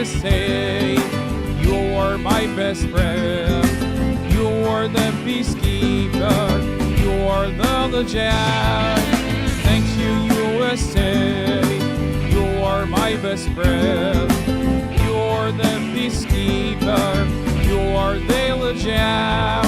USA. You are my best friend. You are the peacekeeper. You are the legend. Thank you, USA. You are my best friend. You are the peacekeeper. You are the legend.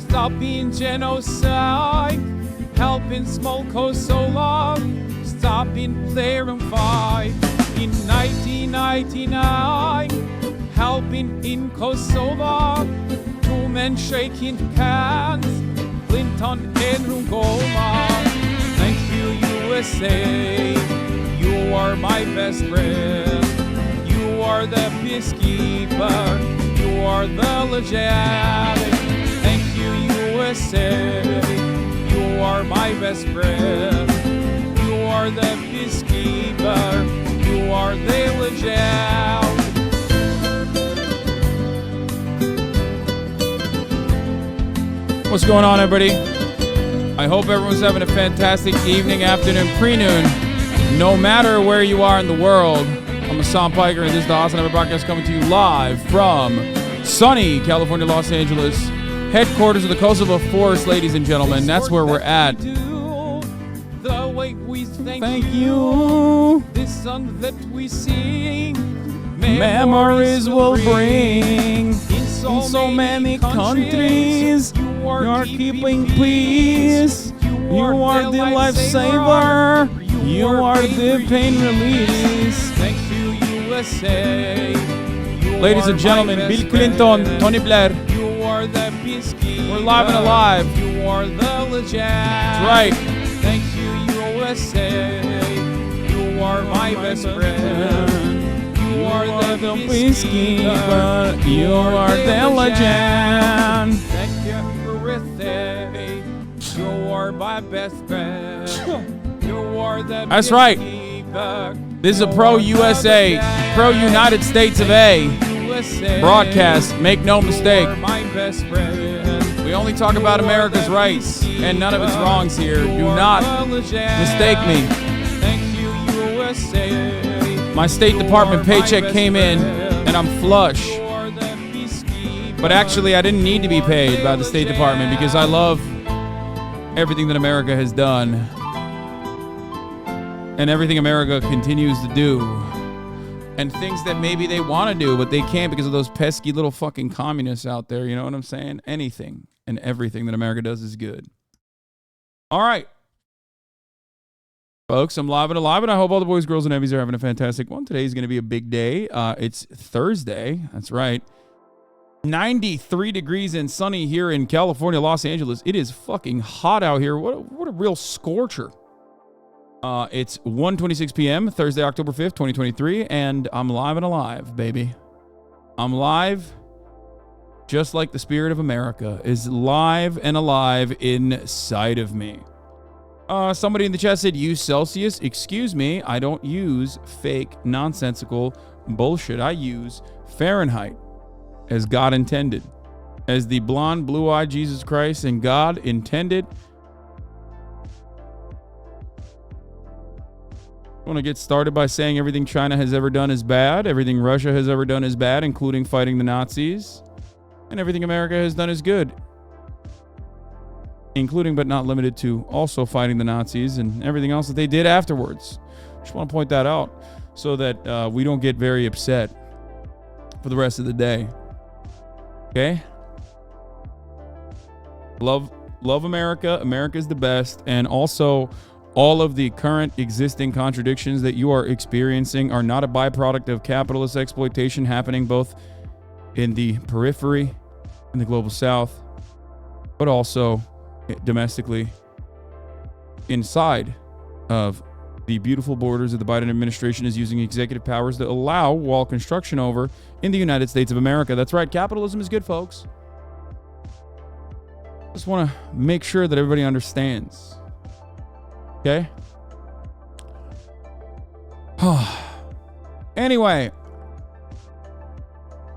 Stopping genocide, helping small Kosovo, stopping player and fight. In 1999, helping in Kosovo, two men shaking hands, Clinton and Rugova. Thank you, USA. You are my best friend. You are the peacekeeper. You are the legend. USA, you are my best friend. You are the peacekeeper. You are the legend. What's going on, everybody? I hope everyone's having a fantastic evening, afternoon, pre-noon. No matter where you are in the world, I'm Hasan Piker, and this is the HasanAbi broadcast coming to you live from sunny California, Los Angeles. Headquarters of the Kosovo Force, ladies and gentlemen. That's where we're at. Thank you. This song that we sing, memories will bring. In so many countries, you are keeping peace. You are the lifesaver. You are the pain release. Thank you, USA. Ladies and gentlemen, Bill Clinton, Tony Blair. We're live and alive. You are the legend. That's right. Thank you, USA. You are my best friend. You are the peacekeeper. You are the legend. Thank you, USA. You are my best friend. You are the That's right. This is a pro-USA, pro-United States of A broadcast. Make no mistake. We only talk about America's rights and none of its wrongs here. Do not mistake me. My State Department paycheck came in and I'm flush. But actually, I didn't need to be paid by the State Department because I love everything that America has done and everything America continues to do. And things that maybe they want to do, but they can't because of those pesky little fucking communists out there. You know what I'm saying? Anything and everything that America does is good. All right. Folks, I'm live and alive, and I hope all the boys, girls, and heavies are having a fantastic one. Today is going to be a big day. It's Thursday. That's right. 93 degrees and sunny here in California, Los Angeles. It is fucking hot out here. What a real scorcher. It's 1:26 p.m., Thursday, October 5th, 2023, and I'm live and alive, baby. I'm live just like the spirit of America is live and alive inside of me. Somebody in the chat said, use Celsius. Excuse me, I don't use fake, nonsensical bullshit. I use Fahrenheit as God intended. As the blonde, blue-eyed Jesus Christ and God intended. I want to get started by saying everything China has ever done is bad, everything Russia has ever done is bad, including fighting the Nazis, and everything America has done is good, including but not limited to also fighting the Nazis and everything else that they did afterwards. Just want to point that out so that we don't get very upset for the rest of the day. Okay? Love America. America's the best, and also all of the current existing contradictions that you are experiencing are not a byproduct of capitalist exploitation happening both in the periphery, in the global south, but also domestically inside of the beautiful borders of the Biden administration is using executive powers to allow wall construction over in the United States of America. That's right. Capitalism is good, folks. Just want to make sure that everybody understands. Okay? Anyway,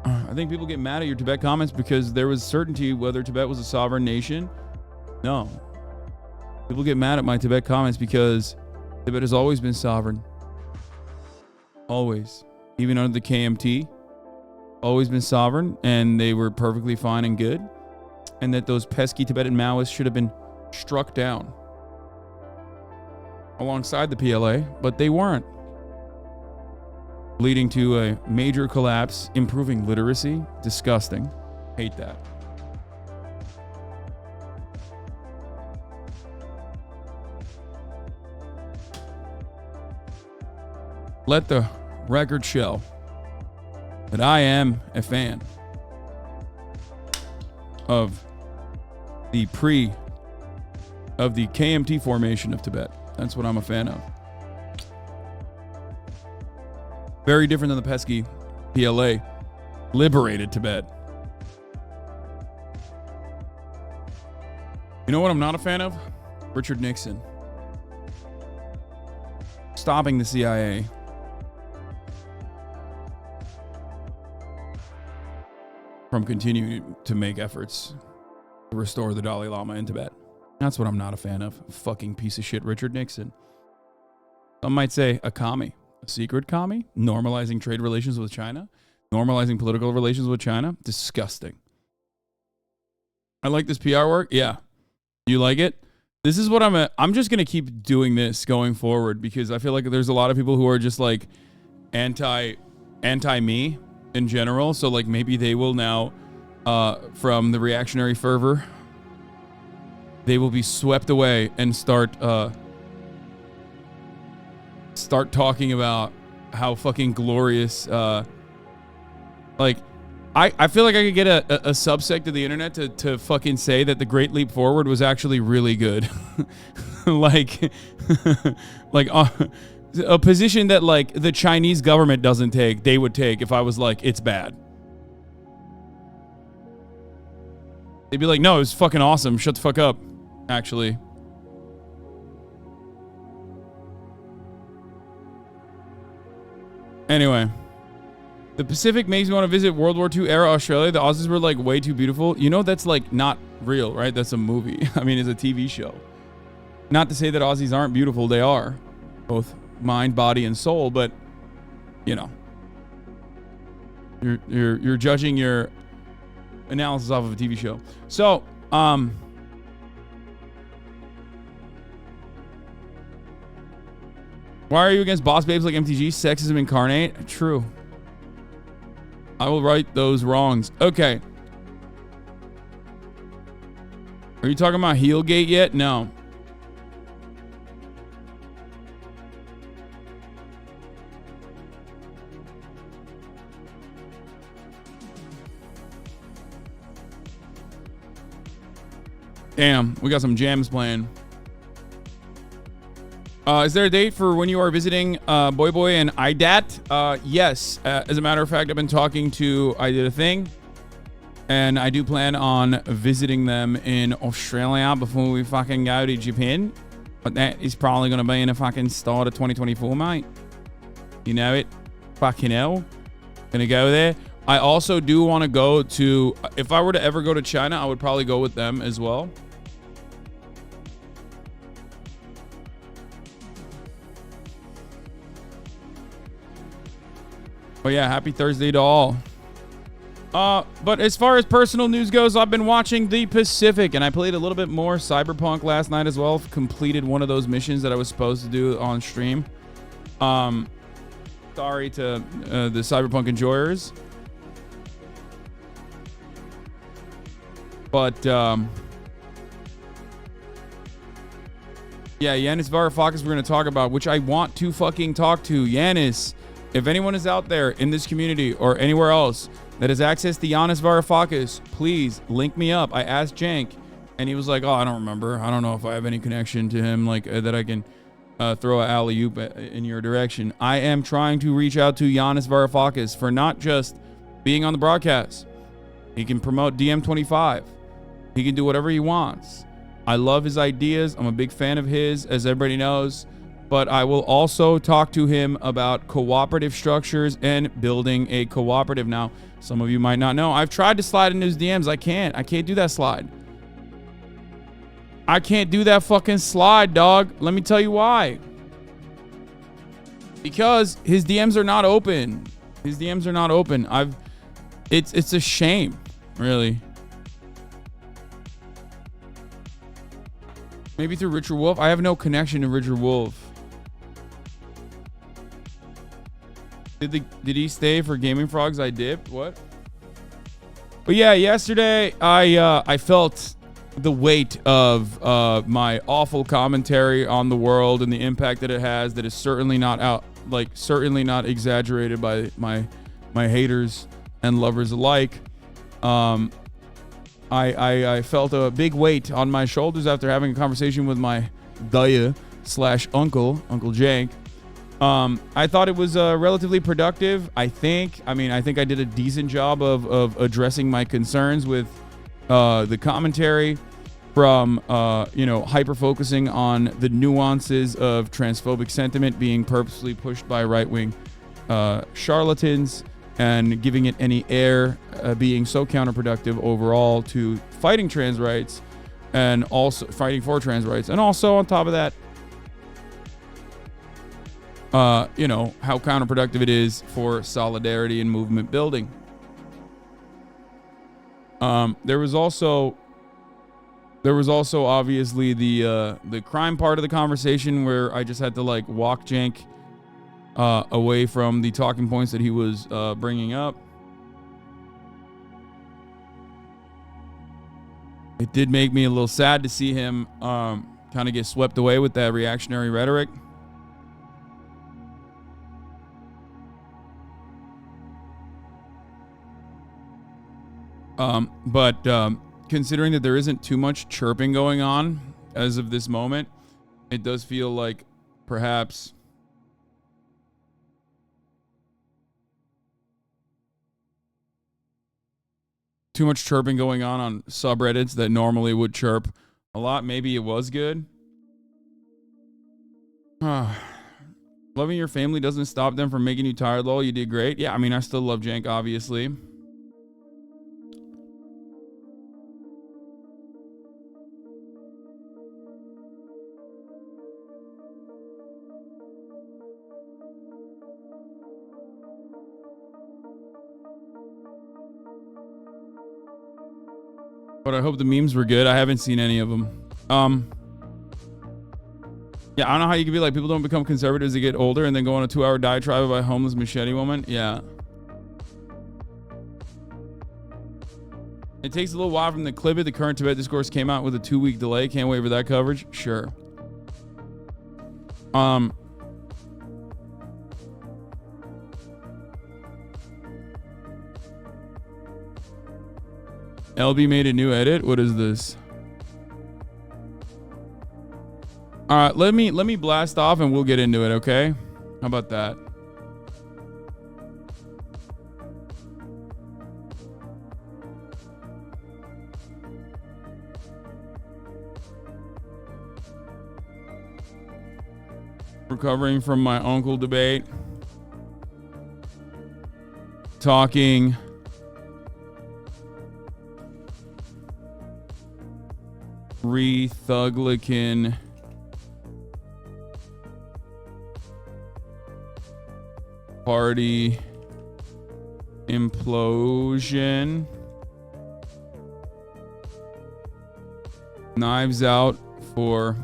I think people get mad at your Tibet comments because there was certainty whether Tibet was a sovereign nation. No. People get mad at my Tibet comments because Tibet has always been sovereign. Always. Even under the KMT. Always been sovereign, and they were perfectly fine and good. And that those pesky Tibetan Maoists should have been struck down alongside the PLA, but they weren't. Leading to a major collapse, improving literacy. Disgusting. Hate that. Let the record show that I am a fan of the KMT formation of Tibet. That's what I'm a fan of. Very different than the pesky PLA liberated Tibet. You know what I'm not a fan of? Richard Nixon. Stopping the CIA. From continuing to make efforts to restore the Dalai Lama in Tibet. That's what I'm not a fan of. Fucking piece of shit Richard Nixon. Some might say a commie. A secret commie? Normalizing trade relations with China? Normalizing political relations with China? Disgusting. I like this PR work. Yeah. You like it? This is what I'm just going to keep doing this going forward because I feel like there's a lot of people who are just like anti me in general. So like maybe they will now, from the reactionary fervor, they will be swept away and start talking about how fucking glorious, like, I feel like I could get a subsect of the internet to fucking say that the Great Leap Forward was actually really good. like a position that like the Chinese government doesn't take, they would take if I was like, it's bad. They'd be like, no, it was fucking awesome. Shut the fuck up, actually. Anyway, the Pacific makes me want to visit World War II era Australia. The Aussies were like way too beautiful. You know, that's like not real, right? That's a movie. I mean, it's a TV show. Not to say that Aussies aren't beautiful. They are. Both mind, body, and soul. But, you know, you're judging your analysis off of a TV show. So, why are you against boss babes like MTG? Sexism incarnate? True. I will right those wrongs. Okay. Are you talking about Heelgate yet? No. Damn, we got some jams playing. Is there a date for when you are visiting Boy Boy and IDAT? Yes. As a matter of fact, I've been talking to I Did a Thing, and I do plan on visiting them in Australia before we fucking go to Japan. But that is probably going to be in the fucking start of 2024, mate. You know it. Fucking hell. Gonna go there. I also do want to go to, if I were to ever go to China, I would probably go with them as well. Oh yeah, happy Thursday to all. But as far as personal news goes, I've been watching The Pacific, and I played a little bit more Cyberpunk last night as well. Completed one of those missions that I was supposed to do on stream. Sorry to the Cyberpunk enjoyers. But, yeah, Yanis Varoufakis we're going to talk about, which I want to fucking talk to. Yanis, if anyone is out there in this community or anywhere else that has access to Yanis Varoufakis, please link me up. I asked Cenk, and he was like, oh, I don't remember. I don't know if I have any connection to him like that I can throw an alley-oop in your direction. I am trying to reach out to Yanis Varoufakis for not just being on the broadcast. He can promote DM25. He can do whatever he wants. I love his ideas. I'm a big fan of his, as everybody knows. But I will also talk to him about cooperative structures and building a cooperative. Now, some of you might not know. I've tried to slide into his DMs. I can't do that slide. I can't do that fucking slide, dog. Let me tell you why. Because his DMs are not open. His DMs are not open. It's a shame, really. Maybe through Richard Wolf. I have no connection to Richard Wolf. Did he stay for Gaming Frogs? I dipped. What? But yeah, yesterday I felt the weight of my awful commentary on the world and the impact that it has. That is certainly not certainly not exaggerated by my haters and lovers alike. I felt a big weight on my shoulders after having a conversation with my daya / uncle Cenk. I thought it was relatively productive. I think I did a decent job of addressing my concerns with the commentary from hyper focusing on the nuances of transphobic sentiment being purposely pushed by right-wing charlatans and giving it any air being so counterproductive overall to fighting trans rights and also fighting for trans rights, and also on top of that, how counterproductive it is for solidarity and movement building. There was also obviously the crime part of the conversation where I just had to walk Cenk away from the talking points that he was bringing up. It did make me a little sad to see him kind of get swept away with that reactionary rhetoric. But considering that there isn't too much chirping going on as of this moment, it does feel like perhaps too much chirping going on subreddits that normally would chirp a lot. Maybe it was good. Loving your family doesn't stop them from making you tired, lol. You did great. Yeah, I still love Cenk, obviously. But I hope the memes were good. I haven't seen any of them. Yeah, I don't know how you can be like, people don't become conservatives as they get older and then go on a 2-hour diatribe about a homeless machete woman. Yeah. It takes a little while from the clip it. The current Tibet discourse came out with a 2-week delay. Can't wait for that coverage. Sure. LB made a new edit. What is this? All right, let me blast off and we'll get into it, okay? How about that? Recovering from my uncle debate. Talking RE-THUGLICAN party implosion. Knives out for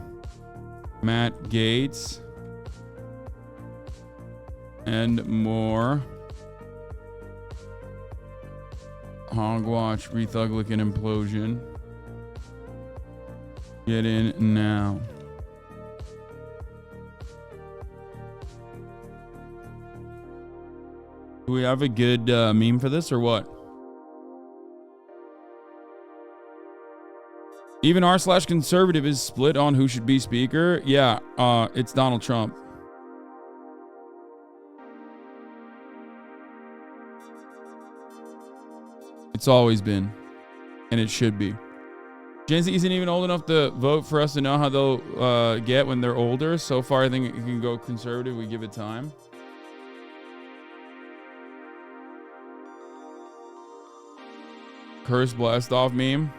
Matt Gaetz and more. Hogwatch RE-THUGLICAN implosion. Get in now. Do we have a good meme for this or what? Even r/conservative is split on who should be speaker. Yeah, it's Donald Trump. It's always been, and it should be. Gen Z isn't even old enough to vote for us to know how they'll get when they're older. So far, I think it can go conservative. We give it time. Curse blast off meme.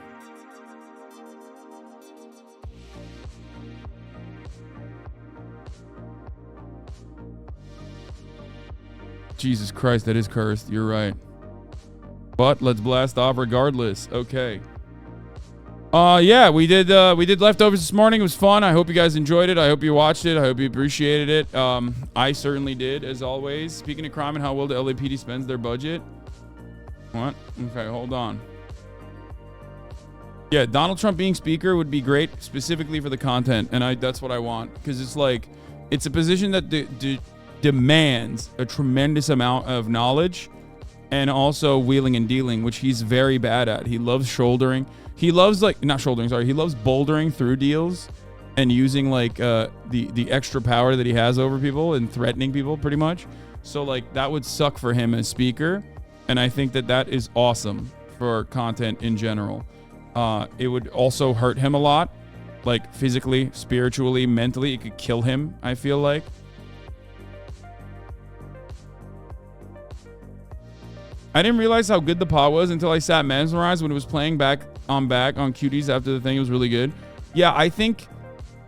Jesus Christ, that is cursed. You're right. But let's blast off regardless. Okay. Yeah, we did leftovers this morning. It was fun. I hope you guys enjoyed it. I hope you watched it. I hope you appreciated it. I certainly did, as always. Speaking of crime and how well the LAPD spends their budget. What? Okay, hold on. Yeah, Donald Trump being speaker would be great, specifically for the content, and that's what I want, because it's like, it's a position that demands a tremendous amount of knowledge, and also wheeling and dealing, which he's very bad at. He loves shouldering. He loves he loves bouldering through deals and using like the extra power that he has over people and threatening people pretty much. So like that would suck for him as speaker, and I think that is awesome for content in general. It would also hurt him a lot, like physically, spiritually, mentally. It could kill him, I feel like. I didn't realize how good the pot was until I sat mesmerized when it was playing back on Cuties after the thing. It was really good. Yeah, I think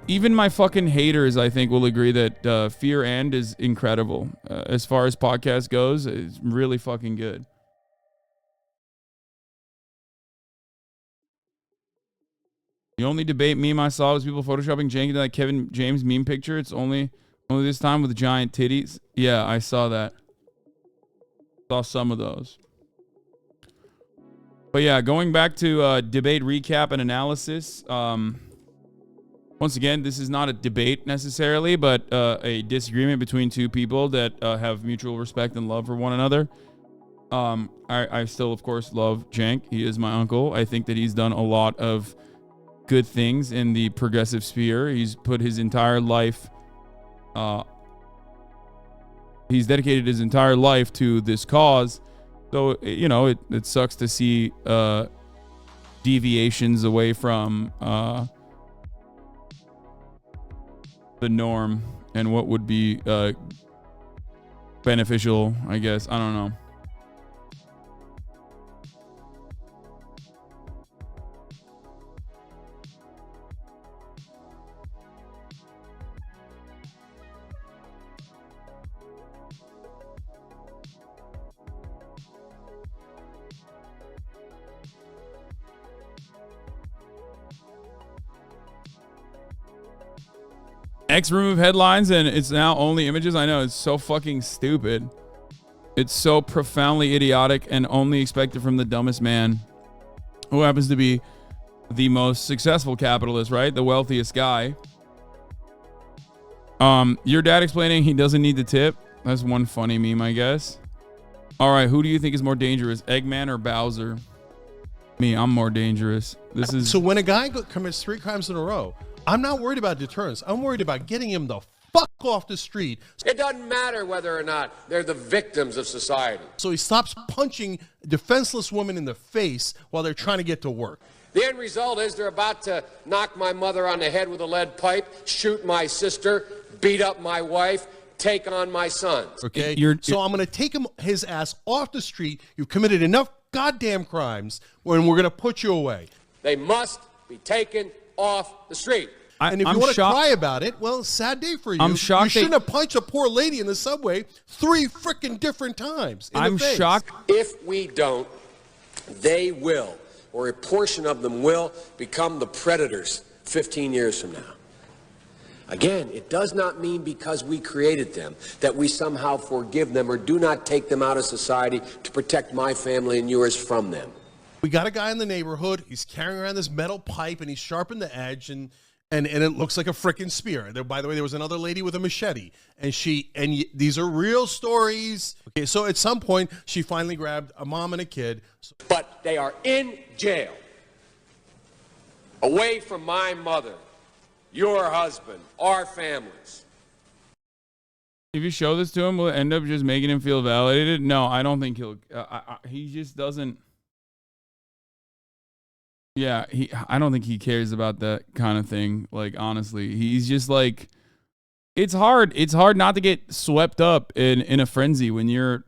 even my fucking haters, I think, will agree that Fear End is incredible. As far as podcast goes, it's really fucking good. The only debate meme I saw was people photoshopping Cenk into that Kevin James meme picture. It's only this time with giant titties. Yeah, I saw that. Saw some of those. But yeah, going back to debate recap and analysis. Once again, this is not a debate necessarily, but a disagreement between two people that have mutual respect and love for one another. I still, of course, love Cenk. He is my uncle. I think that he's done a lot of good things in the progressive sphere. He's put his entire life, he's dedicated his entire life to this cause. So, you know, it sucks to see deviations away from the norm and what would be beneficial, I guess. I don't know. X remove headlines and it's now only images. I know, it's so fucking stupid. It's so profoundly idiotic and only expected from the dumbest man, who happens to be the most successful capitalist, right? The wealthiest guy. Your dad explaining he doesn't need the tip. That's one funny meme, I guess. All right, who do you think is more dangerous, Eggman or Bowser? Me, I'm more dangerous. This is so when a guy commits 3 crimes in a row, I'm not worried about deterrence. I'm worried about getting him the fuck off the street. It doesn't matter whether or not they're the victims of society. So he stops punching defenseless women in the face while they're trying to get to work. The end result is they're about to knock my mother on the head with a lead pipe, shoot my sister, beat up my wife, take on my sons. Okay? So I'm going to take his ass off the street. You've committed enough goddamn crimes when we're going to put you away. They must be taken off the street. And if you want to cry about it, well, sad day for you. I'm shocked. You shouldn't have punched a poor lady in the subway 3 freaking different times. I'm shocked. If we don't, they will, or a portion of them will, become the predators 15 years from now. Again, it does not mean because we created them that we somehow forgive them or do not take them out of society to protect my family and yours from them. We got a guy in the neighborhood. He's carrying around this metal pipe, and he's sharpened the edge, and it looks like a freaking spear. There, by the way, there was another lady with a machete, and these are real stories. Okay, so at some point, she finally grabbed a mom and a kid. But they are in jail, away from my mother, your husband, our families. If you show this to him, will it end up just making him feel validated? No, I don't think he'll. He just doesn't. Yeah, I don't think he cares about that kind of thing. Like, honestly, he's just like, it's hard. It's hard not to get swept up in a frenzy when you're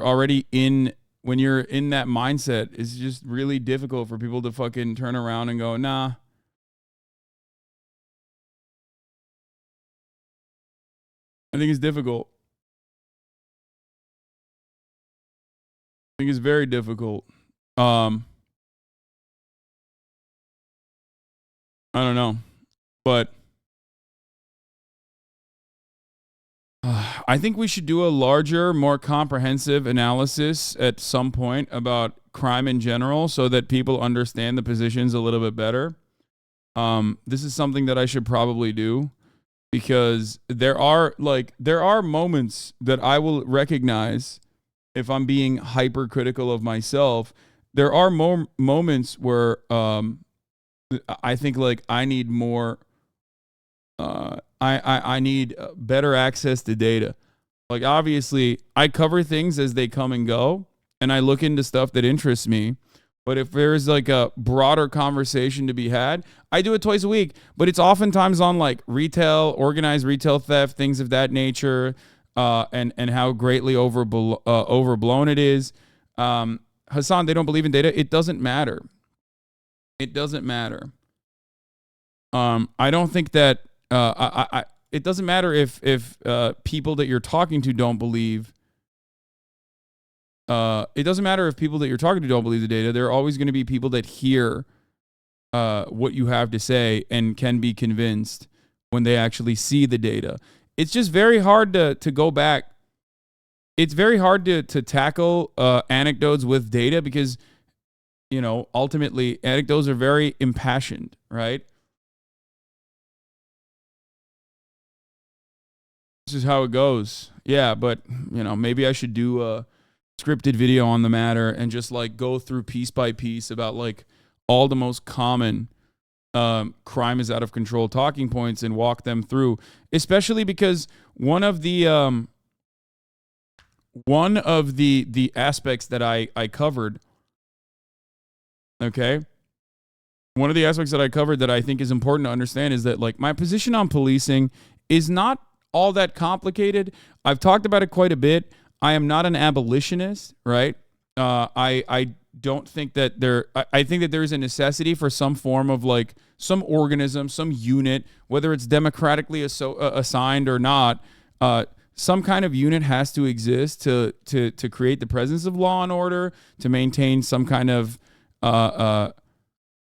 already in when you're in that mindset. It's just really difficult for people to fucking turn around and go, nah. I think it's difficult. I think it's very difficult. I don't know, but I think we should do a larger, more comprehensive analysis at some point about crime in general so that people understand the positions a little bit better. This is something that I should probably do because there are moments that I will recognize if I'm being hypercritical of myself. There are moments where I think like I need more. I need better access to data. Like, obviously, I cover things as they come and go, and I look into stuff that interests me. But if there's like a broader conversation to be had, I do it twice a week. But it's oftentimes on like retail, organized retail theft, things of that nature, and how greatly overblown it is. Hasan, they don't believe in data. It doesn't matter. It doesn't matter. I don't think that it doesn't matter if people that you're talking to don't believe. It doesn't matter if people that you're talking to don't believe the data. There are always going to be people that hear what you have to say and can be convinced when they actually see the data. It's just very hard to go back. It's very hard to tackle anecdotes with data because, you know, ultimately anecdotes are very impassioned, right? This is how it goes. Yeah, but, you know, maybe I should do a scripted video on the matter and just like go through piece by piece about like all the most common crime is out of control talking points and walk them through, especially because one of the aspects that I covered, okay? One of the aspects that I covered that I think is important to understand is that like my position on policing is not all that complicated. I've talked about it quite a bit. I am not an abolitionist, right? I don't think that I think that there is a necessity for some form of like some organism, some unit, whether it's democratically assigned or not. Some kind of unit has to exist to create the presence of law and order, to maintain some kind of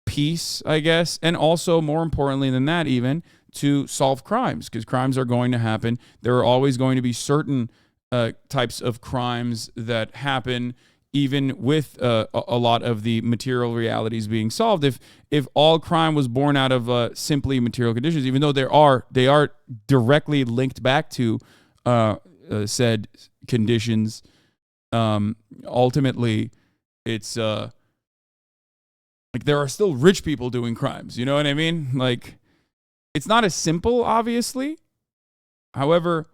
peace, I guess, and also more importantly than that, even to solve crimes, because crimes are going to happen. There are always going to be certain types of crimes that happen, even with a lot of the material realities being solved. If all crime was born out of simply material conditions, even though they are directly linked back to said conditions, ultimately, it's like there are still rich people doing crimes. You know what I mean? Like, it's not as simple, obviously. However,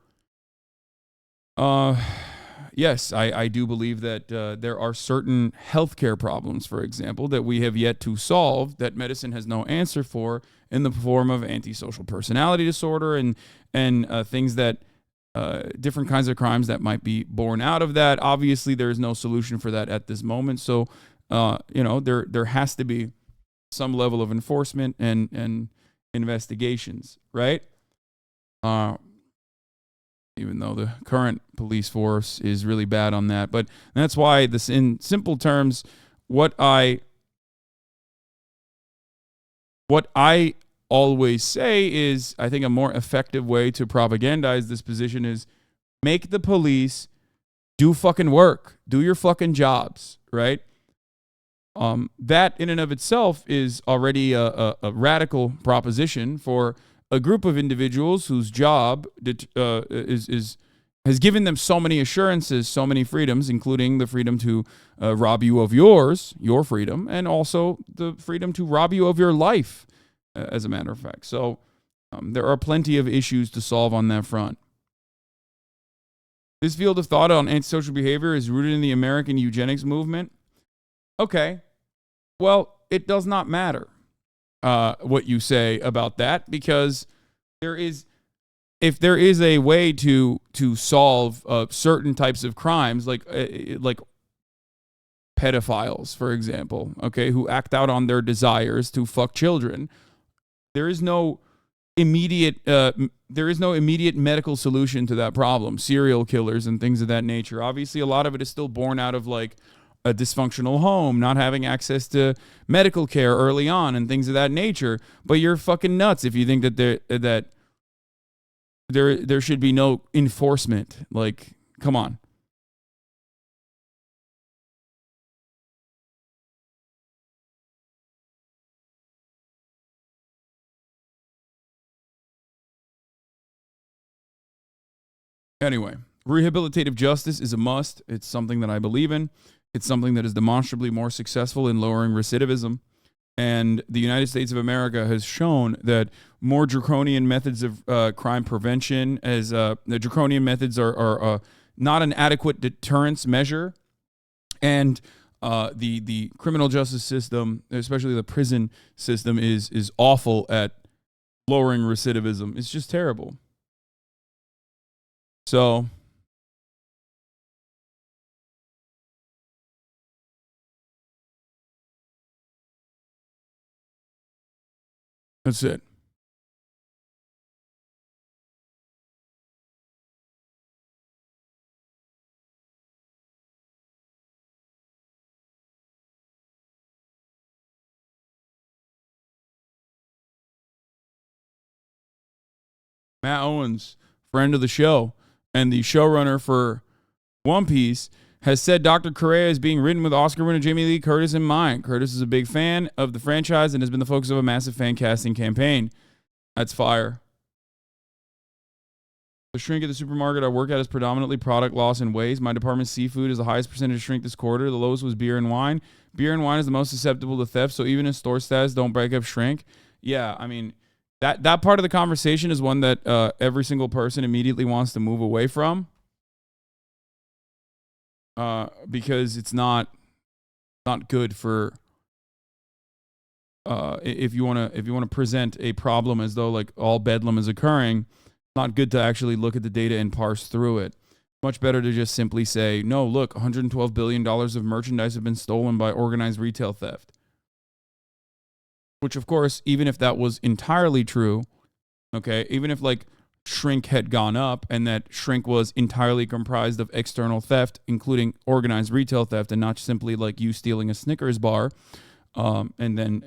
yes, I do believe that there are certain healthcare problems, for example, that we have yet to solve, that medicine has no answer for, in the form of antisocial personality disorder and things that different kinds of crimes that might be born out of that. Obviously, there is no solution for that at this moment. So, you know, there has to be some level of enforcement and investigations, right? Even though the current police force is really bad on that. But that's why this, in simple terms, what I always say is, I think a more effective way to propagandize this position is make the police do fucking work, do your fucking jobs, right? That in and of itself is already a radical proposition for a group of individuals whose job has given them so many assurances, so many freedoms, including the freedom to rob you of your freedom, and also the freedom to rob you of your life, as a matter of fact. So there are plenty of issues to solve on that front. This field of thought on antisocial behavior is rooted in the American eugenics movement. Okay. Well, it does not matter what you say about that, because if there is a way to solve certain types of crimes, like pedophiles, for example, okay, who act out on their desires to fuck children, there is no immediate medical solution to that problem. Serial killers and things of that nature. Obviously, a lot of it is still born out of like a dysfunctional home, not having access to medical care early on, and things of that nature. But you're fucking nuts if you think that there should be no enforcement. Like, come on. Anyway, rehabilitative justice is a must. It's something that I believe in. It's something that is demonstrably more successful in lowering recidivism. And the United States of America has shown that more draconian methods of crime prevention, as the draconian methods are not an adequate deterrence measure. And the criminal justice system, especially the prison system, is awful at lowering recidivism. It's just terrible. So that's it. Matt Owens, friend of the show and the showrunner for One Piece, has said Dr. Correa is being written with Oscar winner Jamie Lee Curtis in mind. Curtis is a big fan of the franchise and has been the focus of a massive fan casting campaign. That's fire. The shrink at the supermarket I work at is predominantly product loss and waste. My department's seafood is the highest percentage shrink this quarter. The lowest was beer and wine. Beer and wine is the most susceptible to theft, so even if store stats don't break up shrink. Yeah, I mean, that part of the conversation is one that every single person immediately wants to move away from. Because it's not good for if you want to present a problem as though like all bedlam is occurring. Not good to actually look at the data and parse through it. Much better to just simply say, no, look, $112 billion of merchandise have been stolen by organized retail theft. Which, of course, even if that was entirely true, okay, even if like shrink had gone up and that shrink was entirely comprised of external theft, including organized retail theft, and not simply like you stealing a Snickers bar, and then,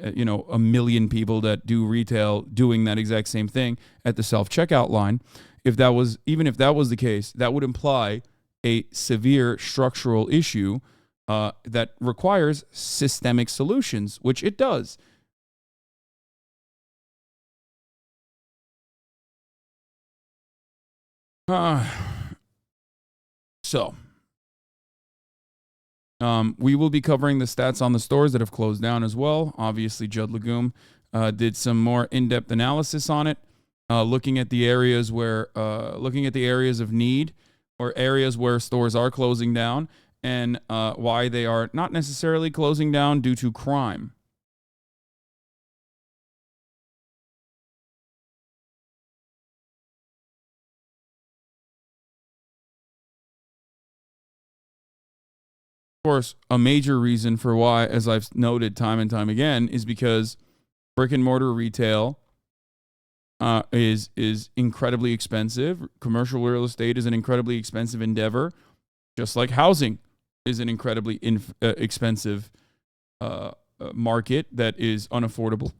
a million people that do retail doing that exact same thing at the self-checkout line. Even if that was the case, that would imply a severe structural issue that requires systemic solutions, which it does. We will be covering the stats on the stores that have closed down as well. Obviously, Judd Legume did some more in-depth analysis on it, looking at the areas of need or areas where stores are closing down, and why they are not necessarily closing down due to crime. Of course, a major reason for why, as I've noted time and time again, is because brick and mortar retail is incredibly expensive. Commercial real estate is an incredibly expensive endeavor, just like housing is an incredibly expensive market that is unaffordable,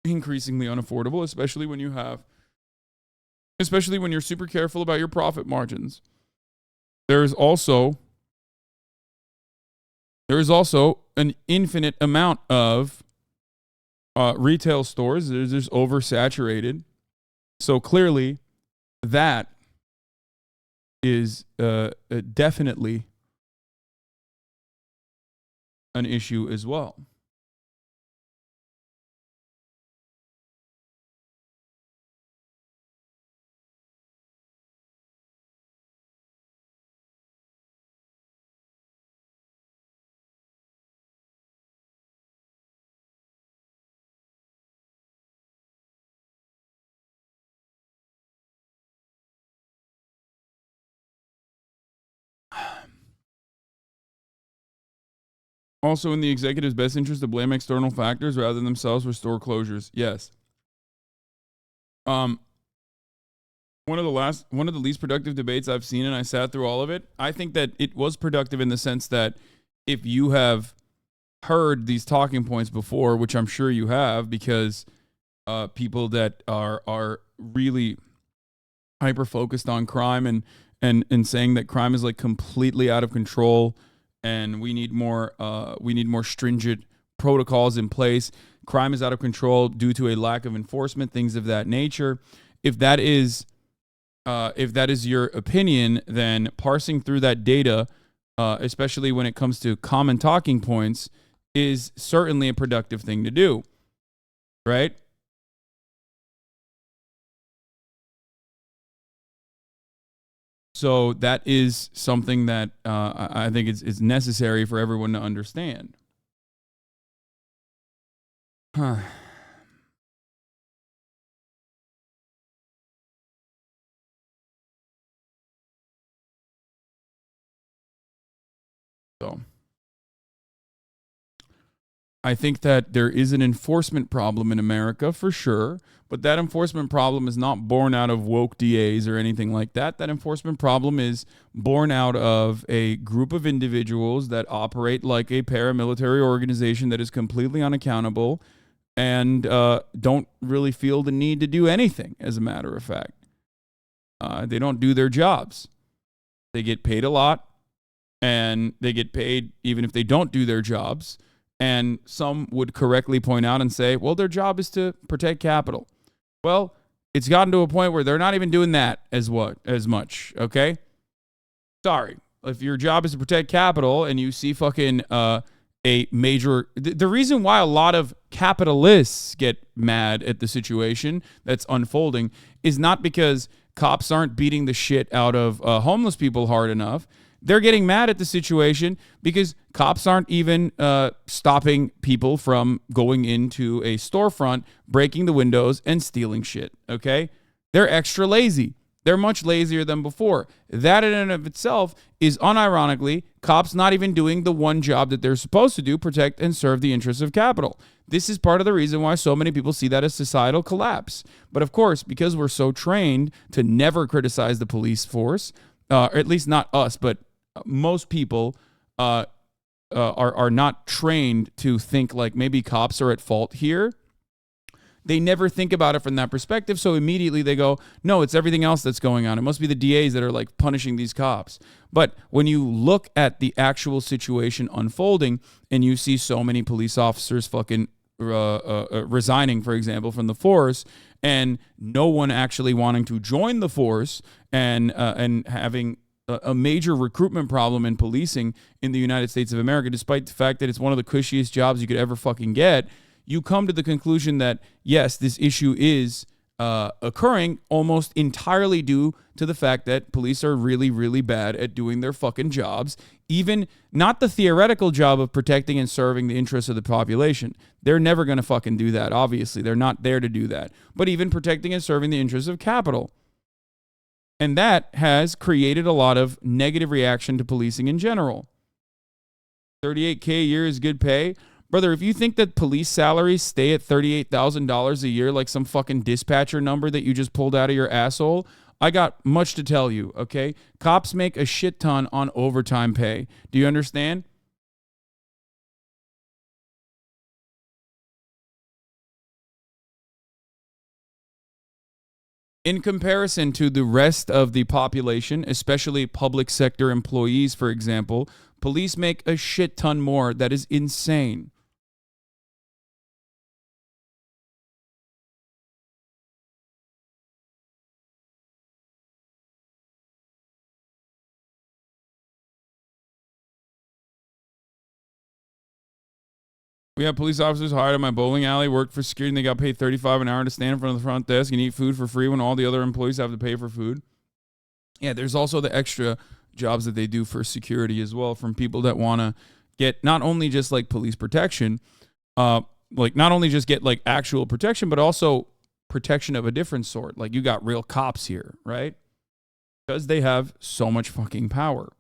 increasingly unaffordable, especially when you're super careful about your profit margins. There is also an infinite amount of retail stores. They're just oversaturated. So clearly, that is definitely an issue as well. Also in the executive's best interest to blame external factors rather than themselves for store closures. Yes. One of the least productive debates I've seen, and I sat through all of it. I think that it was productive in the sense that if you have heard these talking points before, which I'm sure you have, because people that are really hyper focused on crime and saying that crime is like completely out of control and we need more stringent protocols in place. Crime is out of control due to a lack of enforcement, things of that nature. If that is your opinion, then parsing through that data, especially when it comes to common talking points, is certainly a productive thing to do, right? So that is something that I think is necessary for everyone to understand. So I think that there is an enforcement problem in America for sure, but that enforcement problem is not born out of woke DAs or anything like that. That enforcement problem is born out of a group of individuals that operate like a paramilitary organization that is completely unaccountable and don't really feel the need to do anything, as a matter of fact. They don't do their jobs. They get paid a lot, and they get paid even if they don't do their jobs. And some would correctly point out and say, well, their job is to protect capital. Well, it's gotten to a point where they're not even doing that as much, okay? Sorry. If your job is to protect capital and you see fucking a major... The reason why a lot of capitalists get mad at the situation that's unfolding is not because cops aren't beating the shit out of homeless people hard enough. They're getting mad at the situation because cops aren't even stopping people from going into a storefront, breaking the windows, and stealing shit, okay? They're extra lazy. They're much lazier than before. That in and of itself is unironically cops not even doing the one job that they're supposed to do, protect and serve the interests of capital. This is part of the reason why so many people see that as societal collapse. But of course, because we're so trained to never criticize the police force, or at least not us, but most people are not trained to think like maybe cops are at fault here. They never think about it from that perspective, so immediately they go, no, it's everything else that's going on. It must be the DAs that are like punishing these cops. But when you look at the actual situation unfolding and you see so many police officers fucking resigning, for example, from the force, and no one actually wanting to join the force and having a major recruitment problem in policing in the United States of America, despite the fact that it's one of the cushiest jobs you could ever fucking get, you come to the conclusion that, yes, this issue is occurring almost entirely due to the fact that police are really, really bad at doing their fucking jobs, even not the theoretical job of protecting and serving the interests of the population. They're never going to fucking do that, obviously. They're not there to do that. But even protecting and serving the interests of capital. And that has created a lot of negative reaction to policing in general. $38K a year is good pay. Brother, if you think that police salaries stay at $38,000 a year like some fucking dispatcher number that you just pulled out of your asshole, I got much to tell you, okay? Cops make a shit ton on overtime pay. Do you understand? In comparison to the rest of the population, especially public sector employees, for example, police make a shit ton more. That is insane. We have police officers hired at my bowling alley, worked for security, and they got paid $35 an hour to stand in front of the front desk and eat food for free when all the other employees have to pay for food. Yeah, there's also the extra jobs that they do for security as well from people that want to get not only just like police protection, like not only just get like actual protection, but also protection of a different sort. Like you got real cops here, right? Because they have so much fucking power.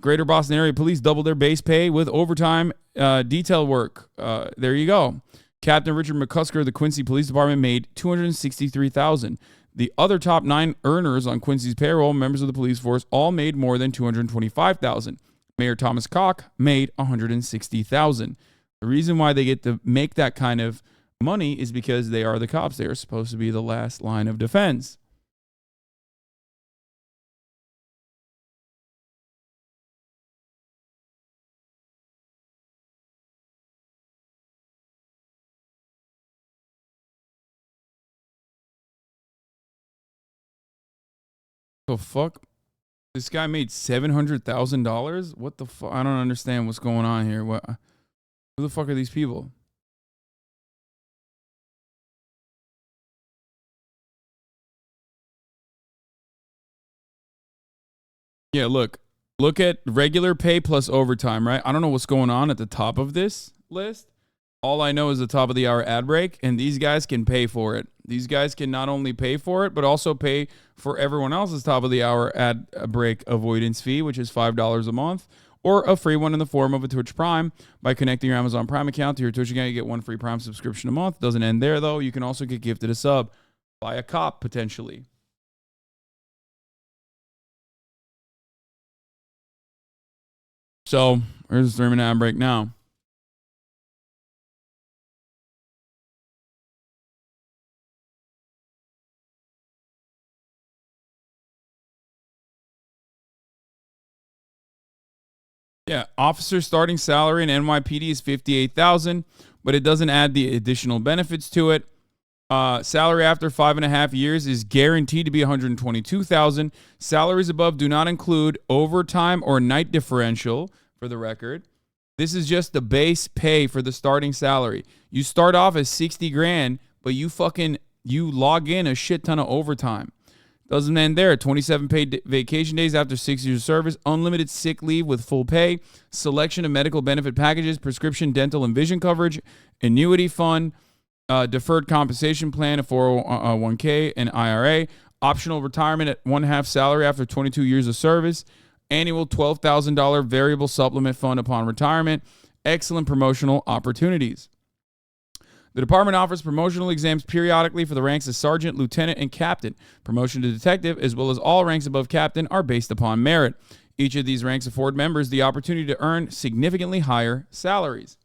Greater Boston area police doubled their base pay with overtime detail work. There you go. Captain Richard McCusker of the Quincy Police Department made $263,000. The other top 9 earners on Quincy's payroll, members of the police force, all made more than $225,000. Mayor Thomas Koch made $160,000. The reason why they get to make that kind of money is because they are the cops. They are supposed to be the last line of defense. The fuck? This guy made $700,000? What the fuck? I don't understand what's going on here. What? Who the fuck are these people? Yeah, look at regular pay plus overtime, right? I don't know what's going on at the top of this list. All I know is the top of the hour ad break, and these guys can pay for it. These guys can not only pay for it, but also pay for everyone else's top of the hour ad break avoidance fee, which is $5 a month, or a free one in the form of a Twitch Prime. By connecting your Amazon Prime account to your Twitch account, you get one free Prime subscription a month. Doesn't end there, though. You can also get gifted a sub by a cop, potentially. So, here's the 3-minute ad break now. Yeah, officer starting salary in NYPD is $58,000, but it doesn't add the additional benefits to it. Salary after 5.5 years is guaranteed to be $122,000. Salaries above do not include overtime or night differential, for the record. This is just the base pay for the starting salary. You start off as $60,000, but you log in a shit ton of overtime. Doesn't end there. 27 paid vacation days after 6 years of service, unlimited sick leave with full pay, selection of medical benefit packages, prescription, dental, and vision coverage, annuity fund, deferred compensation plan, a 401k, and IRA, optional retirement at 1/2 salary after 22 years of service, annual $12,000 variable supplement fund upon retirement, excellent promotional opportunities. The department offers promotional exams periodically for the ranks of sergeant, lieutenant, and captain. Promotion to detective, as well as all ranks above captain, are based upon merit. Each of these ranks afford members the opportunity to earn significantly higher salaries.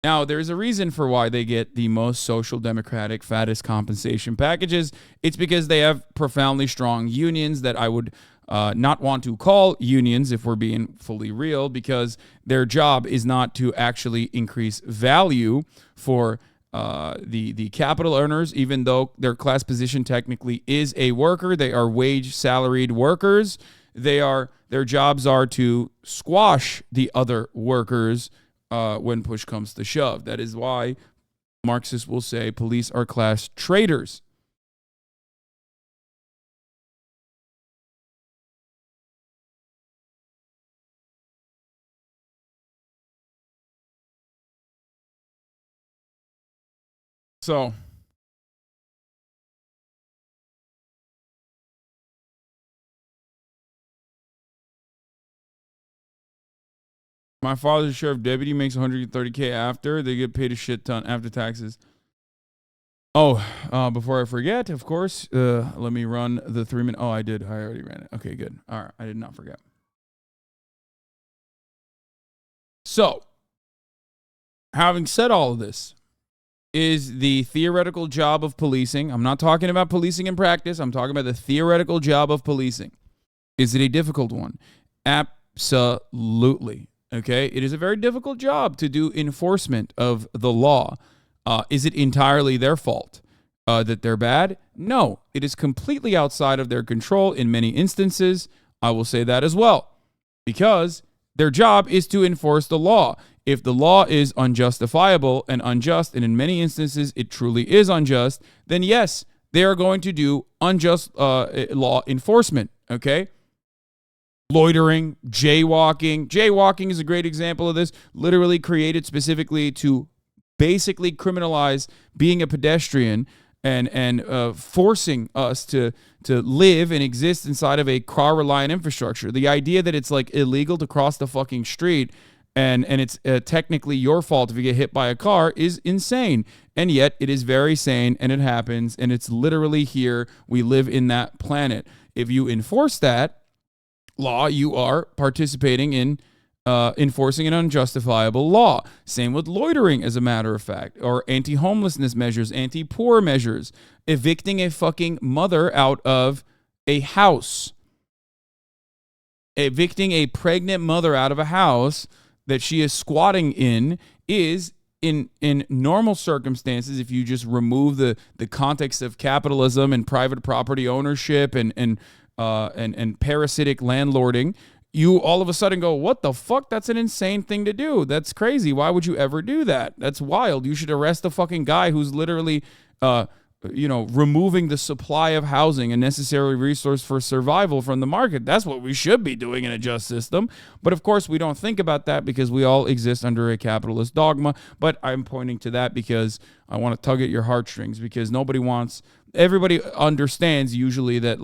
Now, there's a reason for why they get the most social democratic, fattest compensation packages. It's because they have profoundly strong unions that I would not want to call unions if we're being fully real, because their job is not to actually increase value for the capital earners, even though their class position technically is a worker. They are wage salaried workers. Their jobs are to squash the other workers when push comes to shove. That is why Marxists will say police are class traitors. So, my father's a sheriff deputy, makes $130K after. They get paid a shit ton after taxes. Oh, before I forget, of course, let me run the 3-minute. Oh, I did. I already ran it. Okay, good. All right. I did not forget. So, having said all of this, is the theoretical job of policing. I'm not talking about policing in practice. I'm talking about the theoretical job of policing. Is it a difficult one? Absolutely. Okay. It is a very difficult job to do enforcement of the law. Is it entirely their fault that they're bad? No, it is completely outside of their control in many instances. I will say that as well, because their job is to enforce the law. If the law is unjustifiable and unjust, and in many instances it truly is unjust, then yes, they are going to do unjust law enforcement, okay? Loitering, jaywalking. Jaywalking is a great example of this, literally created specifically to basically criminalize being a pedestrian and forcing us to live and exist inside of a car-reliant infrastructure. The idea that it's like illegal to cross the fucking street and it's technically your fault if you get hit by a car is insane. And yet it is very sane, and it happens, and it's literally here. We live in that planet. If you enforce that law, you are participating in enforcing an unjustifiable law. Same with loitering, as a matter of fact, or anti-homelessness measures, anti-poor measures, evicting a fucking mother out of a house. Evicting a pregnant mother out of a house that she is squatting in is, in normal circumstances, if you just remove the context of capitalism and private property ownership and parasitic landlording, you all of a sudden go, what the fuck? That's an insane thing to do. That's crazy. Why would you ever do that? That's wild. You should arrest the fucking guy who's literally removing the supply of housing, a necessary resource for survival, from the market. That's what we should be doing in a just system. But of course, we don't think about that because we all exist under a capitalist dogma. But I'm pointing to that because I want to tug at your heartstrings, because everybody understands usually that,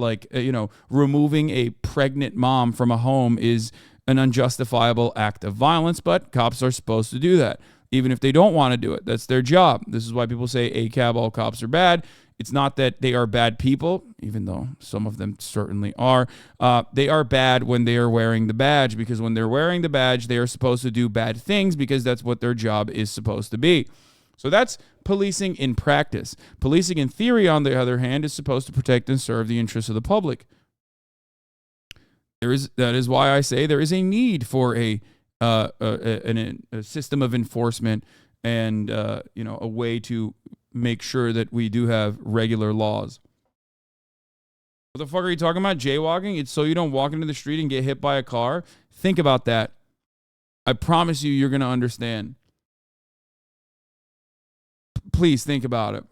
removing a pregnant mom from a home is an unjustifiable act of violence, but cops are supposed to do that. Even if they don't want to do it, that's their job. This is why people say ACAB, all cops are bad. It's not that they are bad people, even though some of them certainly are. They are bad when they are wearing the badge, because when they're wearing the badge, they are supposed to do bad things because that's what their job is supposed to be. So that's policing in practice. Policing in theory, on the other hand, is supposed to protect and serve the interests of the public. That is why I say there is a need for a system of enforcement and a way to make sure that we do have regular laws. What the fuck are you talking about? Jaywalking? It's so you don't walk into the street and get hit by a car? Think about that. I promise you're going to understand. Please think about it.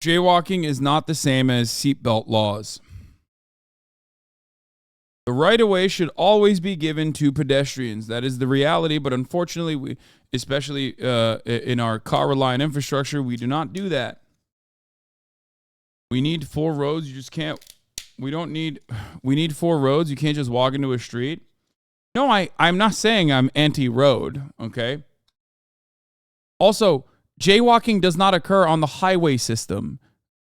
Jaywalking is not the same as seatbelt laws. The right-of-way should always be given to pedestrians. That is the reality, but unfortunately, we, especially in our car-reliant infrastructure, we do not do that. We need 4 roads. You just can't. We need 4 roads. You can't just walk into a street. No, I'm not saying I'm anti-road, okay? Also, jaywalking does not occur on the highway system.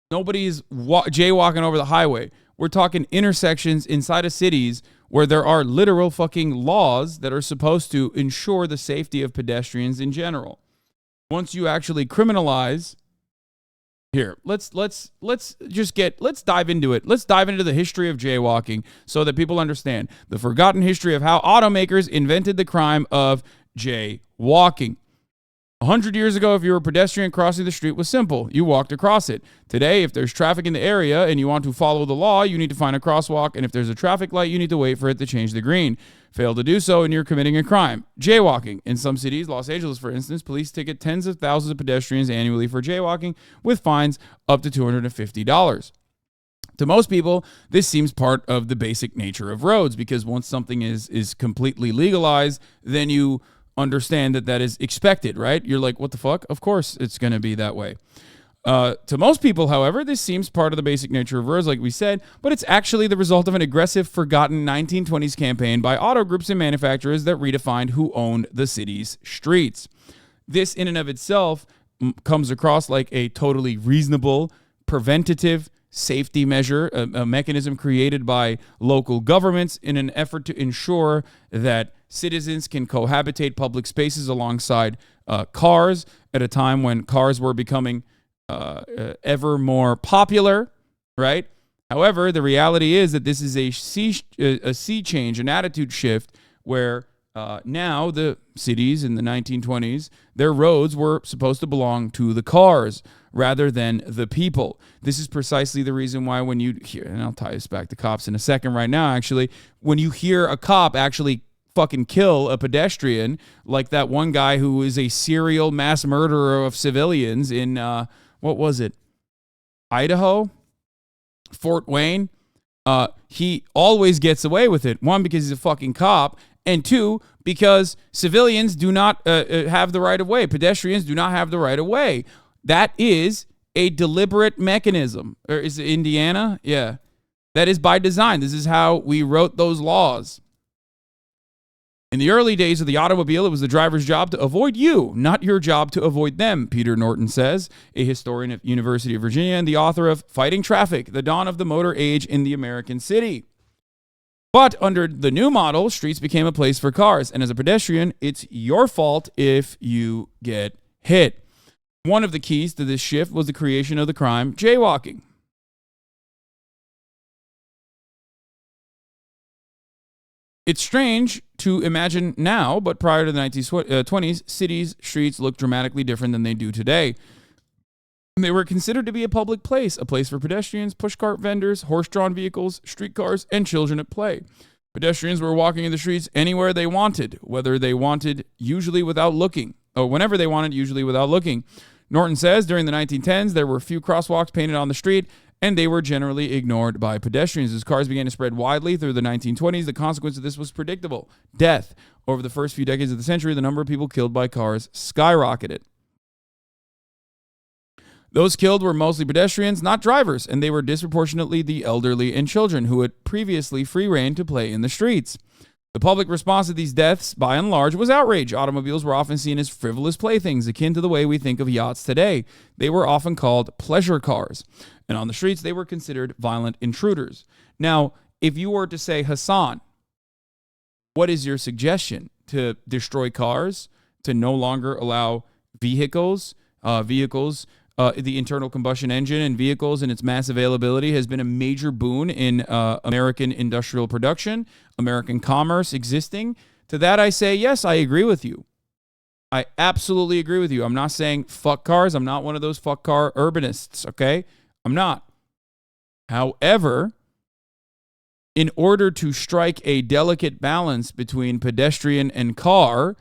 Nobody's jaywalking over the highway. We're talking intersections inside of cities where there are literal fucking laws that are supposed to ensure the safety of pedestrians in general. Once you actually criminalize, here, let's dive into it. Let's dive into the history of jaywalking so that people understand the forgotten history of how automakers invented the crime of jaywalking. 100 years ago, if you were a pedestrian, crossing the street was simple. You walked across it. Today, if there's traffic in the area and you want to follow the law, you need to find a crosswalk. And if there's a traffic light, you need to wait for it to change the green. Fail to do so and you're committing a crime. Jaywalking. In some cities, Los Angeles, for instance, police ticket tens of thousands of pedestrians annually for jaywalking with fines up to $250. To most people, this seems part of the basic nature of roads, because once something is completely legalized, then you understand that is expected, right? You're like, what the fuck? Of course it's going to be that way. To most people, however, this seems part of the basic nature of roads, like we said, but it's actually the result of an aggressive, forgotten 1920s campaign by auto groups and manufacturers that redefined who owned the city's streets. This, in and of itself, comes across like a totally reasonable, preventative safety measure, a mechanism created by local governments in an effort to ensure that citizens can cohabitate public spaces alongside cars at a time when cars were becoming ever more popular, right? However, the reality is that this is a sea change, an attitude shift, where Now, the cities in the 1920s, their roads were supposed to belong to the cars rather than the people. This is precisely the reason why when you hear, and I'll tie this back to cops in a second right now, actually, when you hear a cop actually fucking kill a pedestrian, like that one guy who is a serial mass murderer of civilians in, what was it? Idaho? Fort Wayne? He always gets away with it. One, because he's a fucking cop, and two, because civilians do not have the right of way. Pedestrians do not have the right of way. That is a deliberate mechanism. Or is it Indiana? Yeah. That is by design. This is how we wrote those laws. In the early days of the automobile, it was the driver's job to avoid you, not your job to avoid them, Peter Norton says, a historian at University of Virginia and the author of Fighting Traffic, The Dawn of the Motor Age in the American City. But under the new model, streets became a place for cars, and as a pedestrian, it's your fault if you get hit. One of the keys to this shift was the creation of the crime jaywalking. It's strange to imagine now, but prior to the 1920s, cities' streets looked dramatically different than they do today. They were considered to be a public place, a place for pedestrians, pushcart vendors, horse-drawn vehicles, streetcars, and children at play. Pedestrians were walking in the streets anywhere they wanted, whenever they wanted, usually without looking. Norton says during the 1910s, there were few crosswalks painted on the street, and they were generally ignored by pedestrians. As cars began to spread widely through the 1920s, the consequence of this was predictable: death. Over the first few decades of the century, the number of people killed by cars skyrocketed. Those killed were mostly pedestrians, not drivers, and they were disproportionately the elderly and children who had previously free rein to play in the streets. The public response to these deaths, by and large, was outrage. Automobiles were often seen as frivolous playthings, akin to the way we think of yachts today. They were often called pleasure cars, and on the streets, they were considered violent intruders. Now, if you were to say, Hasan, what is your suggestion? To destroy cars? To no longer allow vehicles, the internal combustion engine and vehicles and its mass availability has been a major boon in American industrial production, American commerce existing. To that I say, yes, I agree with you. I absolutely agree with you. I'm not saying fuck cars. I'm not one of those fuck car urbanists, okay? I'm not. However, in order to strike a delicate balance between pedestrian and car,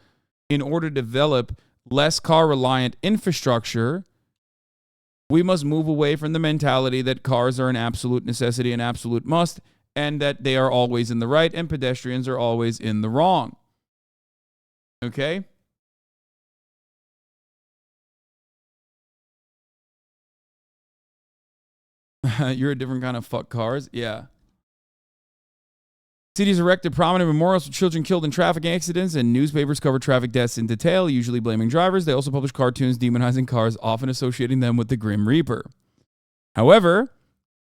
in order to develop less car-reliant infrastructure, we must move away from the mentality that cars are an absolute necessity, an absolute must, and that they are always in the right and pedestrians are always in the wrong. Okay? You're a different kind of fuck cars? Yeah. Cities erected prominent memorials for children killed in traffic accidents, and newspapers cover traffic deaths in detail, usually blaming drivers. They also publish cartoons demonizing cars, often associating them with the Grim Reaper. However,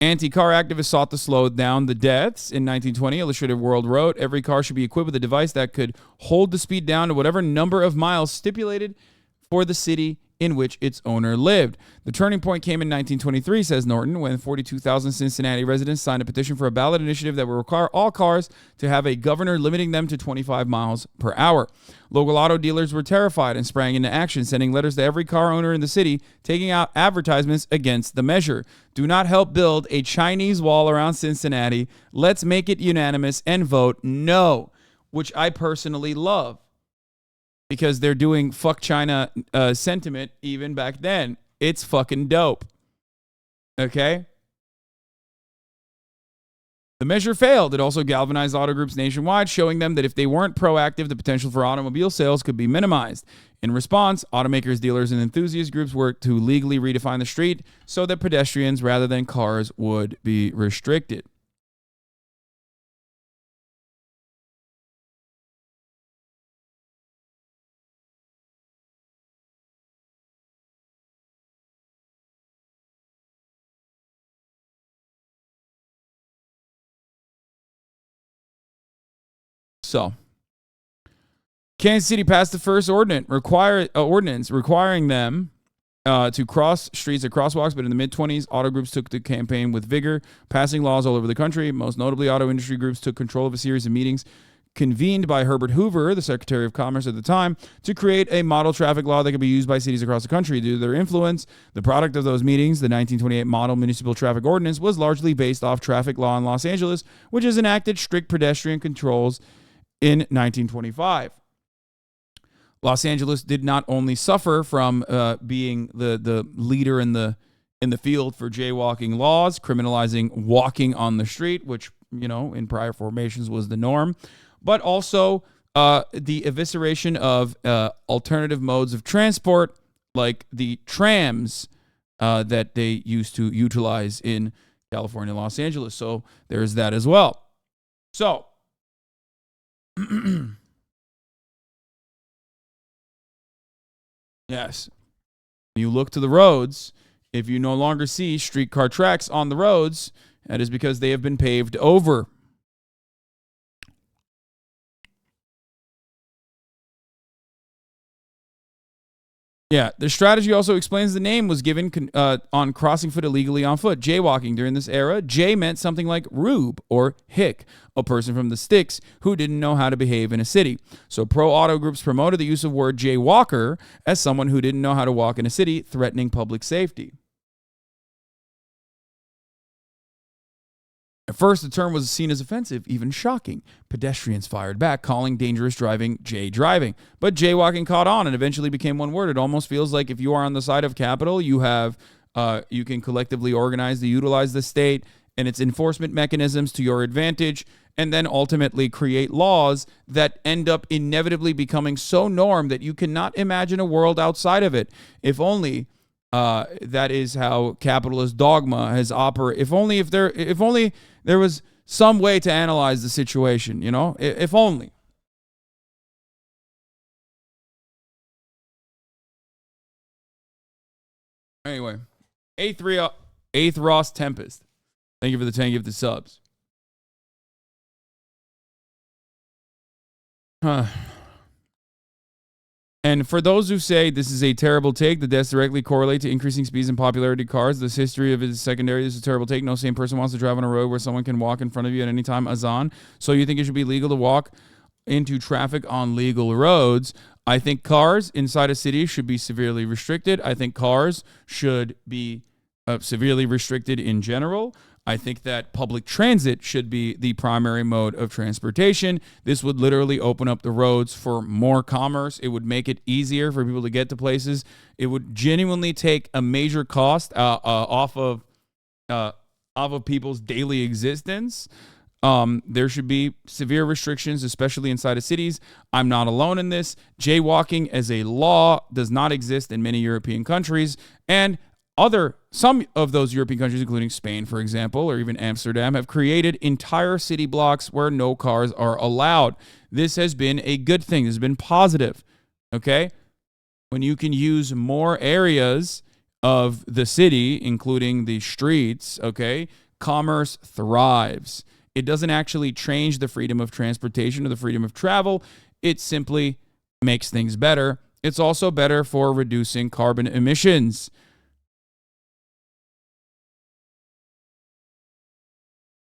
anti-car activists sought to slow down the deaths. In 1920, Illustrated World wrote, every car should be equipped with a device that could hold the speed down to whatever number of miles stipulated for the city in which its owner lived. The turning point came in 1923, says Norton, when 42,000 Cincinnati residents signed a petition for a ballot initiative that would require all cars to have a governor limiting them to 25 miles per hour. Local auto dealers were terrified and sprang into action, sending letters to every car owner in the city, taking out advertisements against the measure. Do not help build a Chinese wall around Cincinnati. Let's make it unanimous and vote no, which I personally love, because they're doing fuck China sentiment even back then. It's fucking dope. Okay? The measure failed. It also galvanized auto groups nationwide, showing them that if they weren't proactive, the potential for automobile sales could be minimized. In response, automakers, dealers, and enthusiast groups worked to legally redefine the street so that pedestrians rather than cars would be restricted. So, Kansas City passed the first ordinance requiring them to cross streets at crosswalks, but in the mid-20s, auto groups took the campaign with vigor, passing laws all over the country. Most notably, auto industry groups took control of a series of meetings convened by Herbert Hoover, the Secretary of Commerce at the time, to create a model traffic law that could be used by cities across the country. Due to their influence, the product of those meetings, the 1928 Model Municipal Traffic Ordinance, was largely based off traffic law in Los Angeles, which has enacted strict pedestrian controls in 1925. Los Angeles did not only suffer from being the leader in the field for jaywalking laws, criminalizing walking on the street, which, in prior formations was the norm, but also the evisceration of alternative modes of transport like the trams that they used to utilize in California, Los Angeles. So there's that as well. So yes, you look to the roads. If you no longer see streetcar tracks on the roads, that is because they have been paved over. Yeah, the strategy also explains the name was given on crossing foot illegally on foot, jaywalking. During this era, jay meant something like rube or hick, a person from the sticks who didn't know how to behave in a city. So pro-auto groups promoted the use of word jaywalker as someone who didn't know how to walk in a city, threatening public safety. At first, the term was seen as offensive, even shocking. Pedestrians fired back, calling dangerous driving jay driving. But jaywalking caught on and eventually became one word. It almost feels like if you are on the side of Capitol, you can collectively organize to utilize the state and its enforcement mechanisms to your advantage, and then ultimately create laws that end up inevitably becoming so norm that you cannot imagine a world outside of it. If only that is how capitalist dogma has operated. If only there was some way to analyze the situation, if only. Anyway, Eighth Ross Tempest. Thank you for the 10 gifted subs. And for those who say this is a terrible take, the deaths directly correlate to increasing speeds and popularity of cars. This history of it is secondary. This is a terrible take. No sane person wants to drive on a road where someone can walk in front of you at any time. Hasan. So you think it should be legal to walk into traffic on legal roads? I think cars inside a city should be severely restricted. I think cars should be severely restricted in general. I think that public transit should be the primary mode of transportation. This would literally open up the roads for more commerce. It would make it easier for people to get to places. It would genuinely take a major cost off of people's daily existence. There should be severe restrictions, especially inside of cities. I'm not alone in this. Jaywalking as a law does not exist in many European countries, and some of those European countries, including Spain, for example, or even Amsterdam, have created entire city blocks where no cars are allowed. This has been a good thing. This has been positive, okay? When you can use more areas of the city, including the streets, okay, commerce thrives. It doesn't actually change the freedom of transportation or the freedom of travel. It simply makes things better. It's also better for reducing carbon emissions.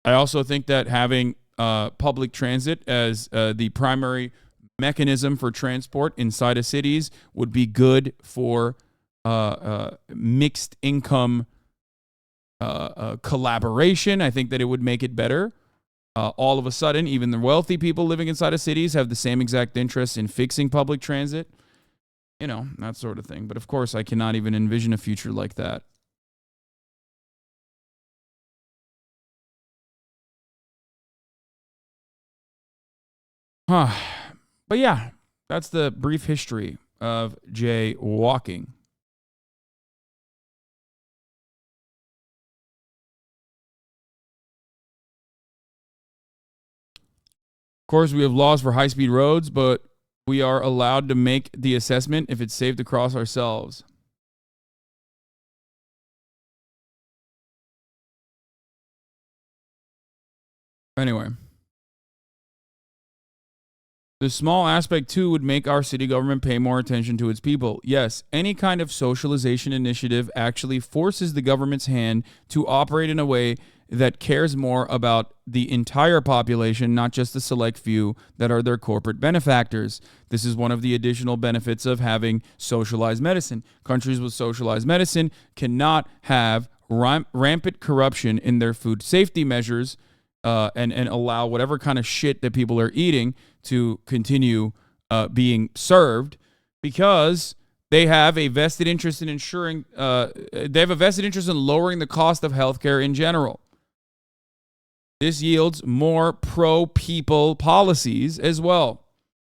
I also think that having public transit as the primary mechanism for transport inside of cities would be good for mixed income collaboration. I think that it would make it better. All of a sudden, even the wealthy people living inside of cities have the same exact interest in fixing public transit. That sort of thing. But of course, I cannot even envision a future like that. But yeah, that's the brief history of jaywalking. Of course, we have laws for high-speed roads, but we are allowed to make the assessment if it's safe to cross ourselves. Anyway. The small aspect, too, would make our city government pay more attention to its people. Yes, any kind of socialization initiative actually forces the government's hand to operate in a way that cares more about the entire population, not just the select few that are their corporate benefactors. This is one of the additional benefits of having socialized medicine. Countries with socialized medicine cannot have rampant corruption in their food safety measures and allow whatever kind of shit that people are eating to continue being served, because they have a vested interest in ensuring, they have a vested interest in lowering the cost of healthcare in general. This yields more pro-people policies as well.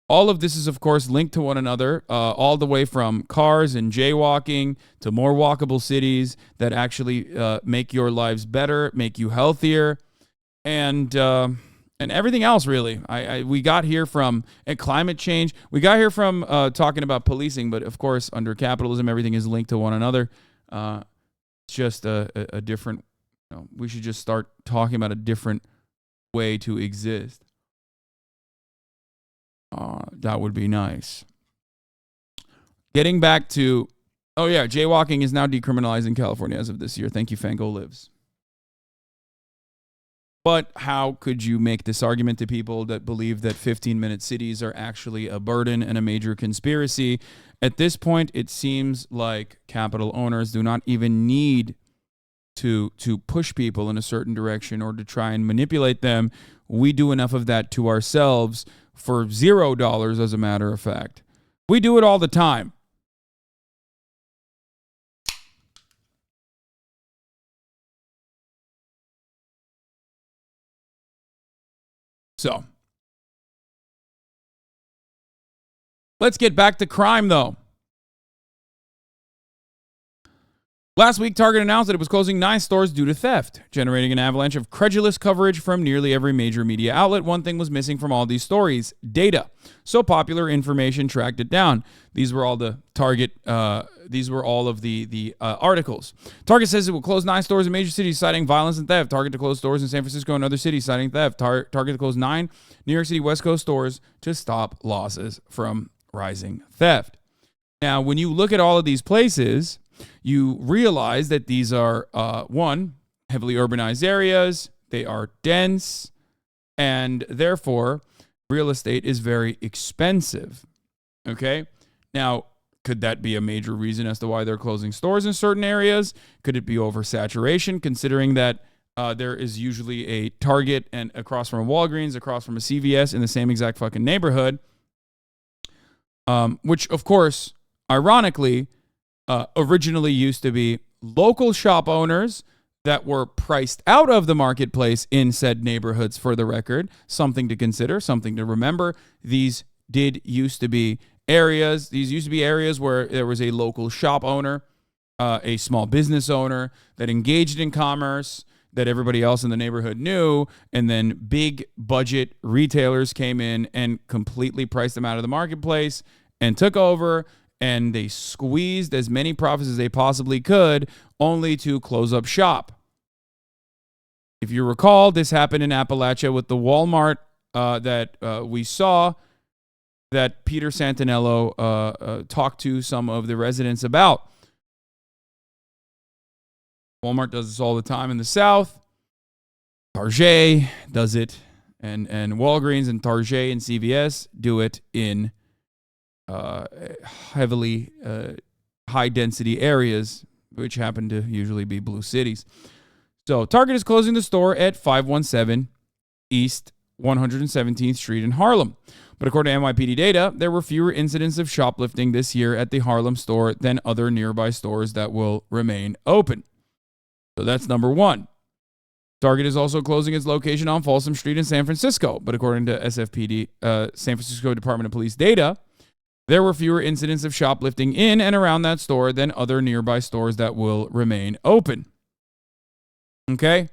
All of this is, of course, linked to one another, all the way from cars and jaywalking to more walkable cities that actually make your lives better, make you healthier, and everything else, really. We got here from climate change. We got here from talking about policing, but of course, under capitalism, everything is linked to one another. It's just a different. We should just start talking about a different way to exist. That would be nice. Getting back to, jaywalking is now decriminalized in California as of this year. Thank you, Fango Lives. But how could you make this argument to people that believe that 15-minute cities are actually a burden and a major conspiracy? At this point, it seems like capital owners do not even need to push people in a certain direction or to try and manipulate them. We do enough of that to ourselves for $0, as a matter of fact. We do it all the time. So, let's get back to crime, though. Last week, Target announced that it was closing 9 stores due to theft, generating an avalanche of credulous coverage from nearly every major media outlet. One thing was missing from all these stories: data. So Popular Information tracked it down. These were all the Target. These were all of the articles. Target says it will close 9 stores in major cities, citing violence and theft. Target to close stores in San Francisco and other cities, citing theft. Target to close 9 New York City West Coast stores to stop losses from rising theft. Now, when you look at all of these places, you realize that these are, one, heavily urbanized areas. They are dense, and therefore, real estate is very expensive. Okay? Now, could that be a major reason as to why they're closing stores in certain areas? Could it be oversaturation, considering that there is usually a Target and across from a Walgreens, across from a CVS in the same exact fucking neighborhood? Which, of course, ironically, originally used to be local shop owners that were priced out of the marketplace in said neighborhoods, for the record. Something to consider, something to remember. These used to be areas where there was a local shop owner, a small business owner that engaged in commerce that everybody else in the neighborhood knew, and then big budget retailers came in and completely priced them out of the marketplace and took over, and they squeezed as many profits as they possibly could, only to close up shop. If you recall, this happened in Appalachia with the Walmart that we saw, that Peter Santinello talked to some of the residents about. Walmart does this all the time in the South. Target does it, and Walgreens and Target and CVS do it in heavily high-density areas, which happen to usually be blue cities. So Target is closing the store at 517 East 117th Street in Harlem. But according to NYPD data, there were fewer incidents of shoplifting this year at the Harlem store than other nearby stores that will remain open. So that's number one. Target is also closing its location on Folsom Street in San Francisco. But according to SFPD, San Francisco Department of Police data, there were fewer incidents of shoplifting in and around that store than other nearby stores that will remain open. Okay?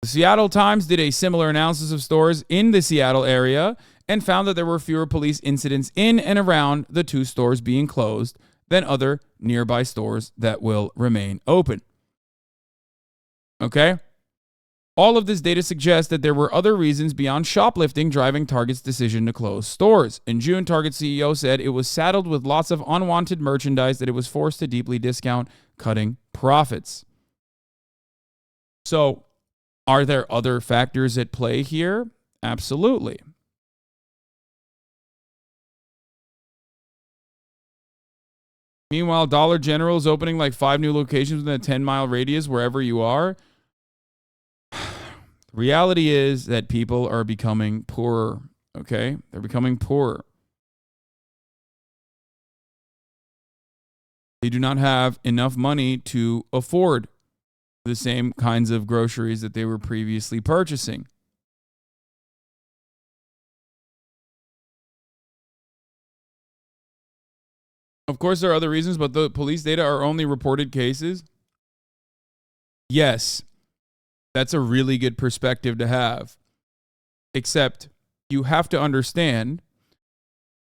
The Seattle Times did a similar analysis of stores in the Seattle area and found that there were fewer police incidents in and around the 2 stores being closed than other nearby stores that will remain open. Okay? All of this data suggests that there were other reasons beyond shoplifting driving Target's decision to close stores. In June, Target CEO said it was saddled with lots of unwanted merchandise that it was forced to deeply discount, cutting profits. So, are there other factors at play here? Absolutely. Meanwhile, Dollar General is opening like 5 new locations within a 10-mile radius wherever you are. Reality is that people are becoming poorer, okay? They're becoming poorer. They do not have enough money to afford the same kinds of groceries that they were previously purchasing. Of course, there are other reasons, but the police data are only reported cases. Yes, that's a really good perspective to have. Except you have to understand,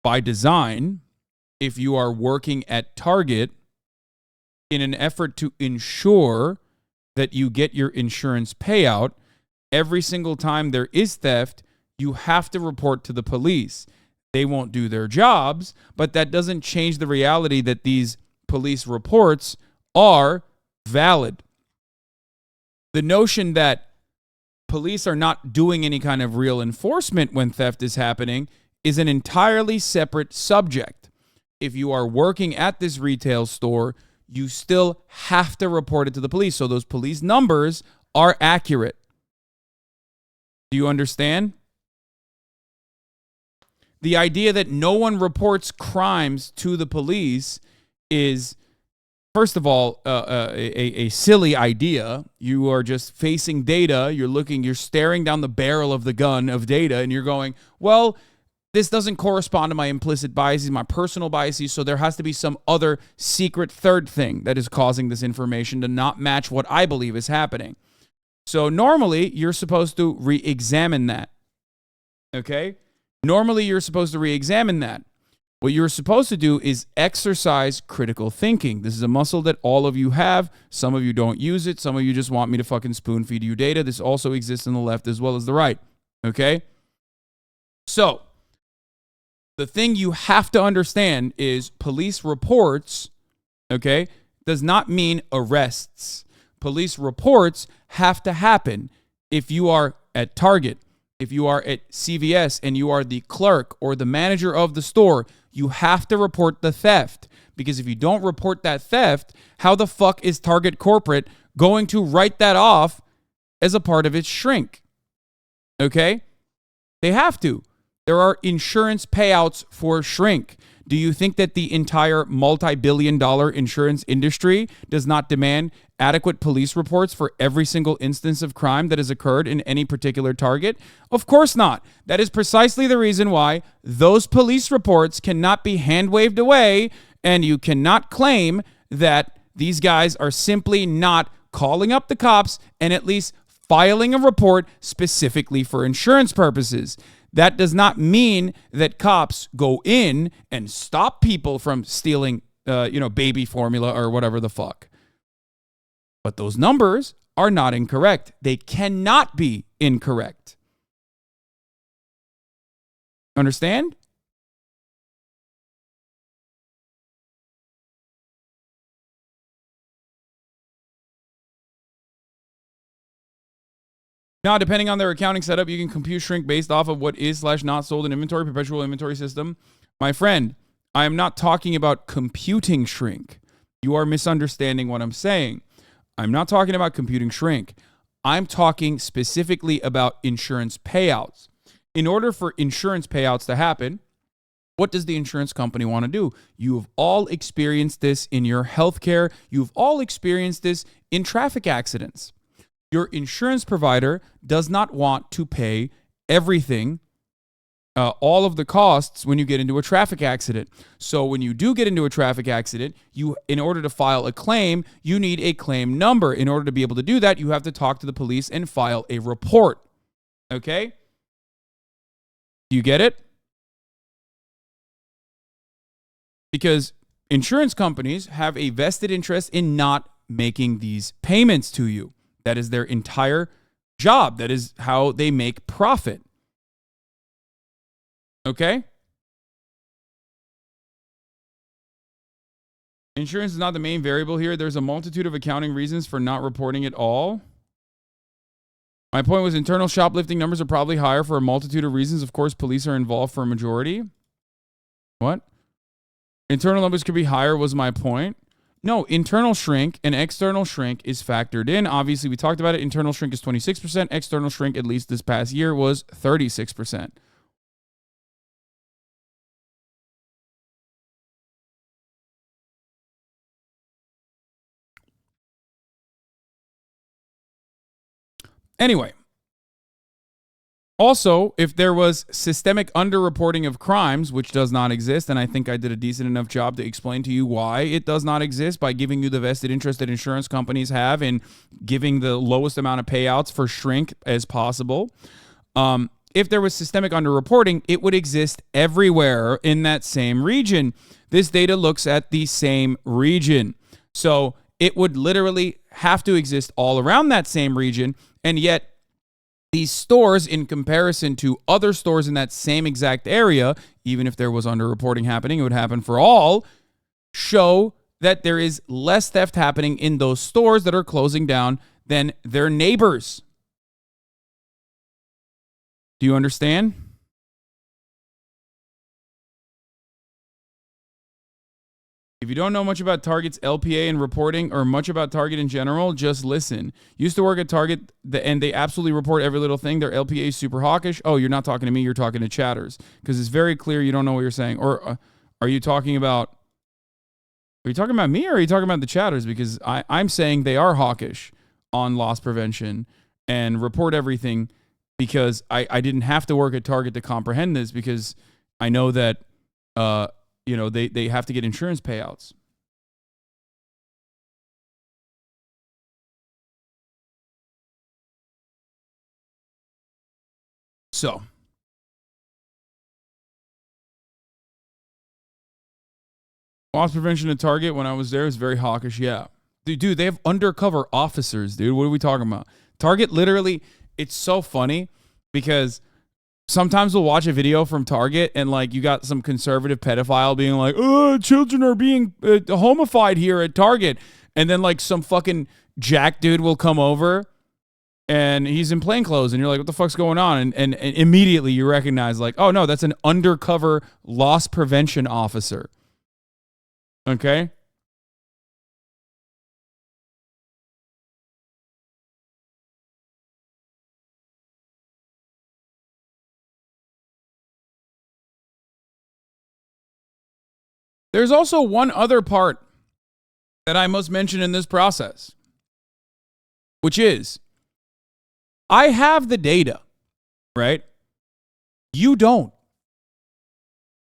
by design, if you are working at Target in an effort to ensure that you get your insurance payout, every single time there is theft, you have to report to the police. They won't do their jobs, but that doesn't change the reality that these police reports are valid. The notion that police are not doing any kind of real enforcement when theft is happening is an entirely separate subject. If you are working at this retail store, you still have to report it to the police. So those police numbers are accurate. Do you understand? The idea that no one reports crimes to the police is, first of all, a silly idea. You are just facing data. You're staring down the barrel of the gun of data, and you're going, well, this doesn't correspond to my implicit biases, my personal biases, so there has to be some other secret third thing that is causing this information to not match what I believe is happening. So normally, you're supposed to re-examine that. Okay? Normally, you're supposed to re-examine that. What you're supposed to do is exercise critical thinking. This is a muscle that all of you have. Some of you don't use it. Some of you just want me to fucking spoon feed you data. This also exists on the left as well as the right. Okay? So, the thing you have to understand is police reports, okay, does not mean arrests. Police reports have to happen if you are at Target. If you are at CVS and you are the clerk or the manager of the store, you have to report the theft. Because if you don't report that theft, how the fuck is Target Corporate going to write that off as a part of its shrink? Okay? They have to. There are insurance payouts for shrink. Do you think that the entire multi-billion-dollar insurance industry does not demand adequate police reports for every single instance of crime that has occurred in any particular target? Of course not. That is precisely the reason why those police reports cannot be hand-waved away, and you cannot claim that these guys are simply not calling up the cops and at least filing a report specifically for insurance purposes. That does not mean that cops go in and stop people from stealing, baby formula or whatever the fuck. But those numbers are not incorrect. They cannot be incorrect. Understand? Now, depending on their accounting setup, you can compute shrink based off of what is/not sold in inventory, perpetual inventory system. My friend, I am not talking about computing shrink. You are misunderstanding what I'm saying. I'm not talking about computing shrink. I'm talking specifically about insurance payouts. In order for insurance payouts to happen, what does the insurance company want to do? You've all experienced this in your healthcare. You've all experienced this in traffic accidents. Your insurance provider does not want to pay everything, all of the costs when you get into a traffic accident. So when you do get into a traffic accident, in order to file a claim, you need a claim number. In order to be able to do that, you have to talk to the police and file a report. Okay? Do you get it? Because insurance companies have a vested interest in not making these payments to you. That is their entire job. That is how they make profit. Okay? Insurance is not the main variable here. There's a multitude of accounting reasons for not reporting at all. My point was internal shoplifting numbers are probably higher for a multitude of reasons. Of course, police are involved for a majority. What? Internal numbers could be higher was my point. No, internal shrink and external shrink is factored in. Obviously, we talked about it. Internal shrink is 26%. External shrink, at least this past year, was 36%. Anyway. Also, if there was systemic underreporting of crimes, which does not exist, and I think I did a decent enough job to explain to you why it does not exist by giving you the vested interest that insurance companies have in giving the lowest amount of payouts for shrink as possible. If there was systemic underreporting, it would exist everywhere in that same region. This data looks at the same region. So it would literally have to exist all around that same region, and yet these stores, in comparison to other stores in that same exact area, even if there was underreporting happening, it would happen for all, show that there is less theft happening in those stores that are closing down than their neighbors. Do you understand? If you don't know much about Target's LPA and reporting or much about Target in general, just listen. Used to work at Target, and they absolutely report every little thing. Their LPA is super hawkish. Oh, you're not talking to me. You're talking to chatters. Because it's very clear you don't know what you're saying. Or are you talking about... Are you talking about me or are you talking about the chatters? Because I'm saying they are hawkish on loss prevention and report everything because I didn't have to work at Target to comprehend this because I know that... they have to get insurance payouts. So, loss prevention at Target when I was there is very hawkish. Yeah. Dude, they have undercover officers, dude. What are we talking about? Target literally, it's so funny because sometimes we'll watch a video from Target and like you got some conservative pedophile being like, oh, children are being homified here at Target. And then like some fucking jack dude will come over and he's in plain clothes and you're like, what the fuck's going on? And immediately you recognize like, oh no, that's an undercover loss prevention officer. Okay. There's also one other part that I must mention in this process, which is I have the data, right? You don't.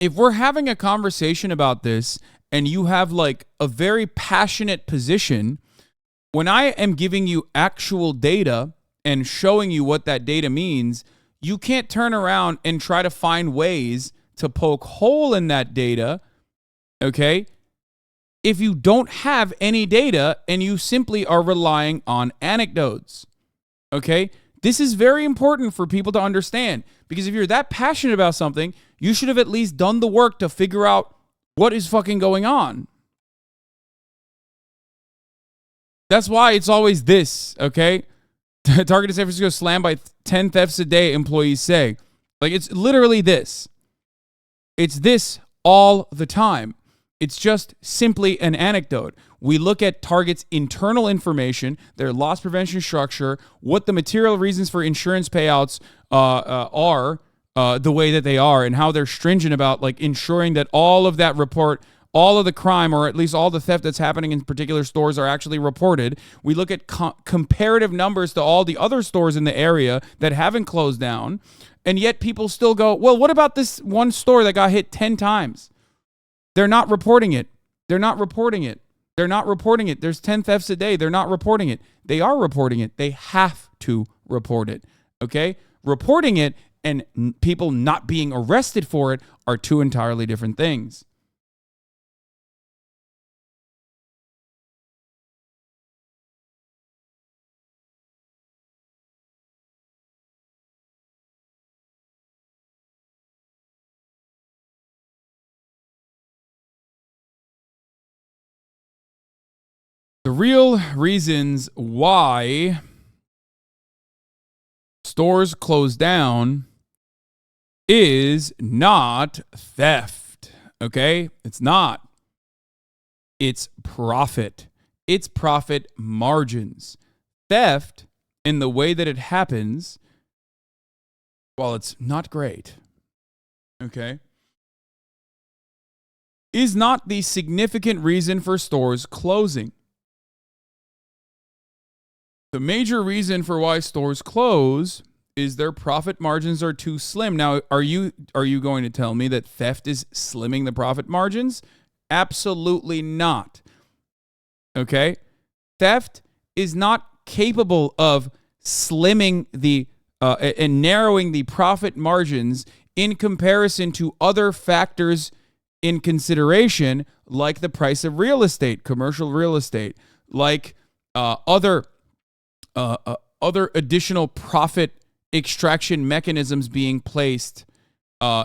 If we're having a conversation about this and you have like a very passionate position, when I am giving you actual data and showing you what that data means, you can't turn around and try to find ways to poke hole in that data. Okay, if you don't have any data and you simply are relying on anecdotes, okay, this is very important for people to understand because if you're that passionate about something, you should have at least done the work to figure out what is fucking going on. That's why it's always this, okay? Target in San Francisco slammed by 10 thefts a day, employees say. Like, it's literally this. It's this all the time. It's just simply an anecdote. We look at Target's internal information, their loss prevention structure, what the material reasons for insurance payouts are the way that they are, and how they're stringent about like ensuring that all of that report, all of the crime, or at least all the theft that's happening in particular stores are actually reported. We look at comparative numbers to all the other stores in the area that haven't closed down, and yet people still go, well, what about this one store that got hit 10 times? They're not reporting it. They're not reporting it. They're not reporting it. There's 10 thefts a day. They're not reporting it. They are reporting it. They have to report it. Okay? Reporting it and people not being arrested for it are two entirely different things. The real reasons why stores close down is not theft, okay? It's not. It's profit. It's profit margins. Theft, in the way that it happens, while it's not great, okay, is not the significant reason for stores closing. The major reason for why stores close is their profit margins are too slim. Now, are you going to tell me that theft is slimming the profit margins? Absolutely not. Okay? Theft is not capable of slimming the and narrowing the profit margins in comparison to other factors in consideration, like the price of real estate, commercial real estate, like other additional profit extraction mechanisms being placed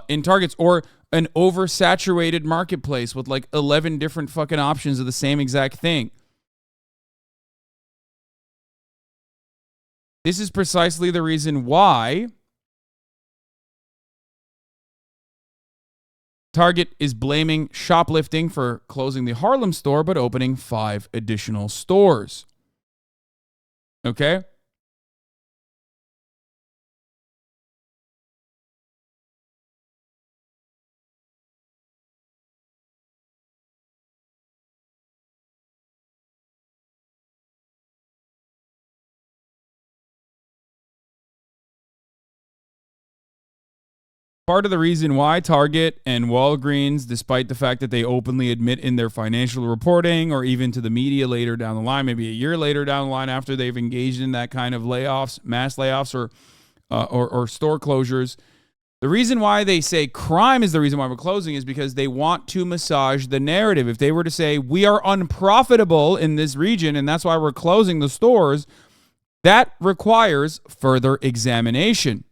in targets, or an oversaturated marketplace with like 11 different fucking options of the same exact thing. This is precisely the reason why Target is blaming shoplifting for closing the Harlem store but opening 5 additional stores. Okay? Part of the reason why Target and Walgreens, despite the fact that they openly admit in their financial reporting or even to the media later down the line, maybe a year later down the line after they've engaged in that kind of layoffs, mass layoffs or store closures, the reason why they say crime is the reason why we're closing is because they want to massage the narrative. If they were to say we are unprofitable in this region and that's why we're closing the stores, that requires further examination.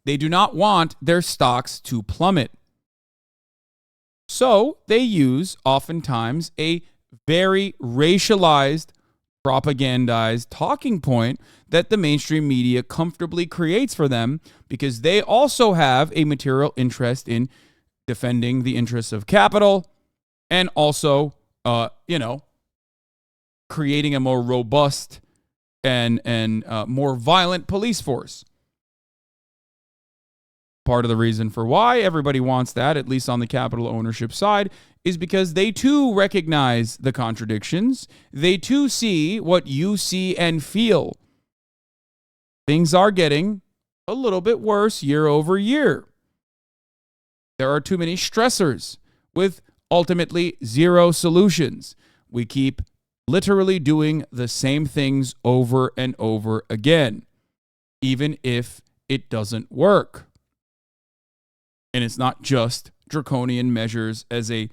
They do not want their stocks to plummet. So they use oftentimes a very racialized, propagandized talking point that the mainstream media comfortably creates for them because they also have a material interest in defending the interests of capital and also, creating a more robust and more violent police force. Part of the reason for why everybody wants that, at least on the capital ownership side, is because they too recognize the contradictions. They too see what you see and feel. Things are getting a little bit worse year over year. There are too many stressors with ultimately zero solutions. We keep literally doing the same things over and over again, even if it doesn't work. And it's not just draconian measures as a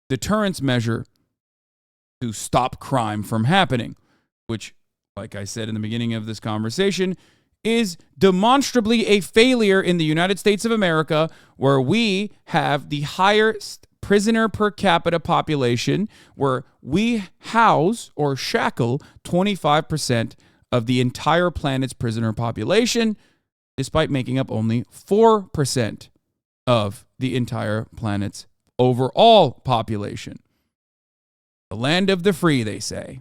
deterrence measure to stop crime from happening, which, like I said in the beginning of this conversation, is demonstrably a failure in the United States of America, where we have the highest prisoner per capita population, where we house or shackle 25% of the entire planet's prisoner population, despite making up only 4% of the entire planet's overall population. The land of the free, they say.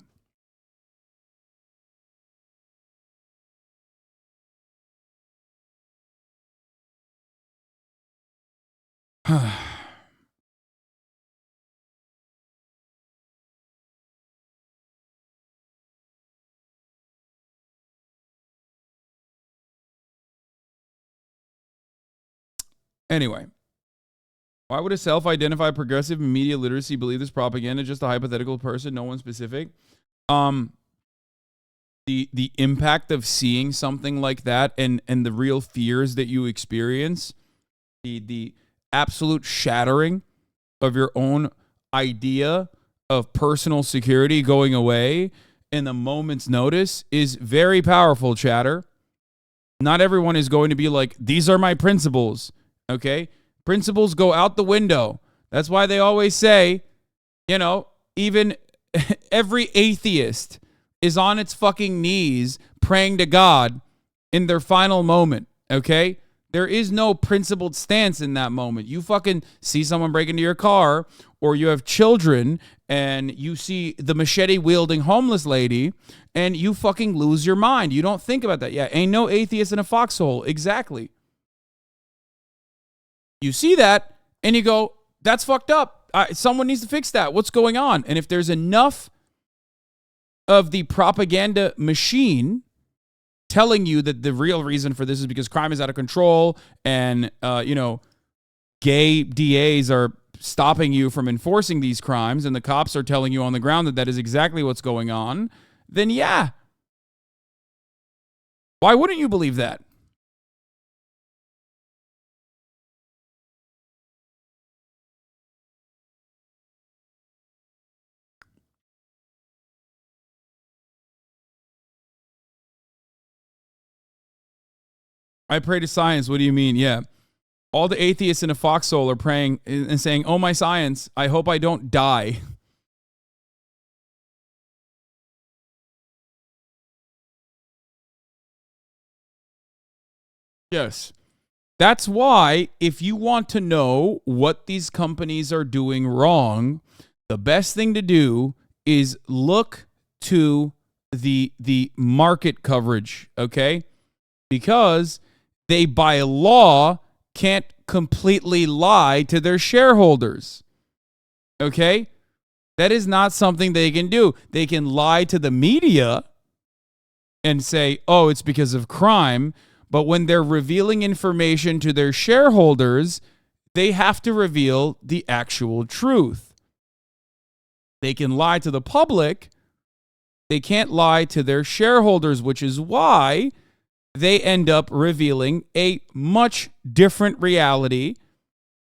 Anyway, why would a self-identified progressive in media literacy believe this propaganda? Just a hypothetical person, no one specific. The impact of seeing something like that and the real fears that you experience, the absolute shattering of your own idea of personal security going away in a moment's notice is very powerful, chatter. Not everyone is going to be like, these are my principles. Okay? Principles go out the window. That's why they always say, even every atheist is on its fucking knees praying to God in their final moment, okay? There is no principled stance in that moment. You fucking see someone break into your car, or you have children and you see the machete-wielding homeless lady and you fucking lose your mind. You don't think about that. Yeah, ain't no atheist in a foxhole. Exactly. You see that and you go, that's fucked up. Someone needs to fix that. What's going on? And if there's enough of the propaganda machine telling you that the real reason for this is because crime is out of control and, gay DAs are stopping you from enforcing these crimes and the cops are telling you on the ground that that is exactly what's going on, then yeah. Why wouldn't you believe that? I pray to science. What do you mean? Yeah. All the atheists in a foxhole are praying and saying, oh, my science, I hope I don't die. Yes. That's why if you want to know what these companies are doing wrong, the best thing to do is look to the market coverage, okay? Because they, by law, can't completely lie to their shareholders. Okay? That is not something they can do. They can lie to the media and say, oh, it's because of crime. But when they're revealing information to their shareholders, they have to reveal the actual truth. They can lie to the public. They can't lie to their shareholders, which is why they end up revealing a much different reality,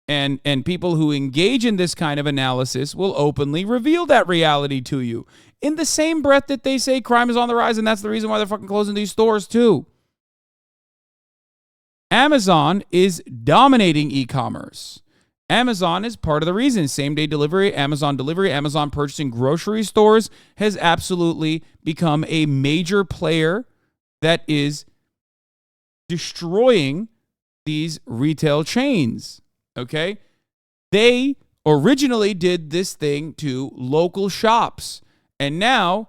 and people who engage in this kind of analysis will openly reveal that reality to you in the same breath that they say crime is on the rise, and that's the reason why they're fucking closing these stores too. Amazon is dominating e-commerce. Amazon is part of the reason. Same-day delivery, Amazon purchasing grocery stores has absolutely become a major player that is destroying these retail chains, okay? They originally did this thing to local shops, and now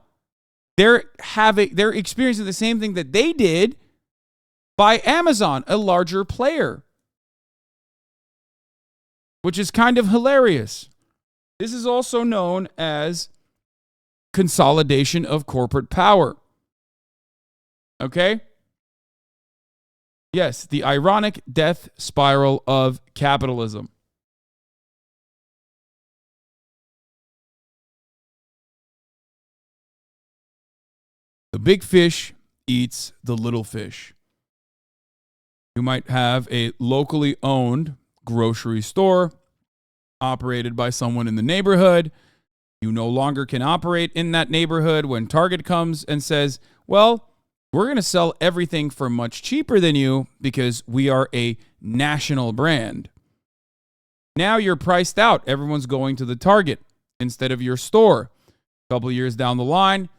they're experiencing the same thing that they did by Amazon, a larger player, which is kind of hilarious. This is also known as consolidation of corporate power, okay? Yes, the ironic death spiral of capitalism. The big fish eats the little fish. You might have a locally owned grocery store operated by someone in the neighborhood. You no longer can operate in that neighborhood when Target comes and says, well, we're going to sell everything for much cheaper than you because we are a national brand. Now you're priced out. Everyone's going to the Target instead of your store. A couple of years down the line,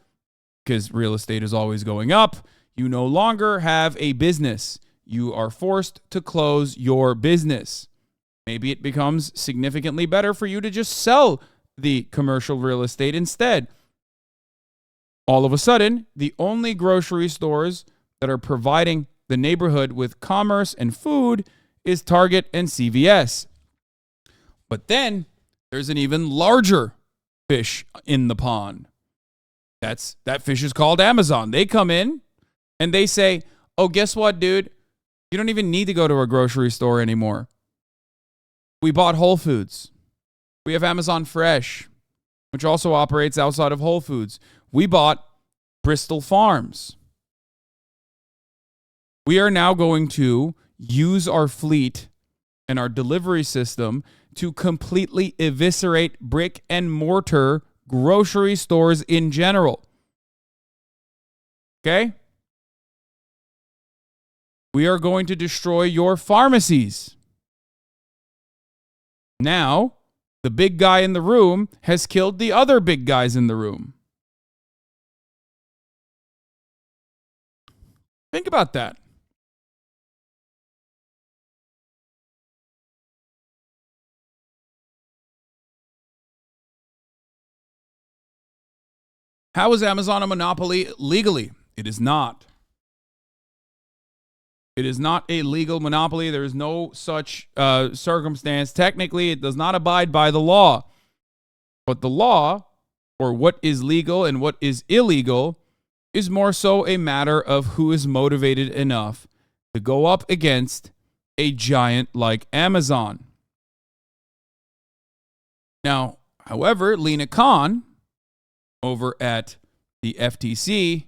because real estate is always going up, you no longer have a business. You are forced to close your business. Maybe it becomes significantly better for you to just sell the commercial real estate instead. All of a sudden, the only grocery stores that are providing the neighborhood with commerce and food is Target and CVS. But then there's an even larger fish in the pond. That fish is called Amazon. They come in and they say, oh, guess what, dude? You don't even need to go to a grocery store anymore. We bought Whole Foods. We have Amazon Fresh, which also operates outside of Whole Foods. We bought Bristol Farms. We are now going to use our fleet and our delivery system to completely eviscerate brick and mortar grocery stores in general. Okay? We are going to destroy your pharmacies. Now, the big guy in the room has killed the other big guys in the room. Think about that. How is Amazon a monopoly legally? It is not. It is not a legal monopoly. There is no such circumstance. Technically, it does not abide by the law. But the law, or what is legal and what is illegal, is more so a matter of who is motivated enough to go up against a giant like Amazon. Now, however, Lena Khan over at the FTC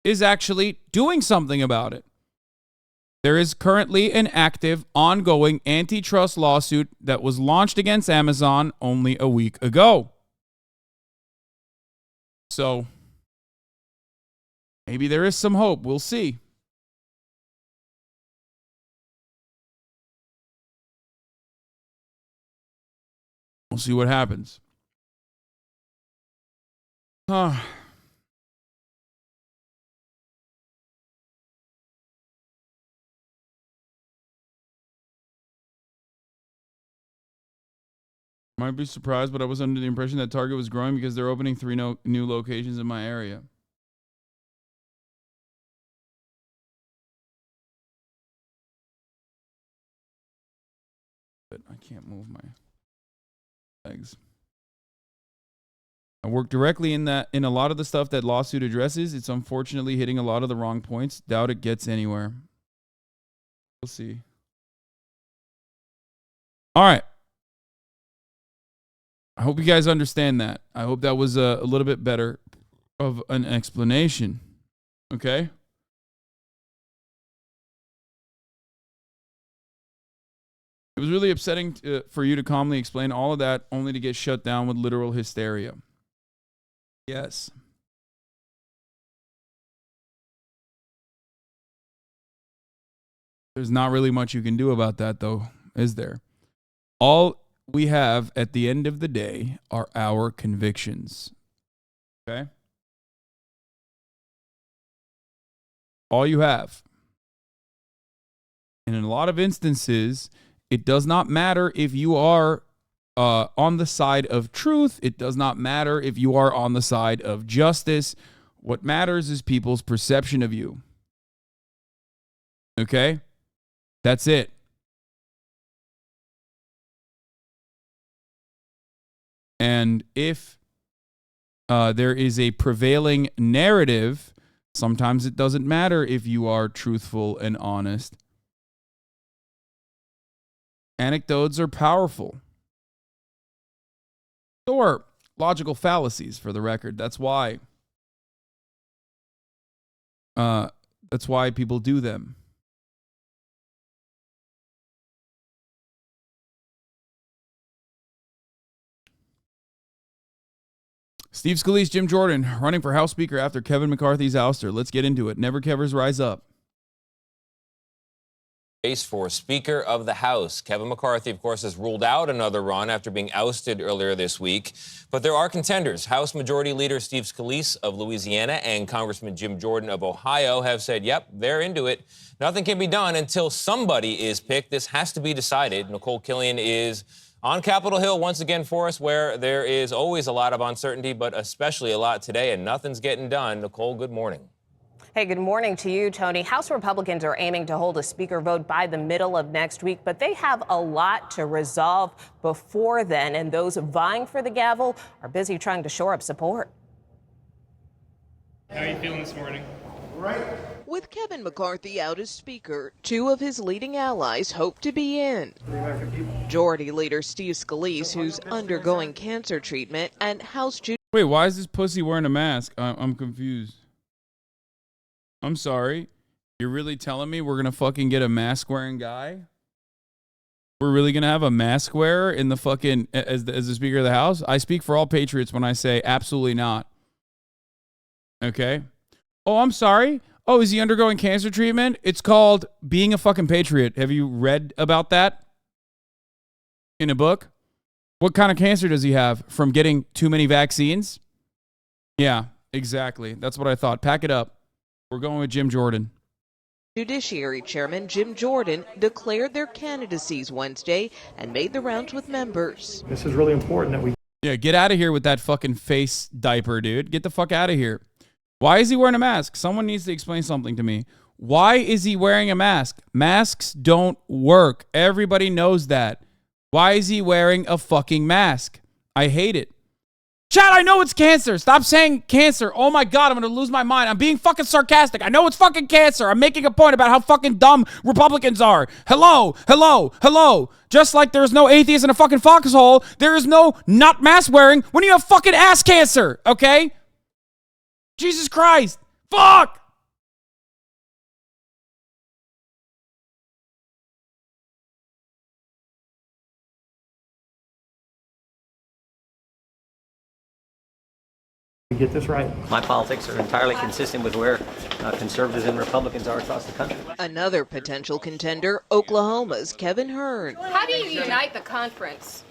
is actually doing something about it. There is currently an active, ongoing antitrust lawsuit that was launched against Amazon only a week ago. So, maybe there is some hope. We'll see. We'll see what happens. Might be surprised, but I was under the impression that Target was growing because they're opening 3 new locations in my area. But I can't move my legs. I work directly in a lot of the stuff that lawsuit addresses. It's unfortunately hitting a lot of the wrong points. Doubt it gets anywhere. We'll see. All right. I hope you guys understand that. I hope that was a little bit better of an explanation. Okay? It was really upsetting for you to calmly explain all of that only to get shut down with literal hysteria. Yes. There's not really much you can do about that, though, is there? All we have at the end of the day are our convictions. Okay? All you have. And in a lot of instances, it does not matter if you are on the side of truth. It does not matter if you are on the side of justice. What matters is people's perception of you. Okay? That's it. And if there is a prevailing narrative, sometimes it doesn't matter if you are truthful and honest. Anecdotes are powerful. So are logical fallacies, for the record. That's why people do them. Steve Scalise Jim Jordan running for House Speaker after Kevin McCarthy's ouster. Let's get into it. Never Kevers rise up. For Speaker of the House. Kevin McCarthy, of course, has ruled out another run after being ousted earlier this week. But there are contenders. House Majority Leader Steve Scalise of Louisiana and Congressman Jim Jordan of Ohio have said, yep, they're into it. Nothing can be done until somebody is picked. This has to be decided. Nicole Killian is on Capitol Hill once again for us, where there is always a lot of uncertainty, but especially a lot today, and nothing's getting done. Nicole, good morning. Hey, good morning to you, Tony. House Republicans are aiming to hold a speaker vote by the middle of next week, but they have a lot to resolve before then, and those vying for the gavel are busy trying to shore up support. How are you feeling this morning? Right. With Kevin McCarthy out as Speaker, 2 of his leading allies hope to be in. Majority Leader Steve Scalise, who's undergoing cancer treatment, and House Wait, why is this pussy wearing a mask? I'm confused. I'm sorry. You're really telling me we're going to fucking get a mask-wearing guy? We're really going to have a mask wearer in the fucking, as the Speaker of the House? I speak for all patriots when I say absolutely not. Okay? Oh, I'm sorry. Oh, is he undergoing cancer treatment? It's called being a fucking patriot. Have you read about that in a book? What kind of cancer does he have? From getting too many vaccines? Yeah, exactly. That's what I thought. Pack it up. We're going with Jim Jordan. Judiciary Chairman Jim Jordan declared their candidacies Wednesday and made the rounds with members. This is really important that we Yeah, get out of here with that fucking face diaper, dude. Get the fuck out of here. Why is he wearing a mask? Someone needs to explain something to me. Why is he wearing a mask? Masks don't work. Everybody knows that. Why is he wearing a fucking mask? I hate it. Chad, I know it's cancer. Stop saying cancer. Oh my God, I'm going to lose my mind. I'm being fucking sarcastic. I know it's fucking cancer. I'm making a point about how fucking dumb Republicans are. Hello, hello, hello. Just like there's no atheist in a fucking foxhole, there is no not mask wearing when you have fucking ass cancer, okay? Jesus Christ. Fuck. Get this right. My politics are entirely consistent with where conservatives and Republicans are across the country. Another potential contender, Oklahoma's Kevin Hern. How do you unite the conference?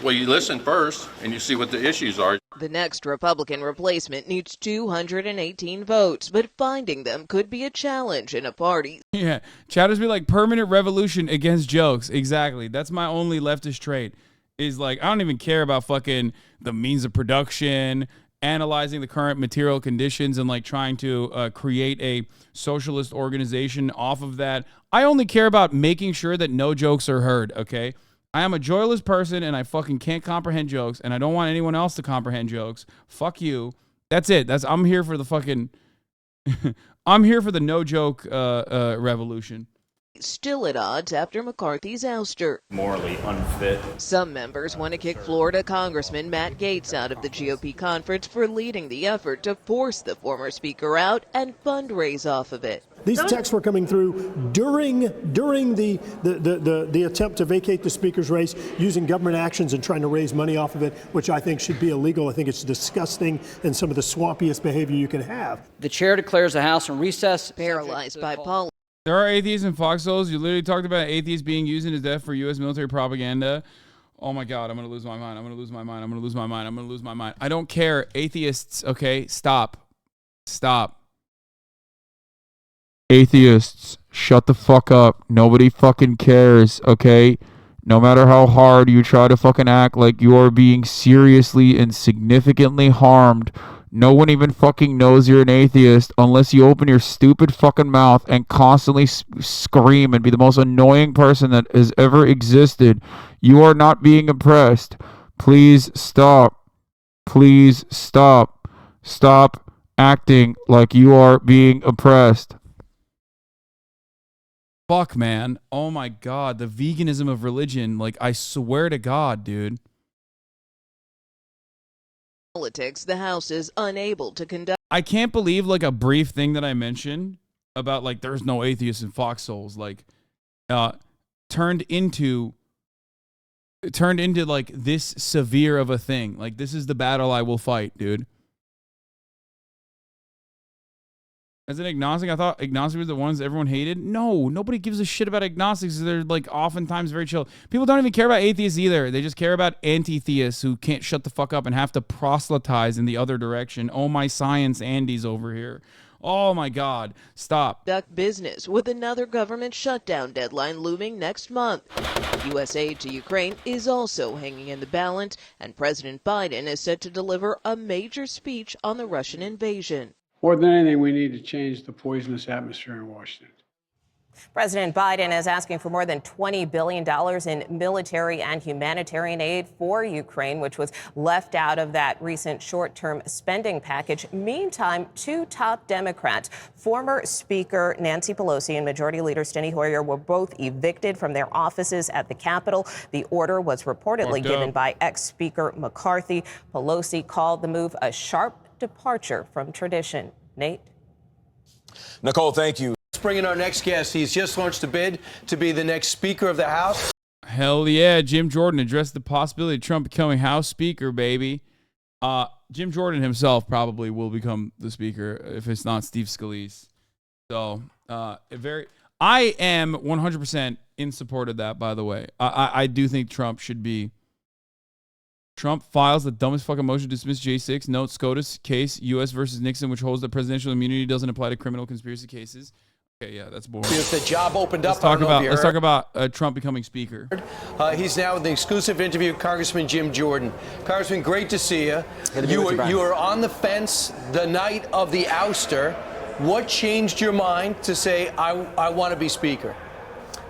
Well, you listen first and you see what the issues are. The next Republican replacement needs 218 votes, but finding them could be a challenge in a party. Yeah, chatters be like permanent revolution against jokes. Exactly. That's my only leftist trait is like, I don't even care about fucking the means of production, analyzing the current material conditions and like trying to create a socialist organization off of that. I only care about making sure that no jokes are heard, okay? I am a joyless person and I fucking can't comprehend jokes and I don't want anyone else to comprehend jokes. Fuck you. That's it. I'm here for the fucking I'm here for the no joke revolution. Still at odds after McCarthy's ouster. Morally unfit. Some members want to kick Florida Congressman Matt Gaetz out of the GOP conference for leading the effort to force the former speaker out and fundraise off of it. These texts were coming through during the attempt to vacate the speaker's race using government actions and trying to raise money off of it, which I think should be illegal. I think it's disgusting and some of the swampiest behavior you can have. The chair declares the House in recess. Paralyzed by Palme. There are atheists in foxholes. You literally talked about atheists being used in his death for U.S. military propaganda. Oh my God, I'm going to lose my mind. I'm going to lose my mind. I'm going to lose my mind. I'm going to lose my mind. I don't care. Atheists, okay? Stop. Stop. Atheists, shut the fuck up. Nobody fucking cares, okay? No matter how hard you try to fucking act like you are being seriously and significantly harmed, no one even fucking knows you're an atheist unless you open your stupid fucking mouth and constantly scream and be the most annoying person that has ever existed. You are not being oppressed. Please stop. Please stop. Stop acting like you are being oppressed. Fuck, man. Oh my God. The veganism of religion. Like, I swear to God, dude. Politics, the House is unable to conduct. I can't believe like a brief thing that I mentioned about like there's no atheists in foxholes like turned into like this severe of a thing. Like this is the battle I will fight, dude. As an agnostic, I thought agnostics were the ones everyone hated. No, nobody gives a shit about agnostics. They're like oftentimes very chill. People don't even care about atheists either. They just care about anti-theists who can't shut the fuck up and have to proselytize in the other direction. Oh, my science Andy's over here. Oh my God, stop. Conduct business with another government shutdown deadline looming next month. U.S. aid to Ukraine is also hanging in the balance, and President Biden is set to deliver a major speech on the Russian invasion. More than anything, we need to change the poisonous atmosphere in Washington. President Biden is asking for more than $20 billion in military and humanitarian aid for Ukraine, which was left out of that recent short-term spending package. Meantime, two top Democrats, former Speaker Nancy Pelosi and Majority Leader Steny Hoyer, were both evicted from their offices at the Capitol. The order was reportedly given by ex-Speaker McCarthy. Pelosi called the move a sharp departure from tradition. Nate? Nicole, thank you. Let's bring in our next guest. He's just launched a bid to be the next Speaker of the House. Hell yeah. Jim Jordan addressed the possibility of Trump becoming House Speaker, baby. Jim Jordan himself probably will become the Speaker if it's not Steve Scalise. So, I am 100% in support of that, by the way. I do think Trump should be. Trump files the dumbest fucking motion to dismiss J6. Note SCOTUS case, U.S. versus Nixon, which holds that presidential immunity doesn't apply to criminal conspiracy cases. Okay, yeah, that's boring. If the job opened Let's up, talk about Trump becoming speaker. He's now in the exclusive interview with Congressman Jim Jordan. Congressman, great to see you. You were on the fence the night of the ouster. What changed your mind to say, I want to be speaker?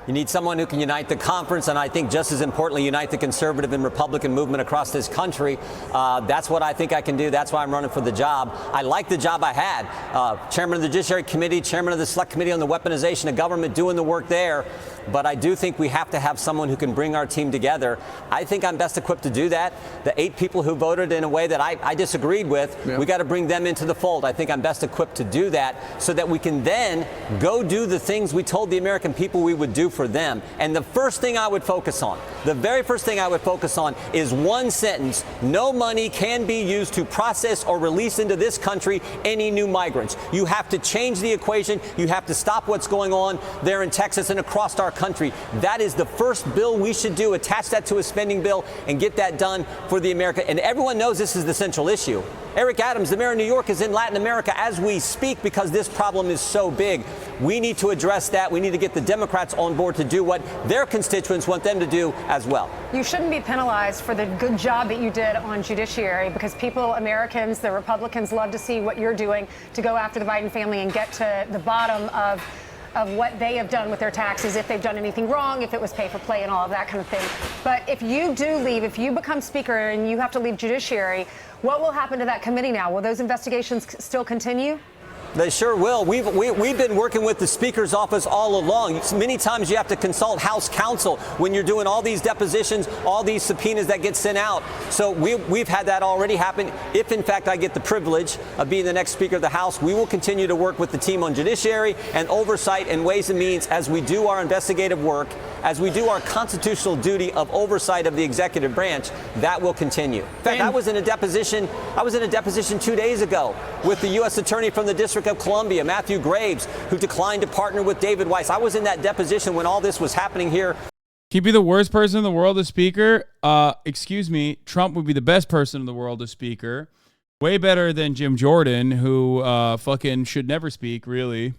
You need someone who can unite the conference, and I think just as importantly, unite the conservative and Republican movement across this country. That's what I think I can do. That's why I'm running for the job. I like the job I had. Chairman of the Judiciary Committee, chairman of the Select Committee on the Weaponization of Government, doing the work there. But I do think we have to have someone who can bring our team together. I think I'm best equipped to do that. The 8 people who voted in a way that I disagreed with, we got to bring them into the fold. I think I'm best equipped to do that so that we can then go do the things we told the American people we would do for them. And the first thing I would focus on, the very first thing I would focus on is one sentence: no money can be used to process or release into this country any new migrants. You have to change the equation. You have to stop what's going on there in Texas and across our country. That is the first bill we should do. Attach that to a spending bill and get that done for the America. And everyone knows this is the central issue. Eric Adams, the mayor of New York, is in Latin America as we speak because this problem is so big. We need to address that. We need to get the Democrats on board to do what their constituents want them to do as well. You shouldn't be penalized for the good job that you did on judiciary, because people, Americans, the Republicans, love to see what you're doing to go after the Biden family and get to the bottom of what they have done with their taxes, if they've done anything wrong, if it was pay for play and all of that kind of thing. But if you do leave, if you become speaker and you have to leave judiciary, what will happen to that committee now? Will those investigations still continue? They sure will. We've been working with the Speaker's office all along. Many times you have to consult House counsel when you're doing all these depositions, all these subpoenas that get sent out. So we've had that already happen. If, in fact, I get the privilege of being the next Speaker of the House, we will continue to work with the team on judiciary and oversight and ways and means as we do our investigative work, as we do our constitutional duty of oversight of the executive branch. That will continue. In fact, I was in a deposition 2 days ago with the U.S. Attorney from the District of Columbia, Matthew Graves, who declined to partner with David Weiss. I was in that deposition when all this was happening here. He'd be the worst person in the world as speaker. Excuse me, Trump would be the best person in the world as speaker. Way better than Jim Jordan, who fucking should never speak, really.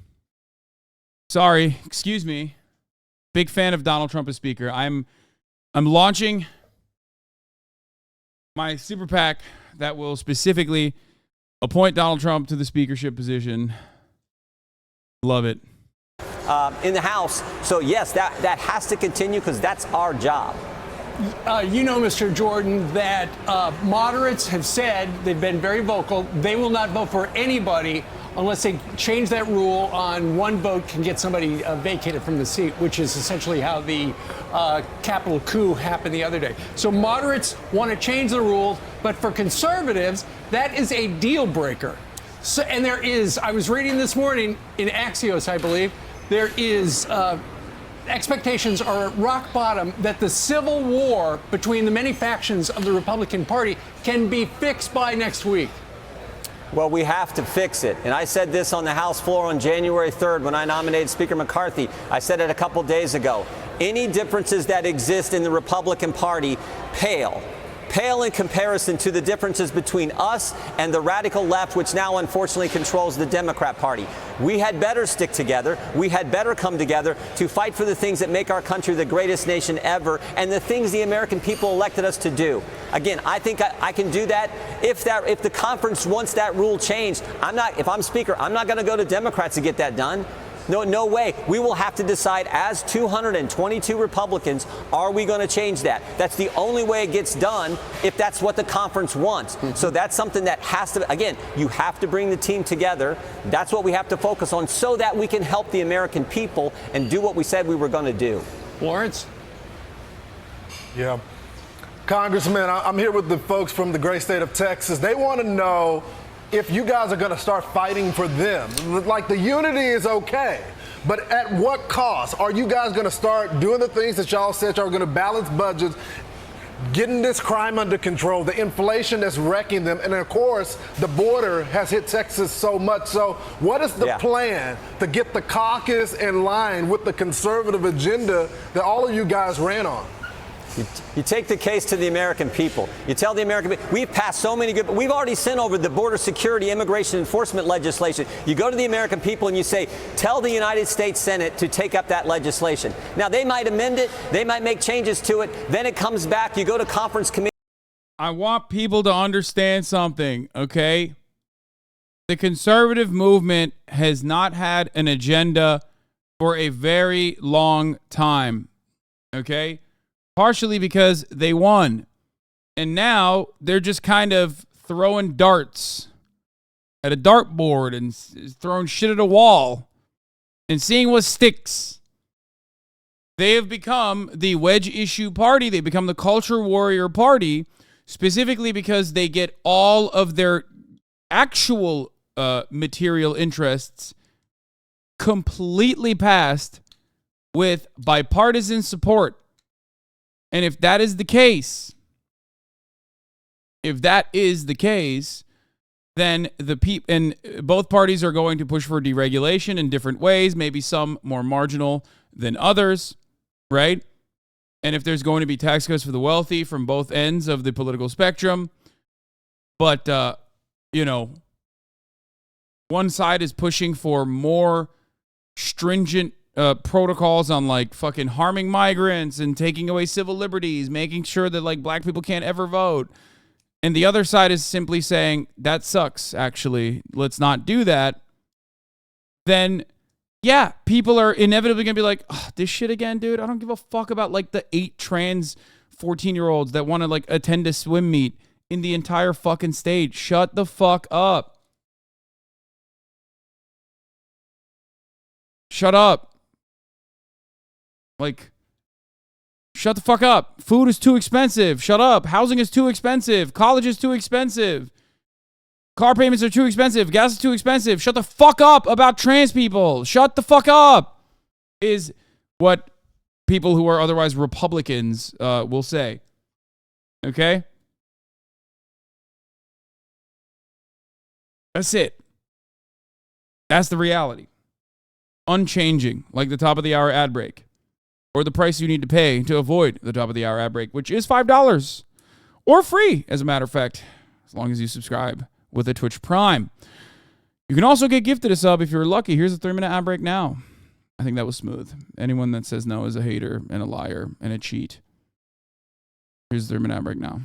Sorry, excuse me. Big fan of Donald Trump as speaker. I'm launching my super PAC that will specifically appoint Donald Trump to the speakership position. Love it. In the House. So, yes, that has to continue because that's our job. You know, Mr. Jordan, that moderates have said, they've been very vocal, they will not vote for anybody unless they change that rule on one vote can get somebody vacated from the seat, which is essentially how the Capitol coup happened the other day. So moderates want to change the rules, but for conservatives, that is a deal breaker. So, and there is, I was reading this morning in Axios, I believe, there is expectations are at rock bottom that the civil war between the many factions of the Republican Party can be fixed by next week. Well, we have to fix it. And I said this on the House floor on January 3rd when I nominated Speaker McCarthy. I said it a couple days ago. Any differences that exist in the Republican Party pale in comparison to the differences between us and the radical left, which now unfortunately controls the Democrat Party. We had better stick together. We had better come together to fight for the things that make our country the greatest nation ever and the things the American people elected us to do. Again, I think I can do that. If the conference wants that rule changed, if I'm Speaker, I'm not going to go to Democrats to get that done. No way. We will have to decide as 222 Republicans, are we going to change that? That's the only way it gets done if that's what the conference wants. So that's something that has to, again, you have to bring the team together. That's what we have to focus on so that we can help the American people and do what we said we were going to do. Lawrence? Yeah. Congressman, I'm here with the folks from the great state of Texas. They want to know if you guys are going to start fighting for them. Like, the unity is okay, but at what cost? Are you guys going to start doing the things that y'all said y'all are going to balance budgets, getting this crime under control, the inflation that's wrecking them, and of course, the border has hit Texas so much. So what is the plan to get the caucus in line with the conservative agenda that all of you guys ran on? You take the case to the American people. You tell the American people, we've passed so many good, we've already sent over the border security immigration enforcement legislation. You go to the American people and you say, tell the United States Senate to take up that legislation. Now, they might amend it. They might make changes to it. Then it comes back. You go to conference committee. I want people to understand something, okay? The conservative movement has not had an agenda for a very long time, okay? Partially because they won. And now they're just kind of throwing darts at a dartboard and throwing shit at a wall and seeing what sticks. They have become the wedge issue party. They become the culture warrior party, specifically because they get all of their actual material interests completely passed with bipartisan support. And if that is the case, then and both parties are going to push for deregulation in different ways, maybe some more marginal than others, right? And if there's going to be tax cuts for the wealthy from both ends of the political spectrum, but one side is pushing for more stringent protocols on like fucking harming migrants and taking away civil liberties, making sure that like black people can't ever vote. And the other side is simply saying, that sucks, actually. Let's not do that. Then, yeah, people are inevitably going to be like, oh, this shit again, dude. I don't give a fuck about like the 8 trans 14-year-olds that want to like attend a swim meet in the entire fucking state. Shut the fuck up. Shut up. Like, shut the fuck up. Food is too expensive. Shut up. Housing is too expensive. College is too expensive. Car payments are too expensive. Gas is too expensive. Shut the fuck up about trans people. Shut the fuck up is what people who are otherwise Republicans will say. Okay? That's it. That's the reality. Unchanging, like the top of the hour ad break. Or the price you need to pay to avoid the top of the hour ad break, which is $5 or free, as a matter of fact, as long as you subscribe with a Twitch Prime. You can also get gifted a sub if you're lucky. Here's a 3-minute ad break now. I think that was smooth. Anyone that says no is a hater and a liar and a cheat. Here's the 3-minute ad break now.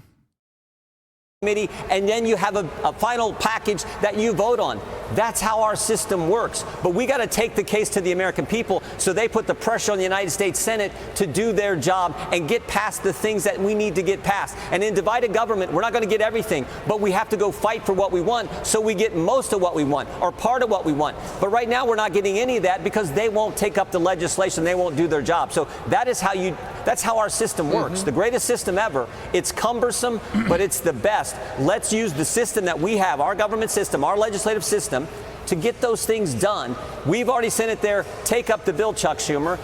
Committee, and then you have a final package that you vote on. That's how our system works. But we got to take the case to the American people so they put the pressure on the United States Senate to do their job and get past the things that we need to get past. And in divided government, we're not going to get everything, but we have to go fight for what we want so we get most of what we want or part of what we want. But right now, we're not getting any of that because they won't take up the legislation. They won't do their job. So that's how our system works. The greatest system ever. It's cumbersome, but it's the best. Let's use the system that we have, our government system, our legislative system, to get those things done. We've already sent it there. Take up the bill, Chuck Schumer.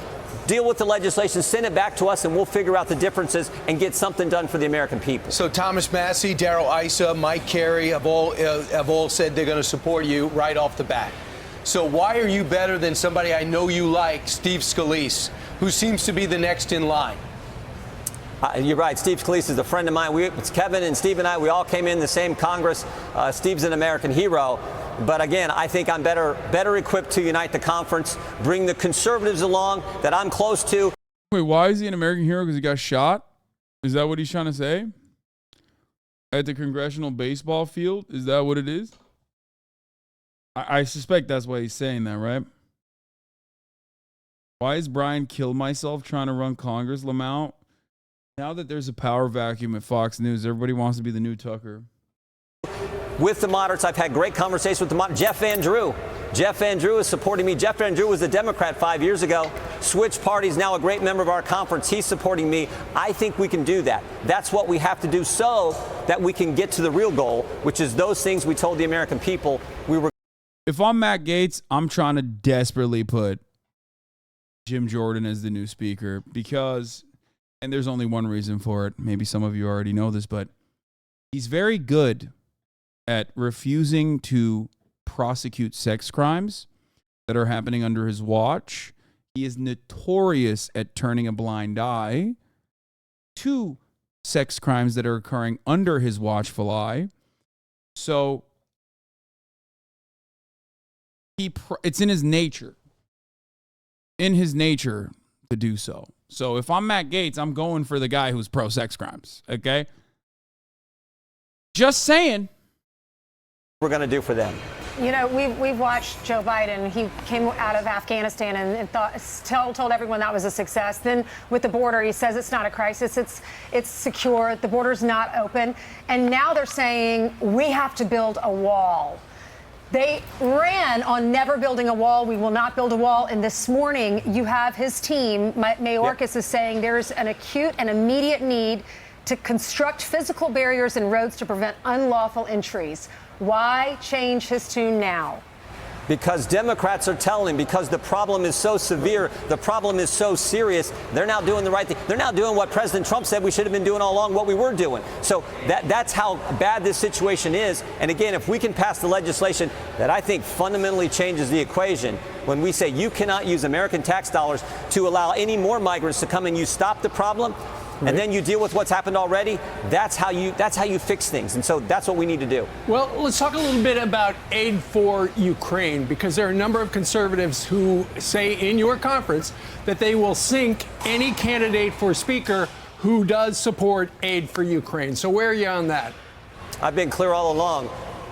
Deal with the legislation, send it back to us, and we'll figure out the differences and get something done for the American people. So Thomas Massie, Darrell Issa, Mike Carey have all said they're going to support you right off the bat. So why are you better than somebody I know you like, Steve Scalise, who seems to be the next in line? You're right. Steve Scalise is a friend of mine. It's Kevin and Steve and I. We all came in the same Congress. Steve's an American hero. But again, I think I'm better equipped to unite the conference, bring the conservatives along that I'm close to. Wait, why is he an American hero? Because he got shot? Is that what he's trying to say? At the congressional baseball field? Is that what it is? I suspect that's why he's saying that, right? Why is Brian kill myself trying to run Congress, Lamont? Now that there's a power vacuum at Fox News, everybody wants to be the new Tucker. With the moderates, I've had great conversations with the moderates. Jeff Van Drew. Jeff Van Drew is supporting me. Jeff Van Drew was a Democrat 5 years ago. Switched parties, now a great member of our conference. He's supporting me. I think we can do that. That's what we have to do so that we can get to the real goal, which is those things we told the American people we were. If I'm Matt Gaetz, I'm trying to desperately put Jim Jordan as the new speaker because, and there's only one reason for it. Maybe some of you already know this, but he's very good at refusing to prosecute sex crimes that are happening under his watch. He is notorious at turning a blind eye 2 sex crimes that are occurring under his watchful eye. So it's in his nature. In his nature to do so. So if I'm Matt Gaetz, I'm going for the guy who's pro-sex crimes, okay? Just saying. We're going to do for them. You know, we've watched Joe Biden. He came out of Afghanistan and told everyone that was a success. Then with the border, he says it's not a crisis. It's secure. The border's not open. And now they're saying we have to build a wall. They ran on never building a wall. We will not build a wall. And this morning, you have his team, Mayorkas, is saying there's an acute and immediate need to construct physical barriers and roads to prevent unlawful entries. Why change his tune now? Because Democrats are telling, because the problem is so severe, the problem is so serious, they're now doing the right thing. They're now doing what President Trump said we should have been doing all along, what we were doing. So that's how bad this situation is. And again, if we can pass the legislation that I think fundamentally changes the equation, when we say you cannot use American tax dollars to allow any more migrants to come and you stop the problem, and then you deal with what's happened already, that's how you fix things. And so that's what we need to do. Well, let's talk a little bit about aid for Ukraine, because there are a number of conservatives who say in your conference that they will sink any candidate for speaker who does support aid for Ukraine. So where are you on that? I've been clear all along.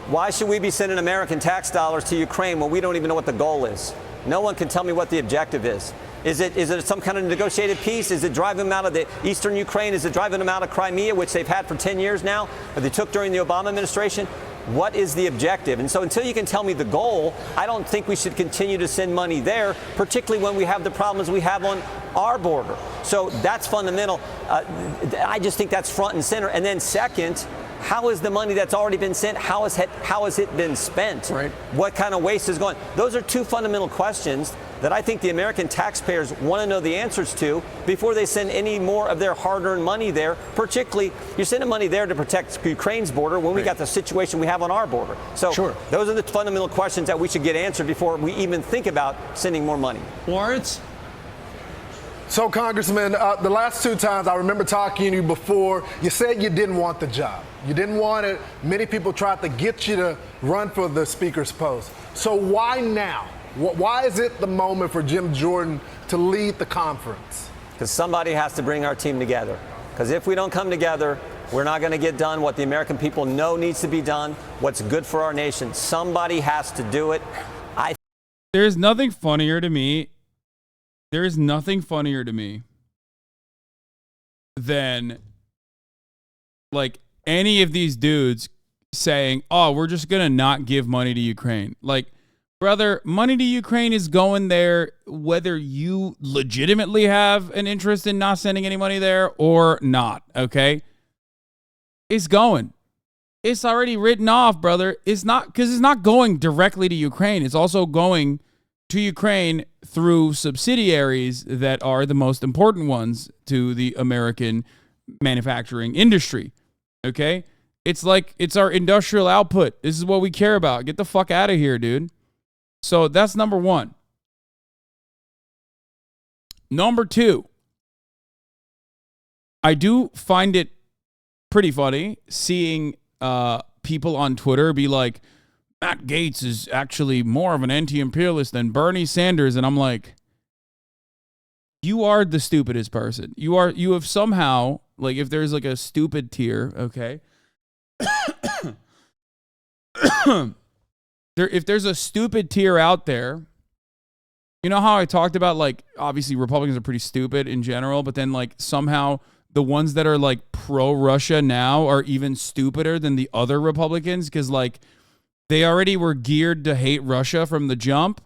Why should we be sending American tax dollars to Ukraine when we don't even know what the goal is? No one can tell me what the objective is. Is it some kind of negotiated peace? Is it driving them out of the eastern Ukraine? Is it driving them out of Crimea, which they've had for 10 years now, or they took during the Obama administration? What is the objective? And so until you can tell me the goal, I don't think we should continue to send money there, particularly when we have the problems we have on our border. So that's fundamental. I just think that's front and center. And then second, how is the money that's already been sent, how has it been spent? Right. What kind of waste is going? Those are two fundamental questions that I think the American taxpayers want to know the answers to before they send any more of their hard-earned money there. Particularly, you're sending money there to protect Ukraine's border when we got the situation we have on our border. So those are the fundamental questions that we should get answered before we even think about sending more money. Lawrence? So, Congressman, the last 2 times I remember talking to you before, you said you didn't want the job. You didn't want it. Many people tried to get you to run for the speaker's post. So why now? Why is it the moment for Jim Jordan to lead the conference? Because somebody has to bring our team together. Because if we don't come together, we're not going to get done what the American people know needs to be done, what's good for our nation. Somebody has to do it. There's nothing funnier to me. There is nothing funnier to me than like any of these dudes saying, oh, we're just going to not give money to Ukraine. Like, brother, money to Ukraine is going there whether you legitimately have an interest in not sending any money there or not, okay? It's going. It's already written off, brother. It's not, because it's not going directly to Ukraine. It's also going to Ukraine through subsidiaries that are the most important ones to the American manufacturing industry, okay? It's like, it's our industrial output. This is what we care about. Get the fuck out of here, dude. So that's number one. Number two, I do find it pretty funny seeing people on Twitter be like, Matt Gaetz is actually more of an anti-imperialist than Bernie Sanders. And I'm like, you are the stupidest person. You have somehow, like, if there's like a stupid tier, okay? If there's a stupid tier out there, you know how I talked about, like, obviously Republicans are pretty stupid in general, but then like somehow the ones that are like pro-Russia now are even stupider than the other Republicans because like they already were geared to hate Russia from the jump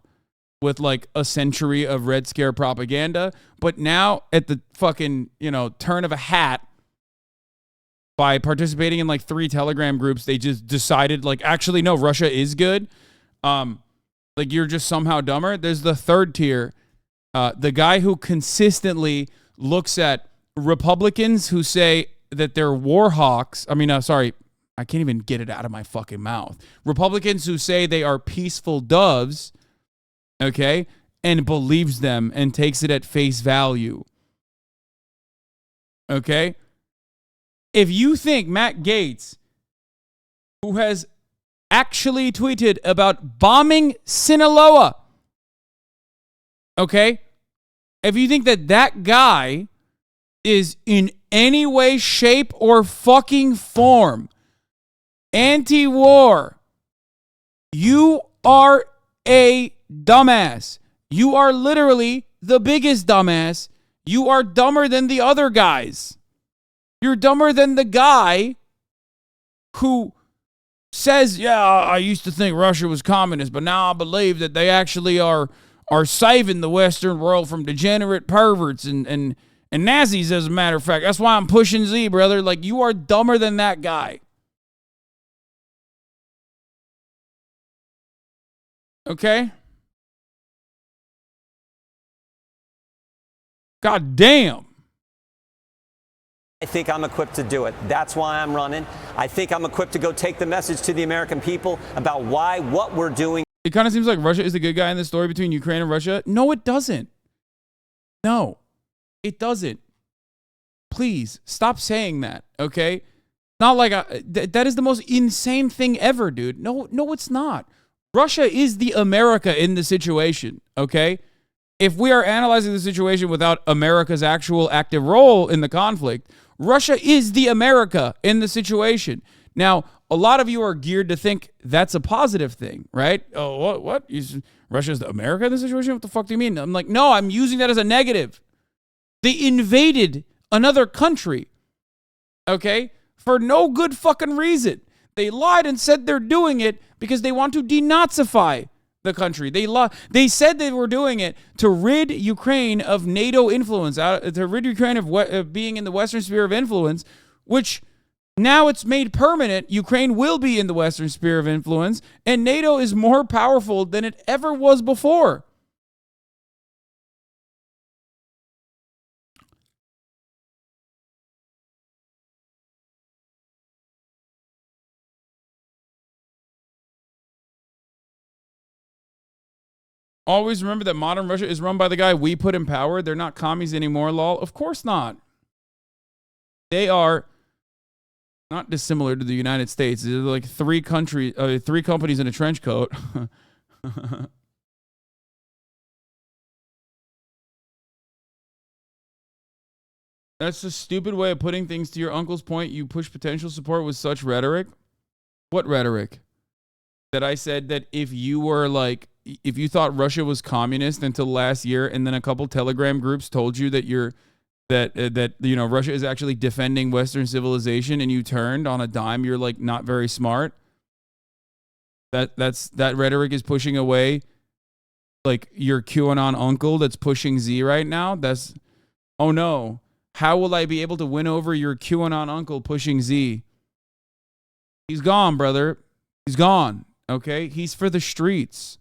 with like a century of Red Scare propaganda. But now at the fucking, turn of a hat, by participating in like 3 Telegram groups, they just decided like, actually, no, Russia is good. Like you're just somehow dumber. There's the third tier. The guy who consistently looks at Republicans who say that they're war hawks. I can't even get it out of my fucking mouth. Republicans who say they are peaceful doves, okay, and believes them and takes it at face value. Okay? If you think Matt Gaetz, who has actually tweeted about bombing Sinaloa, okay? If you think that that guy is in any way, shape, or fucking form anti-war, you are a dumbass. You are literally the biggest dumbass. You are dumber than the other guys. You're dumber than the guy who says, yeah, I used to think Russia was communist, but now I believe that they actually are saving the Western world from degenerate perverts and Nazis, as a matter of fact. That's why I'm pushing Z, brother. Like, you are dumber than that guy. Okay? God damn. I think I'm equipped to do it. That's why I'm running. I think I'm equipped to go take the message to the American people about why what we're doing. It kind of seems like Russia is the good guy in the story between Ukraine and Russia. No, it doesn't. No, it doesn't. Please stop saying that, okay? Not like that is the most insane thing ever, dude. No, it's not. Russia is the America in the situation, okay? If we are analyzing the situation without America's actual active role in the conflict, Russia is the America in the situation. Now, a lot of you are geared to think that's a positive thing, right? Oh, what? Russia's the America in the situation? What the fuck do you mean? I'm like, no, I'm using that as a negative. They invaded another country, okay, for no good fucking reason. They lied and said they're doing it because they want to denazify the country. They said they were doing it to rid Ukraine of NATO influence, to rid Ukraine of being in the Western sphere of influence, which now it's made permanent. Ukraine will be in the Western sphere of influence, and NATO is more powerful than it ever was before. Always remember that modern Russia is run by the guy we put in power. They're not commies anymore, lol. Of course not. They are not dissimilar to the United States. They're like three companies in a trench coat. That's a stupid way of putting things. To your uncle's point, you push potential support with such rhetoric. What rhetoric? That I said that if you thought Russia was communist until last year, and then a couple Telegram groups told you that Russia is actually defending Western civilization, and you turned on a dime, you're like not very smart. That rhetoric is pushing away like your QAnon uncle that's pushing Z right now. Oh no. How will I be able to win over your QAnon uncle pushing Z? He's gone, brother. He's gone. Okay? He's for the streets.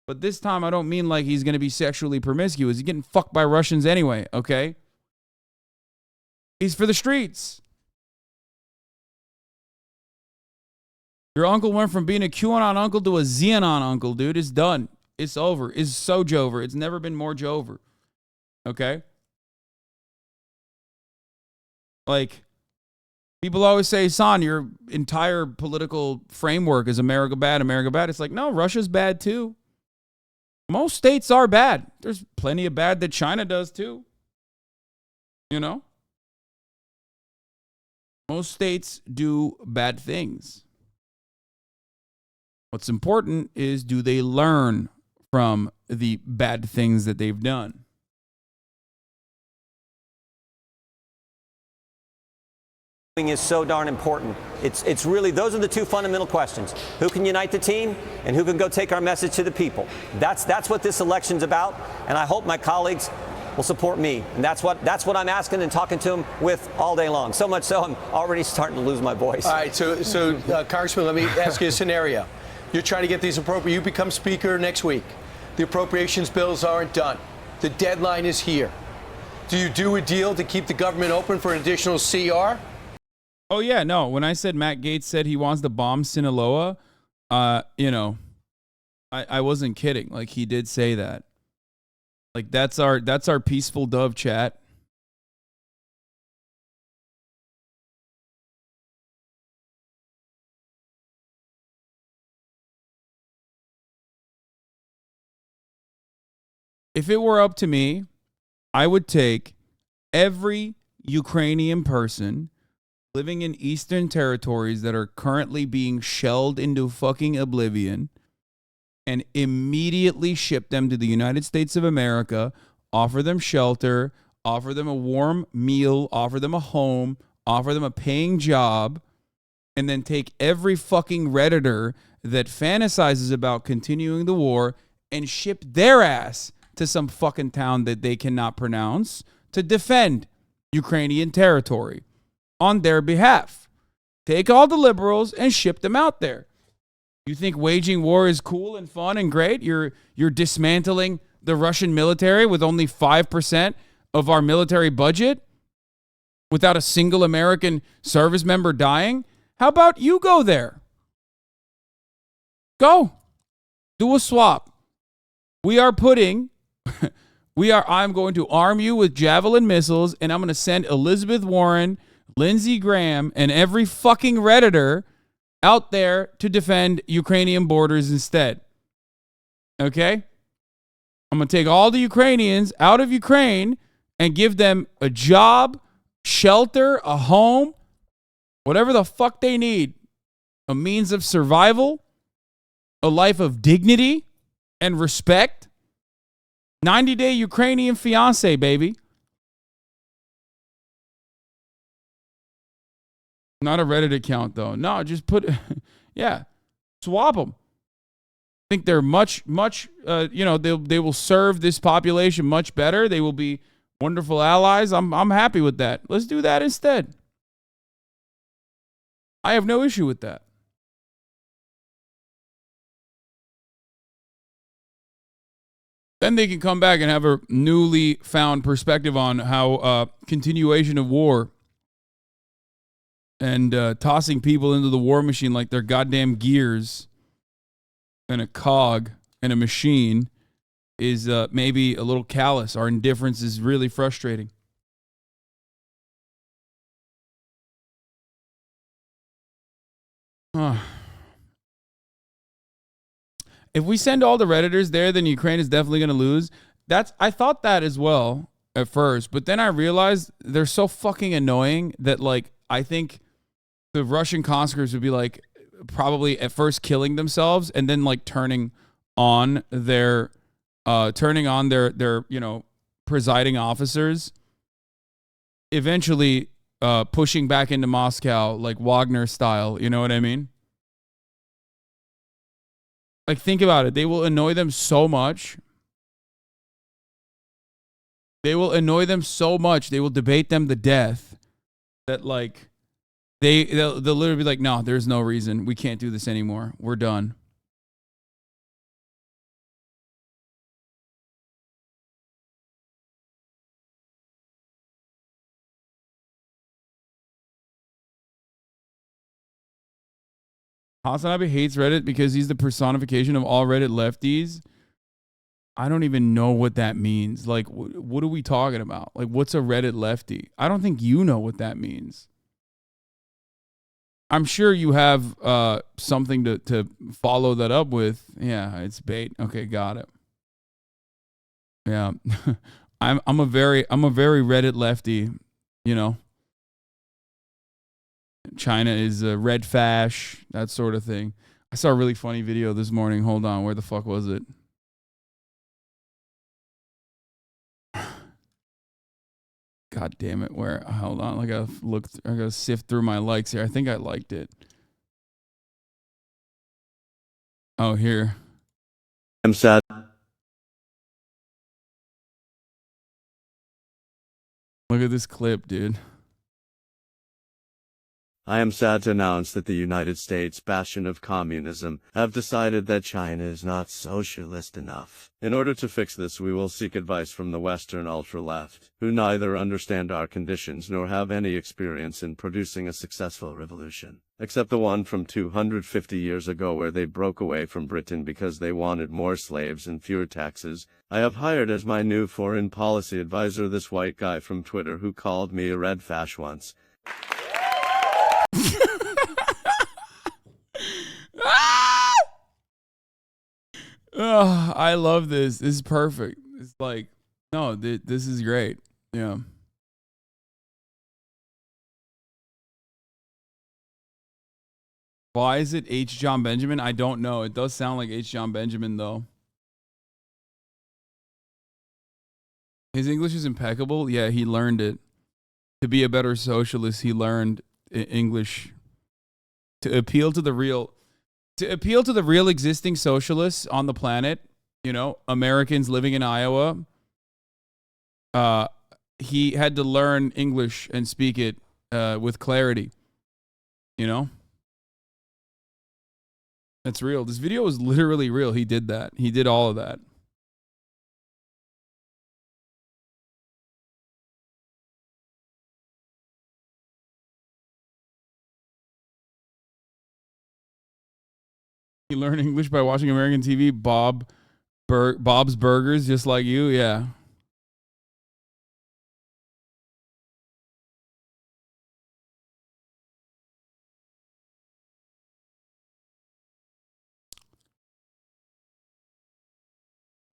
But this time, I don't mean like he's going to be sexually promiscuous. He's getting fucked by Russians anyway, okay? He's for the streets. Your uncle went from being a QAnon uncle to a Xenon uncle, dude. It's done. It's over. It's so Jover. It's never been more Jover. Okay? Like, people always say, Son, your entire political framework is America bad, America bad. It's like, no, Russia's bad too. Most states are bad. There's plenty of bad that China does too. You know? Most states do bad things. What's important is, do they learn from the bad things that they've done? Is so darn important. It's really, those are the two fundamental questions. Who can unite the team, and who can go take our message to the people? That's what this election's about, and I hope my colleagues will support me. And that's what I'm asking and talking to them with all day long. So much so I'm already starting to lose my voice. All right, so Congressman, let me ask you a scenario. You're trying to get these you become Speaker next week. The appropriations bills aren't done. The deadline is here. Do you do a deal to keep the government open for an additional CR? Oh, yeah, no. When I said Matt Gaetz said he wants to bomb Sinaloa, I wasn't kidding. Like, he did say that. Like, that's our peaceful dove chat. If it were up to me, I would take every Ukrainian person living in eastern territories that are currently being shelled into fucking oblivion and immediately ship them to the United States of America, offer them shelter, offer them a warm meal, offer them a home, offer them a paying job, and then take every fucking Redditor that fantasizes about continuing the war and ship their ass to some fucking town that they cannot pronounce to defend Ukrainian territory on their behalf. Take all the liberals and ship them out there. You think waging war is cool and fun and great? You're dismantling the Russian military with only 5% of our military budget without a single American service member dying? How about you go there? Go. Do a swap. I'm going to arm you with Javelin missiles, and I'm going to send Elizabeth Warren, Lindsey Graham, and every fucking Redditor out there to defend Ukrainian borders instead. Okay? I'm going to take all the Ukrainians out of Ukraine and give them a job, shelter, a home, whatever the fuck they need, a means of survival, a life of dignity and respect. 90-day Ukrainian fiance, baby. Not a Reddit account, though. No, just swap them. I think they're much, they will serve this population much better. They will be wonderful allies. I'm happy with that. Let's do that instead. I have no issue with that. Then they can come back and have a newly found perspective on how continuation of war and tossing people into the war machine like they're goddamn gears and a cog and a machine is maybe a little callous. Our indifference is really frustrating. If we send all the Redditors there, then Ukraine is definitely going to lose. I thought that as well at first, but then I realized they're so fucking annoying that, like, I think the Russian conscripts would be, like, probably at first killing themselves and then, like, turning on their presiding officers, eventually pushing back into Moscow like Wagner style. You know what I mean? Like, think about it. They will annoy them so much. They will debate them to death that, like, they'll literally be like, no, there's no reason. We can't do this anymore. We're done. HasanAbi hates Reddit because he's the personification of all Reddit lefties. I don't even know what that means. Like, what are we talking about? Like, what's a Reddit lefty? I don't think you know what that means. I'm sure you have something to follow that up with. Yeah, it's bait. Okay, got it. Yeah, I'm a very Reddit lefty. You know. China is red fash, that sort of thing. I saw a really funny video this morning. Hold on, where the fuck was it? God damn it, where? Hold on, I gotta sift through my likes here. I think I liked it. Oh, here. I'm sad. Look at this clip, dude. I am sad to announce that the United States, bastion of communism, have decided that China is not socialist enough. In order to fix this, we will seek advice from the Western ultra-left, who neither understand our conditions nor have any experience in producing a successful revolution, except the one from 250 years ago where they broke away from Britain because they wanted more slaves and fewer taxes. I have hired as my new foreign policy advisor this white guy from Twitter who called me a red fash once. Oh, I love this. This is perfect. It's like, no, this is great. Yeah. Why is it H. John Benjamin? I don't know. It does sound like H. John Benjamin, though. His English is impeccable. Yeah, he learned it. To be a better socialist, he learned English. To appeal to the real existing socialists on the planet, you know, Americans living in Iowa, he had to learn English and speak it with clarity. You know? That's real. This video is literally real. He did that. He did all of that. You learn English by watching American TV. Bob's Burgers, just like you. Yeah.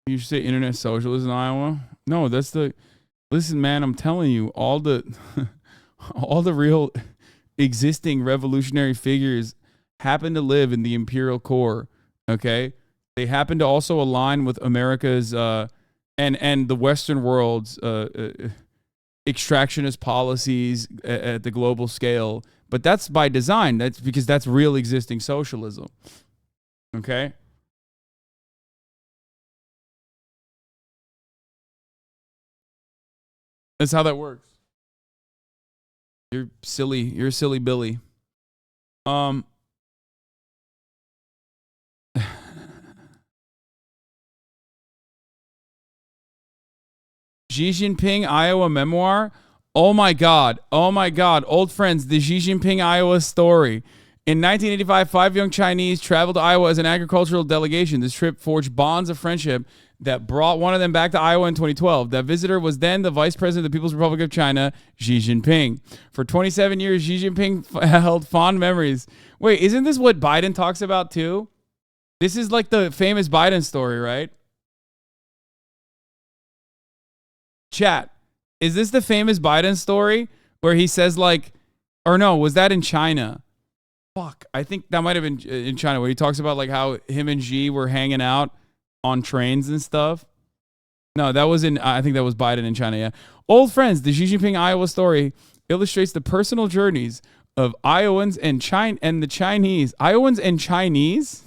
You should say internet socialism in Iowa. No, that's the. Listen, man, I'm telling you, all the real existing revolutionary figures happen to live in the imperial core. Okay, they happen to also align with America's and the Western world's extractionist policies at the global scale. But that's by design. That's because that's real existing socialism. Okay. That's how that works. You're silly. You're a silly Billy. Xi Jinping, Iowa memoir. Oh my God. Oh my God. Old friends, the Xi Jinping, Iowa story. In 1985, 5 young Chinese traveled to Iowa as an agricultural delegation. This trip forged bonds of friendship that brought one of them back to Iowa in 2012. That visitor was then the Vice President of the People's Republic of China, Xi Jinping. For 27 years, Xi Jinping held fond memories. Wait, isn't this what Biden talks about too? This is like the famous Biden story, right? Chat, is this the famous Biden story where he says like, or no, was that in China? Fuck, I think that might have been in China where he talks about like how him and Xi were hanging out on trains and stuff. No, that was I think that was Biden in China, yeah. Old friends, the Xi Jinping Iowa story illustrates the personal journeys of Iowans and the Chinese. Iowans and Chinese?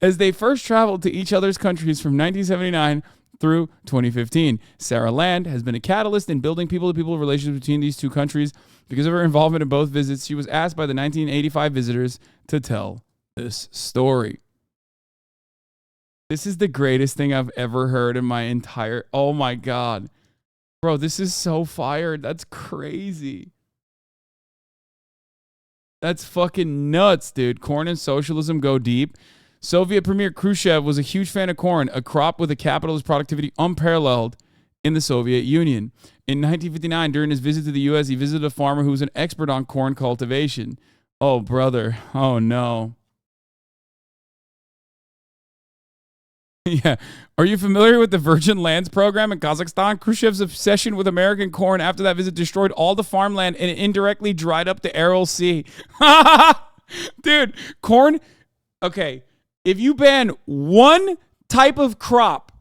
As they first traveled to each other's countries from 1979 through 2015. Sarah Land has been a catalyst in building people-to-people relations between these two countries. Because of her involvement in both visits, she was asked by the 1985 visitors to tell this story. This is the greatest thing I've ever heard in my entire... Oh my God. Bro, this is so fired. That's crazy. That's fucking nuts, dude. Corn and socialism go deep. Soviet Premier Khrushchev was a huge fan of corn, a crop with a capitalist productivity unparalleled in the Soviet Union. In 1959, during his visit to the U.S., he visited a farmer who was an expert on corn cultivation. Oh, brother. Oh, no. Yeah. Are you familiar with the Virgin Lands program in Kazakhstan? Khrushchev's obsession with American corn after that visit destroyed all the farmland and indirectly dried up the Aral Sea. Dude, corn... Okay, if you ban one type of crop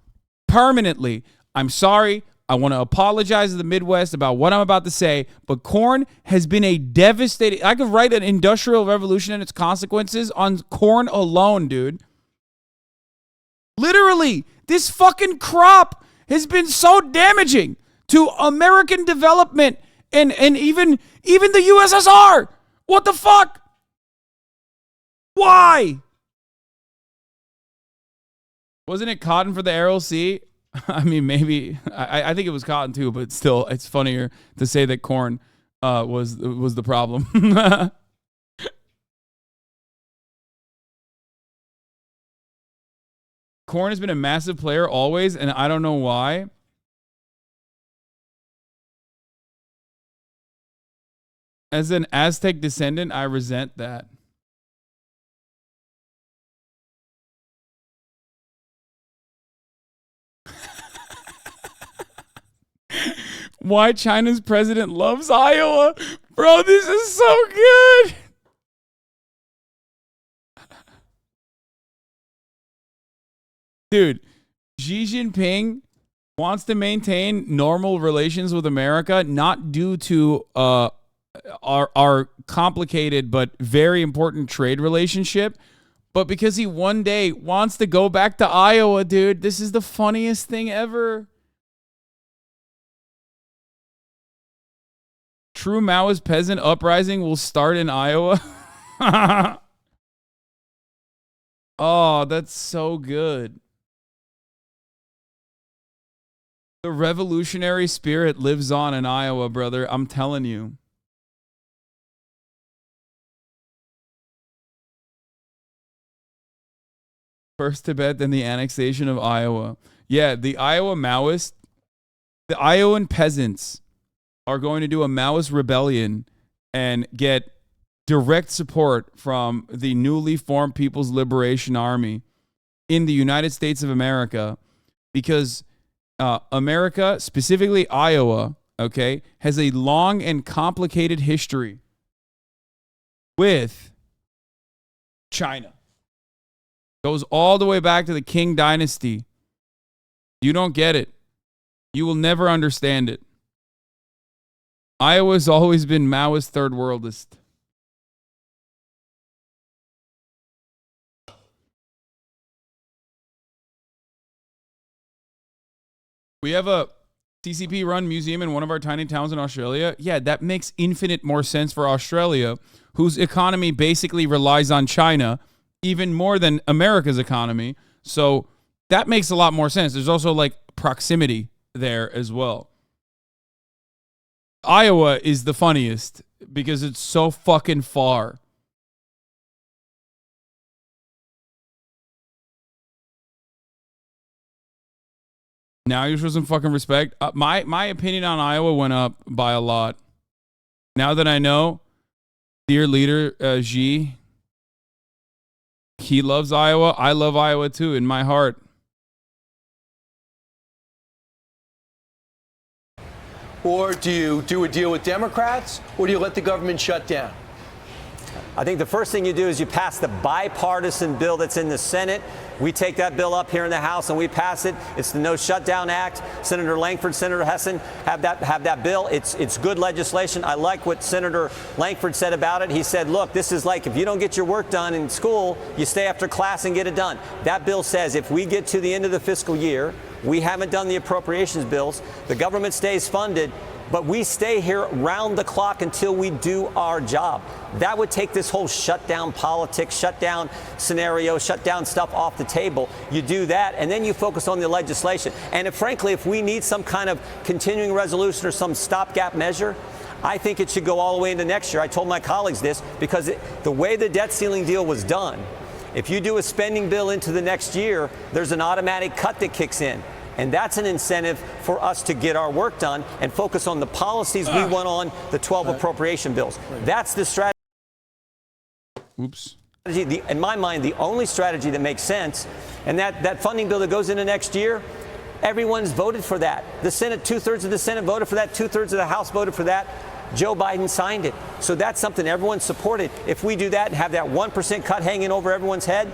permanently, I'm sorry, I want to apologize to the Midwest about what I'm about to say, but corn has been a devastating... I could write an industrial revolution and its consequences on corn alone, dude. Literally, this fucking crop has been so damaging to American development and even the USSR. What the fuck? Why? Wasn't it cotton for the Aral Sea? I mean, maybe. I think it was cotton too, but still, it's funnier to say that corn was the problem. Corn has been a massive player always, and I don't know why. As an Aztec descendant, I resent that. Why China's president loves Iowa. Bro, this is so good. Dude, Xi Jinping wants to maintain normal relations with America, not due to our complicated but very important trade relationship, but because he one day wants to go back to Iowa, dude. This is the funniest thing ever. True Maoist peasant uprising will start in Iowa. Oh, that's so good. The revolutionary spirit lives on in Iowa, brother. I'm telling you. First Tibet, then the annexation of Iowa. Yeah, the Iowa Maoists, the Iowan peasants are going to do a Maoist rebellion and get direct support from the newly formed People's Liberation Army in the United States of America, because America, specifically Iowa, okay, has a long and complicated history with China. Goes all the way back to the Qing dynasty. You don't get it. You will never understand it. Iowa's always been Maoist third worldist. We have a CCP-run museum in one of our tiny towns in Australia. Yeah, that makes infinite more sense for Australia, whose economy basically relies on China, even more than America's economy. So that makes a lot more sense. There's also like proximity there as well. Iowa is the funniest because it's so fucking far. Now you show some fucking respect. My opinion on Iowa went up by a lot. Now that I know, dear leader Xi, he loves Iowa. I love Iowa too in my heart. Or do you do a deal with Democrats, or do you let the government shut down? I think the first thing you do is you pass the bipartisan bill that's in the Senate. We take that bill up here in the House and we pass it. It's the No Shutdown Act. Senator Langford, Senator Hasan have that bill. It's good legislation. I like what Senator Langford said about it. He said, look, this is like if you don't get your work done in school, you stay after class and get it done. That bill says if we get to the end of the fiscal year, we haven't done the appropriations bills, the government stays funded, but we stay here round the clock until we do our job. That would take this whole shutdown politics, shutdown scenario, shutdown stuff off the table. You do that, and then you focus on the legislation. And frankly, if we need some kind of continuing resolution or some stopgap measure, I think it should go all the way into next year. I told my colleagues this because the way the debt ceiling deal was done, if you do a spending bill into the next year, there's an automatic cut that kicks in. And that's an incentive for us to get our work done and focus on the policies we want on the 12 appropriation bills. That's the strategy. Oops. In my mind, the only strategy that makes sense, and that funding bill that goes into next year, everyone's voted for that. The Senate, 2/3 of the Senate voted for that, 2/3 of the House voted for that. Joe Biden signed it. So that's something everyone supported. If we do that and have that 1% cut hanging over everyone's head,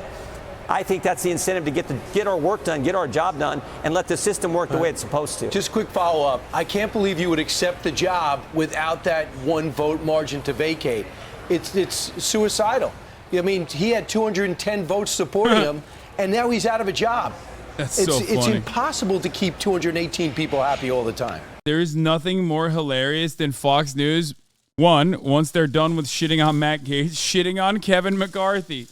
I think that's the incentive to get our work done, get our job done, and let the system work the way it's supposed to. Just quick follow-up. I can't believe you would accept the job without that one vote margin to vacate. It's suicidal. I mean, he had 210 votes supporting him, and now he's out of a job. That's so funny. It's impossible to keep 218 people happy all the time. There is nothing more hilarious than Fox News, once they're done with shitting on Matt Gaetz, shitting on Kevin McCarthy.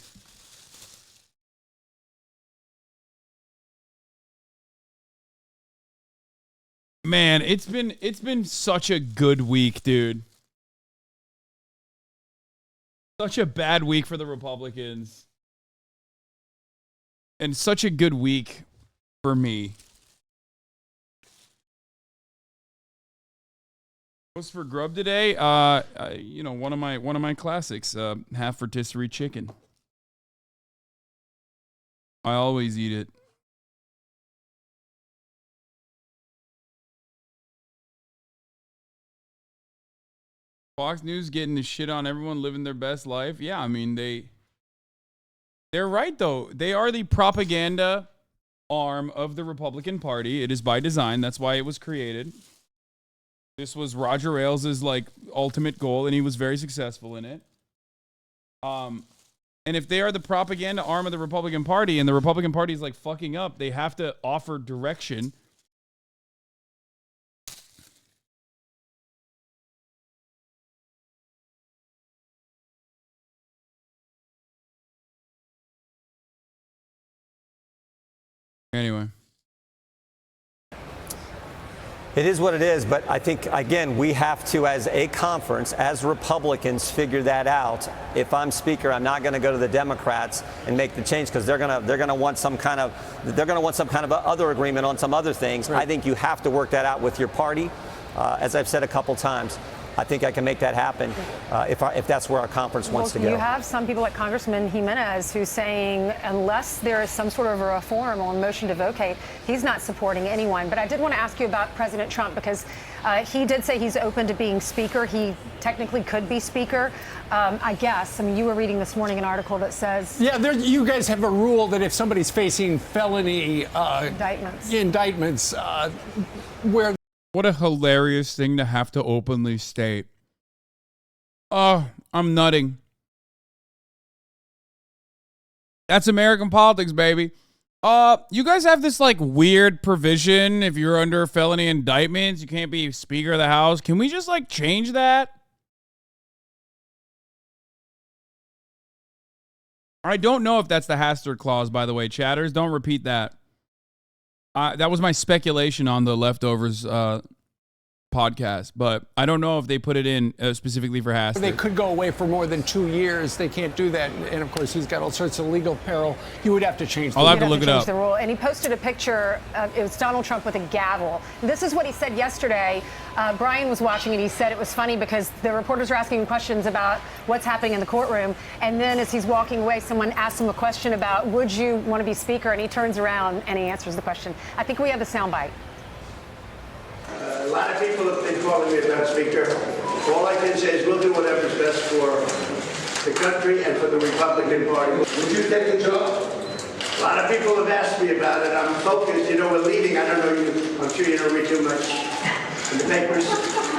Man, it's been such a good week, dude. Such a bad week for the Republicans. And such a good week for me. What's for grub today? One of my classics, half rotisserie chicken. I always eat it. Fox News getting the shit on everyone living their best life. Yeah, I mean, they're right, though. They are the propaganda arm of the Republican Party. It is by design. That's why it was created. This was Roger Ailes' like ultimate goal, and he was very successful in it. And if they are the propaganda arm of the Republican Party, and the Republican Party is like fucking up, they have to offer direction. Anyway. It is what it is, but I think, again, we have to, as a conference, as Republicans, figure that out. If I'm Speaker, I'm not going to go to the Democrats and make the change because they're going to want some kind of other agreement on some other things. Right. I think you have to work that out with your party. As I've said a couple times, I think I can make that happen if that's where our conference wants to go. You have some people like Congressman Jimenez who's saying unless there is some sort of a reform or motion to vacate, he's not supporting anyone. But I did want to ask you about President Trump because he did say he's open to being speaker. He technically could be speaker, I guess. I mean, you were reading this morning an article that says... Yeah, you guys have a rule that if somebody's facing felony indictments where... What a hilarious thing to have to openly state. Oh, I'm nutting. That's American politics, baby. You guys have this like weird provision. If you're under felony indictments, you can't be Speaker of the House. Can we just like change that? I don't know if that's the Hastert clause, by the way, chatters. Don't repeat that. That was my speculation on the Leftovers podcast, but I don't know if they put it in specifically for Hastert. They could go away for more than 2 years. They can't do that. And, of course, he's got all sorts of legal peril. You would have to change the rule. I'll have to look it up. The rule. And he posted a picture. It was Donald Trump with a gavel. This is what he said yesterday. Brian was watching it. He said it was funny because the reporters were asking him questions about what's happening in the courtroom. And then as he's walking away, someone asks him a question about, would you want to be Speaker? And he turns around and he answers the question. I think we have the soundbite. A lot of people have been calling me about Speaker. All I can say is we'll do whatever's best for the country and for the Republican Party. Would you take the job? A lot of people have asked me about it. I'm focused. You know, we're leading. I don't know you. I'm sure you don't read too much in the papers,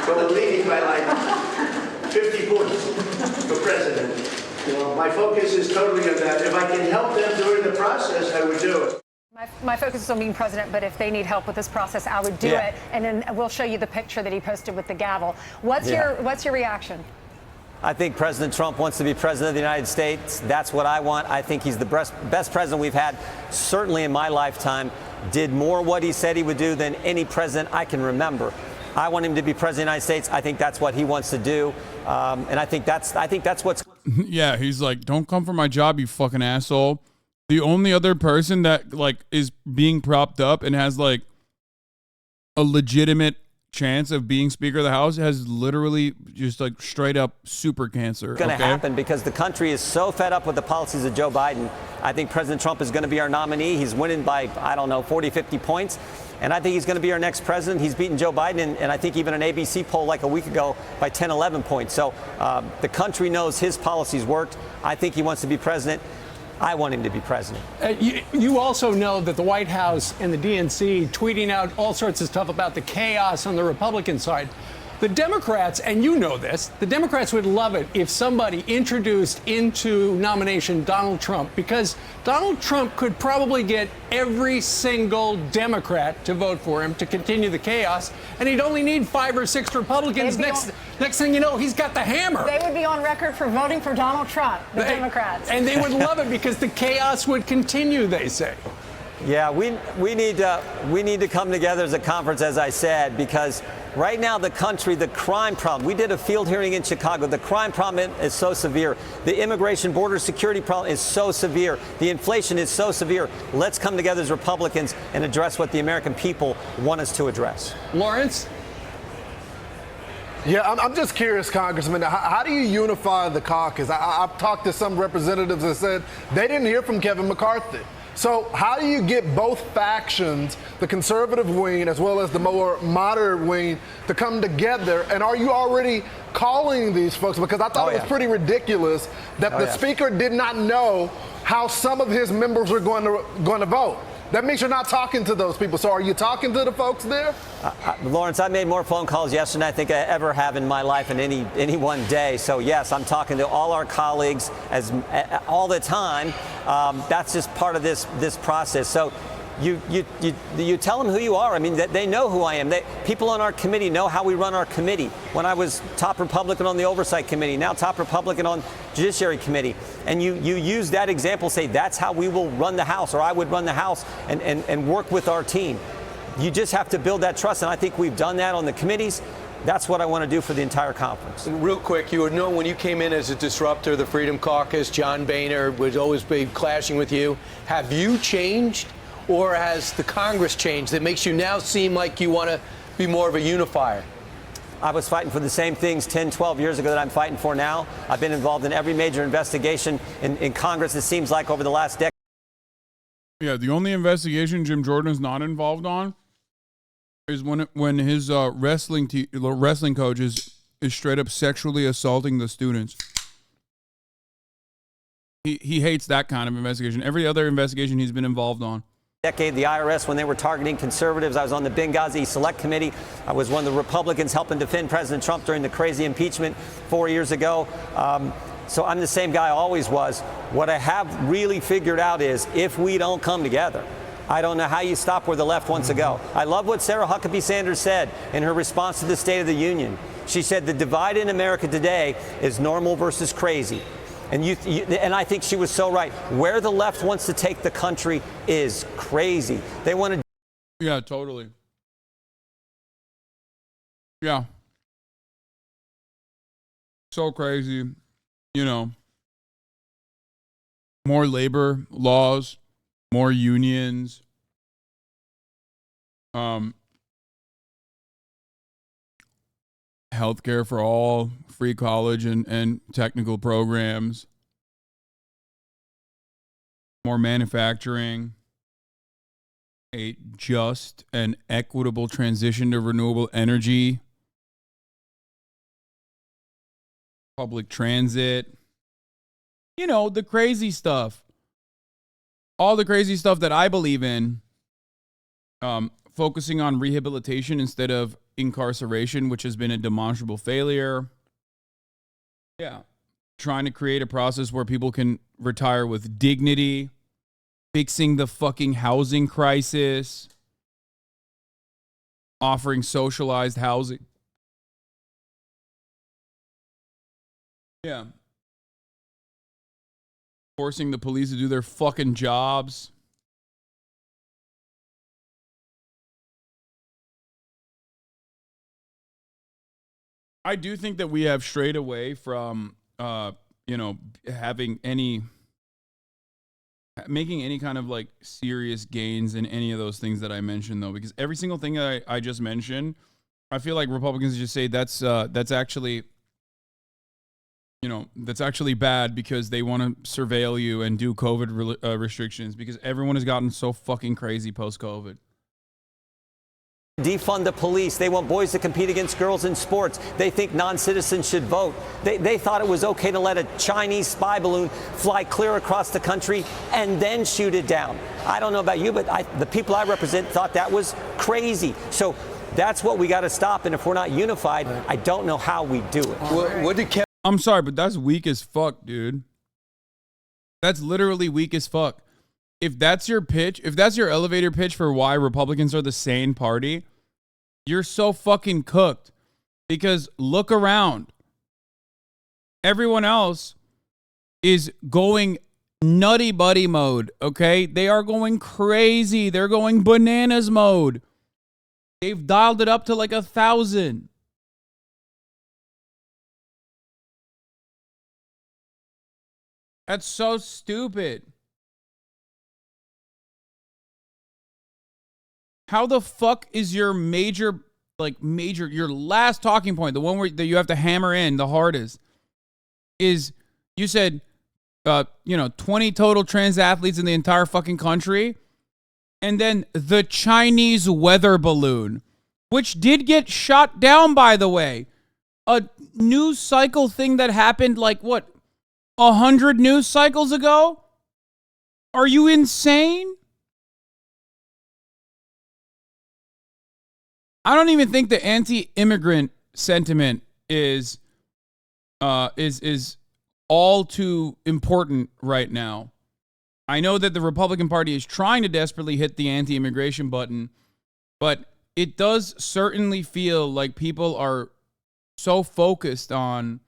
but we're leading by like 50 points for president. You know, my focus is totally on that. If I can help them during the process, I would do it. My focus is on being president, but if they need help with this process, I would do it. And then we'll show you the picture that he posted with the gavel. What's your reaction? I think President Trump wants to be president of the United States. That's what I want. I think he's the best president we've had, certainly in my lifetime. Did more what he said he would do than any president I can remember. I want him to be president of the United States. I think that's what he wants to do. And I think that's what's... Yeah, he's like, don't come for my job, you fucking asshole. The only other person that like is being propped up and has like a legitimate chance of being Speaker of the House has literally just like straight up super cancer. Going to happen because the country is so fed up with the policies of Joe Biden. I think President Trump is going to be our nominee. He's winning by, I don't know, 40, 50 points. And I think he's going to be our next president. He's beaten Joe Biden, and I think even an ABC poll like a week ago by 10, 11 points. So the country knows his policies worked. I think he wants to be president. I want him to be president. You also know that the White House and the DNC tweeting out all sorts of stuff about the chaos on the Republican side. The Democrats, and you know this, the Democrats would love it if somebody introduced into nomination Donald Trump, because Donald Trump could probably get every single Democrat to vote for him to continue the chaos, and he'd only need 5 or 6 Republicans. Next thing you know, he's got the hammer. They would be on record for voting for Donald Trump, the Democrats. And they would love it because the chaos would continue, they say. Yeah, we need to come together as a conference, as I said, because right now the country, the crime problem, we did a field hearing in Chicago. The crime problem is so severe. The immigration border security problem is so severe. The inflation is so severe. Let's come together as Republicans and address what the American people want us to address. Lawrence? Yeah, I'm just curious, Congressman, how do you unify the caucus? I've talked to some representatives that said they didn't hear from Kevin McCarthy. So how do you get both factions, the conservative wing as well as the more moderate wing, to come together? And are you already calling these folks? Because I thought it was pretty ridiculous that the speaker did not know how some of his members were going to vote. That means you're not talking to those people. So are you talking to the folks there? Lawrence, I made more phone calls yesterday than I think I ever have in my life in any one day. So yes, I'm talking to all our colleagues all the time. That's just part of this process. So you tell them who you are. I mean, they know who I am. People on our committee know how we run our committee. When I was top Republican on the Oversight Committee, now top Republican on Judiciary Committee, and you use that example, say that's how we will run the House, or I would run the House, and work with our team. You just have to build that trust, and I think we've done that on the committees. That's what I want to do for the entire conference. Real quick, you would know when you came in as a disruptor, the Freedom Caucus, John Boehner would always be clashing with you. Have you changed, or has the Congress changed that makes you now seem like you want to be more of a unifier? I was fighting for the same things 10, 12 years ago that I'm fighting for now. I've been involved in every major investigation in Congress, it seems like, over the last decade. Yeah, the only investigation Jim Jordan is not involved on is when his wrestling coach is straight up sexually assaulting the students. He hates that kind of investigation. Every other investigation he's been involved on. Decade, the IRS, when they were targeting conservatives, I was on the Benghazi Select Committee. I was one of the Republicans helping defend President Trump during the crazy impeachment 4 years ago. So I'm the same guy I always was. What I have really figured out is if we don't come together, I don't know how you stop where the left wants to go. I love what Sarah Huckabee Sanders said in her response to the State of the Union. She said the divide in America today is normal versus crazy. And I think she was so right. Where the left wants to take the country is crazy. They want to. Yeah, totally. Yeah. So crazy. You know, more labor laws, more unions. Healthcare for all, free college and technical programs, more manufacturing, a just and equitable transition to renewable energy, public transit, you know, the crazy stuff, all the crazy stuff that I believe in, focusing on rehabilitation instead of incarceration, which has been a demonstrable failure. Yeah. Trying to create a process where people can retire with dignity, fixing the fucking housing crisis, offering socialized housing. Yeah. Forcing the police to do their fucking jobs. I do think that we have strayed away from, making any kind of like serious gains in any of those things that I mentioned, though, because every single thing that I just mentioned, I feel like Republicans just say that's actually, that's actually bad because they want to surveil you and do COVID restrictions because everyone has gotten so fucking crazy post-COVID. Defund the police. They want boys to compete against girls in sports. They think non-citizens should vote. They thought it was okay to let a Chinese spy balloon fly clear across the country and then shoot it down. I don't know about you, but the people I represent thought that was crazy. So that's what we got to stop. And if we're not unified, I don't know how we do it. I'm sorry, but that's weak as fuck, dude. That's literally weak as fuck. If that's your pitch, if that's your elevator pitch for why Republicans are the sane party, you're so fucking cooked. Because look around. Everyone else is going nutty buddy mode, okay? They are going crazy. They're going bananas mode. They've dialed it up to like 1,000. That's so stupid. How the fuck is your your last talking point, the one that you have to hammer in the hardest, is you said 20 total trans athletes in the entire fucking country. And then the Chinese weather balloon, which did get shot down, by the way. A news cycle thing that happened 100 news cycles ago? Are you insane? I don't even think the anti-immigrant sentiment is all too important right now. I know that the Republican Party is trying to desperately hit the anti-immigration button, but it does certainly feel like people are so focused on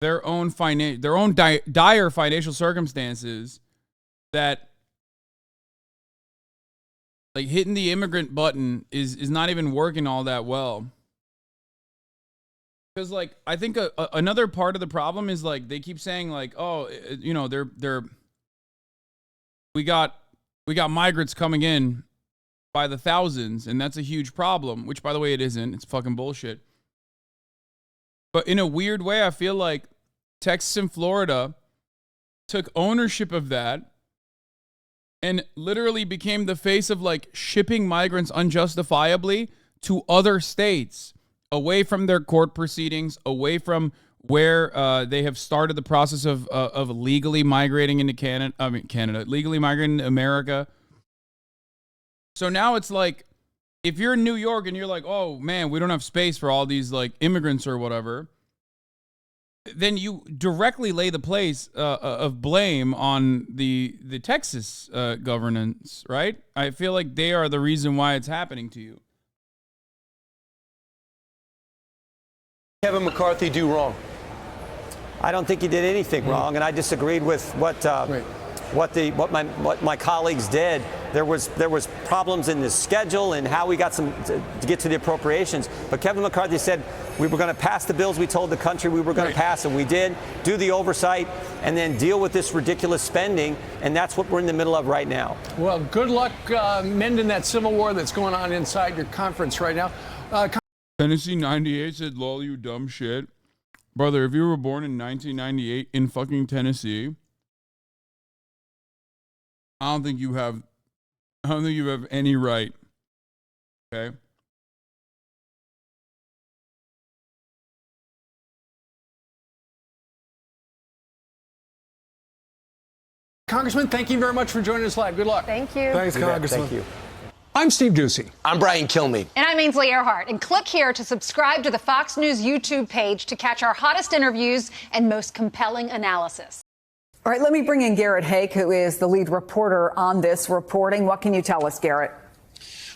their own dire financial circumstances that hitting the immigrant button is not even working all that well. Because I think another part of the problem is they keep saying we got migrants coming in by the thousands, and that's a huge problem, which by the way it isn't. It's fucking bullshit. But in a weird way, I feel like Texas and Florida took ownership of that and literally became the face of shipping migrants unjustifiably to other states, away from their court proceedings, away from where they have started the process of legally migrating into Canada, legally migrating to America. So now it's if you're in New York and you're oh man, we don't have space for all these immigrants or whatever, then you directly lay the place of blame on the Texas governance, right? I feel like they are the reason why it's happening to you. Kevin McCarthy do wrong? I don't think he did anything wrong, and I disagreed with what my colleagues did. There was problems in the schedule and how we got to get to the appropriations. But Kevin McCarthy said we were going to pass the bills we told the country we were going to pass, and we did. Do the oversight and then deal with this ridiculous spending, and that's what we're in the middle of right now. Well, good luck mending that civil war that's going on inside your conference right now. Tennessee 98 said, "Lol, you dumb shit." Brother, if you were born in 1998 in fucking Tennessee, I don't think you have any right. Okay? Congressman, thank you very much for joining us live. Good luck. Thank you. Thanks, Congressman. Thank you. I'm Steve Ducey. I'm Brian Kilmeade. And I'm Ainsley Earhart. And click here to subscribe to the Fox News YouTube page to catch our hottest interviews and most compelling analysis. All right, let me bring in Garrett Haake, who is the lead reporter on this reporting. What can you tell us, Garrett?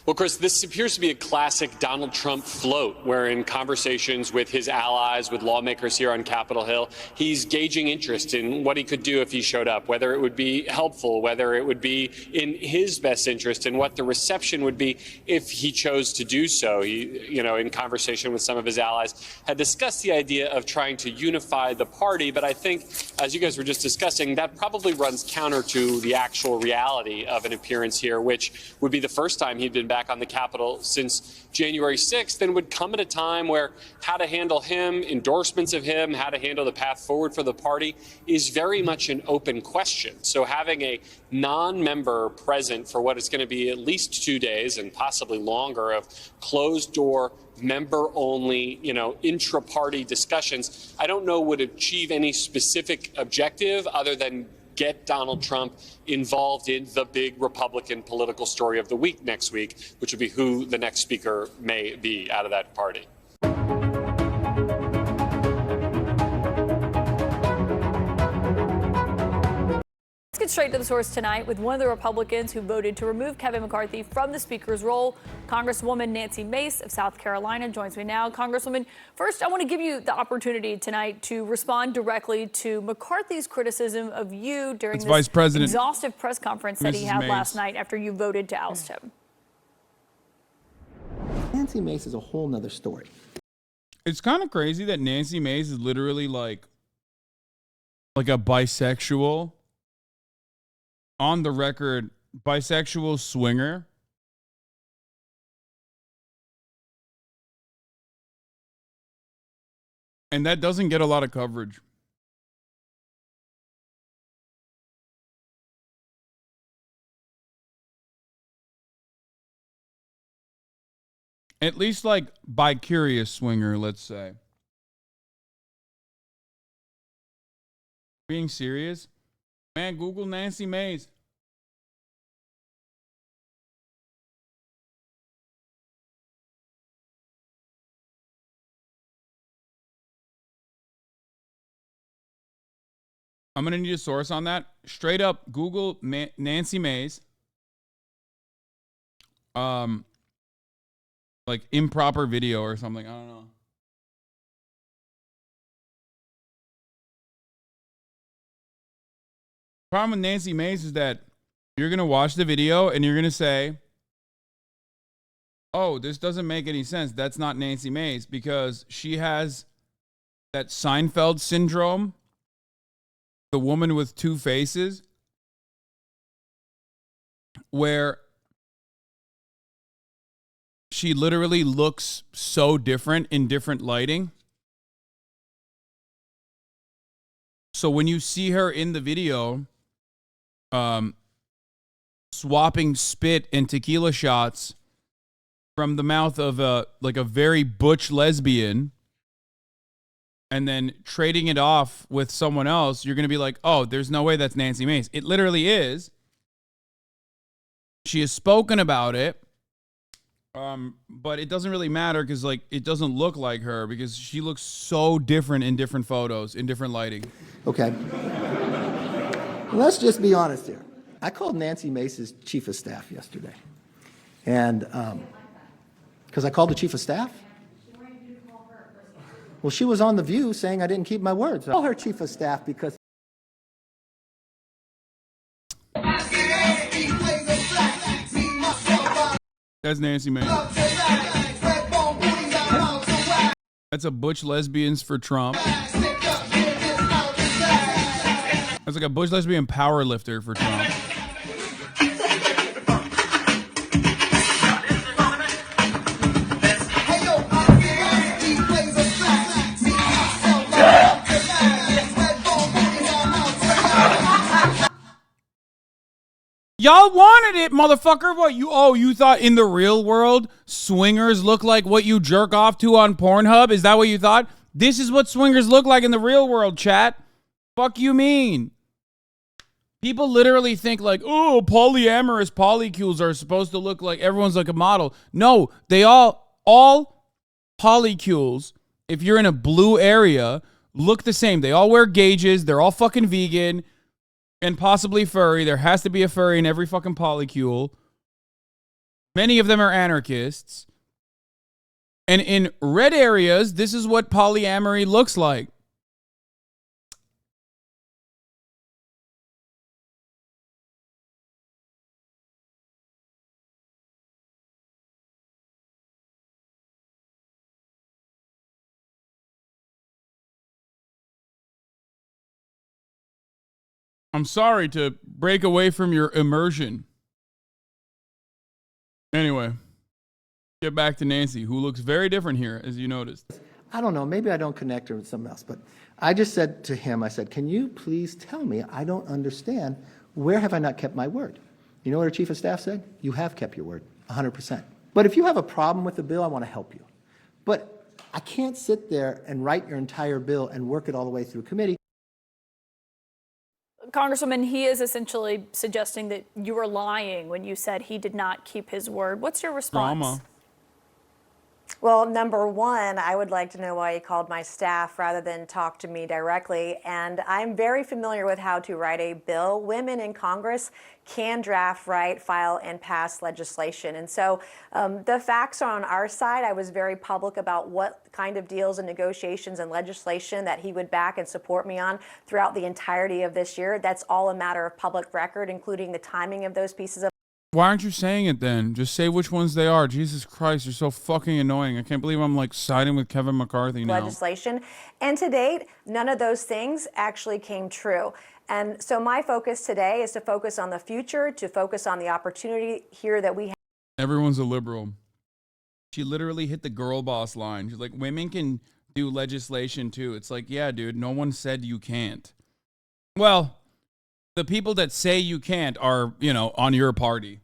Well, Chris, this appears to be a classic Donald Trump float, where in conversations with his allies, with lawmakers here on Capitol Hill, he's gauging interest in what he could do if he showed up, whether it would be helpful, whether it would be in his best interest, and what the reception would be if he chose to do so. He, in conversation with some of his allies, had discussed the idea of trying to unify the party, but I think, as you guys were just discussing, that probably runs counter to the actual reality of an appearance here, which would be the first time he'd been back on the Capitol since January 6th, and would come at a time where how to handle him, endorsements of him, how to handle the path forward for the party is very much an open question. So having a non-member present for what is going to be at least 2 days and possibly longer of closed door, member-only, intra-party discussions, I don't know would achieve any specific objective other than get Donald Trump involved in the big Republican political story of the week next week, which would be who the next speaker may be out of that party. Let's get straight to the source tonight with one of the Republicans who voted to remove Kevin McCarthy from the speaker's role. Congresswoman Nancy Mace of South Carolina joins me now. Congresswoman, first, I want to give you the opportunity tonight to respond directly to McCarthy's criticism of you during this Vice President exhaustive press conference that he had Mace. last night after you voted to oust him. Nancy Mace is a whole nother story. It's kind of crazy that Nancy Mace is literally like a bisexual, on the record, bisexual swinger. And that doesn't get a lot of coverage. At least like bi-curious swinger, let's say. Being serious? Man, Google Nancy Mace. I'm going to need a source on that. Straight up, Google Nancy Mace. Like improper video or something. I don't know. Problem with Nancy Mace is that you're going to watch the video and you're going to say, oh, this doesn't make any sense. That's not Nancy Mace, because she has that Seinfeld syndrome, the woman with two faces, where she literally looks so different in different lighting. So when you see her in the video, swapping spit and tequila shots from the mouth of a very butch lesbian and then trading it off with someone else, you're going to be like, oh, there's no way that's Nancy Mace. It literally is. She has spoken about it, but it doesn't really matter because like it doesn't look like her because she looks so different in different photos, in different lighting. Okay. Let's just be honest here. I called Nancy Mace's chief of staff yesterday. And because I called the chief of staff. Well, she was on The View saying I didn't keep my word. So I called her chief of staff because That's Nancy Mace. That's a butch lesbians for Trump. That's like a butch lesbian power lifter for Trump. Y'all wanted it, motherfucker. What you thought in the real world swingers look like what you jerk off to on Pornhub? Is that what you thought? This is what swingers look like in the real world, chat. Fuck you mean? People literally think like, oh, polyamorous polycules are supposed to look like everyone's like a model. No, they all polycules, if you're in a blue area, look the same. They all wear gauges. They're all fucking vegan and possibly furry. There has to be a furry in every fucking polycule. Many of them are anarchists. And in red areas, this is what polyamory looks like. I'm sorry to break away from your immersion. Anyway, get back to Nancy, who looks very different here, as you noticed. I don't know, maybe I don't connect her with something else, but I just said to him, I said, can you please tell me, I don't understand, where have I not kept my word? You know what our chief of staff said? You have kept your word, 100%. But if you have a problem with the bill, I want to help you. But I can't sit there and write your entire bill and work it all the way through committee. Congresswoman, he is essentially suggesting that you were lying when you said he did not keep his word. What's your response? Drama. Well, number one, I would like to know why he called my staff rather than talk to me directly. And I'm very familiar with how to write a bill. Women in Congress can draft, write, file, and pass legislation. And so the facts are on our side. I was very public about what kind of deals and negotiations and legislation that he would back and support me on throughout the entirety of this year. That's all a matter of public record, including the timing of those pieces of. Why aren't you saying it then? Just say which ones they are. Jesus Christ, you're so fucking annoying. I can't believe I'm like siding with Kevin McCarthy now. Legislation. And to date, none of those things actually came true. And so my focus today is to focus on the future, to focus on the opportunity here that we have. Everyone's a liberal. She literally hit the girl boss line. She's like, women can do legislation too. It's like, yeah, dude, no one said you can't. Well, the people that say you can't are, on your party.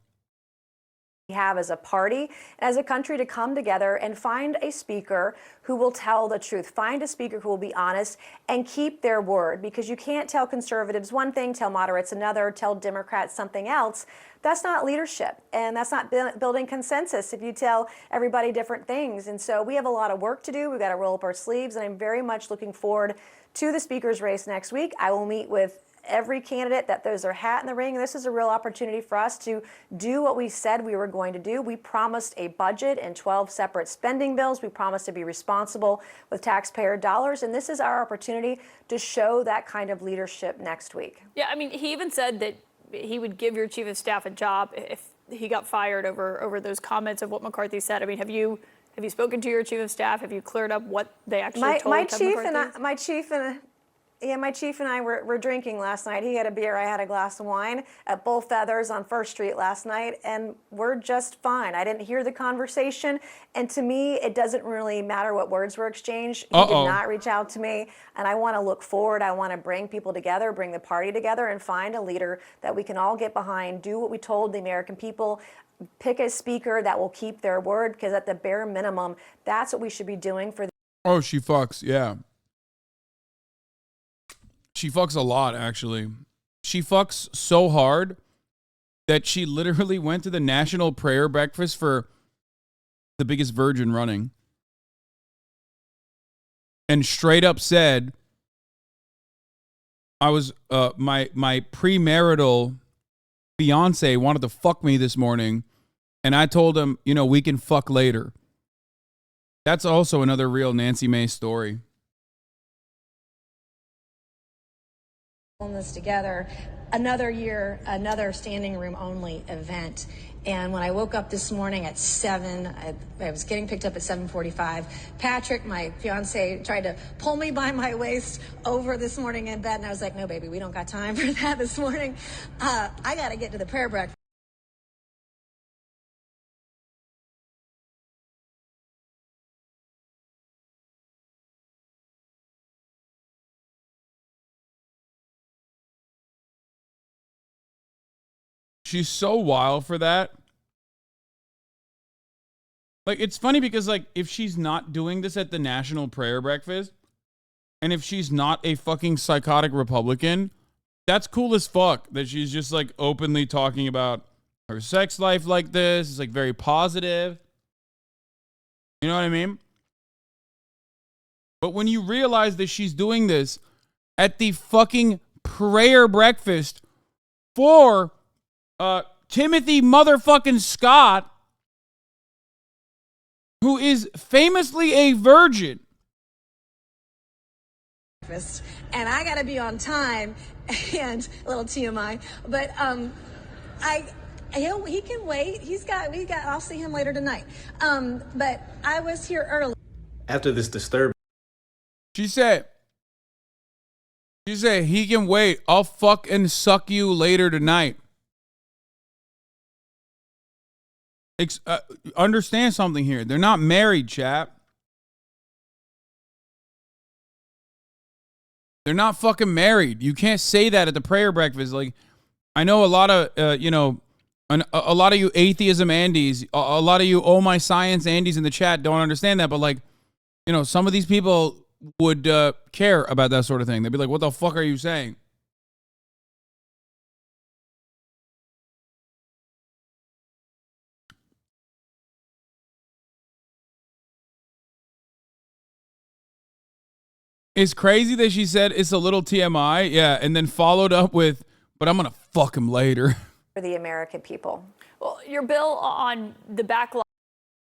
have as a party, as a country, to come together and find a speaker who will tell the truth, find a speaker who will be honest and keep their word, because you can't tell conservatives one thing, tell moderates another, tell Democrats something else. That's not leadership, and that's not building consensus if you tell everybody different things. And so we have a lot of work to do. We've got to roll up our sleeves, and I'm very much looking forward to the speaker's race next week. I will meet with every candidate that throws their hat in the ring. This is a real opportunity for us to do what we said we were going to do. We promised a budget and 12 separate spending bills. We promised to be responsible with taxpayer dollars, and this is our opportunity to show that kind of leadership next week. Yeah, I mean, he even said that he would give your chief of staff a job if he got fired over those comments of what McCarthy said. I mean, have you spoken to your chief of staff? Have you cleared up what they actually told my Kevin chief McCarthy? My chief and I were drinking last night. He had a beer, I had a glass of wine at Bull Feathers on First Street last night, and we're just fine. I didn't hear the conversation, and to me, it doesn't really matter what words were exchanged. He did not reach out to me, and I want to look forward. I want to bring people together, bring the party together, and find a leader that we can all get behind, do what we told the American people, pick a speaker that will keep their word, because at the bare minimum, that's what we should be doing for Oh, she fucks, yeah. She fucks a lot, actually. She fucks so hard that she literally went to the national prayer breakfast for the biggest virgin running and straight up said, I was, my premarital fiance wanted to fuck me this morning, and I told him, you know, we can fuck later. That's also another real Nancy Mace story. This together, another year, another standing room only event. And when I woke up this morning at 7, I was getting picked up at 7:45. Patrick, my fiance, tried to pull me by my waist over this morning in bed, and I was like, no, baby, we don't got time for that this morning. I got to get to the prayer breakfast. She's so wild for that. Like, it's funny because, like, if she's not doing this at the national prayer breakfast, and if she's not a fucking psychotic Republican, that's cool as fuck that she's just, like, openly talking about her sex life like this. It's, like, very positive. You know what I mean? But when you realize that she's doing this at the fucking prayer breakfast for Timothy motherfucking Scott, who is famously a virgin. And I got to be on time, and a little TMI, but he can wait. I'll see him later tonight. But I was here early. After this disturbance, She said he can wait. I'll fuck and suck you later tonight. Understand something here. They're not married, chap. They're not fucking married. You can't say that at the prayer breakfast. Like, I know a lot of, a lot of you atheism Andes, a lot of you oh my science Andes in the chat don't understand that. But, like, you know, some of these people would care about that sort of thing. They'd be like, what the fuck are you saying? It's crazy that she said it's a little TMI, yeah, and then followed up with, but I'm going to fuck him later. For the American people. Well, your bill on the backlash.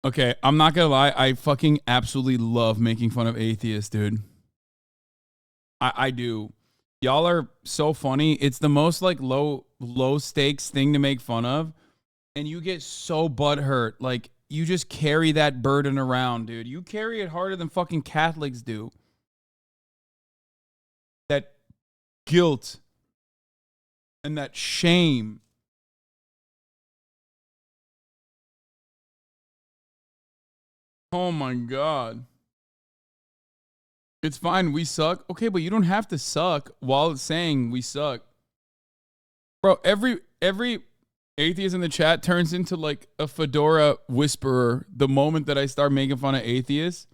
Okay, I'm not going to lie. I fucking absolutely love making fun of atheists, dude. I do. Y'all are so funny. It's the most, like, low stakes thing to make fun of. And you get so butthurt. Like, you just carry that burden around, dude. You carry it harder than fucking Catholics do. That guilt and that shame. Oh my God. It's fine, we suck. Okay, but you don't have to suck while saying we suck. Bro, every Atheist in the chat turns into like a fedora whisperer the moment that I start making fun of atheists.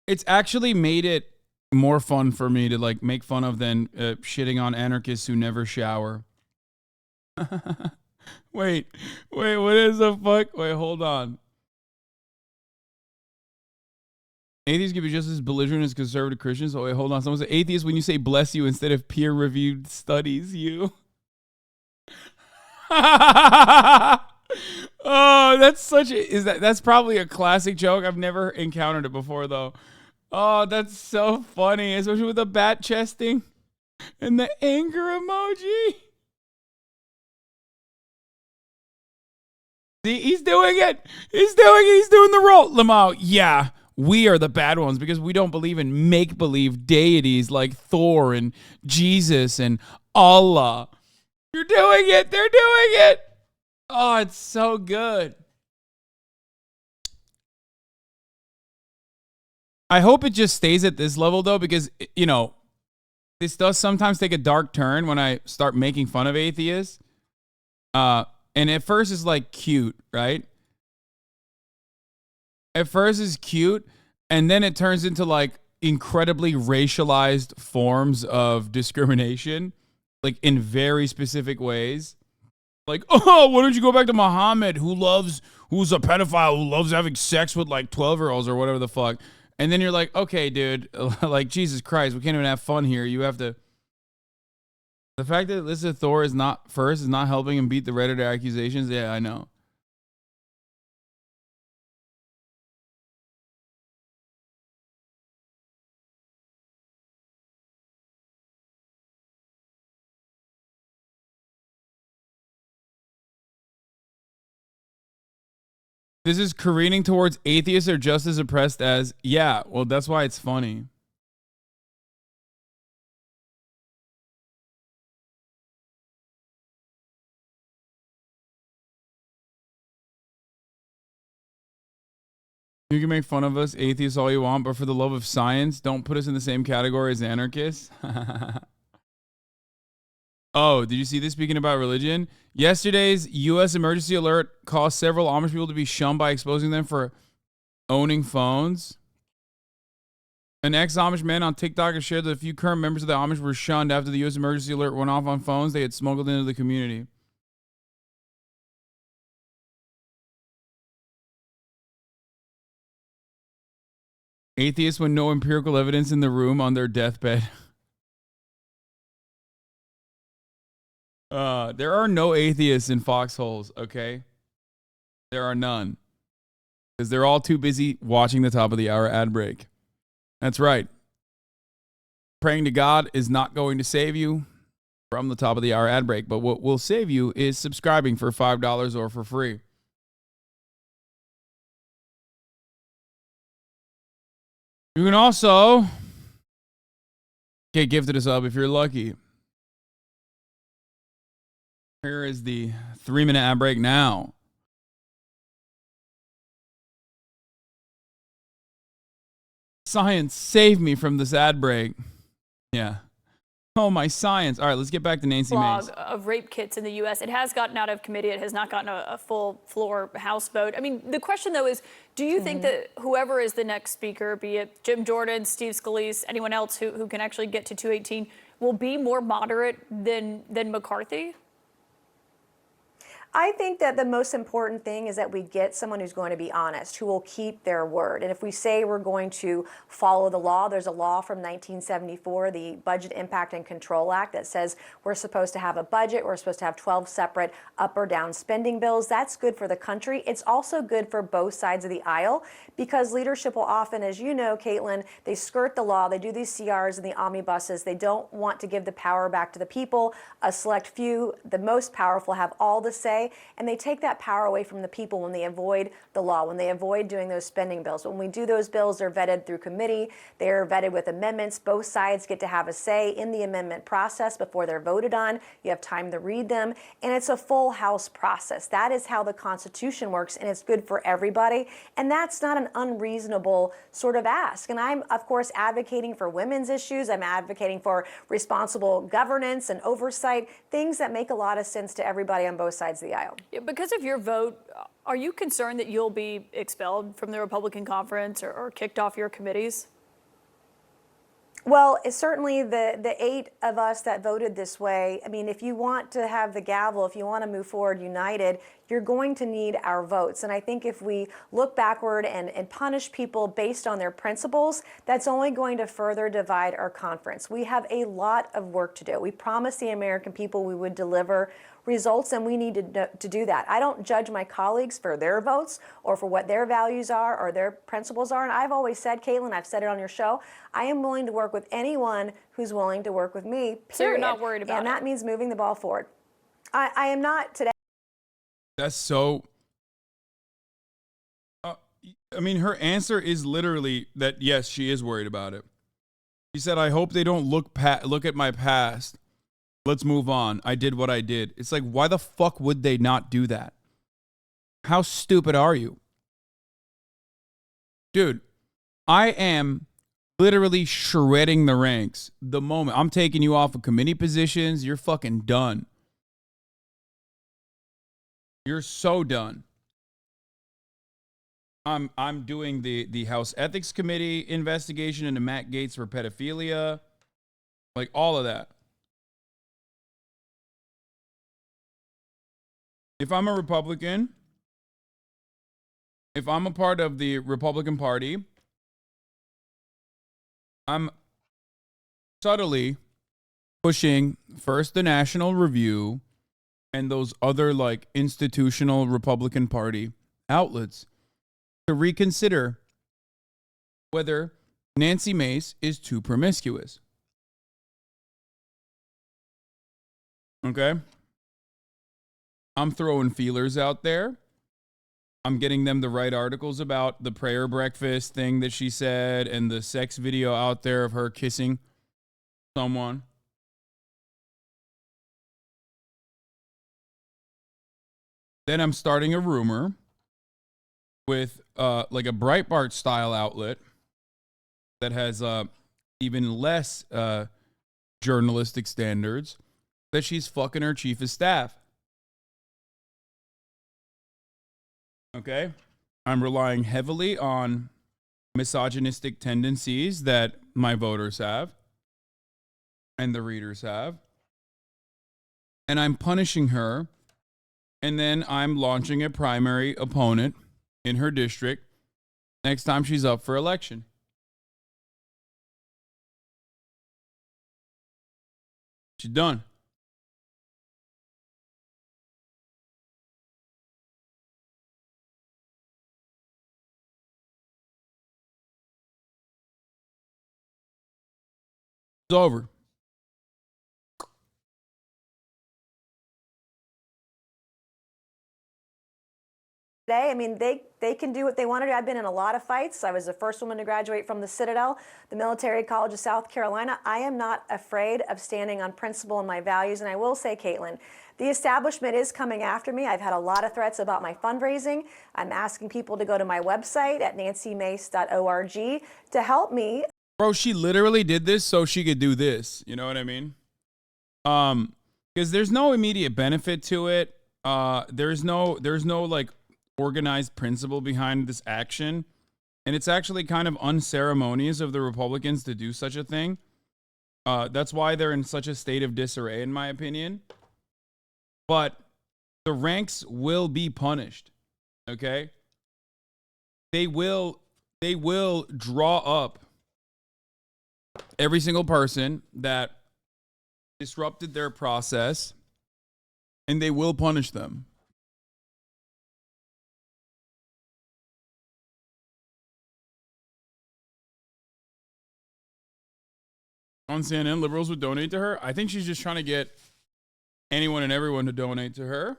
It's actually made it more fun for me to like make fun of than shitting on anarchists who never shower. Wait, what is the fuck? Wait, hold on. Atheists can be just as belligerent as conservative Christians. Oh, wait, hold on. Someone said atheist when you say bless you instead of peer-reviewed studies, you. Oh, that's such a, that's probably a classic joke. I've never encountered it before, though. Oh, that's so funny, especially with the bat chesting and the anger emoji. See, he's doing it. He's doing the role. Lamau, yeah, we are the bad ones because we don't believe in make-believe deities like Thor and Jesus and Allah. You're doing it. They're doing it. Oh, it's so good. I hope it just stays at this level, though, because, you know, this does sometimes take a dark turn when I start making fun of atheists. And at first it's like cute, right? At first it's cute, and then it turns into like incredibly racialized forms of discrimination, like in very specific ways. Like, oh, why don't you go back to Muhammad, who's a pedophile, who loves having sex with like 12-year-olds or whatever the fuck. And then you're like, okay, dude, like, Jesus Christ, we can't even have fun here. You have to. The fact that Alyssa Thor is not helping him beat the Redditor accusations. Yeah, I know. This is careening towards atheists are just as oppressed as, yeah, well, that's why it's funny. You can make fun of us, atheists, all you want, but for the love of science, don't put us in the same category as anarchists. Oh, did you see this? Speaking about religion, yesterday's U.S. emergency alert caused several Amish people to be shunned by exposing them for owning phones. An ex-Amish man on TikTok has shared that a few current members of the Amish were shunned after the U.S. emergency alert went off on phones they had smuggled into the community. Atheists with no empirical evidence in the room on their deathbed. There are no atheists in foxholes, okay? There are none. Because they're all too busy watching the top of the hour ad break. That's right. Praying to God is not going to save you from the top of the hour ad break, but what will save you is subscribing for $5 or for free. You can also get gifted a sub if you're lucky. Here is the 3-minute ad break now. Science, save me from this ad break. Yeah. Oh, my science. All right, let's get back to Nancy Mace. Of rape kits in the U.S. It has gotten out of committee. It has not gotten a full floor House vote. I mean, the question, though, is do you think that whoever is the next speaker, be it Jim Jordan, Steve Scalise, anyone else who can actually get to 218, will be more moderate than McCarthy? I think that the most important thing is that we get someone who's going to be honest, who will keep their word. And if we say we're going to follow the law, there's a law from 1974, the Budget Impact and Control Act, that says we're supposed to have a budget. We're supposed to have 12 separate up or down spending bills. That's good for the country. It's also good for both sides of the aisle because leadership will often, as you know, Caitlin, they skirt the law. They do these CRs and the omnibuses. They don't want to give the power back to the people. A select few, the most powerful, have all the say. say, and they take that power away from the people when they avoid the law, when they avoid doing those spending bills. When we do those bills, they're vetted through committee, they're vetted with amendments. Both sides get to have a say in the amendment process before they're voted on. You have time to read them, and it's a full House process. That is how the Constitution works, and it's good for everybody, and that's not an unreasonable sort of ask. And I'm, of course, advocating for women's issues. I'm advocating for responsible governance and oversight, things that make a lot of sense to everybody on both sides of the aisle. Yeah, because of your vote, are you concerned that you'll be expelled from the Republican conference or kicked off your committees? Well, it's certainly the 8 of us that voted this way. I mean, if you want to have the gavel, if you want to move forward united, you're going to need our votes. And I think if we look backward and punish people based on their principles, that's only going to further divide our conference. We have a lot of work to do. We promised the American people we would deliver results, and we need to do that. I don't judge my colleagues for their votes or for what their values are or their principles are. And I've always said, Caitlin, I've said it on your show, I am willing to work with anyone who's willing to work with me, period. So you're not worried about it? And that means moving the ball forward. I am not today. That's so... I mean, her answer is literally that, yes, she is worried about it. She said, I hope they don't look at my past. Let's move on. I did what I did. It's like, why the fuck would they not do that? How stupid are you? Dude, I am literally shredding the ranks the moment I'm taking you off of committee positions. You're fucking done. You're so done. I'm doing the House Ethics Committee investigation into Matt Gaetz for pedophilia. Like all of that. If I'm a Republican, if I'm a part of the Republican Party, I'm subtly pushing first the National Review and those other like institutional Republican Party outlets to reconsider whether Nancy Mace is too promiscuous. Okay? I'm throwing feelers out there. I'm getting them to write articles about the prayer breakfast thing that she said and the sex video out there of her kissing someone. Then I'm starting a rumor with like a Breitbart style outlet that has even less journalistic standards that she's fucking her chief of staff. Okay? I'm relying heavily on misogynistic tendencies that my voters have and the readers have. And I'm punishing her. And then I'm launching a primary opponent in her district next time she's up for election. She's done. It's over. Today, I mean, they can do what they want to do. I've been in a lot of fights. I was the first woman to graduate from the Citadel, the Military College of South Carolina. I am not afraid of standing on principle and my values. And I will say, Caitlin, the establishment is coming after me. I've had a lot of threats about my fundraising. I'm asking people to go to my website at nancymace.org to help me. Bro, she literally did this so she could do this. You know what I mean? Because there's no immediate benefit to it. There's no like organized principle behind this action. And it's actually kind of unceremonious of the Republicans to do such a thing. That's why they're in such a state of disarray, in my opinion. But the ranks will be punished. Okay? They will draw up every single person that disrupted their process, and they will punish them. On CNN, liberals would donate to her. I think she's just trying to get anyone and everyone to donate to her.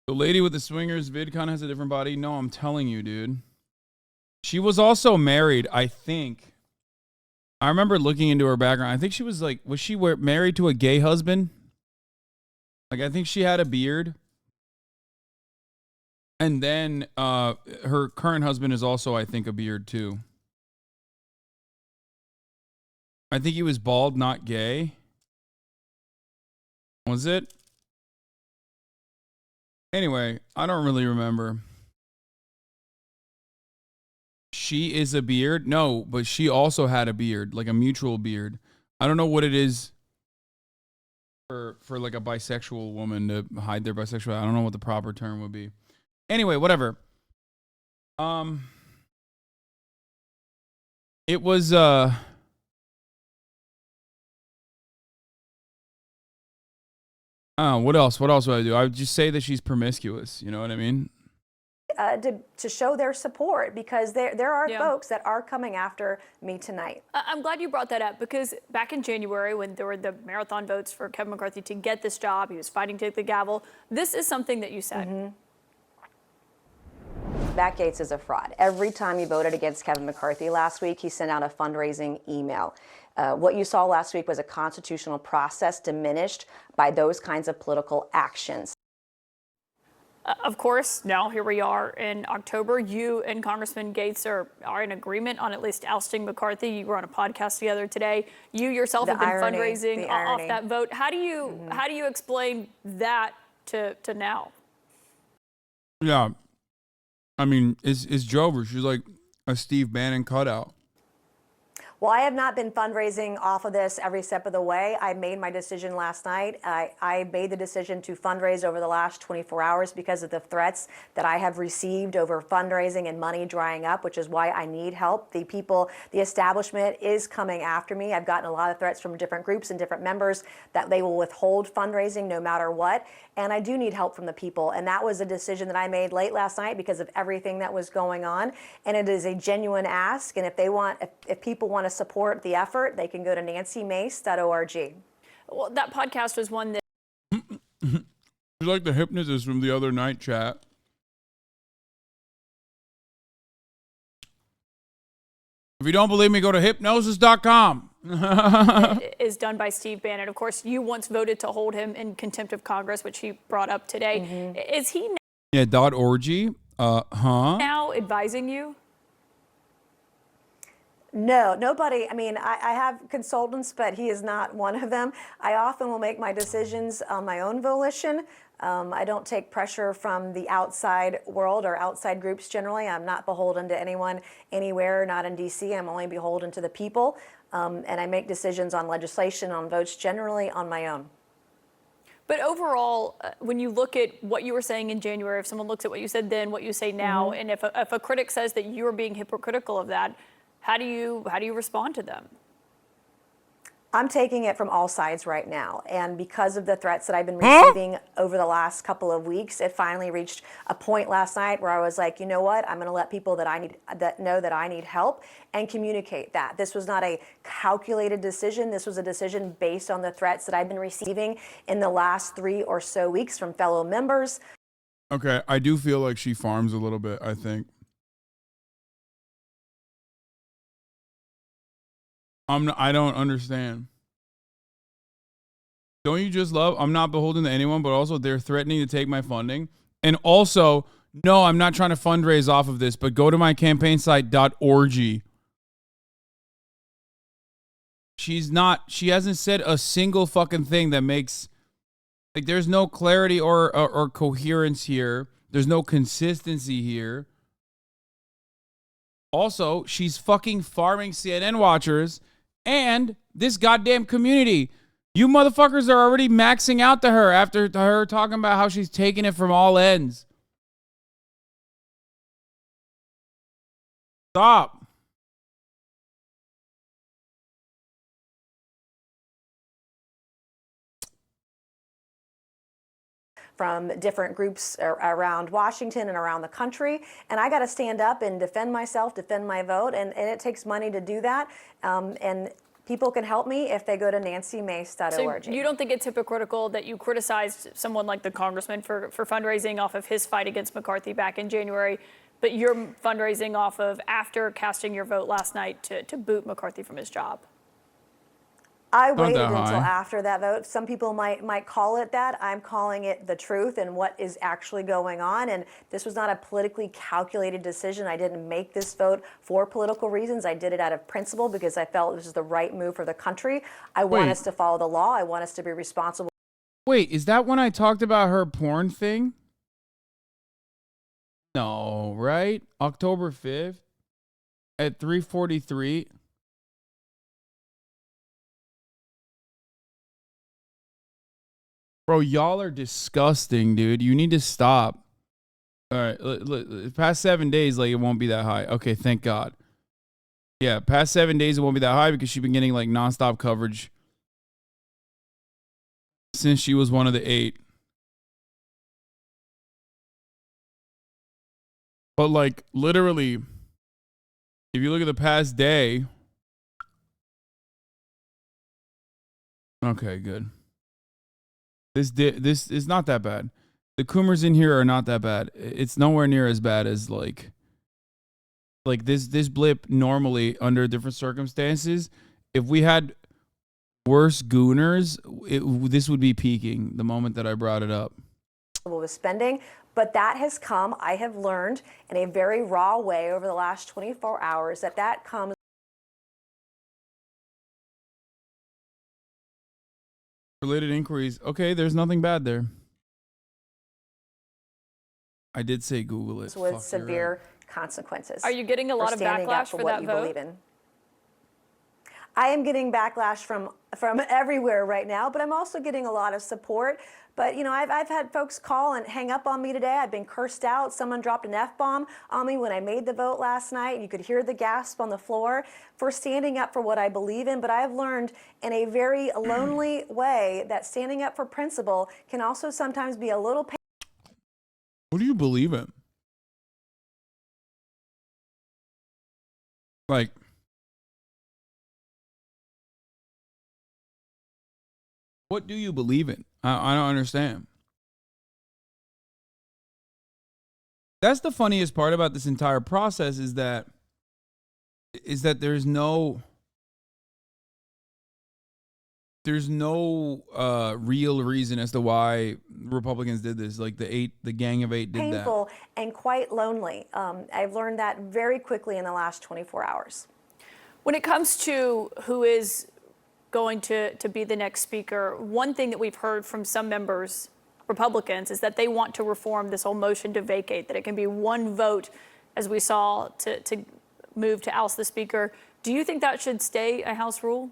The lady with the swingers VidCon has a different body. No, I'm telling you, dude. She was also married, I think. I remember looking into her background. I think she was like, was she married to a gay husband? Like, I think she had a beard. And then her current husband is also, I think, a beard too. I think he was bald, not gay. Was it? Anyway, I don't really remember. She is a beard? No, but she also had a beard, like a mutual beard. I don't know what it is for like a bisexual woman to hide their bisexuality. I don't know what the proper term would be. Anyway, whatever. It was what else? What else would I do? I would just say that she's promiscuous. You know what I mean? To show their support, because there are folks that are coming after me tonight. I'm glad you brought that up, because back in January, when there were the marathon votes for Kevin McCarthy to get this job, he was fighting to take the gavel. This is something that you said. That Gaetz is a fraud. Every time he voted against Kevin McCarthy last week, he sent out a fundraising email. What you saw last week was a constitutional process diminished by those kinds of political actions. Of course, now here we are in October. You and Congressman Gaetz are in agreement on at least ousting McCarthy. You were on a podcast together today. You yourself have been fundraising off that vote. How do you explain that to now? Yeah. I mean, it's Jover. She's like a Steve Bannon cutout. Well, I have not been fundraising off of this every step of the way. I made my decision last night. I made the decision to fundraise over the last 24 hours because of the threats that I have received over fundraising and money drying up, which is why I need help. The establishment is coming after me. I've gotten a lot of threats from different groups and different members that they will withhold fundraising no matter what. And I do need help from the people. And that was a decision that I made late last night because of everything that was going on. And it is a genuine ask. And if people want to support the effort, they can go to nancymace.org. Well, that podcast was one that... She's like the hypnotist from the other night chat. If you don't believe me, go to hypnosis.com. is done by Steve Bannon. Of course, you once voted to hold him in contempt of Congress, which he brought up today. Is he Yeah, .org. now advising you? No, nobody. I mean, I have consultants, but he is not one of them. I often will make my decisions on my own volition. I don't take pressure from the outside world or outside groups generally. I'm not beholden to anyone anywhere, not in D.C. I'm only beholden to the people. And I make decisions on legislation, on votes generally on my own. But overall, when you look at what you were saying in January, if someone looks at what you said then, what you say now, and if a critic says that you're being hypocritical of that, how do you respond to them? I'm taking it from all sides right now. And because of the threats that I've been receiving over the last couple of weeks, it finally reached a point last night where I was like, you know what? I'm going to let people that know that I need help and communicate that. This was not a calculated decision. This was a decision based on the threats that I've been receiving in the last 3 or so weeks from fellow members. Okay, I do feel like she farms a little bit, I think. I don't understand. Don't you just love, I'm not beholden to anyone, but also they're threatening to take my funding. And also, no, I'm not trying to fundraise off of this, but go to my campaign site, .org. She hasn't said a single fucking thing that makes, like, there's no clarity or coherence here. There's no consistency here. Also, she's fucking farming CNN watchers and this goddamn community. You motherfuckers are already maxing out to her after her talking about how she's taking it from all ends. Stop. From different groups around Washington and around the country. And I got to stand up and defend myself, defend my vote. And it takes money to do that. And People can help me if they go to nancymace.org. So you don't think it's hypocritical that you criticized someone like the congressman for fundraising off of his fight against McCarthy back in January, but you're fundraising off of after casting your vote last night to boot McCarthy from his job? I waited until after that vote. Some people might call it that. I'm calling it the truth and what is actually going on. And this was not a politically calculated decision. I didn't make this vote for political reasons. I did it out of principle because I felt this is the right move for the country. I want us to follow the law. I want us to be responsible. Wait, is that when I talked about her porn thing? No, right? October 5th at 3:43. Bro, y'all are disgusting, dude. You need to stop. All right, past 7 days, like, it won't be that high. Okay, thank God. Yeah, past 7 days, it won't be that high because she's been getting, like, nonstop coverage since she was one of the 8. But, like, literally, if you look at the past day. Okay, good. This is not that bad. The Coomers in here are not that bad. It's nowhere near as bad as like this blip normally under different circumstances. If we had worse gooners, this would be peaking the moment that I brought it up. With spending, but that has come, I have learned in a very raw way over the last 24 hours that comes. Related inquiries. Okay, there's nothing bad there. I did say Google it. With severe consequences. Are you getting a lot of backlash for that vote? I am getting backlash from everywhere right now, but I'm also getting a lot of support. But, you know, I've had folks call and hang up on me today. I've been cursed out. Someone dropped an F-bomb on me when I made the vote last night. You could hear the gasp on the floor for standing up for what I believe in. But I've learned in a very lonely way that standing up for principle can also sometimes be a little painful. What do you believe in? Like, what do you believe in? I don't understand. That's the funniest part about this entire process is that there's no real reason as to why Republicans did this. Like the Gang of 8 did that. Painful and quite lonely. I've learned that very quickly in the last 24 hours. When it comes to who is going to be the next speaker, one thing that we've heard from some members, Republicans, is that they want to reform this whole motion to vacate, that it can be one vote, as we saw, to move to oust the speaker. Do you think that should stay a House rule?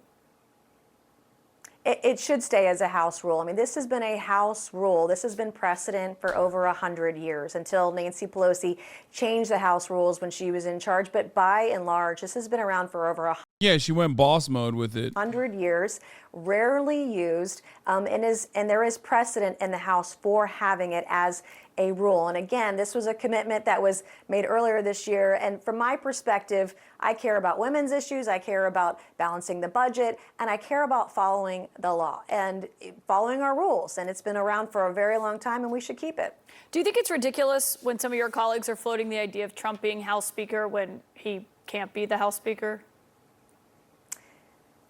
It should stay as a House rule. I mean, this has been a House rule. This has been precedent for over 100 years until Nancy Pelosi changed the House rules when she was in charge. But by and large, this has been around for over 100 Yeah, she went boss mode with it. 100 years, rarely used, and there is precedent in the House for having it as a rule. And again, this was a commitment that was made earlier this year. And from my perspective, I care about women's issues, I care about balancing the budget, and I care about following the law and following our rules. And it's been around for a very long time, and we should keep it. Do you think it's ridiculous when some of your colleagues are floating the idea of Trump being House Speaker when he can't be the House Speaker?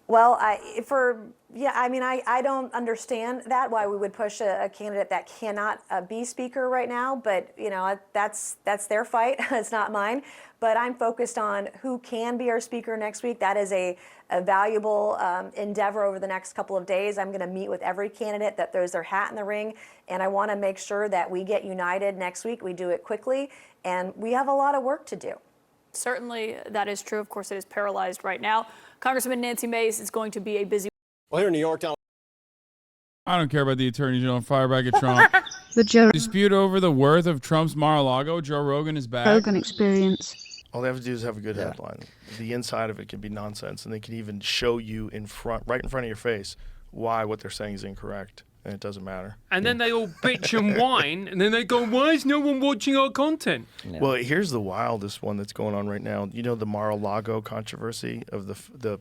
Well, I don't understand that, why we would push a candidate that cannot be speaker right now. But, you know, that's their fight. It's not mine. But I'm focused on who can be our speaker next week. That is a valuable endeavor over the next couple of days. I'm going to meet with every candidate that throws their hat in the ring. And I want to make sure that we get united next week. We do it quickly. And we have a lot of work to do. Certainly that is true. Of course, it is paralyzed right now. Congresswoman Nancy Mace is going to be a busy. Well, here in New York, I don't care about the Attorney General. Fire back at Trump. The Joe Dispute over the worth of Trump's Mar-a-Lago. Joe Rogan is back. Rogan experience. all they have to do is have a good headline. The inside of it can be nonsense, and they can even show you right in front of your face why what they're saying is incorrect. and it doesn't matter. And then they all bitch and whine, and then they go, why is no one watching our content? Well, here's the wildest one that's going on right now. You know the Mar-a-Lago controversy of the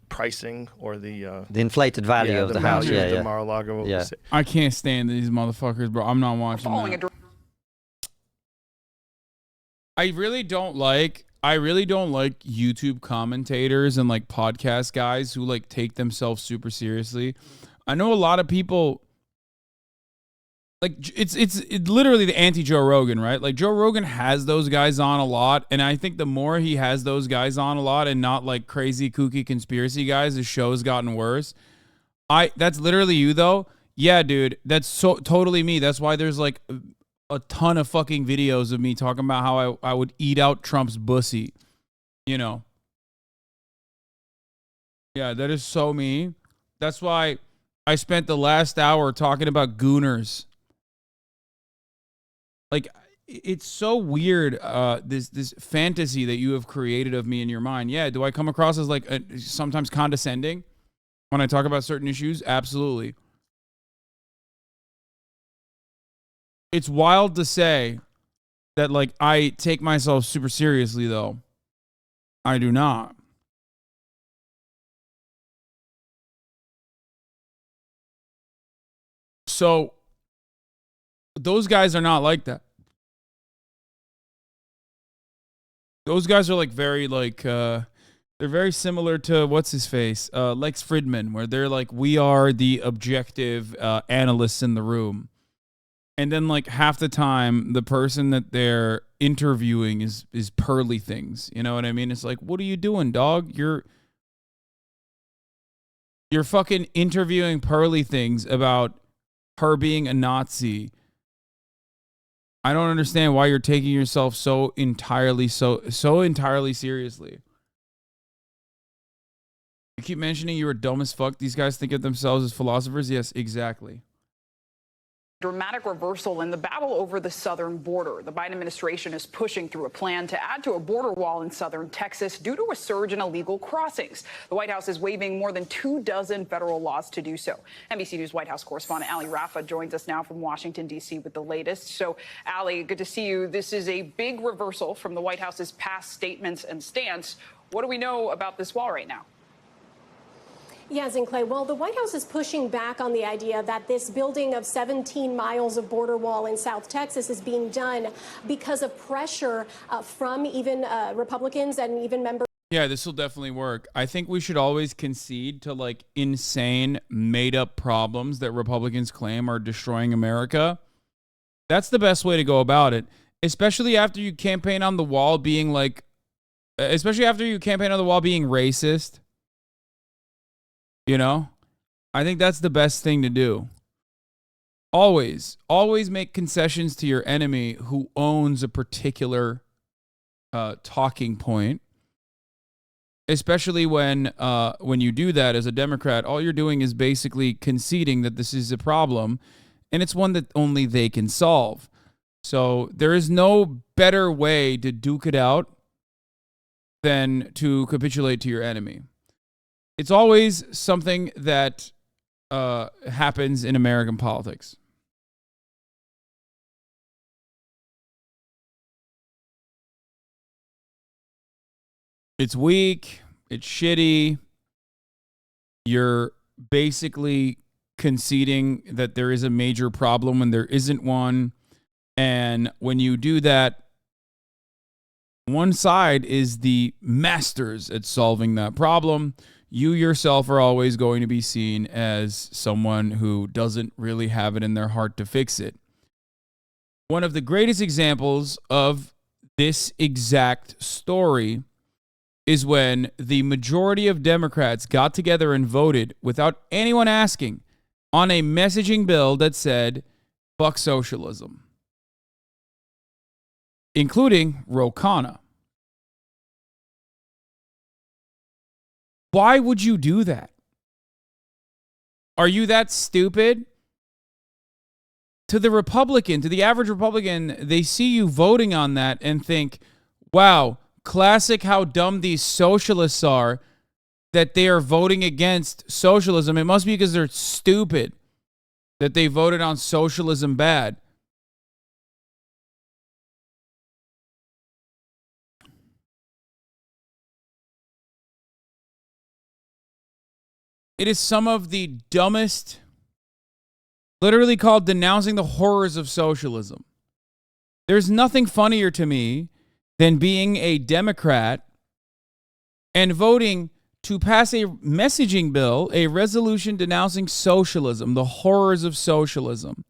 pricing or the inflated value of the house. value of Yeah, the Mar-a-Lago. Yeah. I can't stand these motherfuckers, bro. I'm not watching that. I really don't like YouTube commentators and like podcast guys who like take themselves super seriously. I know a lot of people like it's literally the anti-Joe Rogan, right? Like Joe Rogan has those guys on a lot, and I think the more he has those guys on a lot and not like crazy kooky conspiracy guys, the show's gotten worse. That's literally you though. Yeah, dude, that's so totally me. That's why there's like a ton of fucking videos of me talking about how I would eat out Trump's pussy, you know. Yeah, that is so me. That's why I spent the last hour talking about gooners. Like, it's so weird, this fantasy that you have created of me in your mind. Yeah, do I come across as like sometimes condescending when I talk about certain issues? Absolutely. It's wild to say that, like, I take myself super seriously, though. I do not. So, those guys are not like that. Those guys are, like, very, like, they're very similar to, what's his face? Lex Fridman, where they're like, we are the objective analysts in the room. And then, like, half the time, the person that they're interviewing is pearly things. You know what I mean? It's like, what are you doing, dog? You're fucking interviewing pearly things about her being a Nazi. I don't understand why you're taking yourself so entirely seriously. You keep mentioning you were dumb as fuck. These guys think of themselves as philosophers. Yes, exactly. Dramatic reversal in the battle over the southern border. The Biden administration is pushing through a plan to add to a border wall in southern Texas due to a surge in illegal crossings. The White House is waiving more than 24 federal laws to do so. NBC News White House correspondent Ali Rafa joins us now from Washington, D.C. with the latest. So, Ali, good to see you. This is a big reversal from the White House's past statements and stance. What do we know about this wall right now? Yes, and Clay, well, the White House is pushing back on the idea that this building of 17 miles of border wall in South Texas is being done because of pressure from even Republicans and even members. Yeah, this will definitely work. I think we should always concede to like insane made up problems that Republicans claim are destroying America. That's the best way to go about it, especially after you campaign on the wall being like, racist. You know, I think that's the best thing to do. Always make concessions to your enemy who owns a particular talking point. Especially when you do that as a Democrat, all you're doing is basically conceding that this is a problem, and it's one that only they can solve. So there is no better way to duke it out than to capitulate to your enemy. It's always something that happens in American politics. It's weak. It's shitty. You're basically conceding that there is a major problem when there isn't one. And when you do that, one side is the masters at solving that problem. You yourself are always going to be seen as someone who doesn't really have it in their heart to fix it. One of the greatest examples of this exact story is when the majority of Democrats got together and voted without anyone asking on a messaging bill that said, fuck socialism, including Ro Khanna. Why would you do that? Are you that stupid? To the Republican, to the average Republican, they see you voting on that and think, wow, classic how dumb these socialists are that they are voting against socialism. It must be because they're stupid. that they voted on socialism bad. It is some of the dumbest, literally called denouncing the horrors of socialism. There's nothing funnier to me than being a Democrat and voting to pass a messaging bill, a resolution denouncing socialism, the horrors of socialism.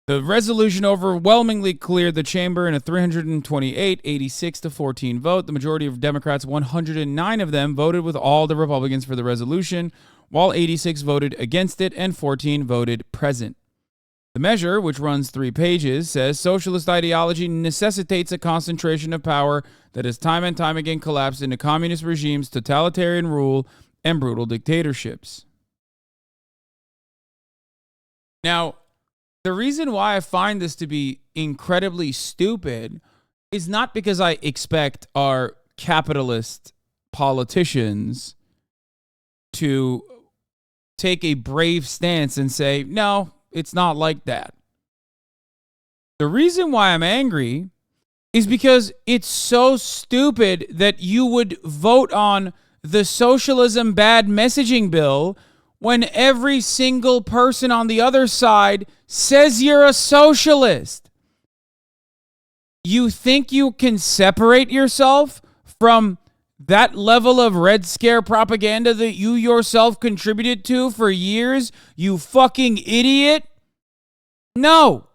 The resolution overwhelmingly cleared the chamber in a 328-86-14 vote. The majority of Democrats, 109 of them, voted with all the Republicans for the resolution, while 86 voted against it and 14 voted present. The measure, which runs 3 pages, says socialist ideology necessitates a concentration of power that has time and time again collapsed into communist regimes, totalitarian rule, and brutal dictatorships. Now, the reason why I find this to be incredibly stupid is not because I expect our capitalist politicians to take a brave stance and say, no, it's not like that. The reason why I'm angry is because it's so stupid that you would vote on the socialism bad messaging bill when every single person on the other side says you're a socialist. You think you can separate yourself from that level of Red Scare propaganda that you yourself contributed to for years, you fucking idiot? No.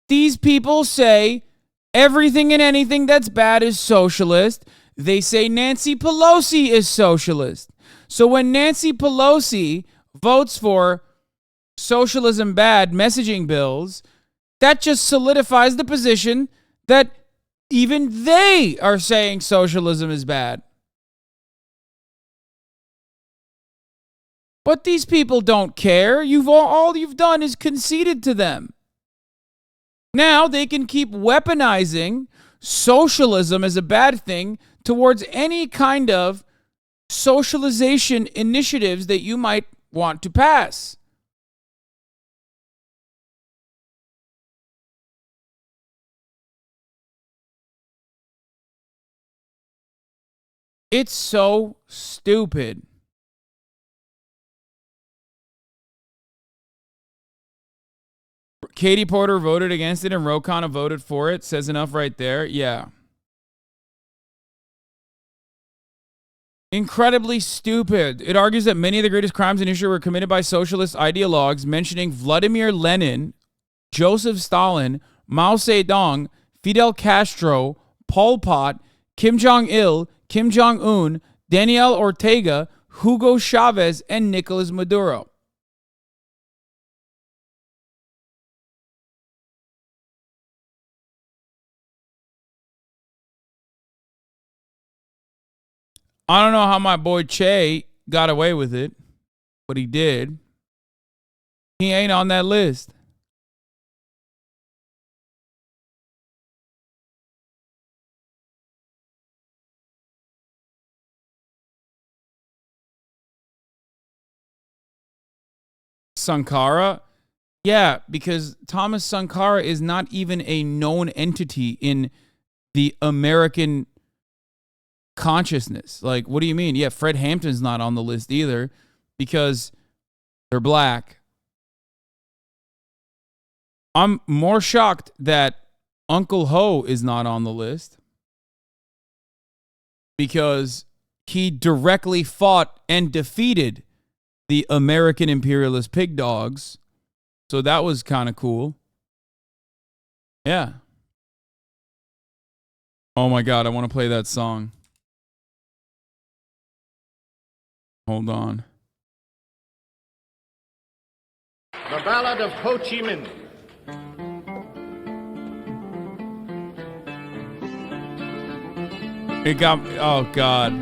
These people say everything and anything that's bad is socialist. They say Nancy Pelosi is socialist. So when Nancy Pelosi votes for socialism bad messaging bills, that just solidifies the position that even they are saying socialism is bad. But these people don't care. All you've done is conceded to them. Now they can keep weaponizing socialism as a bad thing towards any kind of socialization initiatives that you might want to pass. It's so stupid. Katie Porter voted against it and Ro Khanna voted for it. Says enough right there. Yeah. Incredibly stupid. It argues that many of the greatest crimes in history were committed by socialist ideologues, mentioning Vladimir Lenin, Joseph Stalin, Mao Zedong, Fidel Castro, Pol Pot, Kim Jong-il, Kim Jong-un, Daniel Ortega, Hugo Chavez, and Nicolas Maduro. I don't know how my boy Che got away with it, but he did. He ain't on that list. Sankara? Yeah, because Thomas Sankara is not even a known entity in the American consciousness. Like, what do you mean? Yeah, Fred Hampton's not on the list either because they're black. I'm more shocked that Uncle Ho is not on the list because he directly fought and defeated the American imperialist pig dogs. So that was kind of cool. Yeah. Oh my God, I want to play that song. Hold on. The Ballad of Ho Chi Minh. It got, oh God.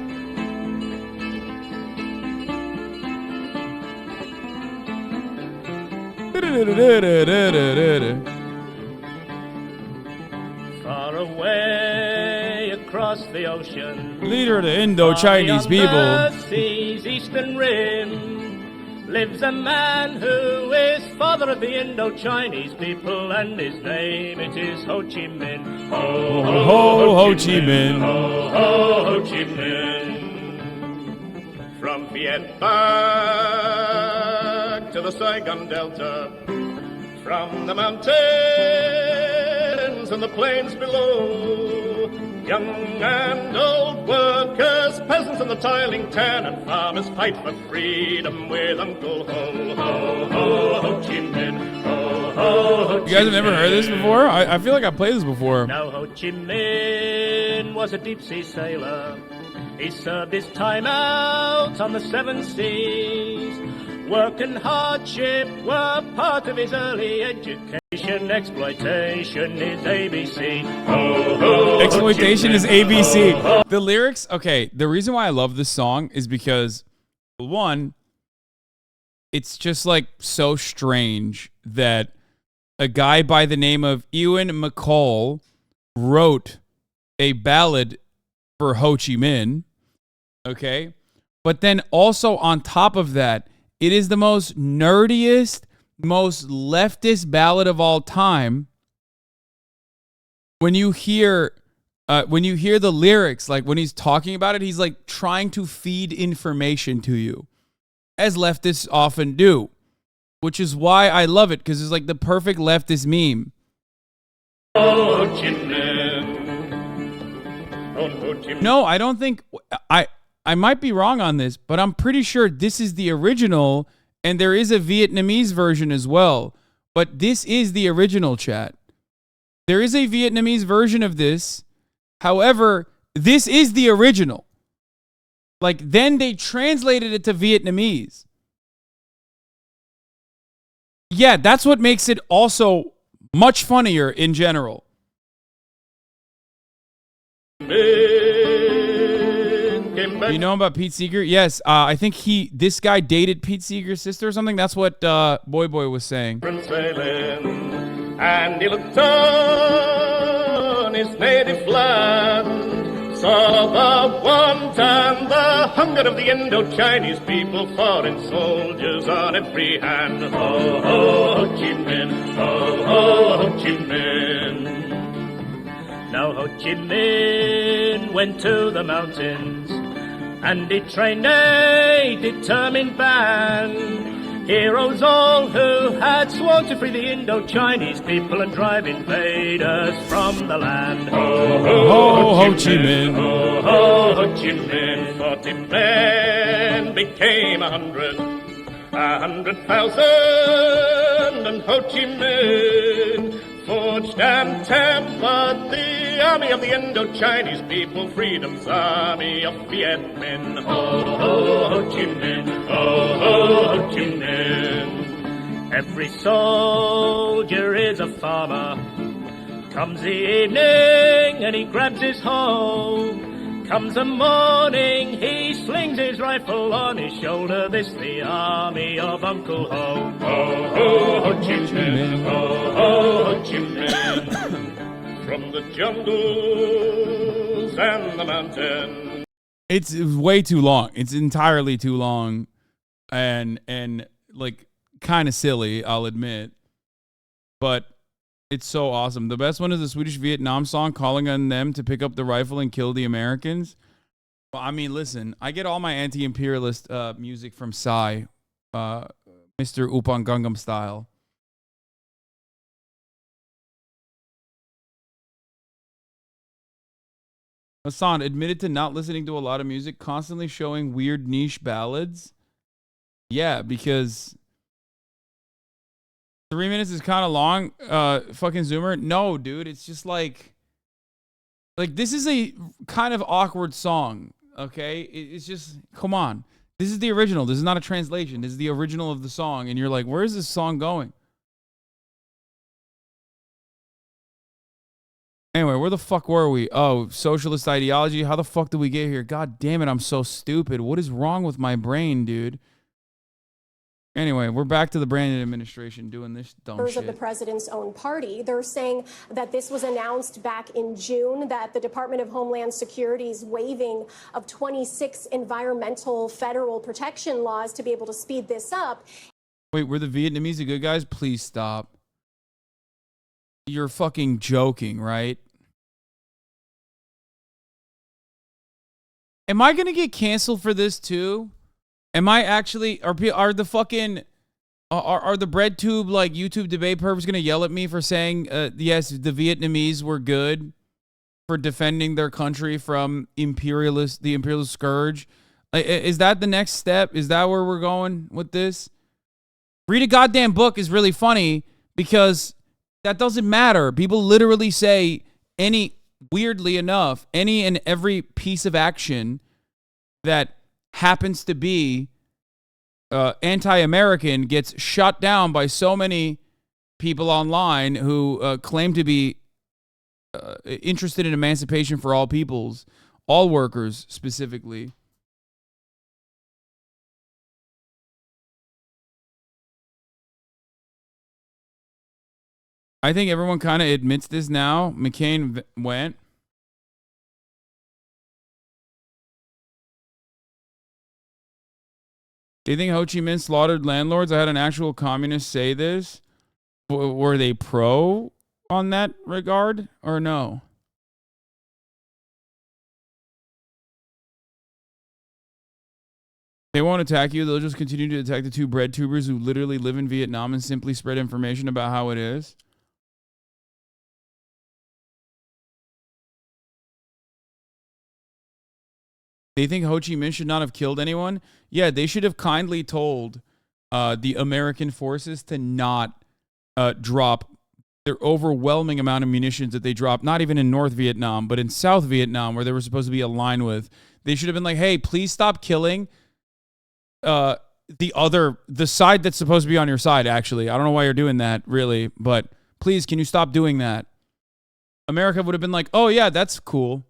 Far away across the ocean. Leader of the Indo-Chinese people. On the sea's eastern rim lives a man who is father of the Indo-Chinese people, and his name it is Ho Chi Minh. Ho, ho, ho, Ho Chi Minh. Ho, ho, Ho Chi Minh. From Viet back to the Saigon Delta, from the mountains and the plains below, young and old workers, peasants and the toiling tenant farmers fight for freedom with Uncle Ho, ho, ho, Ho Chi Minh, ho, ho, Ho Chi You guys have never heard this before? I feel like I played this before. Now Ho Chi Minh was a deep-sea sailor. He served his time out on the seven seas. Work and hardship were part of his early education. Exploitation is ABC. Ho, ho, Exploitation is ABC. The lyrics, okay, the reason why I love this song is because, one, it's just like so strange that a guy by the name of Ewan McCall wrote a ballad for Ho Chi Minh, okay? But then also on top of that, it is the most nerdiest, most leftist ballad of all time. When you hear the lyrics, like when he's talking about it, he's like trying to feed information to you, as leftists often do, which is why I love it, because it's like the perfect leftist meme. No, I don't think I might be wrong on this, but I'm pretty sure this is the original, and there is a Vietnamese version as well. But this is the original, chat. There is a Vietnamese version of this. However, this is the original. Like, then they translated it to Vietnamese. Yeah, that's what makes it also much funnier in general. You know about Pete Seeger? Yes, I think this guy dated Pete Seeger's sister or something. That's what Boy was saying. And he looked on his native land, saw the want and the hunger of the Indo-Chinese people, foreign soldiers on every hand. Ho, ho, Ho Chi Minh, ho, ho, Ho Chi Minh. Now Ho Chi Minh went to the mountains, and he trained a determined band. Heroes all who had sworn to free the Indo-Chinese people and drive invaders from the land. Ho, ho, ho, Ho Chi Minh. Ho, ho, Ho Chi Minh. 40 men became 100,000, and Ho Chi Minh forged and tempered the army of the Indo-Chinese people, freedom's army of Viet Minh. Ho, ho, Ho Chi Minh, ho, ho, Ho Chi Minh. Every soldier is a farmer. Comes the evening and he grabs his hoe. Comes the morning, he slings his rifle on his shoulder. This the army of Uncle Ho. Ho, ho, Ho Chi Minh, ho, ho, Ho Chi Minh. From the jungles and the mountains. It's way too long. It's entirely too long, and like kind of silly, I'll admit. But it's so awesome. The best one is the Swedish Vietnam song calling on them to pick up the rifle and kill the Americans. Well, I mean, listen, I get all my anti-imperialist music from Psy, Mr. Upon Gangnam Style. Hasan admitted to not listening to a lot of music, constantly showing weird niche ballads. Yeah, because 3 minutes is kind of long. Fucking Zoomer. No, dude, it's just like this is a kind of awkward song. Okay, it's just, come on. This is the original. This is not a translation. This is the original of the song, and you're like, where is this song going? Anyway, where the fuck were we? Oh, socialist ideology. How the fuck did we get here? God damn it, I'm so stupid. What is wrong with my brain, dude? Anyway, we're back to the Brandon administration doing this dumb members shit. of the president's own party. They're saying that this was announced back in June, that the Department of Homeland Security's waiving of 26 environmental federal protection laws to be able to speed this up. Wait, were the Vietnamese the good guys? Please stop. You're fucking joking, right? Am I gonna get canceled for this too? Am I actually are the fucking are the bread tube like YouTube debate pervs gonna yell at me for saying yes, the Vietnamese were good for defending their country from the imperialist scourge? Is that the next step? Is that where we're going with this? Read a goddamn book is really funny because that doesn't matter. People literally say weirdly enough, any and every piece of action that happens to be anti-American gets shut down by so many people online who claim to be interested in emancipation for all peoples, all workers specifically. I think everyone kind of admits this now. McCain went. Do you think Ho Chi Minh slaughtered landlords? I had an actual communist say this. Were they pro on that regard or no? They won't attack you. They'll just continue to attack the two bread tubers who literally live in Vietnam and simply spread information about how it is. They think Ho Chi Minh should not have killed anyone? Yeah, they should have kindly told the American forces to not drop their overwhelming amount of munitions that they dropped, not even in North Vietnam, but in South Vietnam, where they were supposed to be aligned with. They should have been like, hey, please stop killing the side that's supposed to be on your side, actually. I don't know why you're doing that, really, but please, can you stop doing that? America would have been like, oh, yeah, that's cool.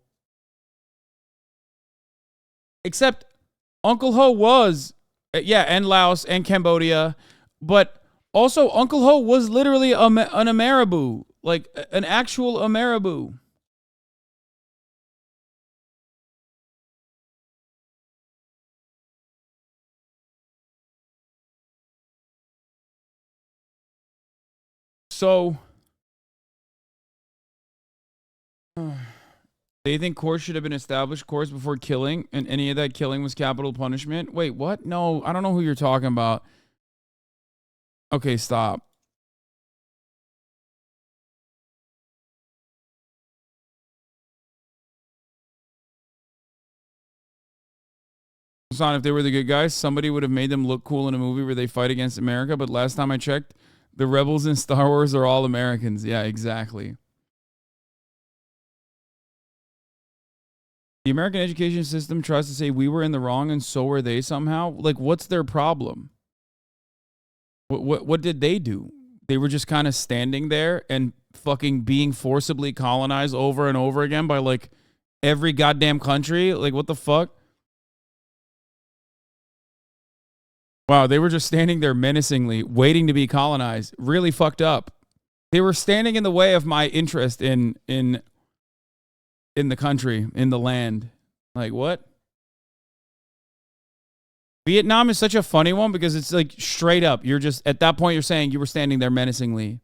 Except Uncle Ho was, and Laos and Cambodia, but also Uncle Ho was literally an Ameriboo, like an actual Ameriboo. So, they think courts should have been established, courts before killing, and any of that killing was capital punishment? Wait, what? No, I don't know who you're talking about. Okay, stop. Hasan, if they were the good guys, somebody would have made them look cool in a movie where they fight against America, but last time I checked, the rebels in Star Wars are all Americans. Yeah, exactly. The American education system tries to say we were in the wrong and so were they somehow. Like, what's their problem? What did they do? They were just kind of standing there and fucking being forcibly colonized over and over again by like every goddamn country. Like, what the fuck? Wow, they were just standing there menacingly, waiting to be colonized. Really fucked up. They were standing in the way of my interest in the country, in the land. Like, what? Vietnam is such a funny one because it's like straight up. You're just, at that point, you're saying you were standing there menacingly.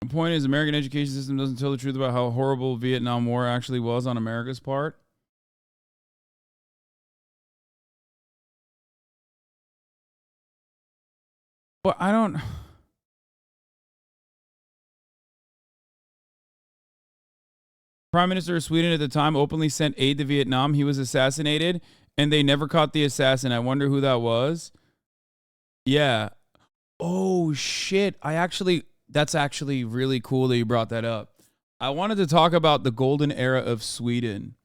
The point is, American education system doesn't tell the truth about how horrible Vietnam War actually was on America's part. But I don't... Prime Minister of Sweden at the time openly sent aid to Vietnam. He was assassinated, and they never caught the assassin. I wonder who that was. Yeah. Oh, shit. That's actually really cool that you brought that up. I wanted to talk about the golden era of Sweden.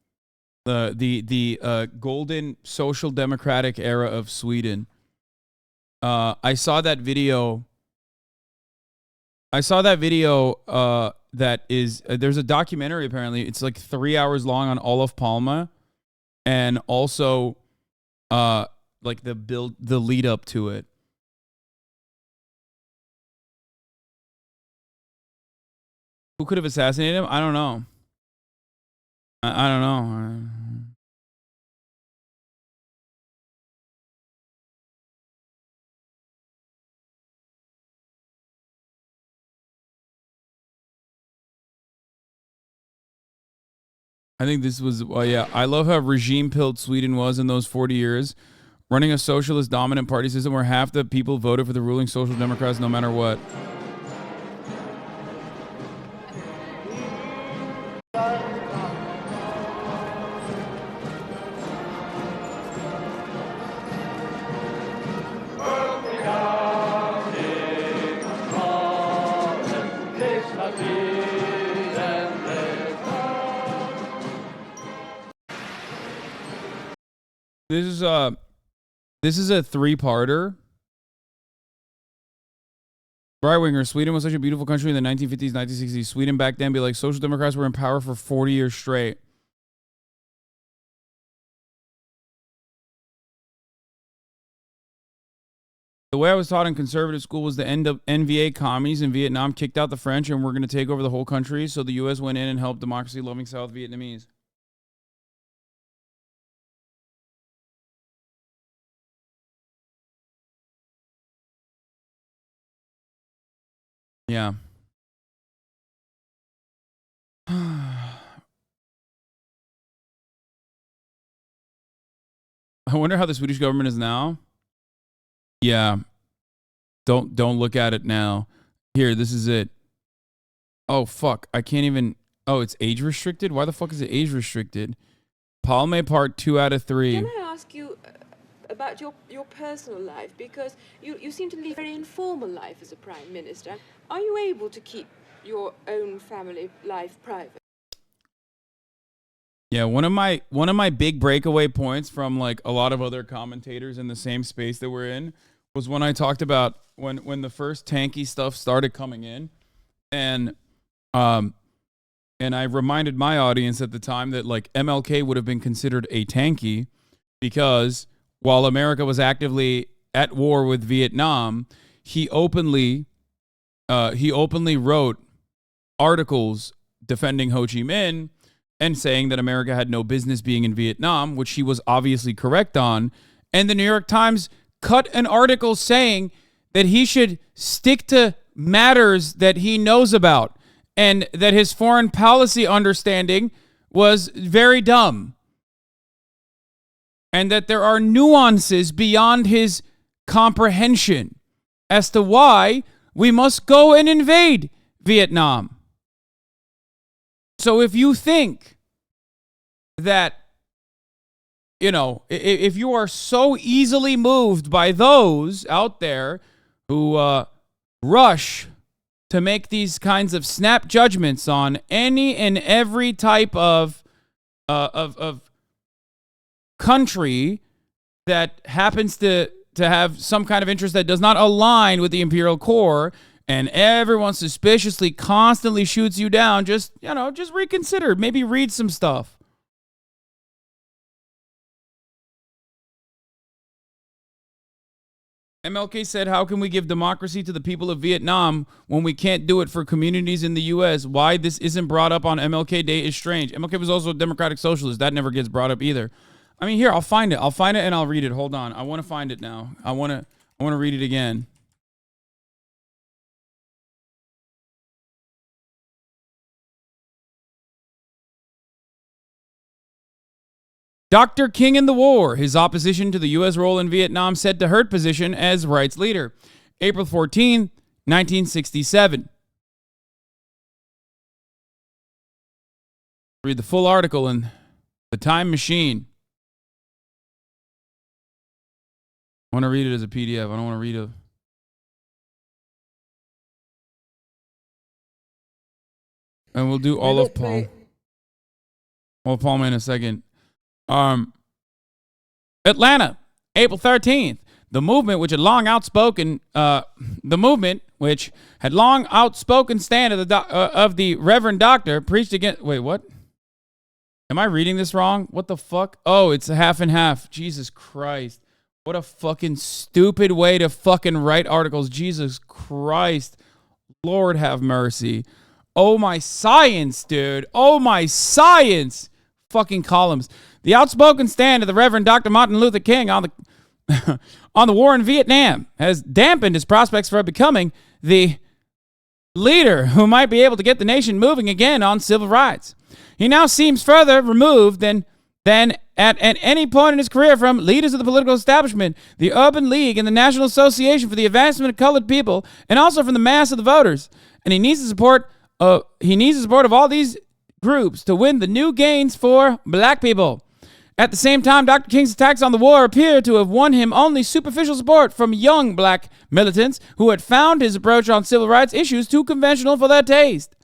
The golden social democratic era of Sweden. I saw that video. That is there's a documentary apparently. It's like 3 hours long on Olof Palme, and also like the lead up to it. Who could have assassinated him? I don't know. I don't know. I think this was, yeah, I love how regime-pilled Sweden was in those 40 years, running a socialist dominant party system where half the people voted for the ruling Social Democrats no matter what. This is a three-parter. Right-winger, Sweden was such a beautiful country in the 1950s, 1960s. Sweden back then, be like, Social Democrats were in power for 40 years straight. The way I was taught in conservative school was the end of NVA commies in Vietnam kicked out the French and were going to take over the whole country. So the U.S. went in and helped democracy-loving South Vietnamese. Yeah. I wonder how the Swedish government is now. Yeah. Don't look at it now. Here, this is it. Oh, fuck. I can't even... Oh, it's age restricted? Why the fuck is it age restricted? Palme part 2 out of 3. Can I ask you about your personal life? Because you seem to lead a very informal life as a prime minister. Are you able to keep your own family life private? Yeah, one of my big breakaway points from like a lot of other commentators in the same space that we're in was when I talked about when the first tankie stuff started coming in, and I reminded my audience at the time that like MLK would have been considered a tankie because while America was actively at war with Vietnam, he openly wrote articles defending Ho Chi Minh and saying that America had no business being in Vietnam, which he was obviously correct on. And the New York Times cut an article saying that he should stick to matters that he knows about and that his foreign policy understanding was very dumb. And that there are nuances beyond his comprehension as to why we must go and invade Vietnam. So if you think that, you know, if you are so easily moved by those out there who rush to make these kinds of snap judgments on any and every type of country that happens to have some kind of interest that does not align with the imperial core, and everyone suspiciously constantly shoots you down, just reconsider. Maybe read some stuff. MLK said, how can we give democracy to the people of Vietnam when we can't do it for communities in the U.S.? Why this isn't brought up on MLK Day is strange. MLK was also a democratic socialist. That never gets brought up either. I mean, here, I'll find it and I'll read it. Hold on. I want to find it now. I want to read it again. Dr. King in the War, his opposition to the U.S. role in Vietnam said to hurt position as rights leader. April 14, 1967. Read the full article in The Time Machine. I want to read it as a PDF. I don't want to read it. And we'll do Olof Palme. Olof Palme in a second. Atlanta, April 13th. The movement, which had long outspoken stand of the Reverend Doctor, preached against. Wait, what? Am I reading this wrong? What the fuck? Oh, it's a half and half. Jesus Christ. What a fucking stupid way to fucking write articles. Jesus Christ. Lord have mercy. Oh, my science, dude. Oh, my science. Fucking columns. The outspoken stand of the Reverend Dr. Martin Luther King on the on the war in Vietnam has dampened his prospects for becoming the leader who might be able to get the nation moving again on civil rights. He now seems further removed than at any point in his career from leaders of the political establishment, the Urban League, and the National Association for the Advancement of Colored People, and also from the mass of the voters. And he needs the support of all these groups to win the new gains for black people. At the same time, Dr. King's attacks on the war appear to have won him only superficial support from young black militants who had found his approach on civil rights issues too conventional for their taste.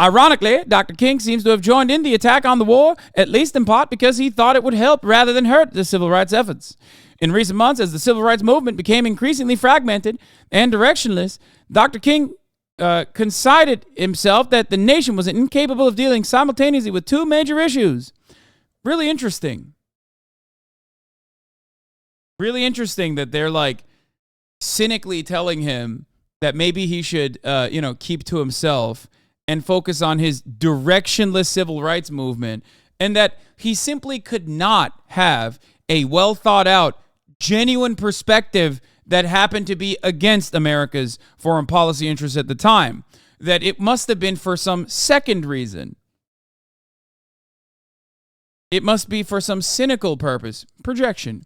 Ironically, Dr. King seems to have joined in the attack on the war, at least in part because he thought it would help rather than hurt the civil rights efforts. In recent months, as the civil rights movement became increasingly fragmented and directionless, Dr. King conceded himself that the nation was incapable of dealing simultaneously with two major issues. Really interesting. Really interesting that they're like cynically telling him that maybe he should, keep to himself and focus on his directionless civil rights movement, and that he simply could not have a well thought out, genuine perspective that happened to be against America's foreign policy interests at the time. That it must have been for some second reason. It must be for some cynical purpose. Projection.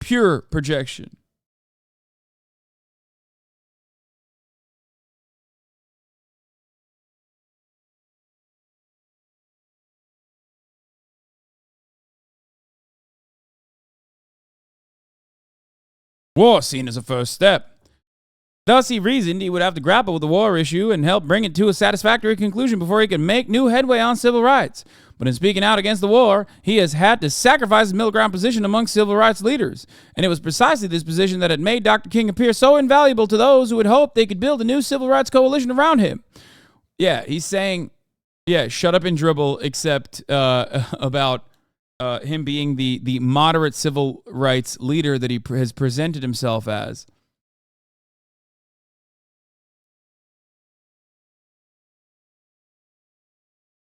Pure projection. War seen as a first step. Thus, he reasoned he would have to grapple with the war issue and help bring it to a satisfactory conclusion before he could make new headway on civil rights. But in speaking out against the war, he has had to sacrifice his middle ground position among civil rights leaders. And it was precisely this position that had made Dr. King appear so invaluable to those who had hoped they could build a new civil rights coalition around him. Yeah, he's saying, shut up and dribble, except about him being the moderate civil rights leader that he has presented himself as.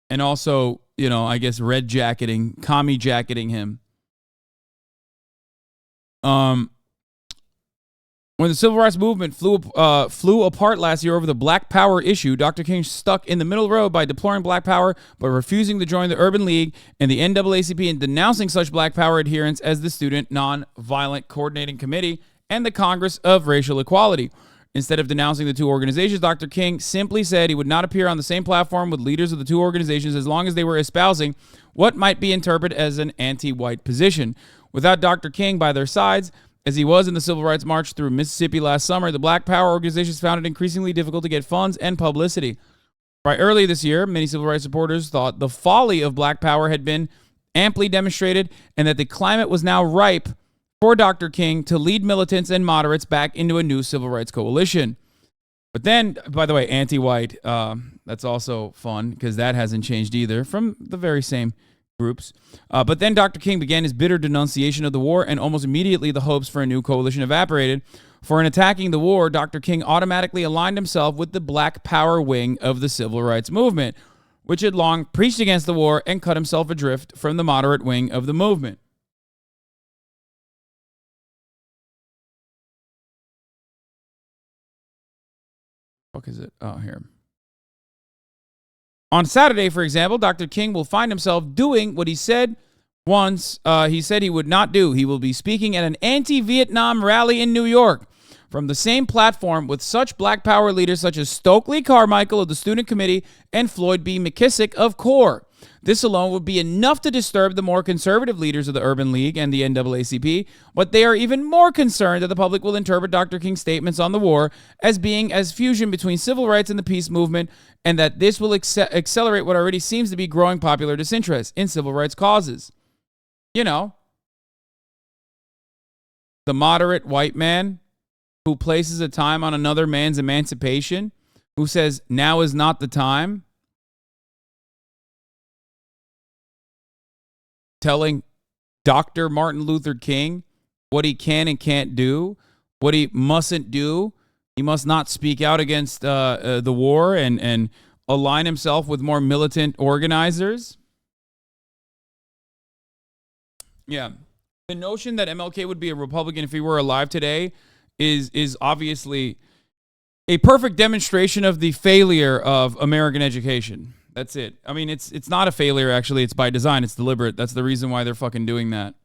And also, I guess commie jacketing him. When the civil rights movement flew apart last year over the Black Power issue, Dr. King stuck in the middle road by deploring Black Power, but refusing to join the Urban League and the NAACP and denouncing such Black Power adherents as the Student Nonviolent Coordinating Committee and the Congress of Racial Equality. Instead of denouncing the two organizations, Dr. King simply said he would not appear on the same platform with leaders of the two organizations as long as they were espousing what might be interpreted as an anti-white position. Without Dr. King by their sides, as he was in the Civil Rights March through Mississippi last summer, the Black Power organizations found it increasingly difficult to get funds and publicity. By early this year, many civil rights supporters thought the folly of Black Power had been amply demonstrated and that the climate was now ripe for Dr. King to lead militants and moderates back into a new civil rights coalition. But then, by the way, anti-white, that's also fun because that hasn't changed either from the very same groups. But then Dr. King began his bitter denunciation of the war, and almost immediately the hopes for a new coalition evaporated. For in attacking the war, Dr. King automatically aligned himself with the Black Power wing of the civil rights movement, which had long preached against the war and cut himself adrift from the moderate wing of the movement. Fuck is it? Oh, here. On Saturday, for example, Dr. King will find himself doing what he said once he said he would not do. He will be speaking at an anti-Vietnam rally in New York from the same platform with such Black Power leaders such as Stokely Carmichael of the Student Committee and Floyd B. McKissick of CORE. This alone would be enough to disturb the more conservative leaders of the Urban League and the NAACP, but they are even more concerned that the public will interpret Dr. King's statements on the war as being as fusion between civil rights and the peace movement, and that this will accelerate what already seems to be growing popular disinterest in civil rights causes. the moderate white man who places a time on another man's emancipation, who says now is not the time, telling Dr. Martin Luther King what he can and can't do, what he mustn't do. He must not speak out against the war and align himself with more militant organizers. Yeah. The notion that MLK would be a Republican if he were alive today is obviously a perfect demonstration of the failure of American education. That's it. I mean, it's not a failure, actually. It's by design. It's deliberate. That's the reason why they're fucking doing that.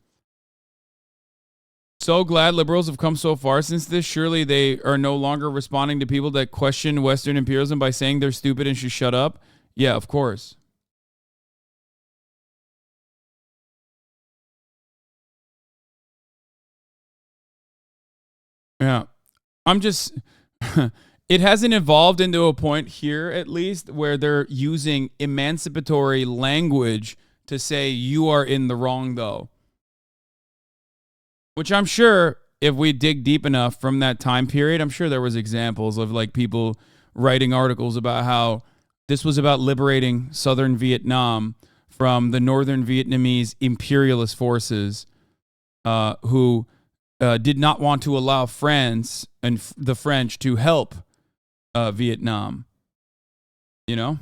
So glad liberals have come so far since this. Surely they are no longer responding to people that question Western imperialism by saying they're stupid and should shut up. Yeah, of course. Yeah. I'm just... It hasn't evolved into a point here, at least, where they're using emancipatory language to say you are in the wrong, though. Which I'm sure, if we dig deep enough from that time period, I'm sure there was examples of like people writing articles about how this was about liberating southern Vietnam from the northern Vietnamese imperialist forces who did not want to allow France and the French to help Vietnam. You know?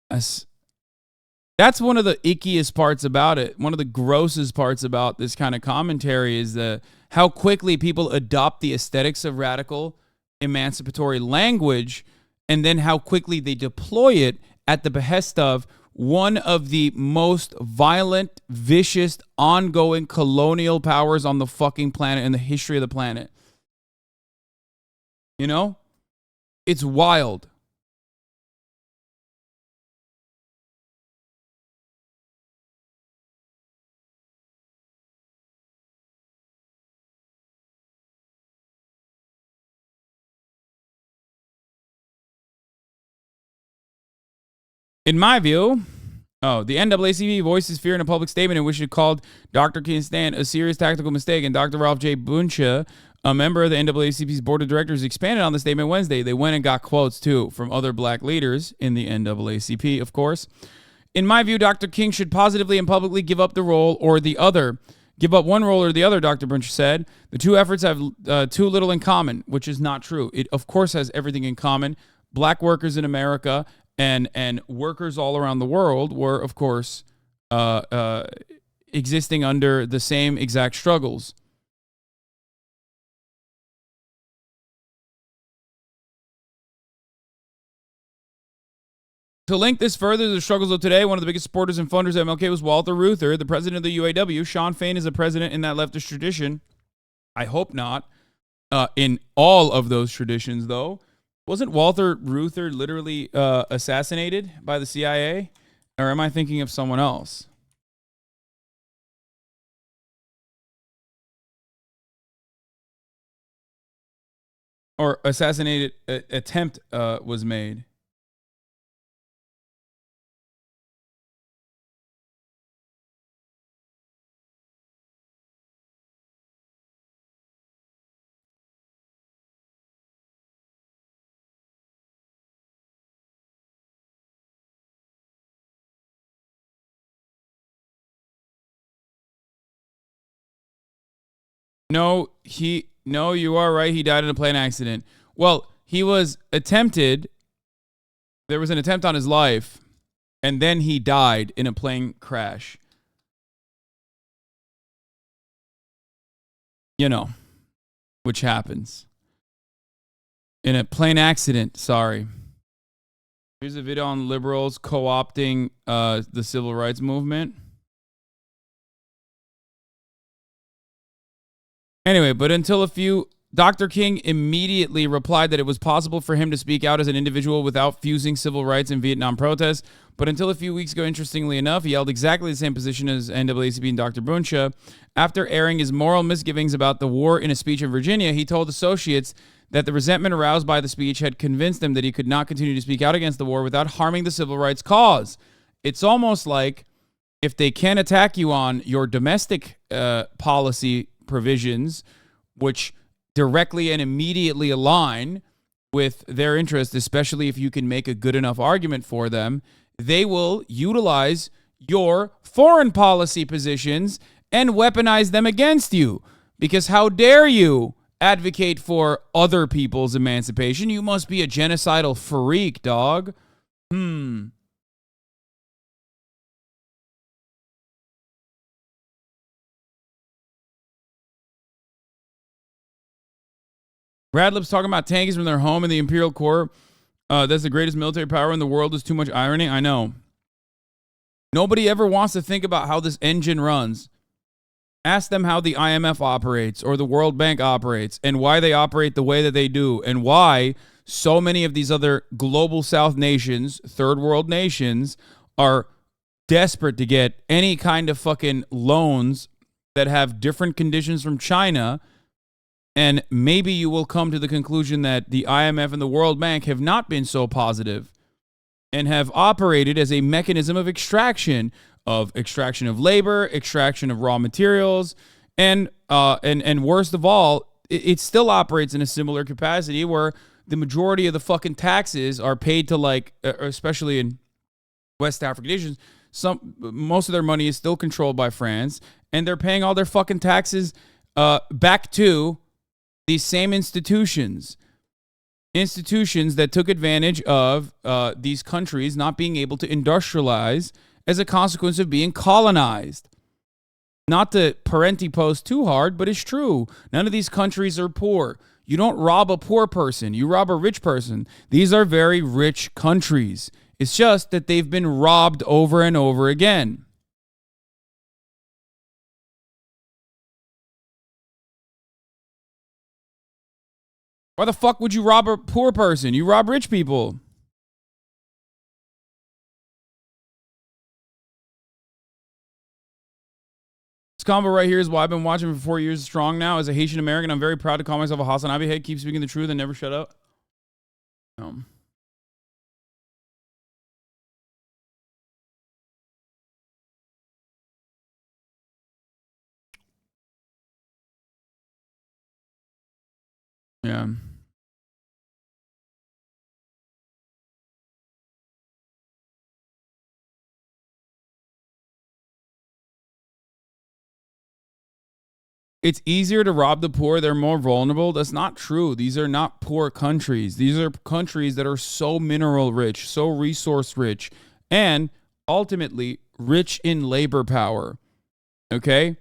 That's one of the ickiest parts about it. One of the grossest parts about this kind of commentary is how quickly people adopt the aesthetics of radical emancipatory language, and then how quickly they deploy it at the behest of one of the most violent, vicious, ongoing colonial powers on the fucking planet in the history of the planet. You know? It's wild. In my view, the NAACP voices fear in a public statement in which it called Dr. King Stan a serious tactical mistake, and Dr. Ralph J. Bunche, a member of the NAACP's board of directors, expanded on the statement Wednesday. They went and got quotes, too, from other black leaders in the NAACP, of course. In my view, Dr. King should positively and publicly give up the role or the other. Give up one role or the other, Dr. Bunche said. The two efforts have too little in common, which is not true. It, of course, has everything in common. Black workers in America and workers all around the world were, of course, existing under the same exact struggles. To link this further to the struggles of today, one of the biggest supporters and funders of MLK was Walter Reuther, the president of the UAW. Sean Fain is a president in that leftist tradition. I hope not. In all of those traditions, though. Wasn't Walter Reuther literally assassinated by the CIA? Or am I thinking of someone else? Or assassinated attempt was made. No, you are right. He died in a plane accident. Well, he was attempted. There was an attempt on his life, and then he died in a plane crash. You know, which happens. In a plane accident, sorry. Here's a video on liberals co-opting the civil rights movement. Anyway, but Dr. King immediately replied that it was possible for him to speak out as an individual without fusing civil rights and Vietnam protests. But until a few weeks ago, interestingly enough, he held exactly the same position as NAACP and Dr. Bunche. After airing his moral misgivings about the war in a speech in Virginia, he told associates that the resentment aroused by the speech had convinced him that he could not continue to speak out against the war without harming the civil rights cause. It's almost like if they can attack you on your domestic policy provisions, which directly and immediately align with their interests, especially if you can make a good enough argument for them, they will utilize your foreign policy positions and weaponize them against you. Because how dare you advocate for other people's emancipation? You must be a genocidal freak, dog. Radlip's talking about tankies from their home in the Imperial Corps. That's the greatest military power in the world. Is too much irony. I know. Nobody ever wants to think about how this engine runs. Ask them how the IMF operates or the World Bank operates and why they operate the way that they do and why so many of these other global South nations, third world nations, are desperate to get any kind of fucking loans that have different conditions from China. And maybe you will come to the conclusion that the IMF and the World Bank have not been so positive and have operated as a mechanism of extraction of labor, extraction of raw materials, and worst of all, it still operates in a similar capacity where the majority of the fucking taxes are paid to, like, especially in West African nations, most of their money is still controlled by France, and they're paying all their fucking taxes back to these same institutions that took advantage of these countries not being able to industrialize as a consequence of being colonized. Not to parenti post too hard, but it's true. None of these countries are poor. You don't rob a poor person. You rob a rich person. These are very rich countries. It's just that they've been robbed over and over again. Why the fuck would you rob a poor person? You rob rich people. This combo right here is why I've been watching for 4 years strong now. As a Haitian American, I'm very proud to call myself a HasanAbi head. Keep speaking the truth and never shut up. Yeah. It's easier to rob the poor. They're more vulnerable. That's not true. These are not poor countries. These are countries that are so mineral rich, so resource rich, and ultimately rich in labor power. Okay?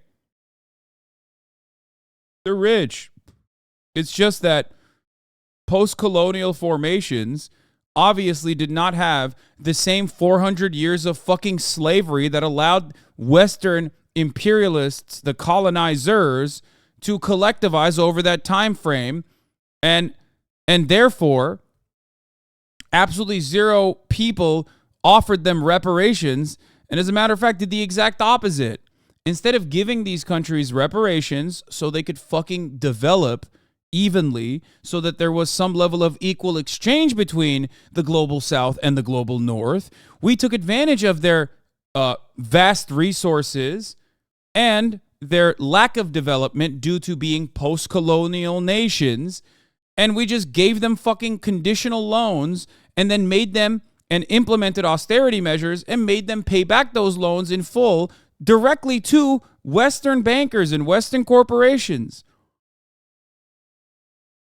They're rich. It's just that post-colonial formations obviously did not have the same 400 years of fucking slavery that allowed Western imperialists, the colonizers, to collectivize over that time frame, and therefore absolutely zero people offered them reparations, and as a matter of fact did the exact opposite. Instead of giving these countries reparations so they could fucking develop evenly, so that there was some level of equal exchange between the global South and the global North, we took advantage of their vast resources and their lack of development due to being post-colonial nations, and we just gave them fucking conditional loans and then made them and implemented austerity measures and made them pay back those loans in full directly to Western bankers and Western corporations.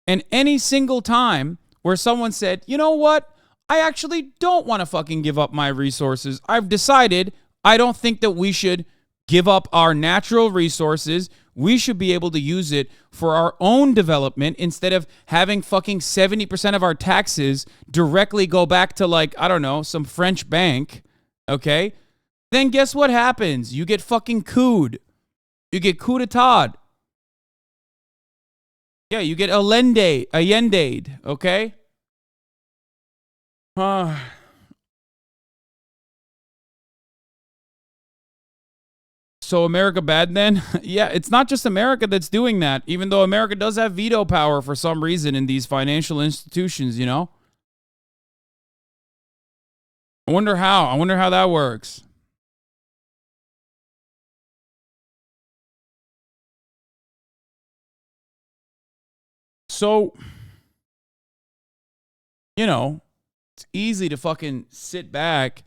And any single time where someone said, you know what, I actually don't want to fucking give up my resources. I've decided I don't think that we should give up our natural resources. We should be able to use it for our own development instead of having fucking 70% of our taxes directly go back to, like, I don't know, some French bank, okay? Then guess what happens? You get fucking cooed. You get coup d'etat. Yeah, you get Allende'd, okay? So America bad then? Yeah, it's not just America that's doing that, even though America does have veto power for some reason in these financial institutions, you know? I wonder how that works. So, it's easy to fucking sit back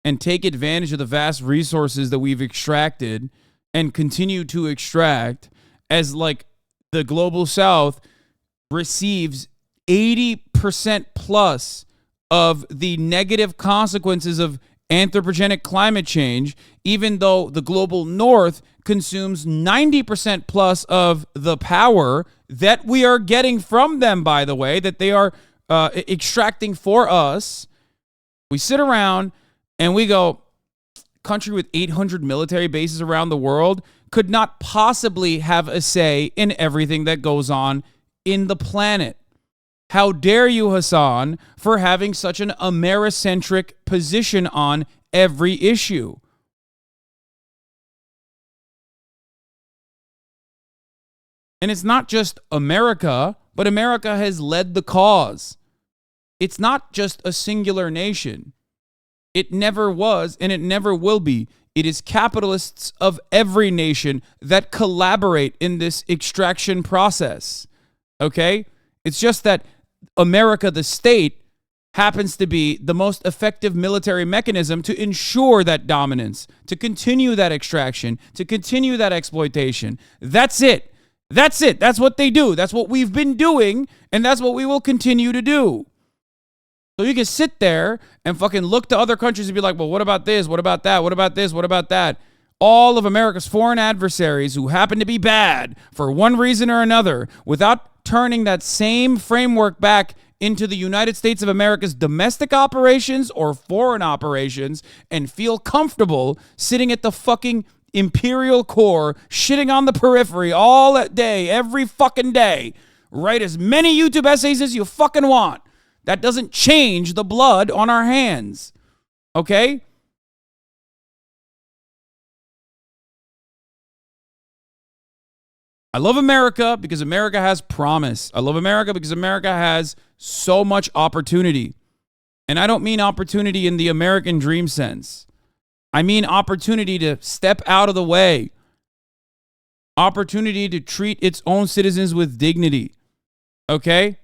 and take advantage of the vast resources that we've extracted and continue to extract as like the global south receives 80% plus of the negative consequences of anthropogenic climate change, even though the global north consumes 90% plus of the power that we are getting from them, by the way, that they are extracting for us. We sit around and we go, country with 800 military bases around the world could not possibly have a say in everything that goes on in the planet. How dare you, Hasan, for having such an Americentric position on every issue? And it's not just America, but America has led the cause. It's not just a singular nation. It never was, and it never will be. It is capitalists of every nation that collaborate in this extraction process. Okay? It's just that America, the state, happens to be the most effective military mechanism to ensure that dominance, to continue that extraction, to continue that exploitation. That's it. That's it. That's what they do. That's what we've been doing, and that's what we will continue to do. So you can sit there and fucking look to other countries and be like, well, what about this? What about that? What about this? What about that? All of America's foreign adversaries who happen to be bad for one reason or another, without turning that same framework back into the United States of America's domestic operations or foreign operations, and feel comfortable sitting at the fucking imperial core, shitting on the periphery all that day, every fucking day. Write as many YouTube essays as you fucking want. That doesn't change the blood on our hands. Okay? I love America because America has promise. I love America because America has so much opportunity. And I don't mean opportunity in the American dream sense. I mean opportunity to step out of the way. Opportunity to treat its own citizens with dignity. Okay?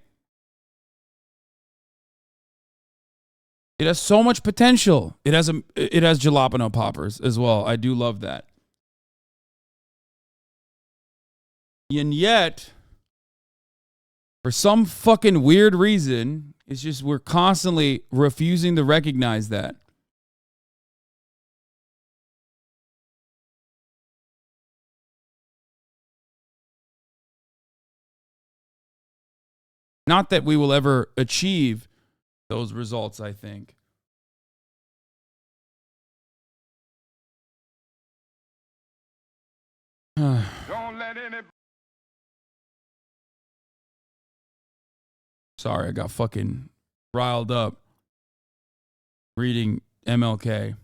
It has so much potential. It has jalapeno poppers as well. I do love that. And yet, for some fucking weird reason, it's just we're constantly refusing to recognize that. Not that we will ever achieve those results, I think. Don't let anybody. Sorry, I got fucking riled up reading MLK.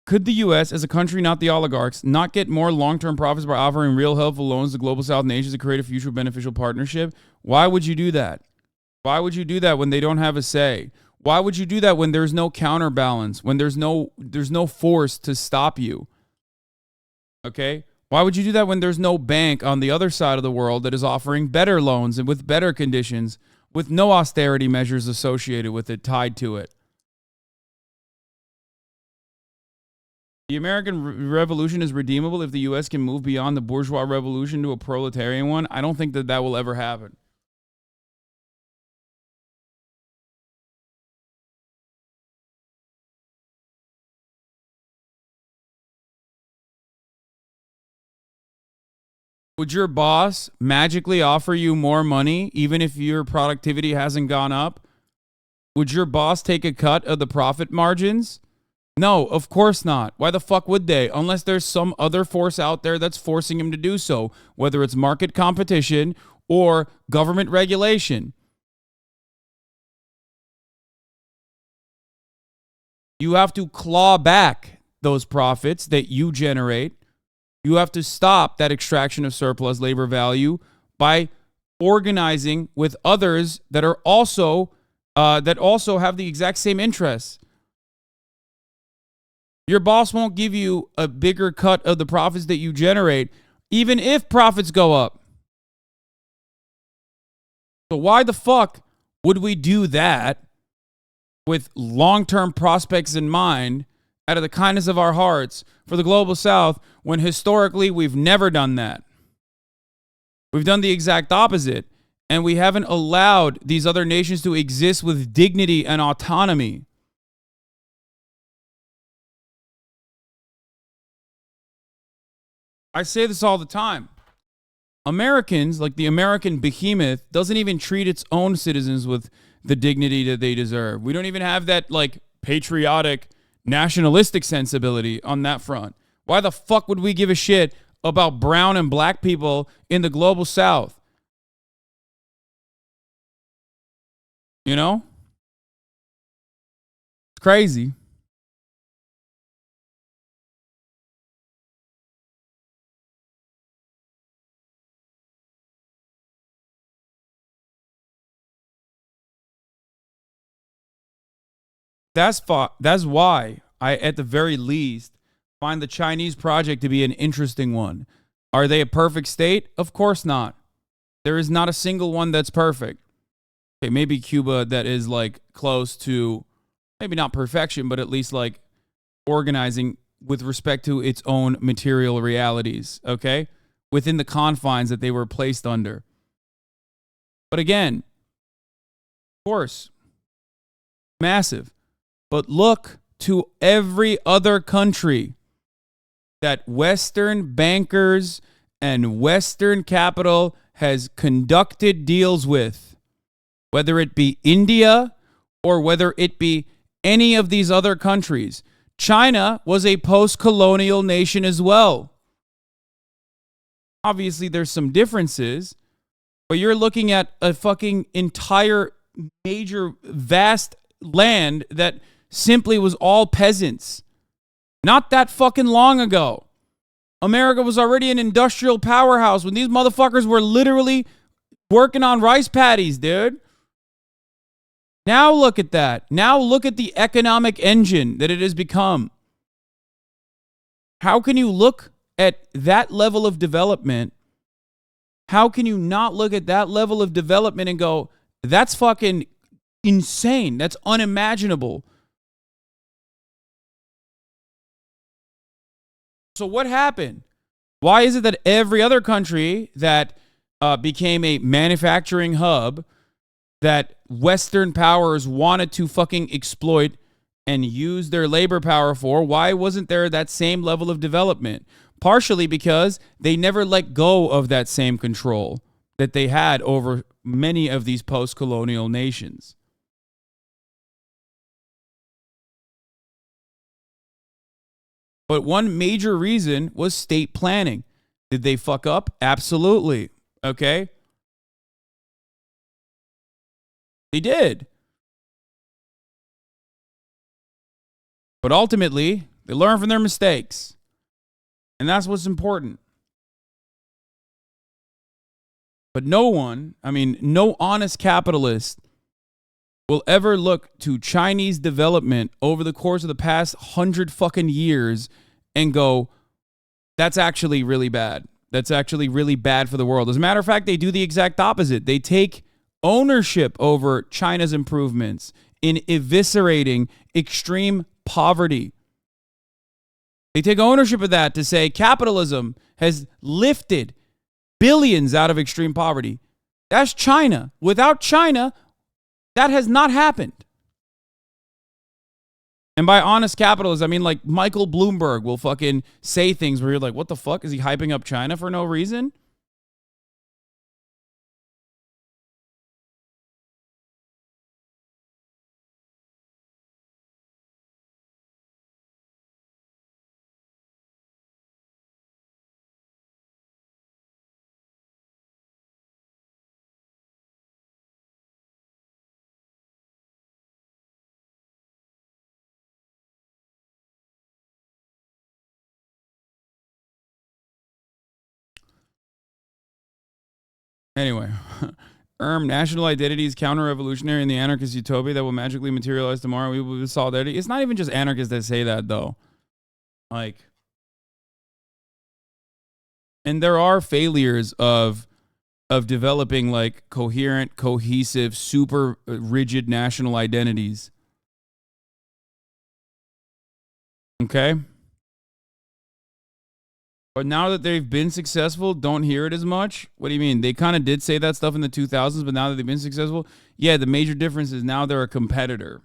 Could the U.S., as a country, not the oligarchs, not get more long-term profits by offering real helpful loans to global South nations to create a future beneficial partnership? Why would you do that? Why would you do that when they don't have a say? Why would you do that when there's no counterbalance, when there's no force to stop you? Okay? Why would you do that when there's no bank on the other side of the world that is offering better loans and with better conditions, with no austerity measures associated with it, tied to it? The American Revolution is redeemable if the U.S. can move beyond the bourgeois revolution to a proletarian one. I don't think that will ever happen. Would your boss magically offer you more money even if your productivity hasn't gone up? Would your boss take a cut of the profit margins? No, of course not. Why the fuck would they? Unless there's some other force out there that's forcing him to do so, whether it's market competition or government regulation. You have to claw back those profits that you generate. You have to stop that extraction of surplus labor value by organizing with others that are also have the exact same interests. Your boss won't give you a bigger cut of the profits that you generate even if profits go up. So why the fuck would we do that with long-term prospects in mind out of the kindness of our hearts for the global south when historically we've never done that? We've done the exact opposite, and we haven't allowed these other nations to exist with dignity and autonomy. I say this all the time. Americans, like the American behemoth, doesn't even treat its own citizens with the dignity that they deserve. We don't even have that, like, patriotic, nationalistic sensibility on that front. Why the fuck would we give a shit about brown and black people in the global south? You know? It's crazy. That's why I, at the very least, find the Chinese project to be an interesting one. Are they a perfect state? Of course not. There is not a single one that's perfect. Okay, maybe Cuba that is like close to, maybe not perfection, but at least like organizing with respect to its own material realities, okay? Within the confines that they were placed under. But again, of course, massive. But look to every other country that Western bankers and Western capital has conducted deals with, whether it be India or whether it be any of these other countries. China was a post-colonial nation as well. Obviously, there's some differences, but you're looking at a fucking entire major, vast land that simply was all peasants. Not that fucking long ago. America was already an industrial powerhouse when these motherfuckers were literally working on rice paddies, dude. Now look at that. Now look at the economic engine that it has become. How can you look at that level of development? How can you not look at that level of development and go, that's fucking insane. That's unimaginable. So what happened? Why is it that every other country that became a manufacturing hub that Western powers wanted to fucking exploit and use their labor power for, why wasn't there that same level of development? Partially because they never let go of that same control that they had over many of these post-colonial nations. But one major reason was state planning. Did they fuck up? Absolutely. Okay? They did. But ultimately, they learn from their mistakes. And that's what's important. But no one, no honest capitalist will ever look to Chinese development over the course of the past 100 fucking years and go, that's actually really bad. That's actually really bad for the world. As a matter of fact, they do the exact opposite. They take ownership over China's improvements in eviscerating extreme poverty. They take ownership of that to say capitalism has lifted billions out of extreme poverty. That's China. Without China, that has not happened. And by honest capitalists, I mean like Michael Bloomberg will fucking say things where you're like, what the fuck? Is he hyping up China for no reason? Anyway, national identity is counter-revolutionary in the anarchist utopia that will magically materialize tomorrow. We will be solidarity. It's not even just anarchists that say that, though. Like, And there are failures of developing like coherent, cohesive, super rigid national identities. Okay? But now that they've been successful, don't hear it as much. What do you mean? They kind of did say that stuff in the 2000s, but now that they've been successful, yeah, the major difference is now they're a competitor.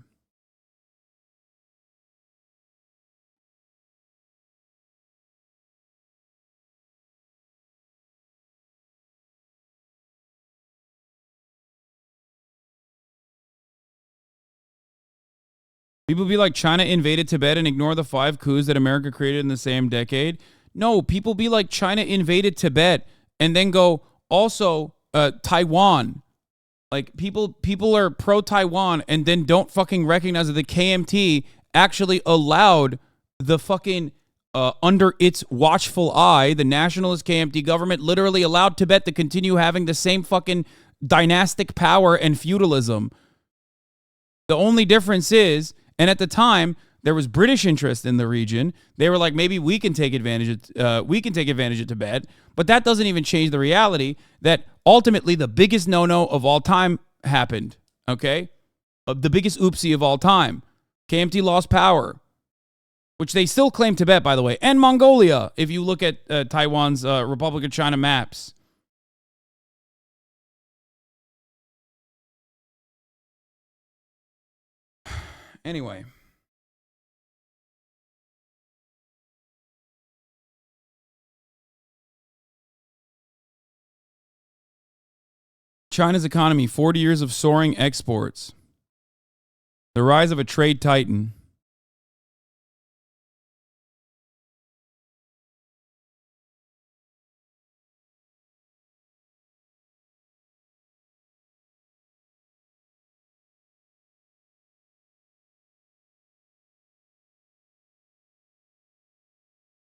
People be like, China invaded Tibet and ignore the 5 coups that America created in the same decade. No, people be like, China invaded Tibet and then go, also, Taiwan. Like, people are pro-Taiwan and then don't fucking recognize that the KMT actually allowed the fucking, under its watchful eye, the nationalist KMT government literally allowed Tibet to continue having the same fucking dynastic power and feudalism. The only difference is, and at the time, there was British interest in the region. They were like, maybe we can take advantage of Tibet. But that doesn't even change the reality that ultimately the biggest no-no of all time happened. Okay? The biggest oopsie of all time. KMT lost power, which they still claim Tibet, by the way, and Mongolia, if you look at Taiwan's Republic of China maps. Anyway. China's economy, 40 years of soaring exports. The rise of a trade titan.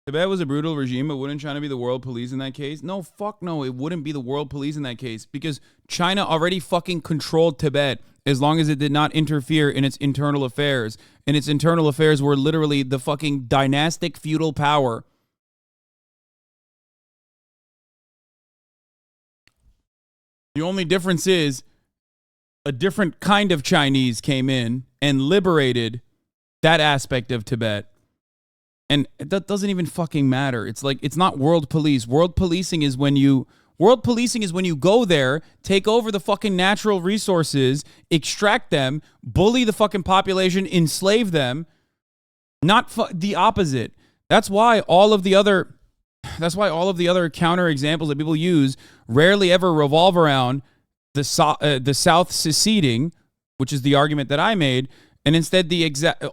Tibet was a brutal regime, but wouldn't China be the world police in that case? No, fuck no, it wouldn't be the world police in that case because China already fucking controlled Tibet as long as it did not interfere in its internal affairs. And its internal affairs were literally the fucking dynastic feudal power. The only difference is a different kind of Chinese came in and liberated that aspect of Tibet. And that doesn't even fucking matter. It's like, it's not world police. World policing is when you go there, take over the fucking natural resources, extract them, bully the fucking population, enslave them, not the opposite. That's why all of the other counter examples that people use rarely ever revolve around the South seceding, which is the argument that I made. And instead,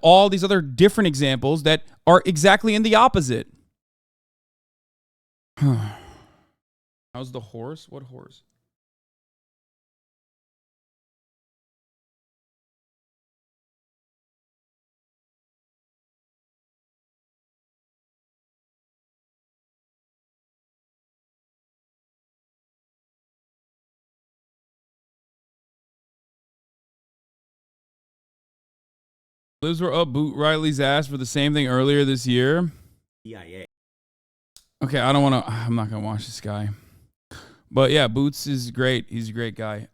all these other different examples that are exactly in the opposite. How's the horse? What horse? Lives were up Boot Riley's ass for the same thing earlier this year. CIA. Okay, I'm not gonna watch this guy. But yeah, Boots is great. He's a great guy.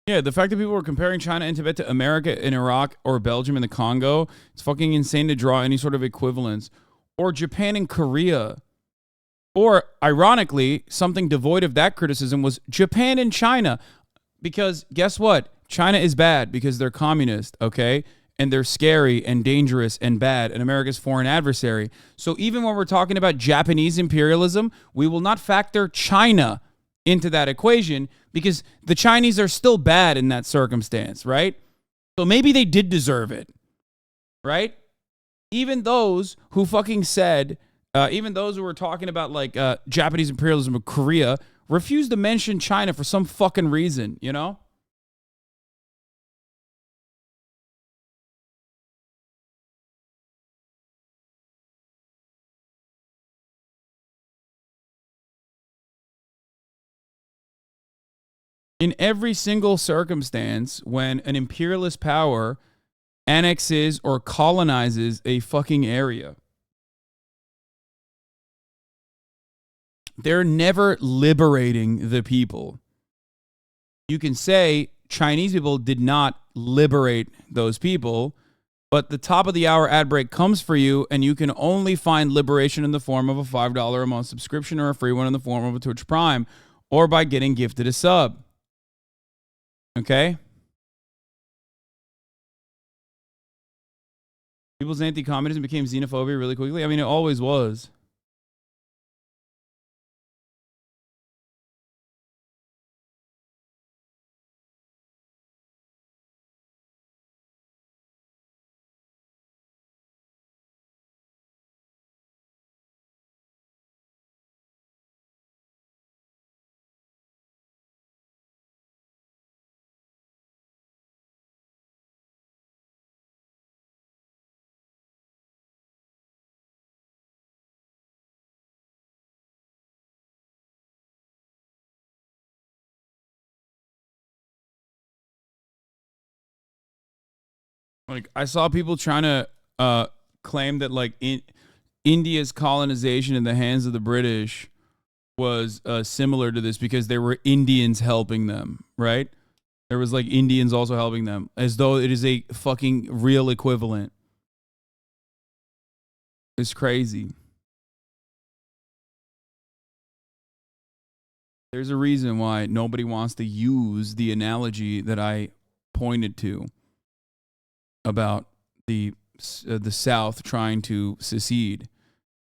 Yeah, the fact that people were comparing China and Tibet to America and Iraq or Belgium and the Congo, it's fucking insane to draw any sort of equivalence. Or Japan and Korea. Or, ironically, something devoid of that criticism was Japan and China. Because guess what? China is bad because they're communist, okay? And they're scary and dangerous and bad and America's foreign adversary. So even when we're talking about Japanese imperialism, we will not factor China into that equation because the Chinese are still bad in that circumstance, right? So maybe they did deserve it, right? Even those who fucking said, even those who were talking about like Japanese imperialism of Korea refused to mention China for some fucking reason, you know? In every single circumstance, when an imperialist power annexes or colonizes a fucking area, they're never liberating the people. You can say Chinese people did not liberate those people, but the top of the hour ad break comes for you, and you can only find liberation in the form of a $5 a month subscription or a free one in the form of a Twitch Prime, or by getting gifted a sub. Okay? People's anti-communism became xenophobia really quickly. I mean, it always was. Like, I saw people trying to claim that, like, India's colonization in the hands of the British was similar to this because there were Indians helping them, right? There was, like, Indians also helping them, as though it is a fucking real equivalent. It's crazy. There's a reason why nobody wants to use the analogy that I pointed to about the South trying to secede.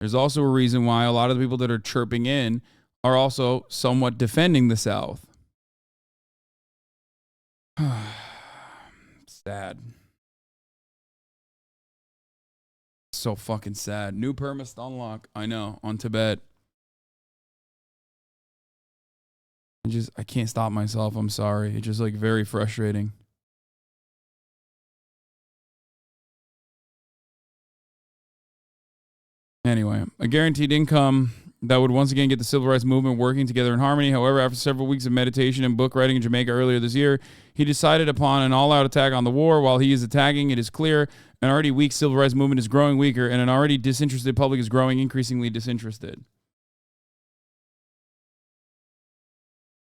There's also a reason why a lot of the people that are chirping in are also somewhat defending the South. Sad. So fucking sad. New permits to unlock. I know, on Tibet. I can't stop myself. I'm sorry. It's just, like, very frustrating. Anyway, a guaranteed income that would once again get the civil rights movement working together in harmony. However, after several weeks of meditation and book writing in Jamaica earlier this year, he decided upon an all-out attack on the war. While he is attacking, it is clear an already weak civil rights movement is growing weaker, and an already disinterested public is growing increasingly disinterested.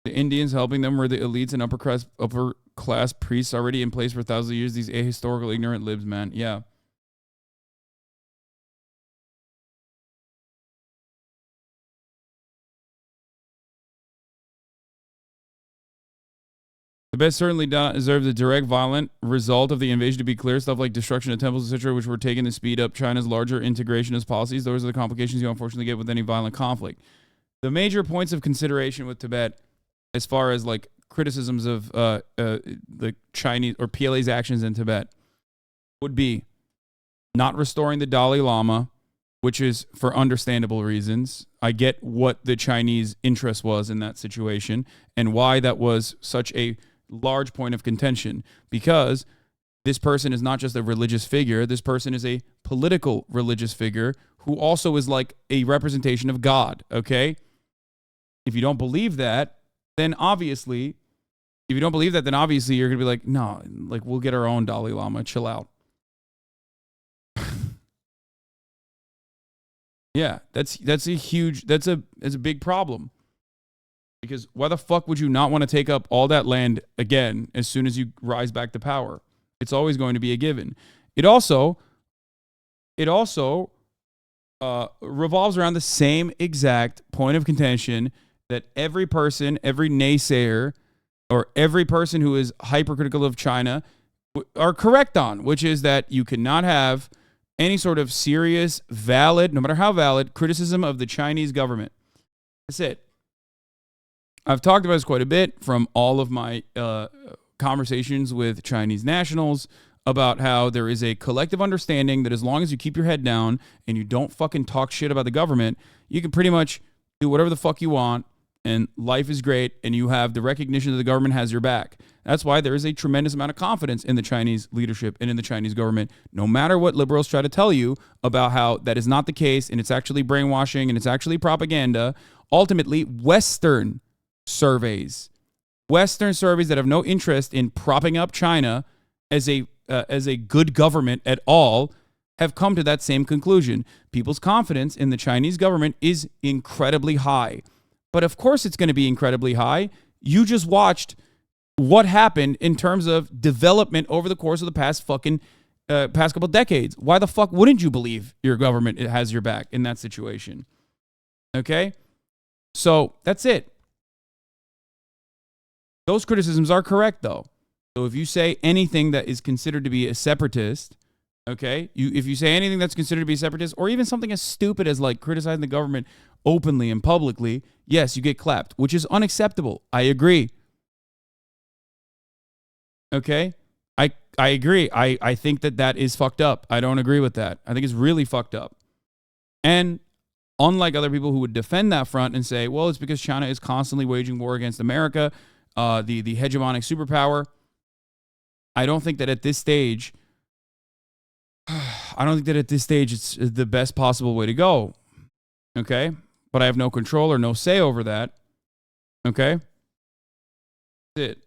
The Indians helping them were the elites and upper class priests already in place for thousands of years. These ahistorical, ignorant libs, man. Yeah. Tibet certainly deserves a direct violent result of the invasion, to be clear. Stuff like destruction of temples, etc., which were taken to speed up China's larger integrationist policies. Those are the complications you unfortunately get with any violent conflict. The major points of consideration with Tibet, as far as, like, criticisms of the Chinese or PLA's actions in Tibet, would be not restoring the Dalai Lama, which is for understandable reasons. I get what the Chinese interest was in that situation and why that was such a large point of contention, because this person is not just a religious figure. This person is a political religious figure who also is like a representation of God, okay? If you don't believe that, then obviously you're going to be like, no, like, we'll get our own Dalai Lama, chill out. Yeah, that's a big problem. Because why the fuck would you not want to take up all that land again as soon as you rise back to power? It's always going to be a given. It also revolves around the same exact point of contention that every person, every naysayer, or every person who is hypercritical of China are correct on, which is that you cannot have any sort of serious, valid, no matter how valid, criticism of the Chinese government. That's it. I've talked about this quite a bit from all of my conversations with Chinese nationals about how there is a collective understanding that as long as you keep your head down and you don't fucking talk shit about the government, you can pretty much do whatever the fuck you want, and life is great, and you have the recognition that the government has your back. That's why there is a tremendous amount of confidence in the Chinese leadership and in the Chinese government, no matter what liberals try to tell you about how that is not the case, and it's actually brainwashing, and it's actually propaganda. Ultimately, Western surveys, Western surveys that have no interest in propping up China as a good government at all have come to that same conclusion. People's confidence in the Chinese government is incredibly high. But of course it's going to be incredibly high. You just watched what happened in terms of development over the course of the past couple decades. Why the fuck wouldn't you believe your government has your back in that situation? Okay? So that's it. Those criticisms are correct, though. So if you say anything that is considered to be a separatist, okay, if you say anything that's considered to be separatist, or even something as stupid as like criticizing the government openly and publicly, yes, you get clapped, which is unacceptable. I agree. Okay? I agree. I think that is fucked up. I don't agree with that. I think it's really fucked up. And unlike other people who would defend that front and say, well, it's because China is constantly waging war against America, the hegemonic superpower, I don't think that at this stage it's the best possible way to go. Okay? But I have no control or no say over that. Okay? That's it.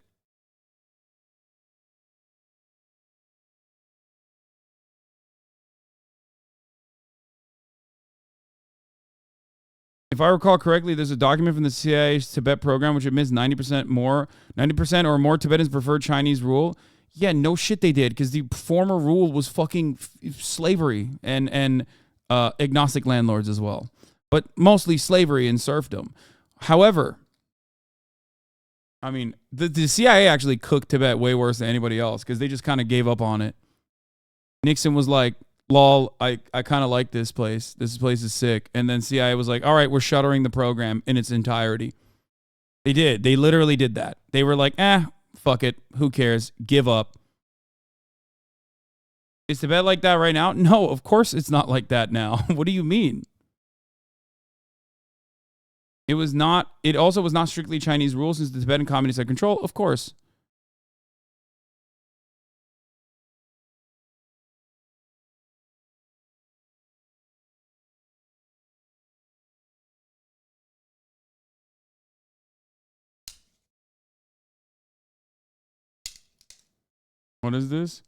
If I recall correctly, there's a document from the CIA's Tibet program which admits 90% or more Tibetans prefer Chinese rule. Yeah, no shit they did, because the former rule was fucking slavery and agnostic landlords as well. But mostly slavery and serfdom. However, I mean, the CIA actually cooked Tibet way worse than anybody else, because they just kind of gave up on it. Nixon was like, lol, I kind of like this place. This place is sick. And then CIA was like, all right, we're shuttering the program in its entirety. They did. They literally did that. They were like, fuck it. Who cares? Give up. Is Tibet like that right now? No, of course it's not like that now. What do you mean? It also was not strictly Chinese rule since the Tibetan communists had control, of course. What is this?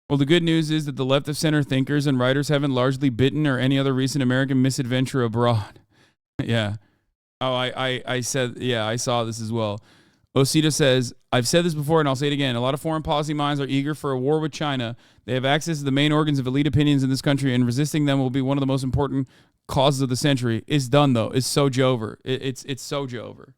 Well, the good news is that the left of center thinkers and writers haven't largely bitten or any other recent American misadventure abroad. Yeah. Oh, I said, yeah, I saw this as well. Osita says, I've said this before and I'll say it again. A lot of foreign policy minds are eager for a war with China. They have access to the main organs of elite opinions in this country, and resisting them will be one of the most important causes of the century. It's done, though. It's so Jover. It's so Jover.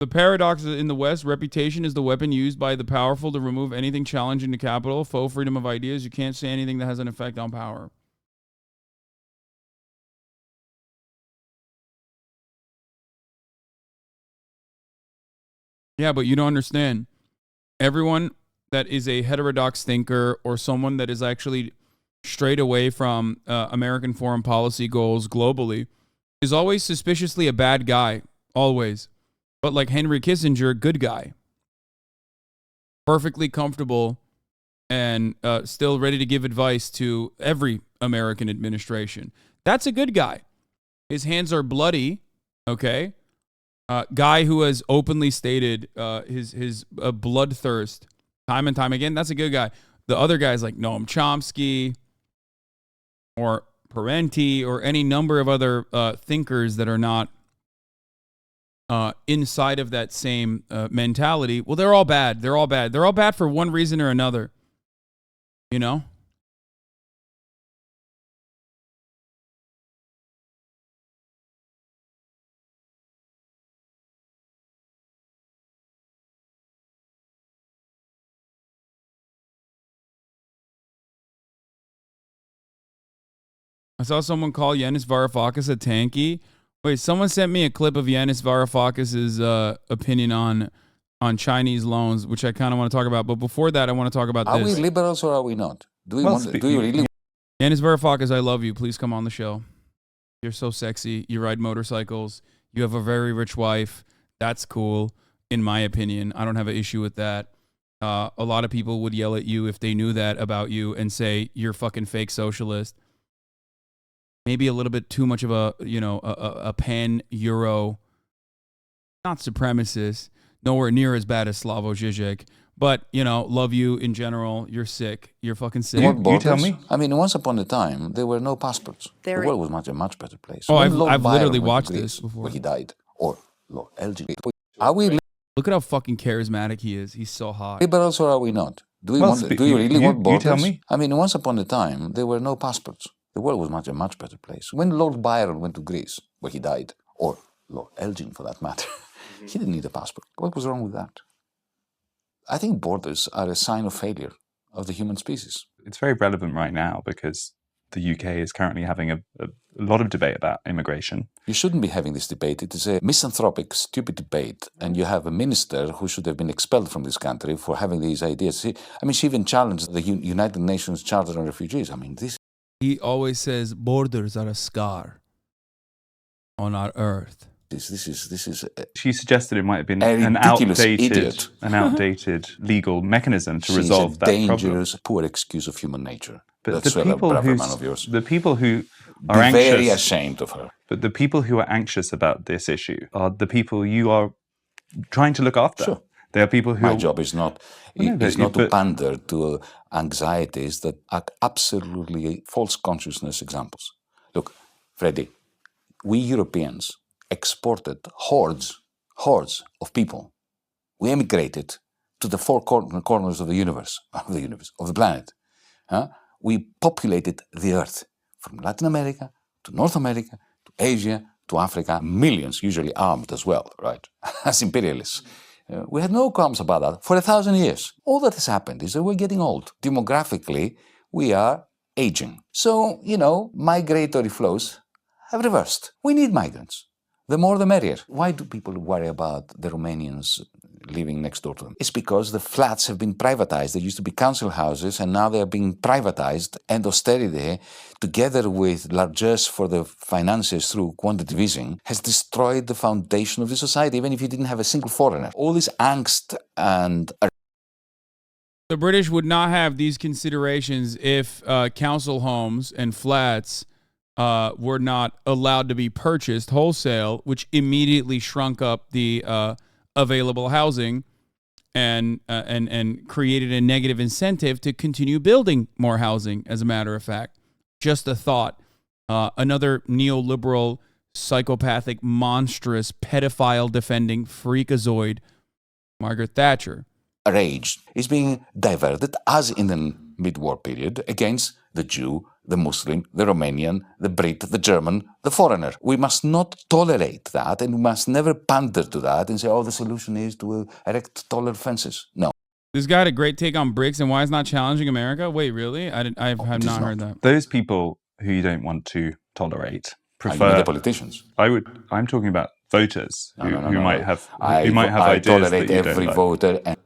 The paradox is in the West, reputation is the weapon used by the powerful to remove anything challenging to capital, faux freedom of ideas. You can't say anything that has an effect on power. Yeah, but you don't understand. Everyone that is a heterodox thinker or someone that is actually strayed away from American foreign policy goals globally is always suspiciously a bad guy. Always. But like Henry Kissinger, good guy. Perfectly comfortable and still ready to give advice to every American administration. That's a good guy. His hands are bloody, okay? Guy who has openly stated his bloodthirst time and time again. That's a good guy. The other guys like Noam Chomsky or Parenti or any number of other thinkers that are not inside of that same mentality, well, they're all bad. They're all bad. They're all bad for one reason or another. You know? I saw someone call Yanis Varoufakis a tankie. Wait, someone sent me a clip of Yanis Varoufakis' opinion on Chinese loans, which I kind of want to talk about. But before that, I want to talk about this. Are we liberals or are we not? Do you really? Yanis Varoufakis, I love you. Please come on the show. You're so sexy. You ride motorcycles. You have a very rich wife. That's cool, in my opinion. I don't have an issue with that. A lot of people would yell at you if they knew that about you and say you're fucking fake socialist. Maybe a little bit too much of a pan-Euro, not supremacist, nowhere near as bad as Slavoj Žižek, but, love you in general. You're sick. You're fucking sick. You tell me? I mean, once upon a time, there were no passports. The world was a much better place. Oh, I've literally watched this before. Where he died. Or LG. Are we... Look at how fucking charismatic he is. He's so hot. Liberals or are we not? Do you really want borders? You tell me? I mean, once upon a time, there were no passports. The world was a much better place. When Lord Byron went to Greece, where he died, or Lord Elgin for that matter, he didn't need a passport. What was wrong with that? I think borders are a sign of failure of the human species. It's very relevant right now because the UK is currently having a lot of debate about immigration. You shouldn't be having this debate. It is a misanthropic, stupid debate. And you have a minister who should have been expelled from this country for having these ideas. She even challenged the United Nations Charter on Refugees. I mean, this... He always says borders are a scar on our earth. This is she suggested it might have been an outdated legal mechanism to resolve that problem. It's a dangerous, poor excuse of human nature. But the people who are anxious, very ashamed of her. But the people who are anxious about this issue are the people you are trying to look after. Sure. They are people who... My job is not to pander to anxieties that are absolutely false consciousness examples. Look, Freddie, we Europeans exported hordes of people. We emigrated to the four corners of the universe, of the planet. We populated the earth from Latin America to North America to Asia to Africa. Millions, usually armed as well, right? As imperialists. We had no qualms about that for 1,000 years. All that has happened is that we're getting old. Demographically, we are aging. So, migratory flows have reversed. We need migrants. The more the merrier. Why do people worry about the Romanians living next door to them? It's because the flats have been privatized. They used to be council houses and now they are being privatized, and austerity, together with largesse for the finances through quantitative easing, has destroyed the foundation of the society, even if you didn't have a single foreigner. All this angst and... The British would not have these considerations if council homes and flats were not allowed to be purchased wholesale, which immediately shrunk up the available housing and created a negative incentive to continue building more housing, as a matter of fact. Just a thought. Another neoliberal, psychopathic, monstrous, pedophile-defending freakazoid, Margaret Thatcher. Rage is being diverted, as in the mid-war period, against the Jew, the Muslim, the Romanian, the Brit, the German, the foreigner. We must not tolerate that, and we must never pander to that and say, the solution is to erect taller fences. No. This guy had a great take on BRICS and why it's not challenging America. Wait, really? I have not heard that. Those people who you don't want to tolerate prefer... I mean the politicians. I'm talking about voters who might have I ideas tolerate that you every don't like. voter. And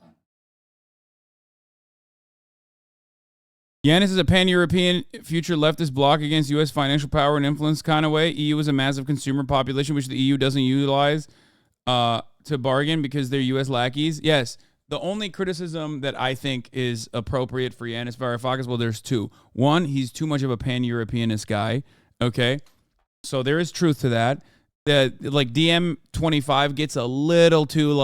Yanis is a pan-European future leftist bloc against U.S. financial power and influence kind of way. EU is a massive consumer population, which the EU doesn't utilize to bargain because they're U.S. lackeys. Yes, the only criticism that I think is appropriate for Yanis Varoufakis, well, there's two. One, he's too much of a pan-Europeanist guy, okay? So there is truth to that. DM25 gets a little too,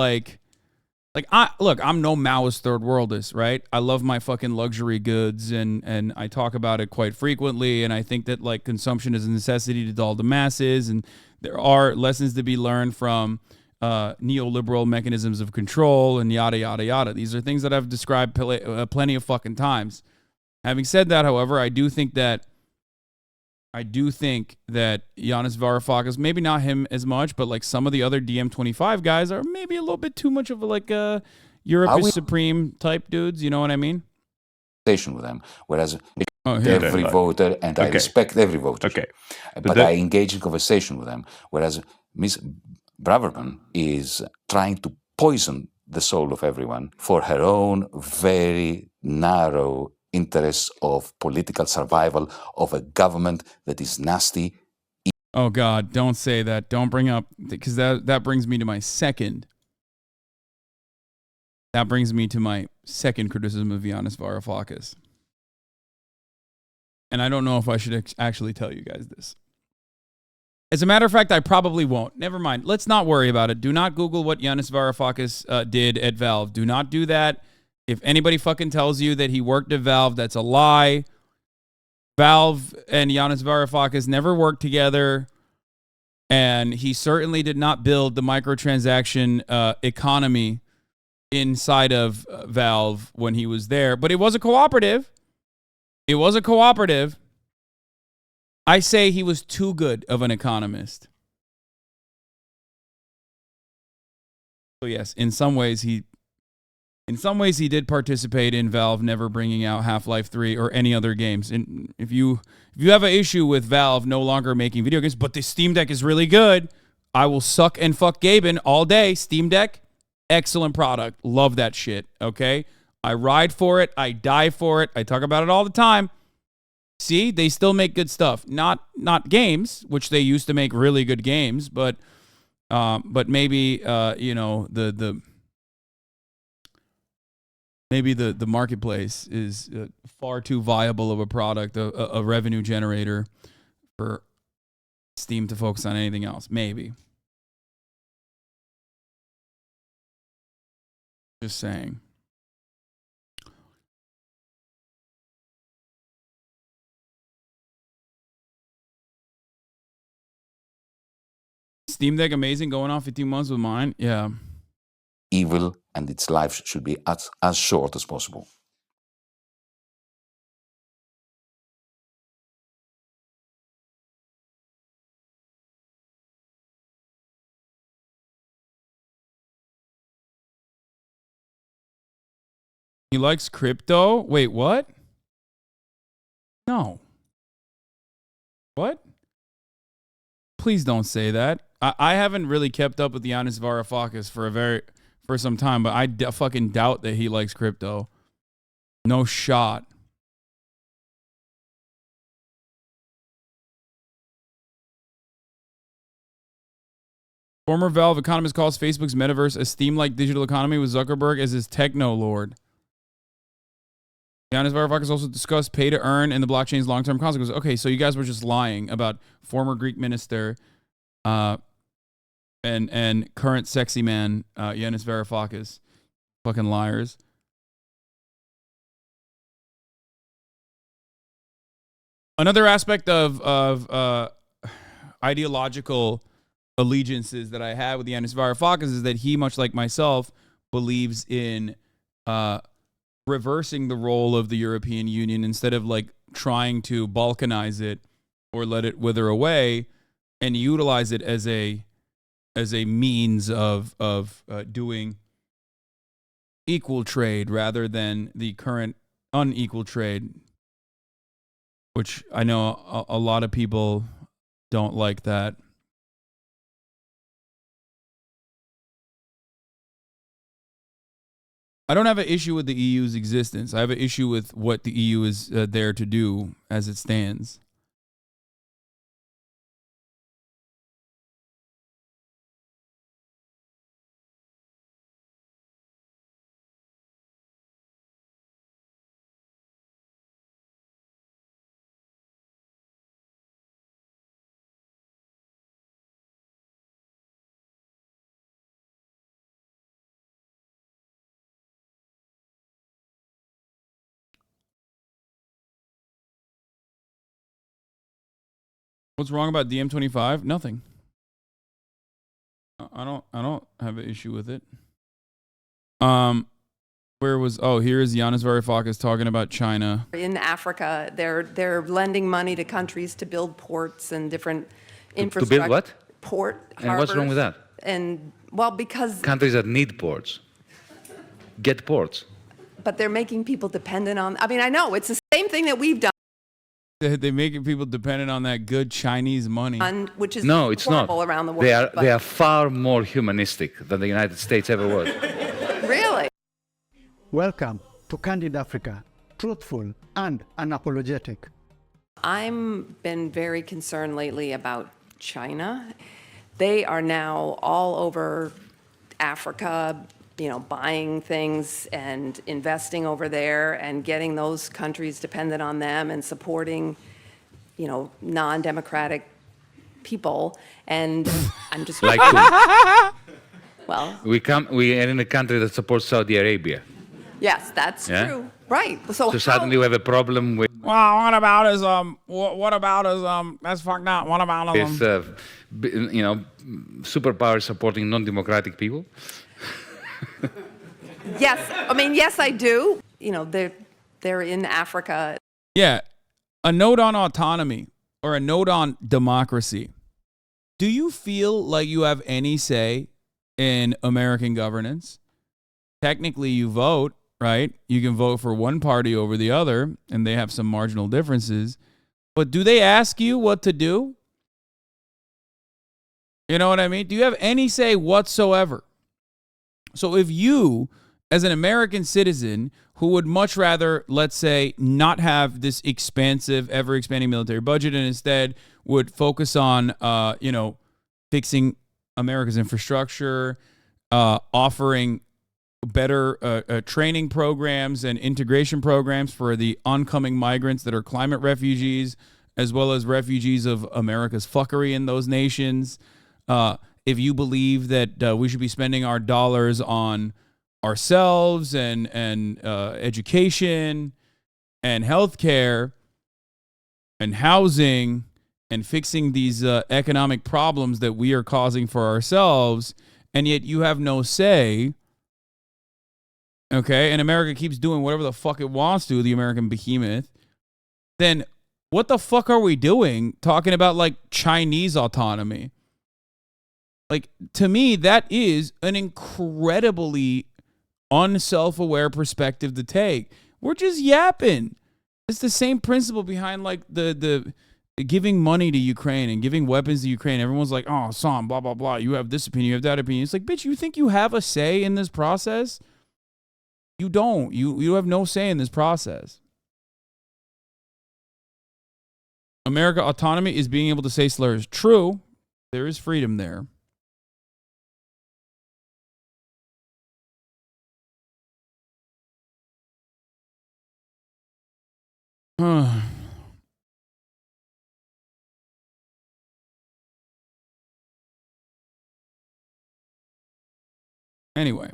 I'm no Maoist third worldist, right? I love my fucking luxury goods and I talk about it quite frequently. And I think that consumption is a necessity to dull the masses. And there are lessons to be learned from neoliberal mechanisms of control and yada, yada, yada. These are things that I've described plenty of fucking times. Having said that, however, I do think that Yanis Varoufakis, maybe not him as much, but some of the other DM25 guys are maybe a little bit too much of a Europe is supreme type dudes. You know what I mean? With them, whereas every voter, and I respect every voter. Okay, but I engage in conversation with them, whereas Miss Braverman is trying to poison the soul of everyone for her own very narrow interests of political survival of a government that is nasty. Oh God, don't say that. Don't bring up, because that brings me to my second That brings me to my second criticism of Yanis Varoufakis. And I don't know if I should actually tell you guys this. As a matter of fact, I probably won't. Never mind. Let's not worry about it. Do not Google what Yanis Varoufakis did at Valve. Do not do that. If anybody fucking tells you that he worked at Valve, that's a lie. Valve and Yanis Varoufakis never worked together. And he certainly did not build the microtransaction economy inside of Valve when he was there. But it was a cooperative. It was a cooperative. I say he was too good of an economist. So yes, in some ways he did participate in Valve never bringing out Half-Life 3 or any other games. And if you have an issue with Valve no longer making video games, but the Steam Deck is really good, I will suck and fuck Gaben all day. Steam Deck, excellent product. Love that shit, okay? I ride for it. I die for it. I talk about it all the time. See, they still make good stuff. Not games, which they used to make really good games, but maybe maybe the marketplace is far too viable of a product, a revenue generator for Steam to focus on anything else. Maybe. Just saying. Steam Deck amazing, going on 15 months with mine. Yeah. Evil and its life should be as short as possible. He likes crypto? Wait, what? No. What? Please don't say that. I haven't really kept up with Yanis Varoufakis for some time, but I fucking doubt that he likes crypto. No shot. Former Valve economist calls Facebook's metaverse a Steam-like digital economy with Zuckerberg as his techno lord. Yanis Varoufakis also discussed pay to earn and the blockchain's long-term consequences. Okay, so you guys were just lying about former Greek minister and current sexy man Yanis Varoufakis. Fucking liars. Another aspect of ideological allegiances that I have with Yanis Varoufakis is that he, much like myself, believes in reversing the role of the European Union instead of like trying to balkanize it or let it wither away, and utilize it as a means of doing equal trade rather than the current unequal trade, which I know a lot of people don't like that. I don't have an issue with the EU's existence. I have an issue with what the EU is there to do as it stands. What's wrong about DM25? Nothing. I don't have an issue with it. Where was here is Yanis Varoufakis talking about China. In Africa, they're lending money to countries to build ports and different infrastructure. To build what? Port. And what's wrong with that? And well, because countries that need ports get ports. But they're making people dependent on. I mean, I know it's the same thing that we've done. They're making people dependent on that good Chinese money. Which is no, it's not. Around the world. They are far more humanistic than the United States ever was. Really? Welcome to Candid Africa, truthful and unapologetic. I've been very concerned lately about China. They are now all over Africa, buying things and investing over there and getting those countries dependent on them and supporting, non-democratic people. And I'm just like well, we are in a country that supports Saudi Arabia. Yes, that's true. Right. So suddenly we have a problem with. Well, what about his that's fucked up. What about his superpower supporting non-democratic people? Yes, yes, I do. They're in Africa. Yeah, a note on autonomy or a note on democracy. Do you feel like you have any say in American governance? Technically, you vote, right? You can vote for one party over the other, and they have some marginal differences. But do they ask you what to do? You know what I mean? Do you have any say whatsoever? So if you, as an American citizen who would much rather, let's say, not have this expansive, ever-expanding military budget and instead would focus on, fixing America's infrastructure, offering better training programs and integration programs for the oncoming migrants that are climate refugees, as well as refugees of America's fuckery in those nations. If you believe that we should be spending our dollars on ourselves and education and healthcare and housing and fixing these economic problems that we are causing for ourselves, and yet you have no say, okay, and America keeps doing whatever the fuck it wants to, the American behemoth, then what the fuck are we doing talking about like Chinese autonomy? Like, to me, that is an incredibly unself-aware perspective to take. We're just yapping. It's the same principle behind like the giving money to Ukraine and giving weapons to Ukraine. Everyone's like, oh, Sam, blah, blah, blah. You have this opinion, you have that opinion. It's like, bitch, you think you have a say in this process? You don't. You have no say in this process. America autonomy is being able to say slurs. True, there is freedom there. Anyway.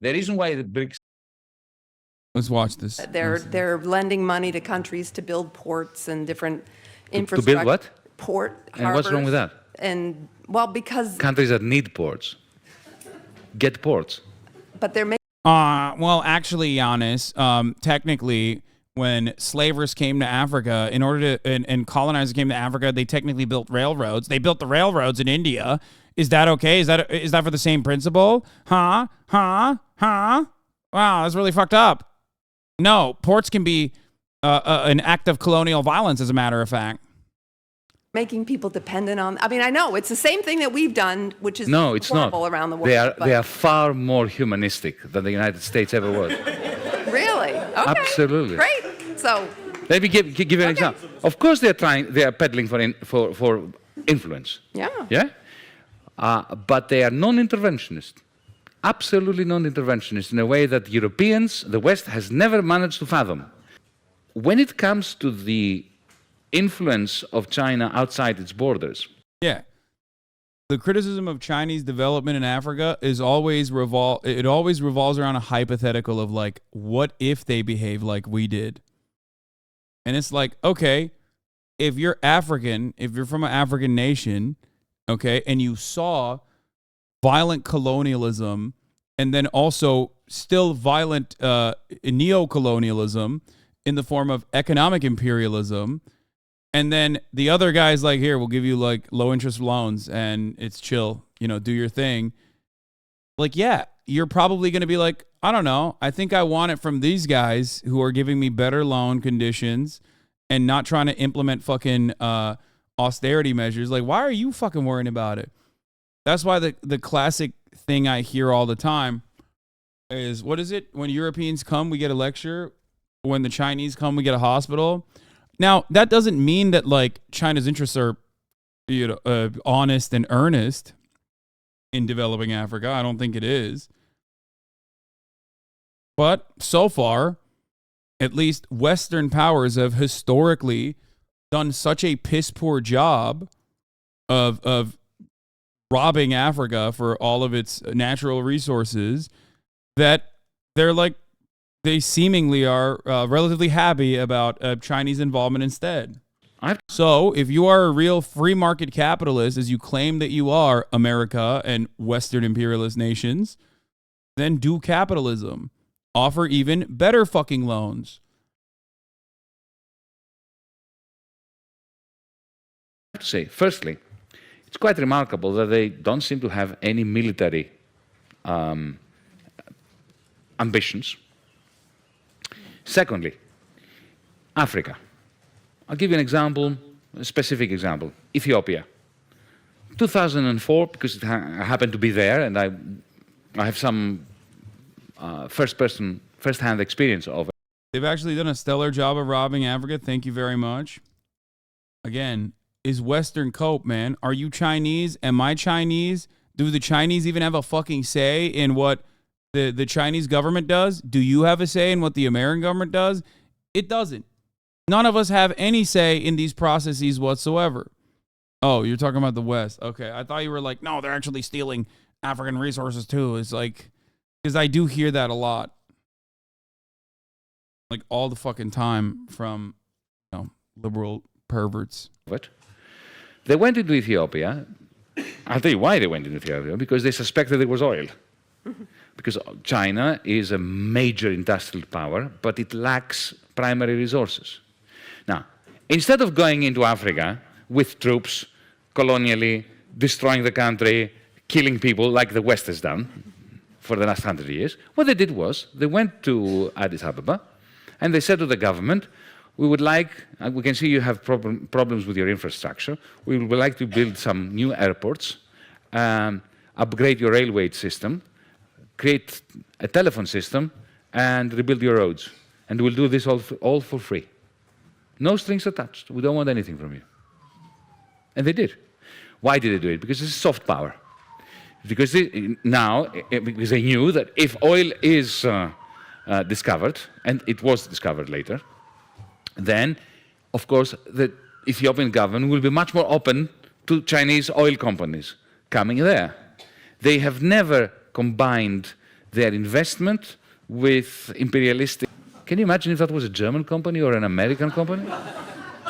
The reason why the BRICS. Let's watch this. They're lending money to countries to build ports and different infrastructure. To build what? Port. And what's wrong with that? And because countries that need ports get ports. But they're making. Well, actually, Giannis, technically, when slavers came to Africa, in order to and colonizers came to Africa, they technically built railroads. They built the railroads in India. Is that okay? Is that for the same principle? Huh? Wow, that's really fucked up. No, ports can be an act of colonial violence, as a matter of fact. Making people dependent on. I know it's the same thing that we've done, which is no, it's horrible not. Around the world. They are far more humanistic than the United States ever was. Really? Okay. Absolutely. Great. So. Let me give you an example. Of course, they are peddling for influence. Yeah. Yeah. But they are non-interventionist. Absolutely non-interventionist in a way that Europeans, the West, has never managed to fathom. When it comes to the influence of China outside its borders. Yeah. The criticism of Chinese development in Africa is always revolves around a hypothetical of like, what if they behave like we did? And it's like, okay, if you're African, if you're from an African nation, okay, and you saw violent colonialism and then also still violent neo-colonialism in the form of economic imperialism, and then the other guy's like, here, we'll give you like low interest loans and it's chill, do your thing. Like, yeah, you're probably going to be like, I don't know. I think I want it from these guys who are giving me better loan conditions and not trying to implement fucking austerity measures. Like, why are you fucking worrying about it? That's why the classic thing I hear all the time is, what is it? When Europeans come, we get a lecture. When the Chinese come, we get a hospital. Now, that doesn't mean that like China's interests are, honest and earnest. in developing Africa. I don't think it is. But so far, at least Western powers have historically done such a piss poor job of robbing Africa for all of its natural resources that they seemingly are relatively happy about Chinese involvement instead. So if you are a real free market capitalist, as you claim that you are, America and Western imperialist nations, then do capitalism. Offer even better fucking loans. I have to say, firstly, it's quite remarkable that they don't seem to have any military ambitions. Secondly, Africa. I'll give you an example, a specific example. Ethiopia. 2004, because I happened to be there and I have some first-hand experience of it. They've actually done a stellar job of robbing Africa. Thank you very much. Again, is Western cope, man. Are you Chinese? Am I Chinese? Do the Chinese even have a fucking say in what the Chinese government does? Do you have a say in what the American government does? It doesn't. None of us have any say in these processes whatsoever. Oh, you're talking about the West. Okay, I thought you were like, no, they're actually stealing African resources too. It's like, because I do hear that a lot. Like all the fucking time from, liberal perverts. What? They went into Ethiopia. I'll tell you why they went into Ethiopia. Because they suspected there was oil. Because China is a major industrial power, but it lacks primary resources. Now, instead of going into Africa with troops, colonially, destroying the country, killing people like the West has done for the last 100 years, what they did was they went to Addis Ababa and they said to the government, we would like, we can see you have problems with your infrastructure. We would like to build some new airports, upgrade your railway system, create a telephone system, and rebuild your roads. And we'll do this all for free. No strings attached. We don't want anything from you. And they did. Why did they do it? Because it's soft power. Because because they knew that if oil is discovered, and it was discovered later, then, of course, the Ethiopian government will be much more open to Chinese oil companies coming there. They have never combined their investment with imperialistic. Can you imagine if that was a German company or an American company?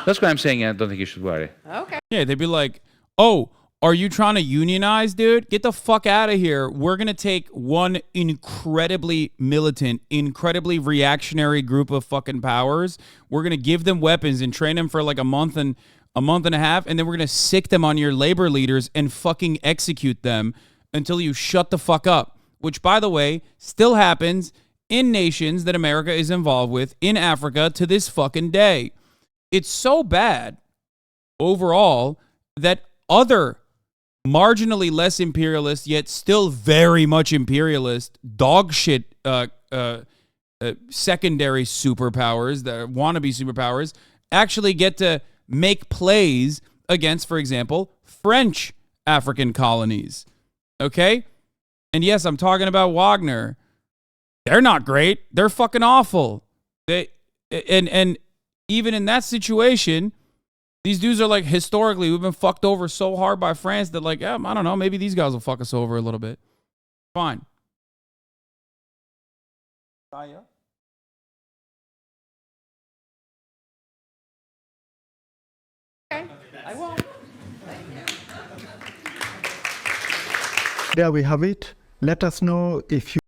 That's why I'm saying I don't think you should worry. Okay. Yeah, they'd be like, oh, are you trying to unionize, dude? Get the fuck out of here. We're going to take one incredibly militant, incredibly reactionary group of fucking powers. We're going to give them weapons and train them for like a month and a half, and then we're going to sick them on your labor leaders and fucking execute them until you shut the fuck up. Which, by the way, still happens in nations that America is involved with in Africa to this fucking day. It's so bad overall that other marginally less imperialist, yet still very much imperialist, dog shit secondary superpowers, that wannabe superpowers, actually get to make plays against, for example, French African colonies. Okay? And yes, I'm talking about Wagner. They're not great. They're fucking awful. And even in that situation, these dudes are like, historically, we've been fucked over so hard by France that like, I don't know, maybe these guys will fuck us over a little bit. Fine. Okay, I won't. There we have it. Let us know if you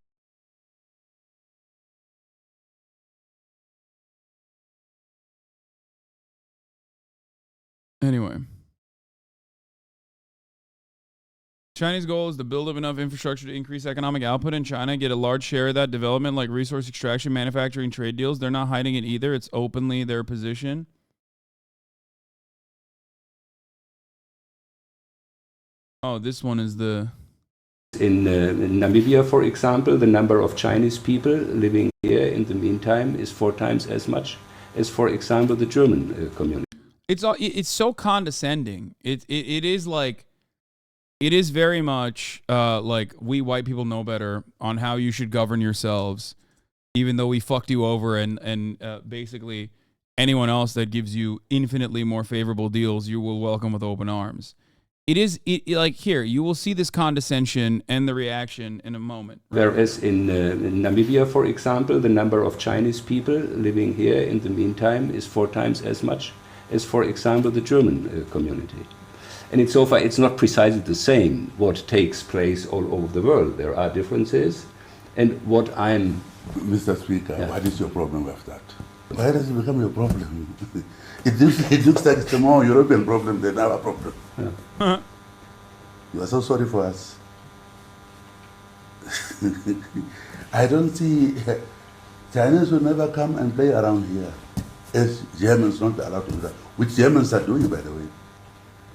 Anyway. Chinese goal is to build up enough infrastructure to increase economic output in China, get a large share of that development like resource extraction, manufacturing, trade deals. They're not hiding it either. It's openly their position. Oh, this one is the... In Namibia, for example, the number of Chinese people living here in the meantime is 4 times as much as, for example, the German community. It's so condescending. It is like it is very much like we white people know better on how you should govern yourselves, even though we fucked you over, and basically anyone else that gives you infinitely more favorable deals, you will welcome with open arms. It is like here, you will see this condescension and the reaction in a moment. Whereas in Namibia, for example, the number of Chinese people living here in the meantime is 4 times as much as, for example, the German community. And so far, it's not precisely the same what takes place all over the world. There are differences. And what I'm... Mr. Speaker, what is your problem with that? Why does it become your problem? It looks like it's a more European problem than our problem. Yeah. You are so sorry for us. I don't see... Chinese will never come and play around here. As Germans not allowed to do that. Which Germans are doing, by the way.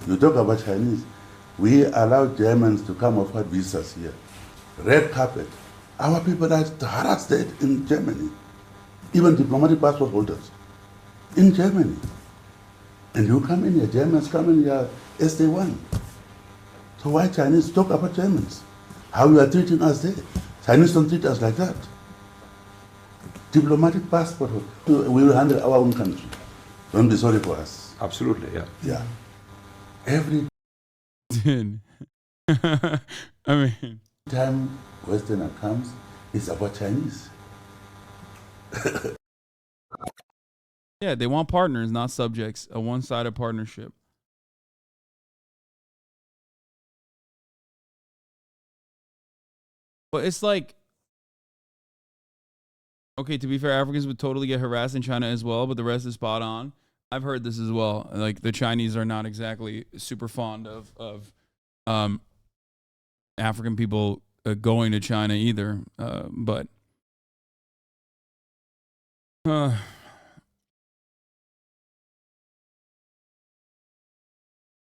You talk about Chinese. We allow Germans to come offer visas here. Red carpet. Our people are harassed in Germany. Even diplomatic passport holders in Germany. And you come in here, Germans come in here as they want. So why Chinese talk about Germans? How you are treating us there? Chinese don't treat us like that. Diplomatic passport, we will handle our own country. Don't be sorry for us. Absolutely, yeah. Yeah. Every I mean, time Westerner comes, it's about Chinese. yeah, they want partners, not subjects. A one-sided partnership. But it's like, okay, to be fair, Africans would totally get harassed in China as well, but the rest is spot on. I've heard this as well. Like, the Chinese are not exactly super fond of African people going to China either. But I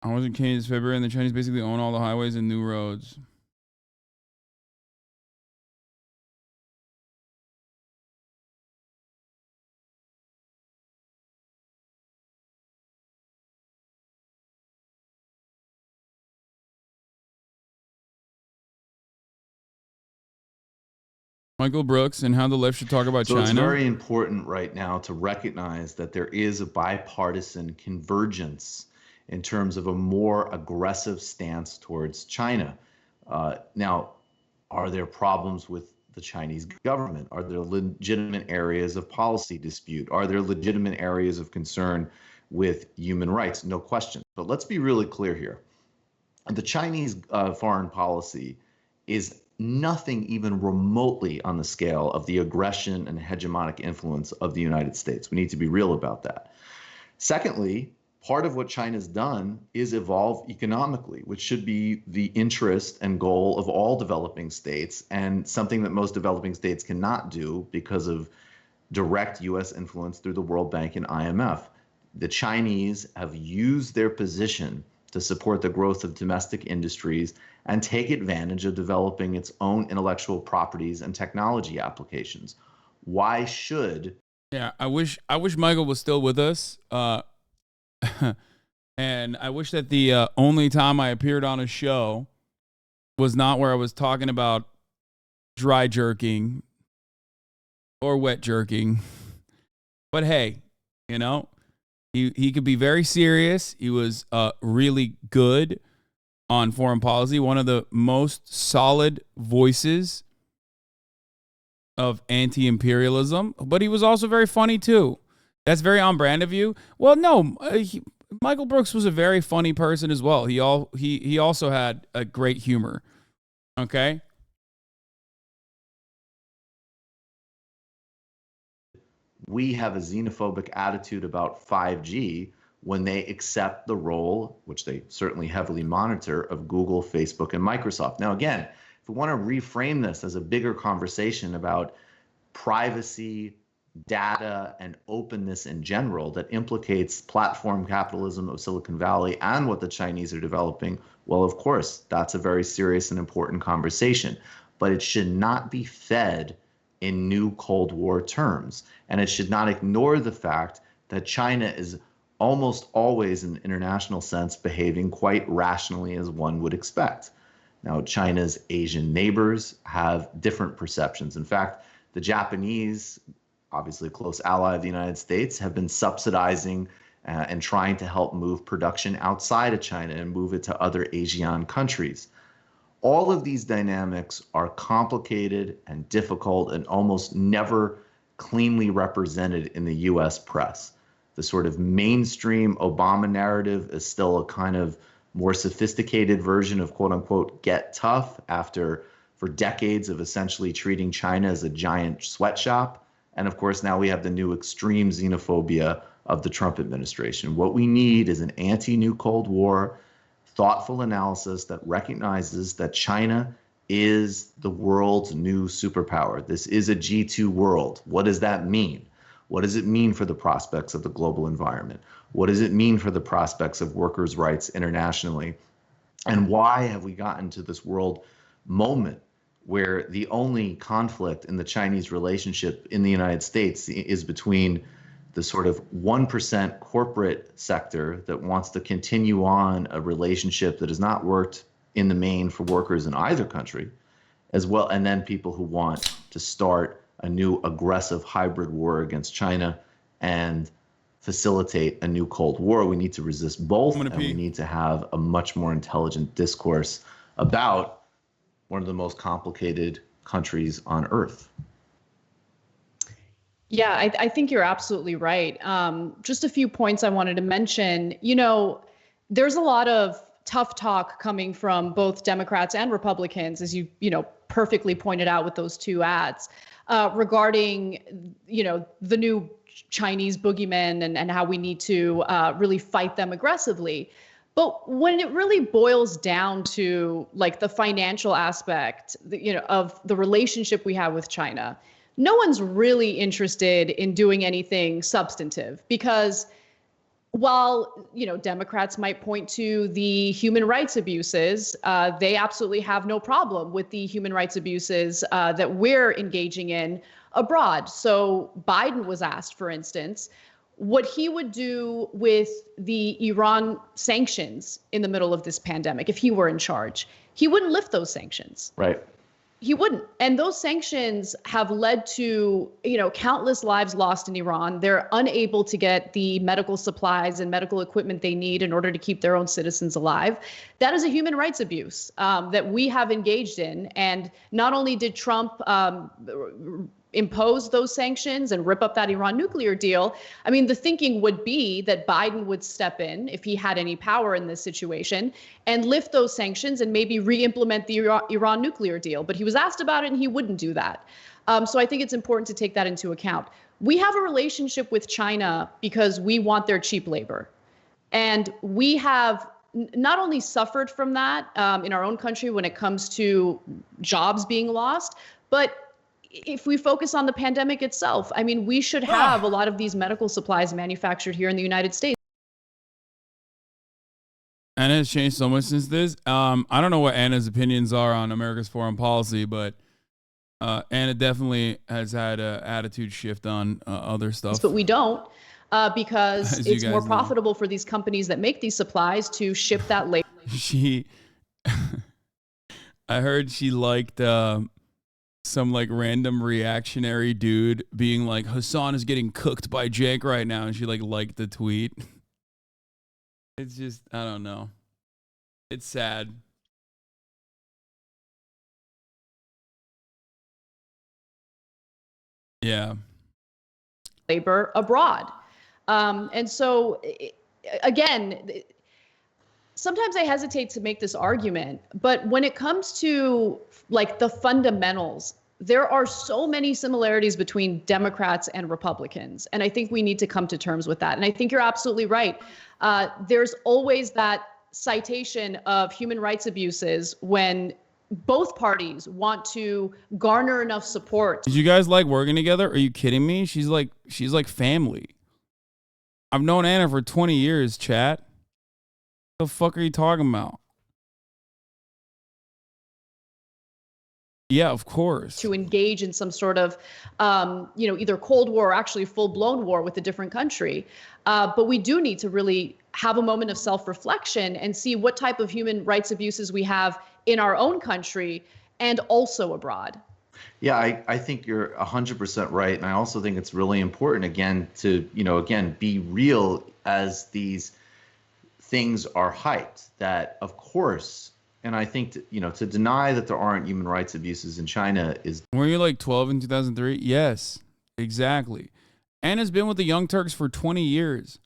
was in Kenya this February, and the Chinese basically own all the highways and new roads. Michael Brooks, and how the left should talk about China. So it's very important right now to recognize that there is a bipartisan convergence in terms of a more aggressive stance towards China. Now, are there problems with the Chinese government? Are there legitimate areas of policy dispute? Are there legitimate areas of concern with human rights? No question. But let's be really clear here. The Chinese foreign policy is nothing even remotely on the scale of the aggression and hegemonic influence of the United States. We need to be real about that. Secondly, part of what China's done is evolve economically, which should be the interest and goal of all developing states, and something that most developing states cannot do because of direct U.S. influence through the World Bank and IMF. The Chinese have used their position to support the growth of domestic industries and take advantage of developing its own intellectual properties and technology applications. Why should... Yeah, I wish Michael was still with us. And I wish that the only time I appeared on a show was not where I was talking about dry jerking or wet jerking. But hey, you know, he could be very serious. He was really good on foreign policy, one of the most solid voices of anti-imperialism, but he was also very funny too. That's very on brand of you. Well, no, Michael Brooks was a very funny person as well. He also had a great humor. Okay. We have a xenophobic attitude about 5G when they accept the role, which they certainly heavily monitor, of Google, Facebook, and Microsoft. Now, again, if we want to reframe this as a bigger conversation about privacy, data, and openness in general that implicates platform capitalism of Silicon Valley and what the Chinese are developing, well, of course, that's a very serious and important conversation. But it should not be fed in new Cold War terms. And it should not ignore the fact that China is almost always in the international sense behaving quite rationally as one would expect. Now, China's Asian neighbors have different perceptions. In fact, the Japanese, obviously a close ally of the United States, have been subsidizing and trying to help move production outside of China and move it to other Asian countries. All of these dynamics are complicated and difficult and almost never cleanly represented in the US press. The sort of mainstream Obama narrative is still a kind of more sophisticated version of quote unquote get tough after for decades of essentially treating China as a giant sweatshop. And of course, now we have the new extreme xenophobia of the Trump administration. What we need is an anti-new Cold War, thoughtful analysis that recognizes that China is the world's new superpower. This is a G2 world. What does that mean? What does it mean for the prospects of the global environment? What does it mean for the prospects of workers' rights internationally? And why have we gotten to this world moment where the only conflict in the Chinese relationship in the United States is between the sort of 1% corporate sector that wants to continue on a relationship that has not worked in the main for workers in either country, as well, and then people who want to start a new aggressive hybrid war against China and facilitate a new Cold War. We need to resist both, and we need to have a much more intelligent discourse about one of the most complicated countries on earth. Yeah, I think you're absolutely right. Just a few points I wanted to mention. You know, there's a lot of tough talk coming from both Democrats and Republicans, as you perfectly pointed out with those two ads, regarding, the new Chinese boogeymen and how we need to really fight them aggressively. But when it really boils down to like the financial aspect, of the relationship we have with China, no one's really interested in doing anything substantive, because while, Democrats might point to the human rights abuses, they absolutely have no problem with the human rights abuses that we're engaging in abroad. So Biden was asked, for instance, what he would do with the Iran sanctions in the middle of this pandemic if he were in charge. He wouldn't lift those sanctions. Right. He wouldn't. And those sanctions have led to, countless lives lost in Iran. They're unable to get the medical supplies and medical equipment they need in order to keep their own citizens alive. That is a human rights abuse that we have engaged in. And not only did Trump impose those sanctions and rip up that Iran nuclear deal, I mean, the thinking would be that Biden would step in, if he had any power in this situation, and lift those sanctions and maybe re-implement the Iran nuclear deal. But he was asked about it and he wouldn't do that. So I think it's important to take that into account. We have a relationship with China because we want their cheap labor. And we have not only suffered from that in our own country when it comes to jobs being lost, but if we focus on the pandemic itself, I mean, we should have a lot of these medical supplies manufactured here in the United States. Anna has changed so much since this. I don't know what Anna's opinions are on America's foreign policy, but Anna definitely has had an attitude shift on other stuff. But we don't because it's more profitable for these companies that make these supplies to ship that labor. I heard she liked some like random reactionary dude being like, Hasan is getting cooked by Cenk right now, and she liked the tweet. It's just, I don't know. It's sad. Yeah. Labor abroad. And so, again, sometimes I hesitate to make this argument, but when it comes to like the fundamentals, there are so many similarities between Democrats and Republicans. And I think we need to come to terms with that. And I think you're absolutely right. There's always that citation of human rights abuses when both parties want to garner enough support. Did you guys like working together? Are you kidding me? She's like family. I've known Anna for 20 years, chat. What the fuck are you talking about? Yeah, of course. To engage in some sort of, either Cold War or actually full-blown war with a different country. But we do need to really have a moment of self-reflection and see what type of human rights abuses we have in our own country and also abroad. Yeah, I think you're 100% right. And I also think it's really important, again, to, be real as these things are hyped, that, of course, and I think, to deny that there aren't human rights abuses in China is... Were you like 12 in 2003? Yes, exactly. And has been with the Young Turks for 20 years.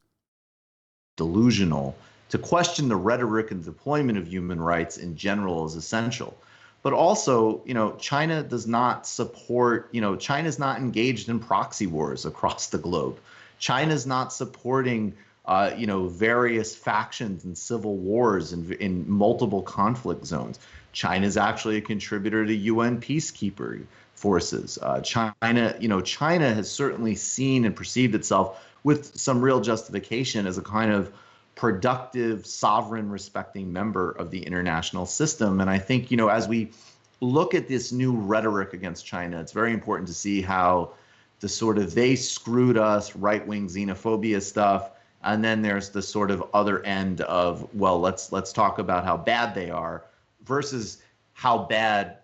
Delusional. To question the rhetoric and deployment of human rights in general is essential. But also, China does not support, China's not engaged in proxy wars across the globe. China's not supporting various factions and civil wars in multiple conflict zones. China's actually a contributor to UN peacekeeper forces. China has certainly seen and perceived itself with some real justification as a kind of productive, sovereign, respecting member of the international system. And I think, as we look at this new rhetoric against China, it's very important to see how the sort of they screwed us, right-wing xenophobia stuff, and then there's the sort of other end of, well, let's talk about how bad they are versus how bad,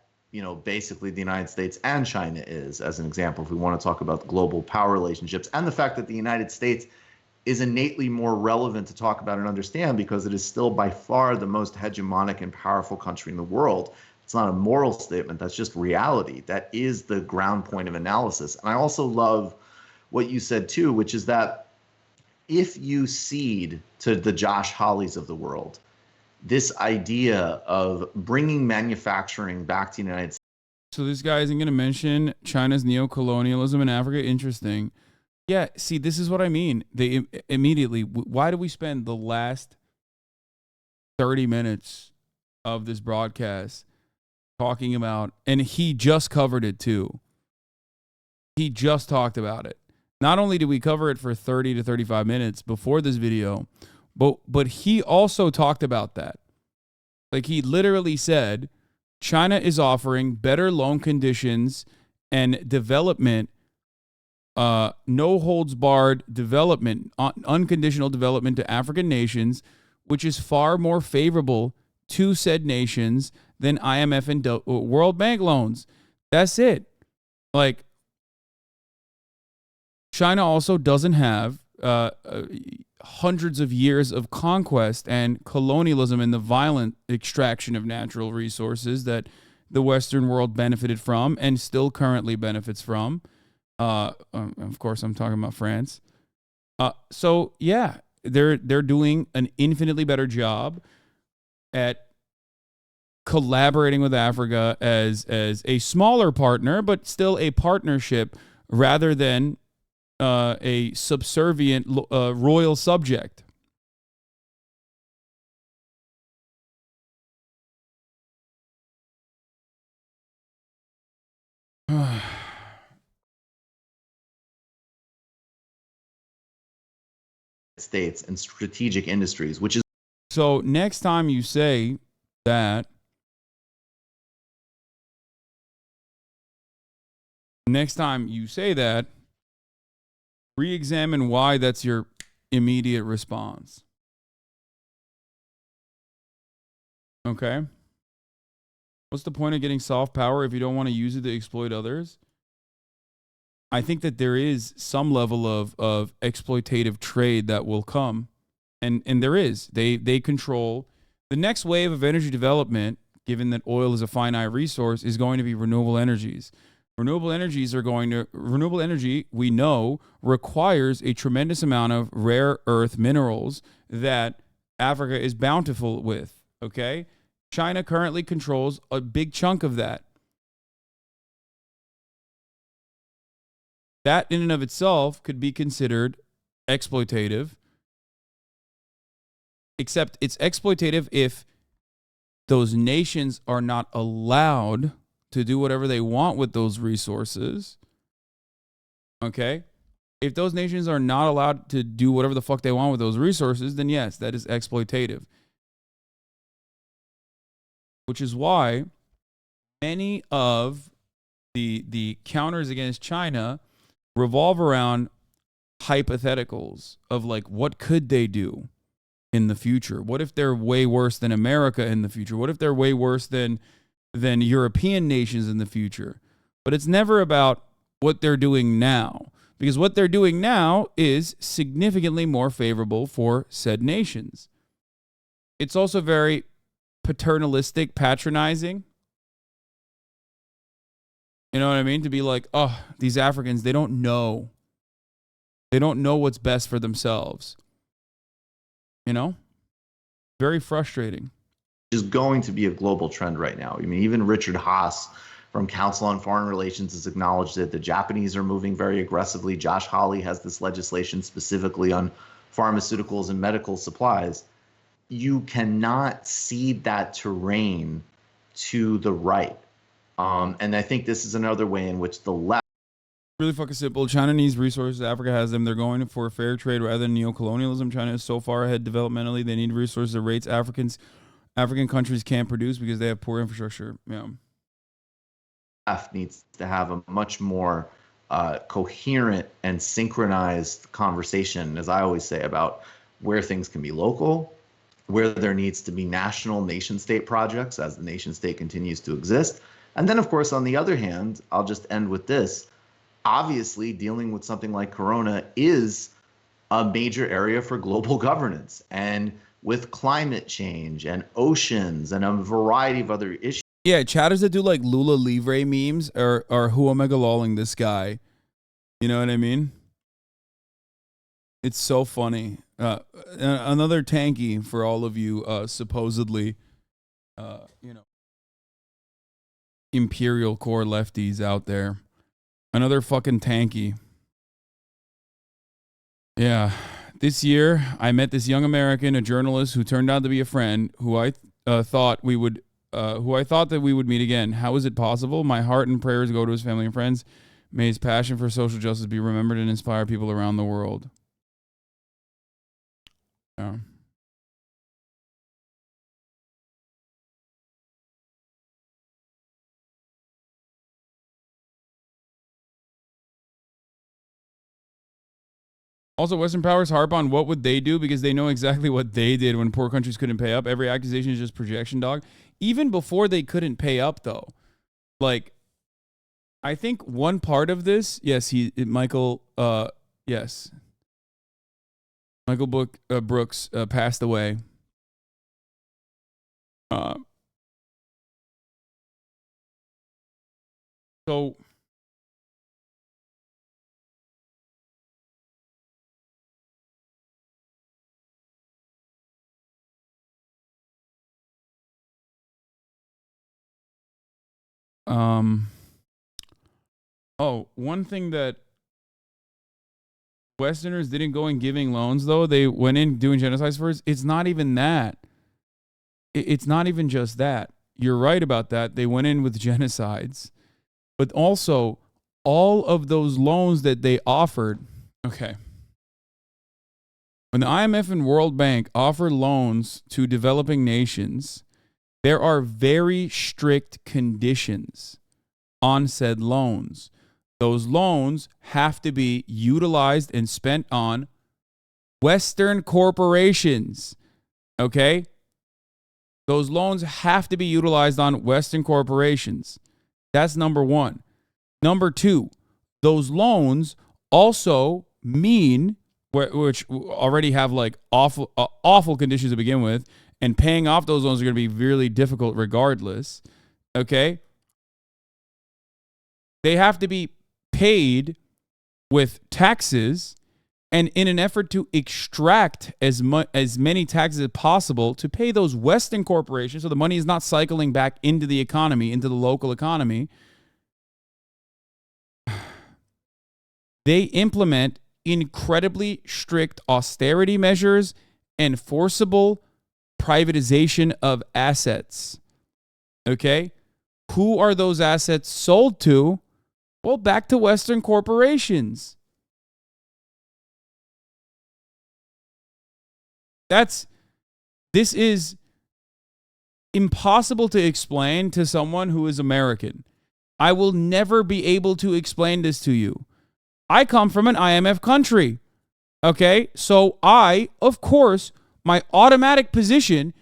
basically the United States and China is, as an example, if we want to talk about global power relationships, and the fact that the United States is innately more relevant to talk about and understand because it is still by far the most hegemonic and powerful country in the world. It's not a moral statement. That's just reality. That is the ground point of analysis. And I also love what you said, too, which is that if you cede to the Josh Hawleys of the world, this idea of bringing manufacturing back to the United States. So this guy isn't going to mention China's neocolonialism in Africa. Interesting. Yeah, see, this is what I mean. They immediately, why do we spend the last 30 minutes of this broadcast talking about, and he just covered it too. He just talked about it. Not only did we cover it for 30 to 35 minutes before this video, but he also talked about that. Like, he literally said, China is offering better loan conditions and development, no holds barred development, unconditional development to African nations, which is far more favorable to said nations than IMF and World Bank loans. That's it. Like, China also doesn't have hundreds of years of conquest and colonialism and the violent extraction of natural resources that the Western world benefited from and still currently benefits from. Of course, I'm talking about France. So yeah, they're doing an infinitely better job at collaborating with Africa as a smaller partner, but still a partnership rather than a subservient royal subject. States and strategic industries, which is... So next time you say that, re-examine why that's your immediate response. Okay? What's the point of getting soft power if you don't want to use it to exploit others? I think that there is some level of exploitative trade that will come. And there is. They control the next wave of energy development, given that oil is a finite resource, is going to be renewable energies. Renewable energy, we know, requires a tremendous amount of rare earth minerals that Africa is bountiful with, okay? China currently controls a big chunk of that. That in and of itself could be considered exploitative, except it's exploitative if those nations are not allowed to do whatever they want with those resources. Okay? If those nations are not allowed to do whatever the fuck they want with those resources, then yes, that is exploitative. Which is why many of the counters against China revolve around hypotheticals of like, what could they do in the future? What if they're way worse than America in the future? What if they're way worse than European nations in the future? But it's never about what they're doing now, because what they're doing now is significantly more favorable for said nations. It's also very paternalistic, patronizing. You know what I mean? To be like, oh, these Africans, they don't know. They don't know what's best for themselves. You know? Very frustrating. Is going to be a global trend right now. I mean, even Richard Haas from Council on Foreign Relations has acknowledged it. The Japanese are moving very aggressively. Josh Hawley has this legislation specifically on pharmaceuticals and medical supplies. You cannot cede that terrain to the right. And I think this is another way in which the left. Really fucking simple. China needs resources. Africa has them. They're going for fair trade rather than neocolonialism. China is so far ahead developmentally. They need resources at rates African countries can't produce because they have poor infrastructure. Yeah. Left needs to have a much more coherent and synchronized conversation, as I always say, about where things can be local, where there needs to be national nation-state projects as the nation-state continues to exist. And then, of course, on the other hand, I'll just end with this. Obviously, dealing with something like Corona is a major area for global governance. And with climate change and oceans and a variety of other issues. Yeah, chatters that do like Lula Livre memes are who am I lolling this guy? You know what I mean? It's so funny. Another tankie for all of you supposedly, imperial core lefties out there. Another fucking tankie. Yeah. This year, I met this young American, a journalist who turned out to be a friend who I thought that we would meet again. How is it possible? My heart and prayers go to his family and friends. May his passion for social justice be remembered and inspire people around the world. Yeah. Also, Western powers harp on what would they do because they know exactly what they did when poor countries couldn't pay up. Every accusation is just projection, dog. Even before they couldn't pay up, though. Like, I think one part of this, yes, Michael Brooks passed away. So... one thing that Westerners didn't go in giving loans, though. They went in doing genocides first. It's not even that. It's not even just that. You're right about that. They went in with genocides. But also, all of those loans that they offered. Okay. When the IMF and World Bank offer loans to developing nations, there are very strict conditions on said loans. Those loans have to be utilized and spent on Western corporations. Okay? Those loans have to be utilized on Western corporations. That's number one. Number two, those loans also mean, which already have like awful conditions to begin with, and paying off those loans are going to be really difficult regardless. Okay? They have to be paid with taxes, and in an effort to extract as many taxes as possible to pay those Western corporations so the money is not cycling back into the economy, into the local economy, they implement incredibly strict austerity measures and forcible privatization of assets. Okay? Who are those assets sold to? Well, back to Western corporations. This is impossible to explain to someone who is American. I will never be able to explain this to you. I come from an IMF country. Okay? So I, of course, my automatic position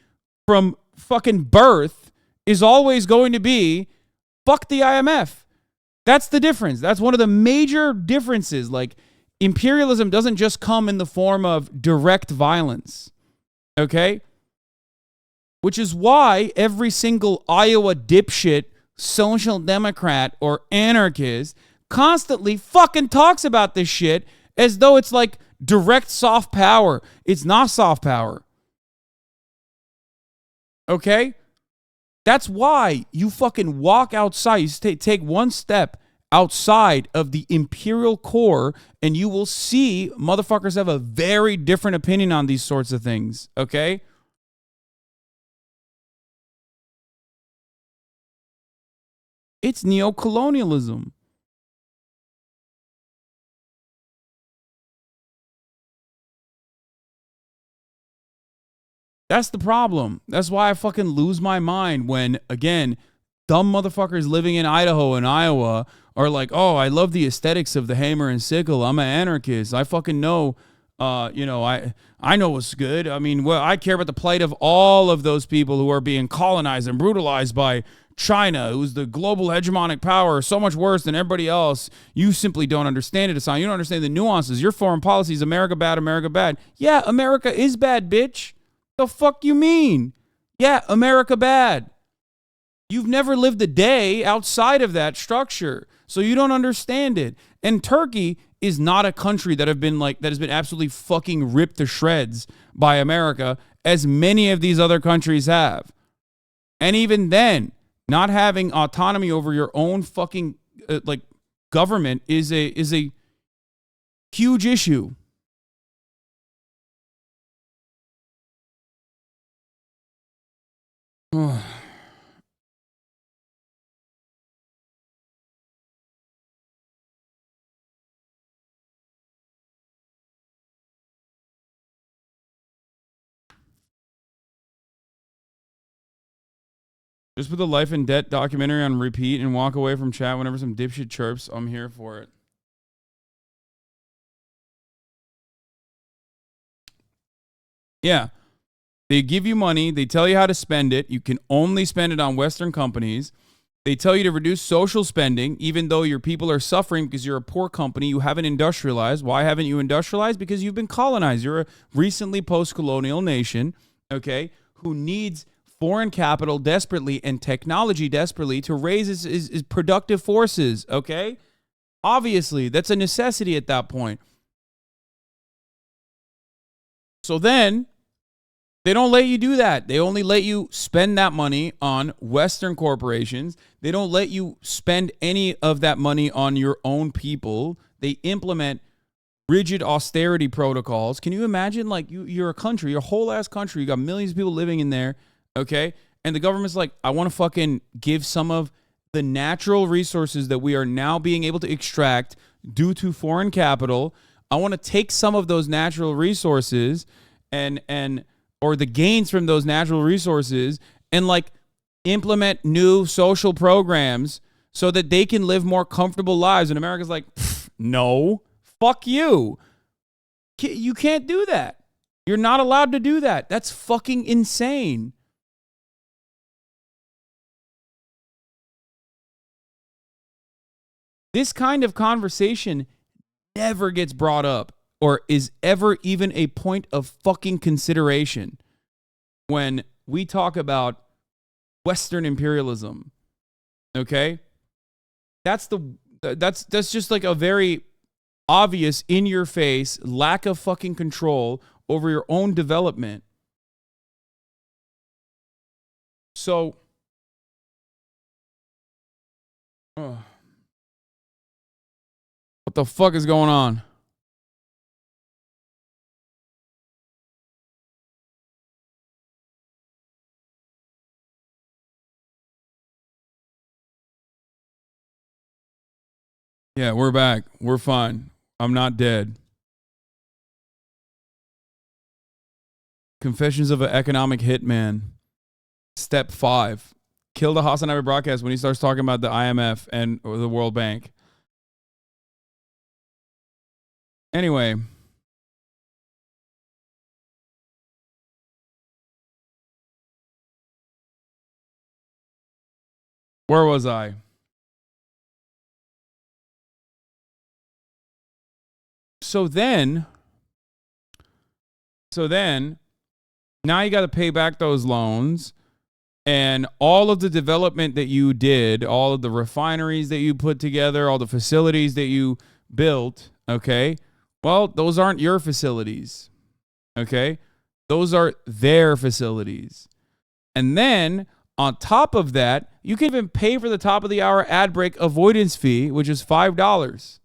from fucking birth is always going to be fuck the IMF. That's the difference. That's one of the major differences. Like, imperialism doesn't just come in the form of direct violence. Okay? Which is why every single Iowa dipshit, social democrat, or anarchist constantly fucking talks about this shit as though it's like direct soft power. It's not soft power. Okay? That's why you fucking walk outside. You take one step outside of the imperial core and you will see motherfuckers have a very different opinion on these sorts of things. Okay? It's neocolonialism. That's the problem. That's why I fucking lose my mind when, again, dumb motherfuckers living in Idaho and Iowa are like, oh, I love the aesthetics of the hammer and sickle. I'm an anarchist. I fucking know, I know what's good. I mean, well, I care about the plight of all of those people who are being colonized and brutalized by China, who's the global hegemonic power, so much worse than everybody else. You simply don't understand it, Hasan. You don't understand the nuances. Your foreign policy is America bad, America bad. Yeah, America is bad, bitch. The fuck you mean? Yeah, America bad. You've never lived a day outside of that structure, so you don't understand it. And Turkey is not a country that has been absolutely fucking ripped to shreds by America, as many of these other countries have. And even then, not having autonomy over your own fucking government is a huge issue. Just put the Life and Debt documentary on repeat and walk away from chat whenever some dipshit chirps. I'm here for it. Yeah. They give you money. They tell you how to spend it. You can only spend it on Western companies. They tell you to reduce social spending, even though your people are suffering because you're a poor company. You haven't industrialized. Why haven't you industrialized? Because you've been colonized. You're a recently post-colonial nation, okay, who needs foreign capital desperately and technology desperately to raise his productive forces, okay? Obviously, that's a necessity at that point. So then, they don't let you do that. They only let you spend that money on Western corporations. They don't let you spend any of that money on your own people. They implement rigid austerity protocols. Can you imagine, like, you're a country, your whole ass country, you got millions of people living in there, okay? And the government's like, I want to fucking give some of the natural resources that we are now being able to extract due to foreign capital. I want to take some of those natural resources or the gains from those natural resources and like implement new social programs so that they can live more comfortable lives. And America's like, no, fuck you. You can't do that. You're not allowed to do that. That's fucking insane. This kind of conversation never gets brought up or is ever even a point of fucking consideration when we talk about Western imperialism. Okay? That's just like a very obvious, in your face lack of fucking control over your own development. So what the fuck is going on? Yeah, we're back. We're fine. I'm not dead. Confessions of an Economic Hitman. Step 5. Kill the HasanAbi broadcast when he starts talking about the IMF and or the World Bank. Anyway. Where was I? So then, now you got to pay back those loans, and all of the development that you did, all of the refineries that you put together, all the facilities that you built, okay? Well, those aren't your facilities, okay? Those are their facilities. And then, on top of that, you can even pay for the top of the hour ad break avoidance fee, which is $5,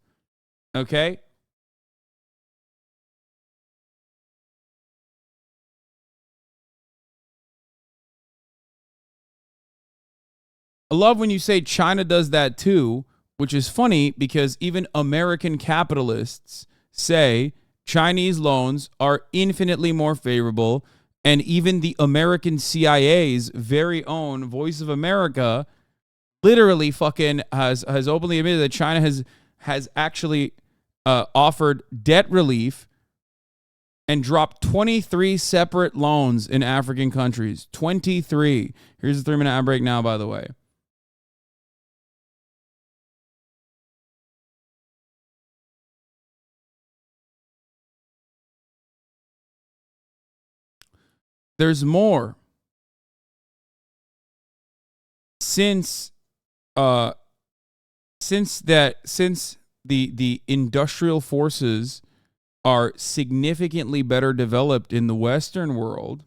okay? I love when you say China does that too, which is funny because even American capitalists say Chinese loans are infinitely more favorable, and even the American CIA's very own Voice of America literally fucking has openly admitted that China has actually offered debt relief and dropped 23 separate loans in African countries. 23. Here's a 3-minute ad break now, by the way. There's more. Since the industrial forces are significantly better developed in the Western world,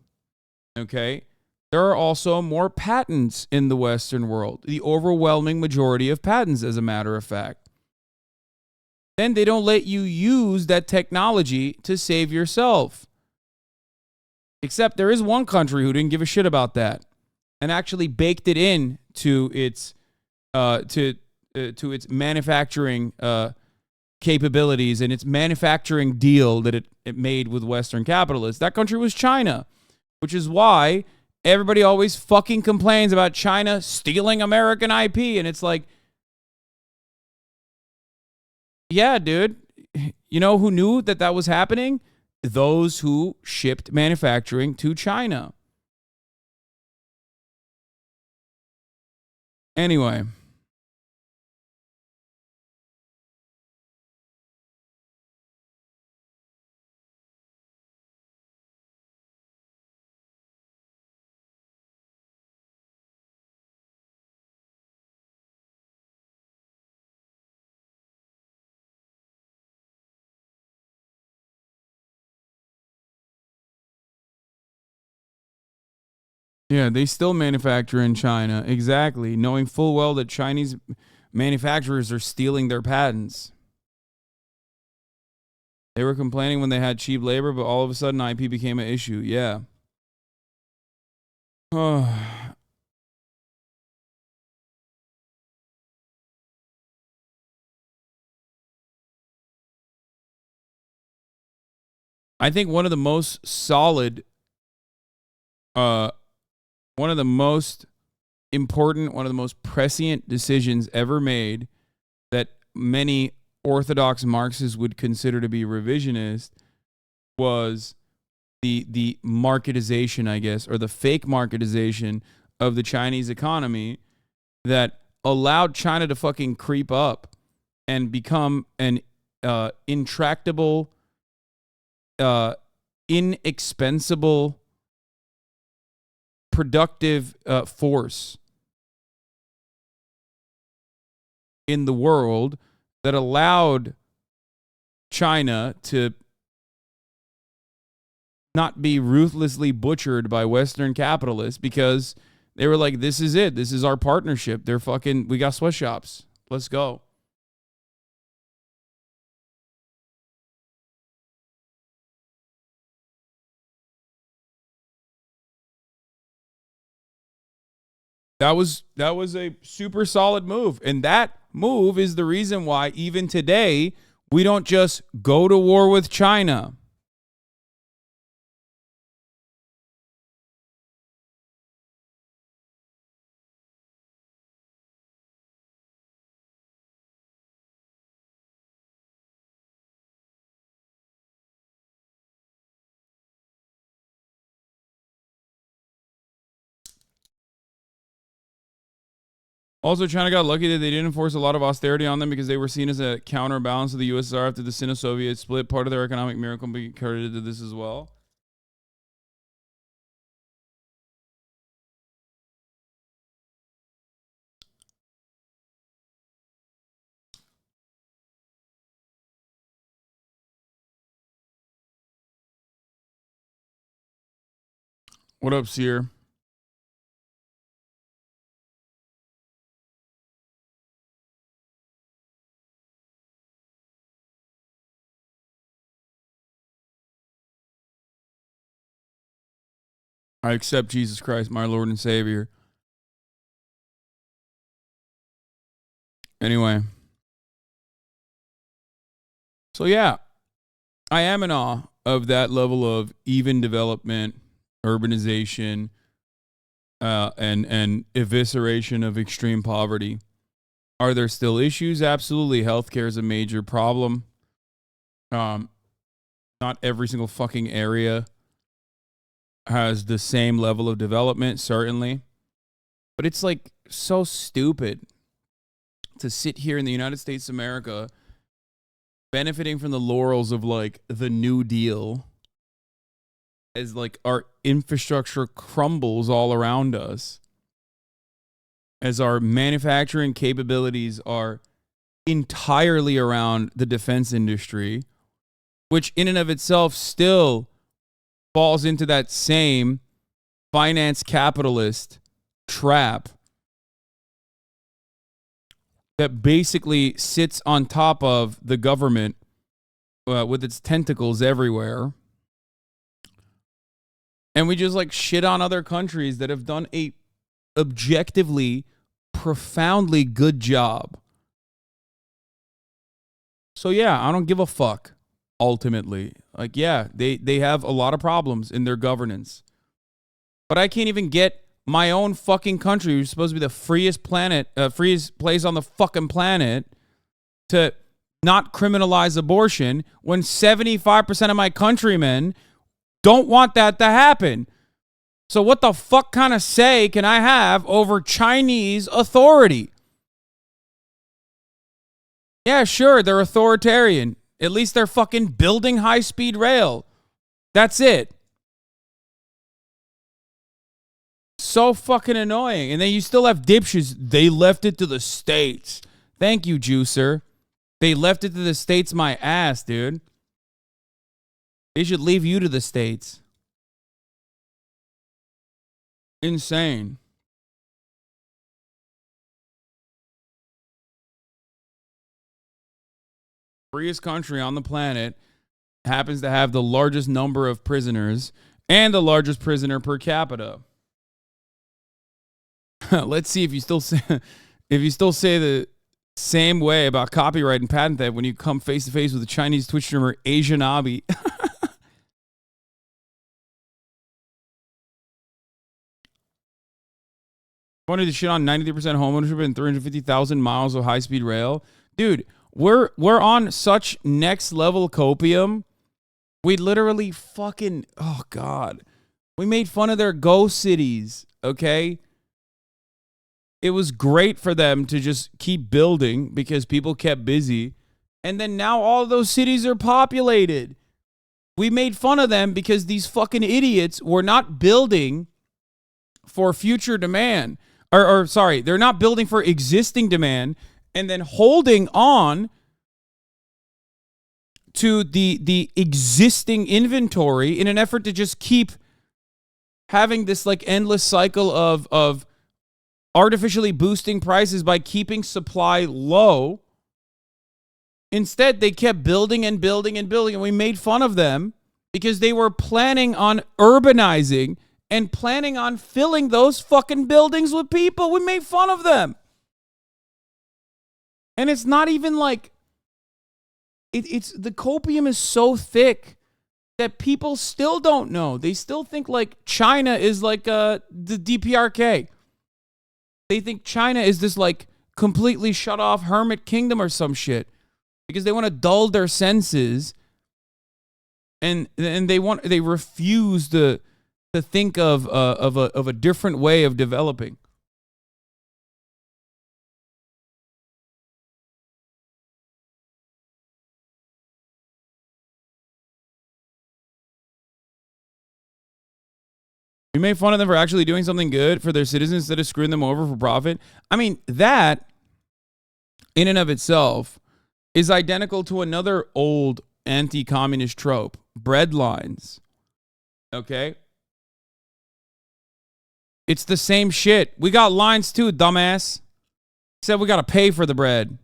okay, there are also more patents in the Western world. The overwhelming majority of patents, as a matter of fact. Then they don't let you use that technology to save yourself. Except there is one country who didn't give a shit about that and actually baked it in to its manufacturing capabilities and its manufacturing deal that it made with Western capitalists. That country was China, which is why everybody always fucking complains about China stealing American IP. And it's like, yeah, dude, you know who knew that was happening? Those who shipped manufacturing to China. Anyway. Yeah, they still manufacture in China. Exactly. Knowing full well that Chinese manufacturers are stealing their patents. They were complaining when they had cheap labor, but all of a sudden IP became an issue. Yeah. I think one of the most solid, one of the most important, one of the most prescient decisions ever made that many orthodox Marxists would consider to be revisionist was the marketization, I guess, or the fake marketization of the Chinese economy that allowed China to fucking creep up and become an intractable, inexpensible, productive force in the world that allowed China to not be ruthlessly butchered by Western capitalists because they were like, this is it. This is our partnership. They're fucking, we got sweatshops. Let's go. That was a super solid move. And that move is the reason why even today we don't just go to war with China. Also, China got lucky that they didn't enforce a lot of austerity on them because they were seen as a counterbalance to the USSR after the Sino-Soviet split. Part of their economic miracle can be credited to this as well. What up, Seer? I accept Jesus Christ, my Lord and Savior. Anyway. So yeah, I am in awe of that level of even development, urbanization, and evisceration of extreme poverty. Are there still issues? Absolutely. Healthcare is a major problem. Not every single fucking area has the same level of development, certainly. But it's like so stupid to sit here in the United States of America benefiting from the laurels of like the New Deal as like our infrastructure crumbles all around us, as our manufacturing capabilities are entirely around the defense industry, which in and of itself still falls into that same finance capitalist trap that basically sits on top of the government with its tentacles everywhere. And we just like shit on other countries that have done a objectively, profoundly good job. So yeah, I don't give a fuck, ultimately. Like, yeah, they have a lot of problems in their governance. But I can't even get my own fucking country, who's supposed to be the freest place on the fucking planet, to not criminalize abortion when 75% of my countrymen don't want that to happen. So what the fuck kind of say can I have over Chinese authority? Yeah, sure, they're authoritarian. At least they're fucking building high-speed rail. That's it. So fucking annoying. And then you still have dipshits. They left it to the states. Thank you, Juicer. They left it to the states my ass, dude. They should leave you to the states. Insane. Freest country on the planet happens to have the largest number of prisoners and the largest prisoner per capita. Let's see if you still say the same way about copyright and patent theft when you come face to face with the Chinese Twitch streamer HasanAbi. Funny to shit on 93% homeownership and 350,000 miles of high-speed rail. Dude, we're on such next level copium. We literally fucking, oh God. We made fun of their ghost cities, okay? It was great for them to just keep building because people kept busy. And then now all those cities are populated. We made fun of them because these fucking idiots were not building for future demand. Or sorry, they're not building for existing demand and then holding on to the existing inventory in an effort to just keep having this like endless cycle of artificially boosting prices by keeping supply low. Instead, they kept building and building and building, and we made fun of them because they were planning on urbanizing and planning on filling those fucking buildings with people. We made fun of them. And it's not even like, it's the copium is so thick that people still don't know. They still think like China is like the DPRK. They think China is this like completely shut off hermit kingdom or some shit because they want to dull their senses, and they refuse to think of a different way of developing. We made fun of them for actually doing something good for their citizens instead of screwing them over for profit. I mean, that in and of itself is identical to another old anti-communist trope, bread lines. Okay? It's the same shit. We got lines too, dumbass. Except we got to pay for the bread.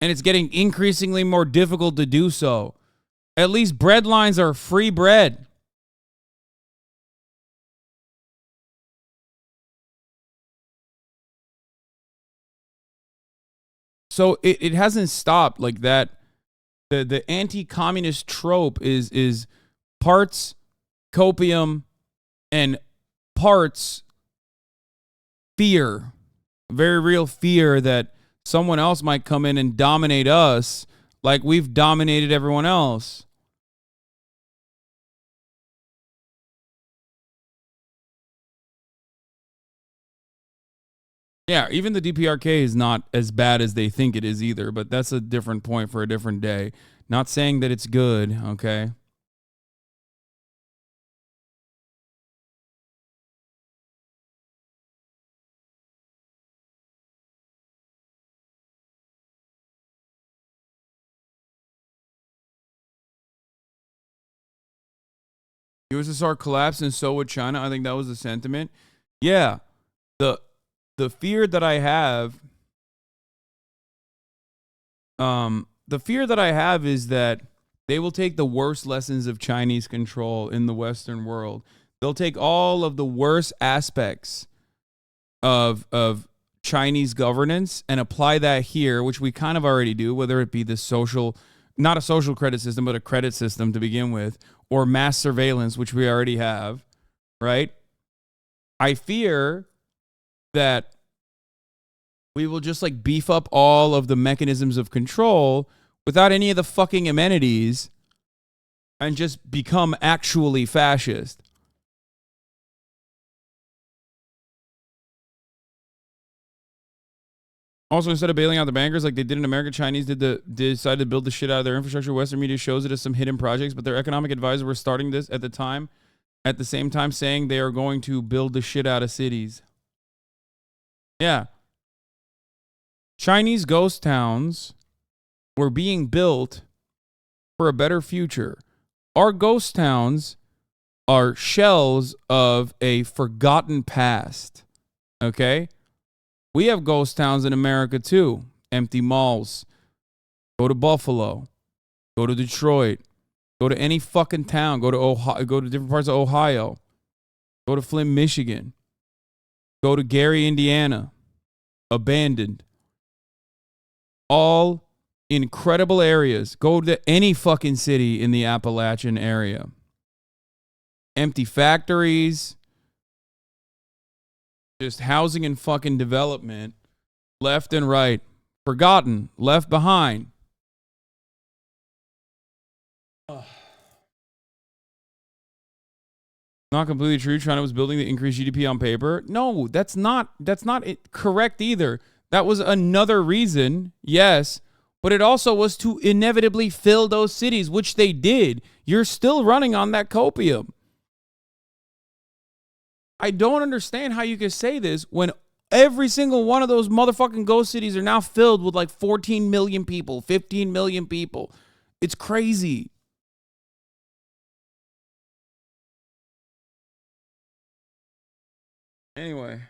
And it's getting increasingly more difficult to do so. At least bread lines are free bread. So it hasn't stopped like that. The anti-communist trope is parts copium and parts fear. Very real fear that someone else might come in and dominate us like we've dominated everyone else. Yeah, even the DPRK is not as bad as they think it is either, but that's a different point for a different day. Not saying that it's good, okay? USSR collapsed and so would China. I think that was the sentiment. Yeah. The fear that I have is that they will take the worst lessons of Chinese control in the Western world. They'll take all of the worst aspects of Chinese governance and apply that here, which we kind of already do, whether it be the social, not a social credit system, but a credit system to begin with, or mass surveillance, which we already have, right? I fear that we will just like beef up all of the mechanisms of control without any of the fucking amenities and just become actually fascist. Also, instead of bailing out the bankers like they did in America, Chinese decided to build the shit out of their infrastructure. Western media shows it as some hidden projects, but their economic advisors were starting this at the same time saying they are going to build the shit out of cities. Yeah. Chinese ghost towns were being built for a better future. Our ghost towns are shells of a forgotten past. Okay? We have ghost towns in America too. Empty malls. Go to Buffalo. Go to Detroit. Go to any fucking town. Go to Ohio. Go to different parts of Ohio. Go to Flint, Michigan. Go to Gary, Indiana. Abandoned. All incredible areas. Go to any fucking city in the Appalachian area. Empty factories. Just housing and fucking development. Left and right. Forgotten. Left behind. Not completely true. China was building the increased GDP on paper. No, that's not correct either. That was another reason, yes, but it also was to inevitably fill those cities, which they did. You're still running on that copium. I don't understand how you can say this when every single one of those motherfucking ghost cities are now filled with like 14 million people, 15 million people. It's crazy. Anyway.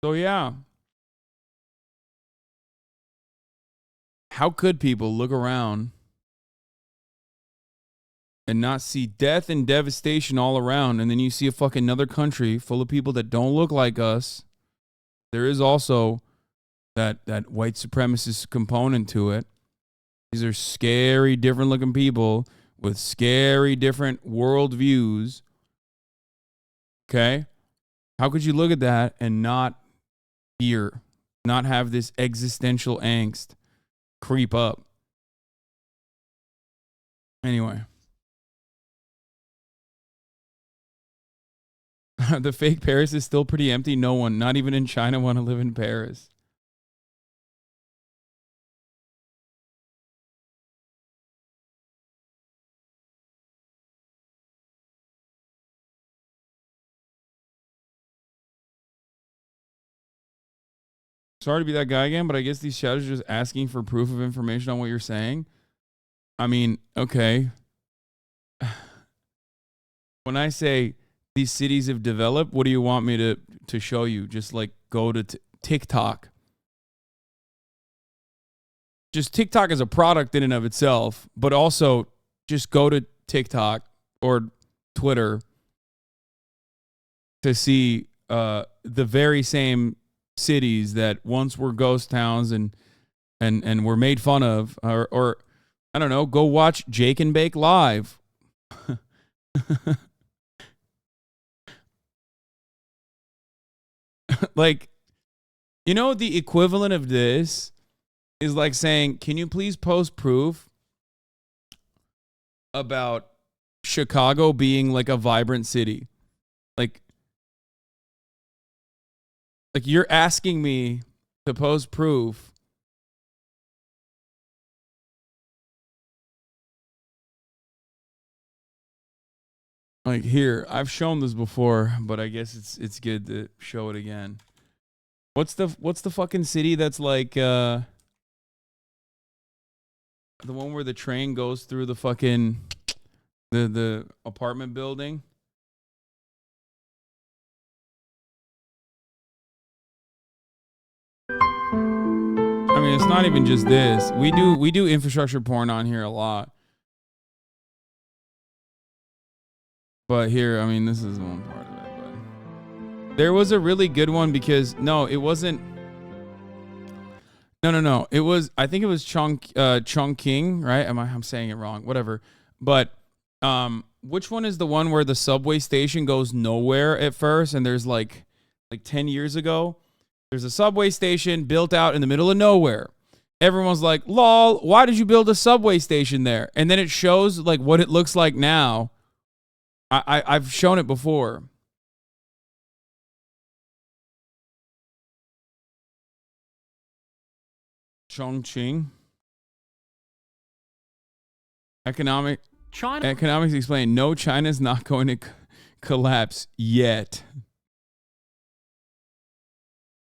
So yeah. How could people look around and not see death and devastation all around, and then you see a fucking another country full of people that don't look like us? There is also that white supremacist component to it. These are scary, different looking people with scary, different worldviews. Okay? How could you look at that and not fear, not have this existential angst creep up? Anyway. The fake Paris is still pretty empty. No one, not even in China, want to live in Paris. Sorry to be that guy again, but I guess these shadows are just asking for proof of information on what you're saying. I mean, okay. When I say these cities have developed, what do you want me to show you? Just like go to TikTok. Just TikTok as a product in and of itself, but also just go to TikTok or Twitter to see the very same cities that once were ghost towns and were made fun of, or I don't know, go watch Jake and Bake live. Like, you know, the equivalent of this is like saying, can you please post proof about Chicago being like a vibrant city? Like you're asking me to post proof like here. I've shown this before, but I guess it's good to show it again. What's the fucking city that's like the one where the train goes through the fucking the apartment building? I mean, it's not even just this. We do infrastructure porn on here a lot. But here, I mean, this is one part of it. But there was a really good one because no, it wasn't. No. It was. I think it was Chongqing, right? I'm saying it wrong. Whatever. But which one is the one where the subway station goes nowhere at first, and there's like 10 years ago? There's a subway station built out in the middle of nowhere. Everyone's like, lol, why did you build a subway station there? And then it shows like what it looks like now. I've shown it before. Chongqing. Economics explain, no, China's not going to collapse yet.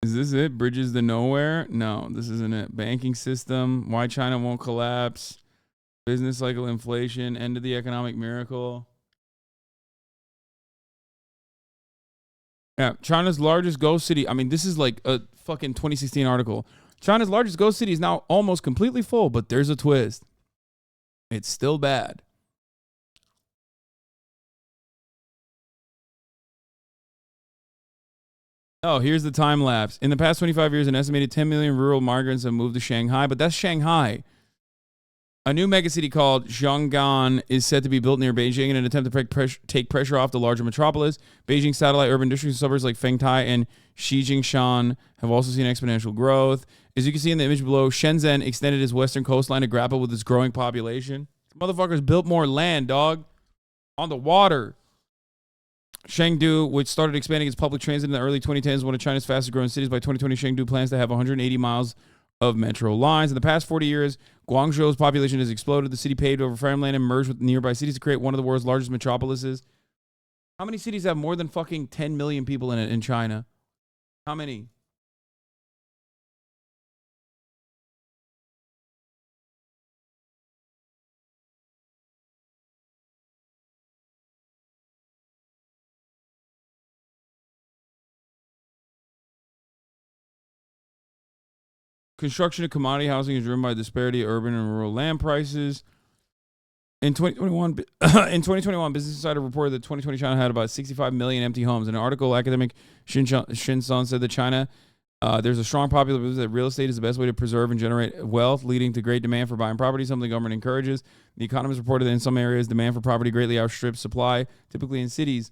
Is this it? Bridges to nowhere? No, this isn't it. Banking system. Why China won't collapse. Business cycle inflation. End of the economic miracle. Yeah, China's largest ghost city. I mean, this is like a fucking 2016 article. China's largest ghost city is now almost completely full, but there's a twist. It's still bad. Oh, here's the time lapse. In the past 25 years, an estimated 10 million rural migrants have moved to Shanghai, but that's Shanghai. A new megacity called Zhonggan is said to be built near Beijing in an attempt to take pressure off the larger metropolis. Beijing's satellite urban districts and suburbs like Fengtai and Shijingshan have also seen exponential growth. As you can see in the image below, Shenzhen extended its western coastline to grapple with its growing population. Motherfuckers built more land, dog, on the water. Chengdu, which started expanding its public transit in the early 2010s, one of China's fastest growing cities. By 2020, Chengdu plans to have 180 miles of metro lines. In the past 40 years, Guangzhou's population has exploded. The city paved over farmland and merged with nearby cities to create one of the world's largest metropolises. How many cities have more than fucking 10 million people in it in China? How many? Construction of commodity housing is driven by the disparity of urban and rural land prices. In 2021, Business Insider reported that 2020 China had about 65 million empty homes. In an article, academic Shinsan said that China, there's a strong popular belief that real estate is the best way to preserve and generate wealth, leading to great demand for buying property, something the government encourages. The Economist reported that in some areas, demand for property greatly outstrips supply, typically in cities.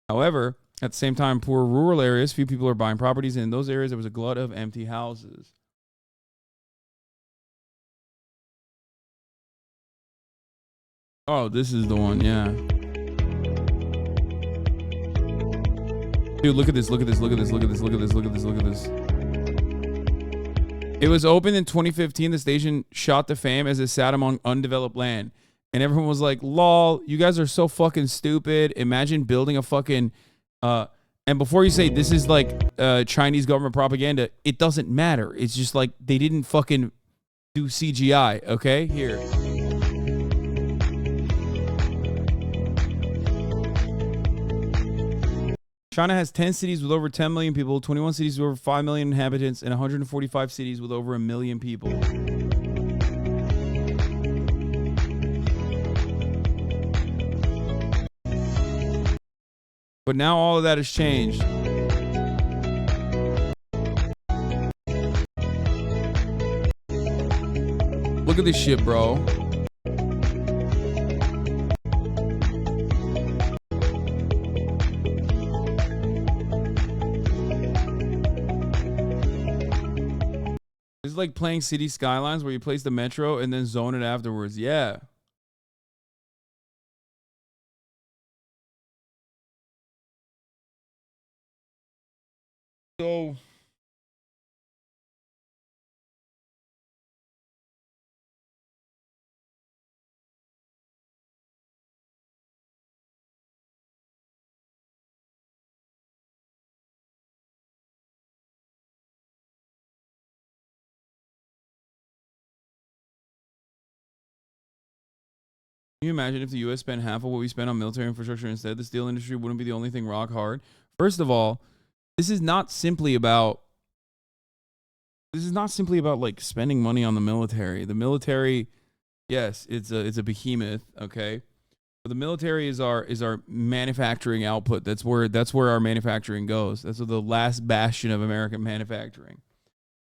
However, at the same time, poor rural areas, few people are buying properties, and in those areas, there was a glut of empty houses. Oh, this is the one, yeah. Dude, look at this, look at this, look at this, look at this, look at this, look at this, look at this. It was opened in 2015. The station shot to fame as it sat among undeveloped land. And everyone was like, lol, you guys are so fucking stupid. Imagine building a fucking... and before you say this is like Chinese government propaganda, it doesn't matter. It's just like they didn't fucking do CGI, okay? Here. China has 10 cities with over 10 million people, 21 cities with over 5 million inhabitants, and 145 cities with over 1 million people. But now all of that has changed. Look at this shit, bro. It's like playing City Skylines where you place the metro and then zone it afterwards. Yeah. So can you imagine if the U.S. spent half of what we spent on military infrastructure instead? The steel industry wouldn't be the only thing rock hard. First of all, this is not simply about like spending money on the military. The military, yes, it's a behemoth, okay? But the military is our manufacturing output. That's where our manufacturing goes. That's the last bastion of American manufacturing.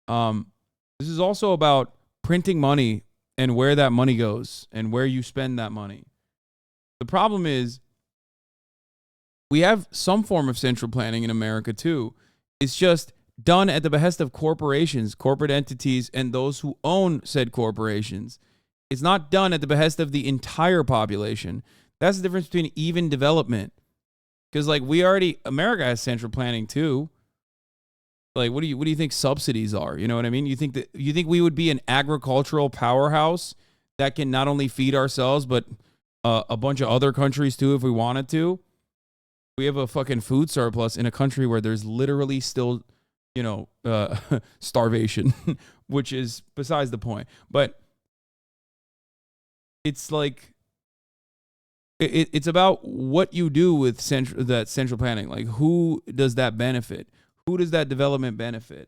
This is also about printing money and where that money goes and where you spend that money. The problem is we have some form of central planning in America too. It's just done at the behest of corporations, corporate entities, and those who own said corporations. It's not done at the behest of the entire population. That's the difference between even development. Because like America has central planning too. Like, what do you think subsidies are? You know what I mean? You think we would be an agricultural powerhouse that can not only feed ourselves, but a bunch of other countries too, if we wanted to? We have a fucking food surplus in a country where there's literally still, starvation, which is besides the point. But it's like, it's about what you do with that central planning. Like, who does that benefit? Who does that development benefit?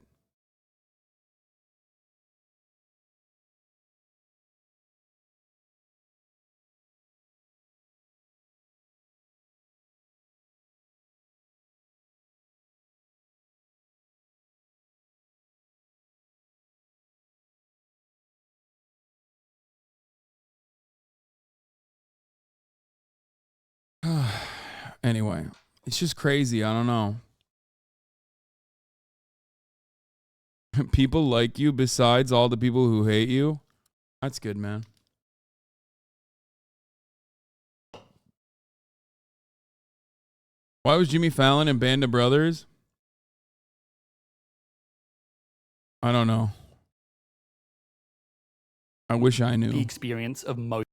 Anyway, it's just crazy. I don't know. People like you besides all the people who hate you. That's good, man. Why was Jimmy Fallon in Band of Brothers? I don't know. I wish I knew. The experience of most.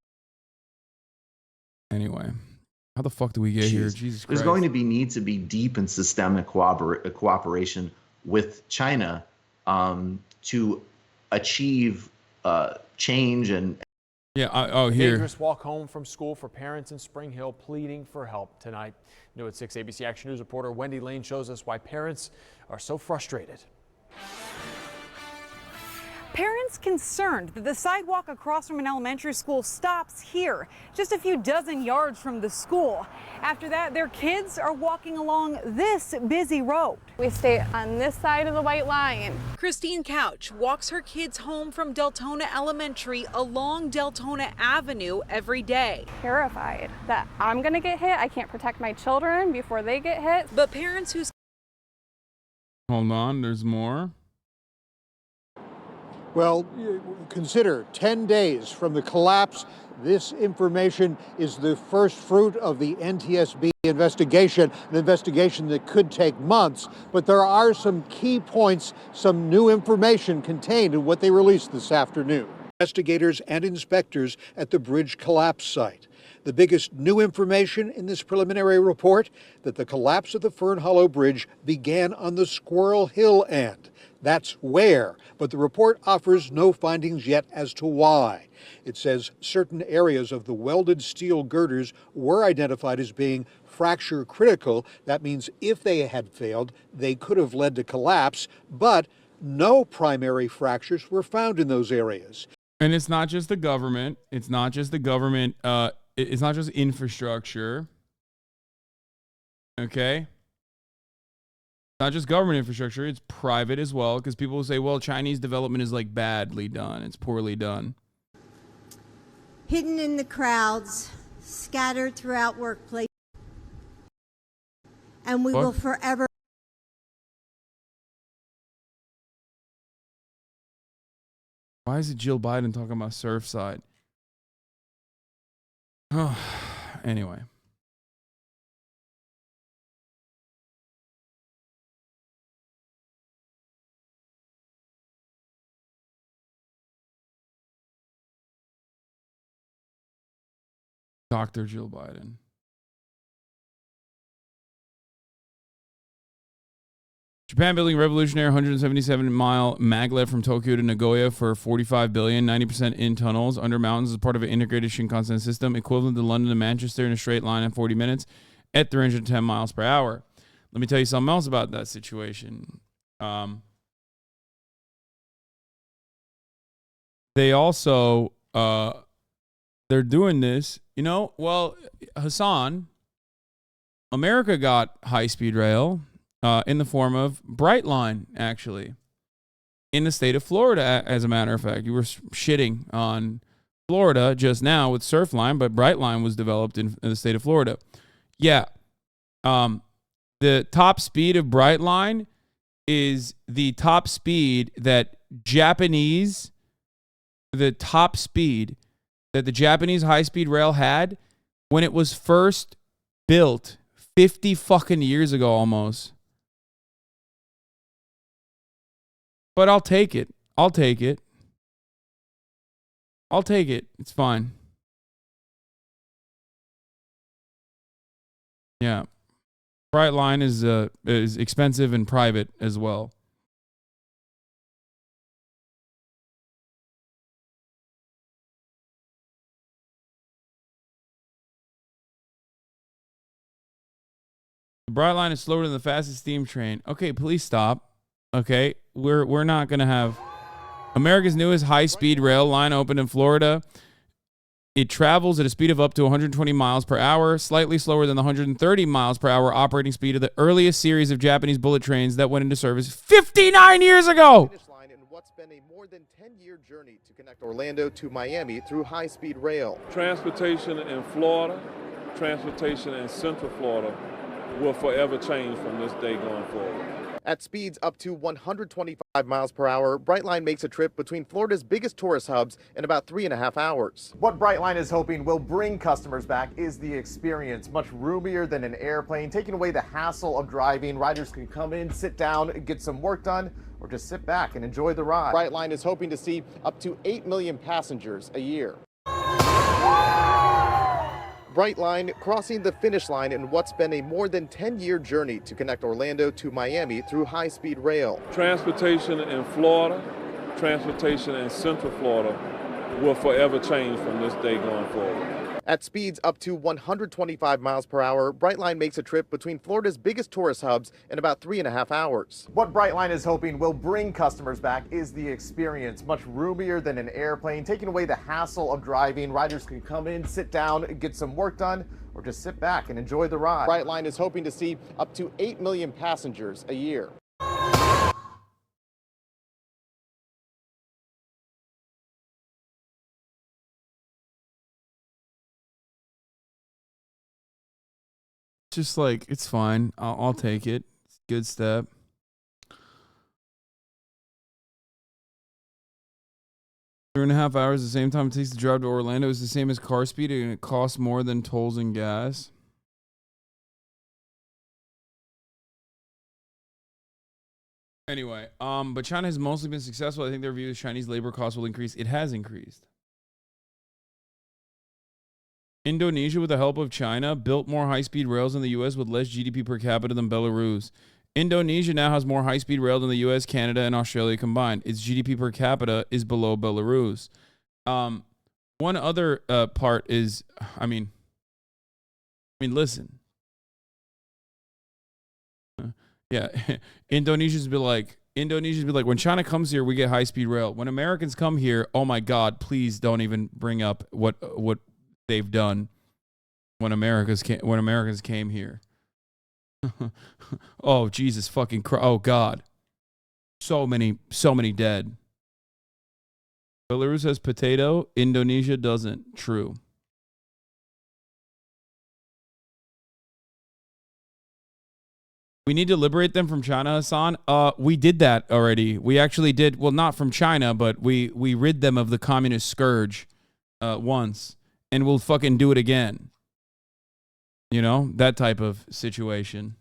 Anyway, how the fuck do we get here? Jesus Christ. There's going to need to be deep and systemic cooperation with China to achieve change and. Yeah. Here. Dangerous walk home from school for parents in Spring Hill pleading for help tonight. New at 6, ABC Action News reporter Wendy Lane shows us why parents are so frustrated. Parents concerned that the sidewalk across from an elementary school stops here, just a few dozen yards from the school. After that, their kids are walking along this busy road. We stay on this side of the white line. Christine Couch walks her kids home from Deltona Elementary along Deltona Avenue every day. Terrified that I'm going to get hit. I can't protect my children before they get hit. But parents whose... Hold on, there's more. Well, consider 10 days from the collapse. This information is the first fruit of the NTSB investigation, an investigation that could take months. But there are some key points, some new information contained in what they released this afternoon. Investigators and inspectors at the bridge collapse site. The biggest new information in this preliminary report, that the collapse of the Fern Hollow Bridge began on the Squirrel Hill end. That's where, but the report offers no findings yet as to why. It says certain areas of the welded steel girders were identified as being fracture critical. That means if they had failed, they could have led to collapse, but no primary fractures were found in those areas. And it's not just the government. It's not just the government. It's not just infrastructure. Okay? Not just government infrastructure. It's private as well. Because people will say, well, Chinese development is like badly done. It's poorly done. Hidden in the crowds, scattered throughout workplaces. And we will forever. Why is it Jill Biden talking about Surfside? Oh, anyway. Dr. Jill Biden. Japan building revolutionary 177-mile maglev from Tokyo to Nagoya for $45 billion, 90% in tunnels under mountains as part of an integrated Shinkansen system, equivalent to London to Manchester in a straight line in 40 minutes at 310 miles per hour. Let me tell you something else about that situation. They also, they're doing this, you know, well, Hasan, America got high-speed rail. In the form of Brightline, actually, in the state of Florida, as a matter of fact. You were shitting on Florida just now with Surfline, but Brightline was developed in the state of Florida. Yeah. The top speed of Brightline is the top speed that the Japanese high-speed rail had when it was first built 50 fucking years ago almost. But I'll take it. It's fine. Yeah. Brightline is expensive and private as well. The Brightline is slower than the fastest steam train. Okay, please stop. Okay, we're not going to have America's newest high-speed rail line opened in Florida. It travels at a speed of up to 120 miles per hour, slightly slower than the 130 miles per hour operating speed of the earliest series of Japanese bullet trains that went into service 59 years ago. What's been a more than 10-year journey to connect Orlando to Miami through high-speed rail. Transportation in Florida, transportation in Central Florida will forever change from this day going forward. At speeds up to 125 miles per hour, Brightline makes a trip between Florida's biggest tourist hubs in about 3.5 hours. What Brightline is hoping will bring customers back is the experience, much roomier than an airplane, taking away the hassle of driving. Riders can come in, sit down, get some work done, or just sit back and enjoy the ride. Brightline is hoping to see up to 8 million passengers a year. Brightline crossing the finish line in what's been a more than 10-year journey to connect Orlando to Miami through high-speed rail. Transportation in Florida, transportation in Central Florida will forever change from this day going forward. At speeds up to 125 miles per hour, Brightline makes a trip between Florida's biggest tourist hubs in about 3.5 hours. What Brightline is hoping will bring customers back is the experience, much roomier than an airplane, taking away the hassle of driving. Riders can come in, sit down, get some work done, or just sit back and enjoy the ride. Brightline is hoping to see up to 8 million passengers a year. Just like, it's fine. I'll take it. It's a good step. 3.5 hours, the same time it takes to drive to Orlando, is the same as car speed, and it costs more than tolls and gas. Anyway, but China has mostly been successful. I think their view is Chinese labor costs will increase. It has increased. Indonesia, with the help of China, built more high-speed rails in the U.S. with less GDP per capita than Belarus. Indonesia now has more high-speed rail than the U.S., Canada, and Australia combined. Its GDP per capita is below Belarus. One other part is, I mean, listen. Yeah, Indonesians be like, when China comes here, we get high-speed rail. When Americans come here, oh my God, please don't even bring up what they've done when Americans came here. Oh Jesus fucking Christ! Oh God, so many dead. Belarus has potato. Indonesia doesn't. True. We need to liberate them from China, Hasan. We did that already. We actually did. Well, not from China, but we rid them of the communist scourge once, and we'll fucking do it again. You know, that type of situation.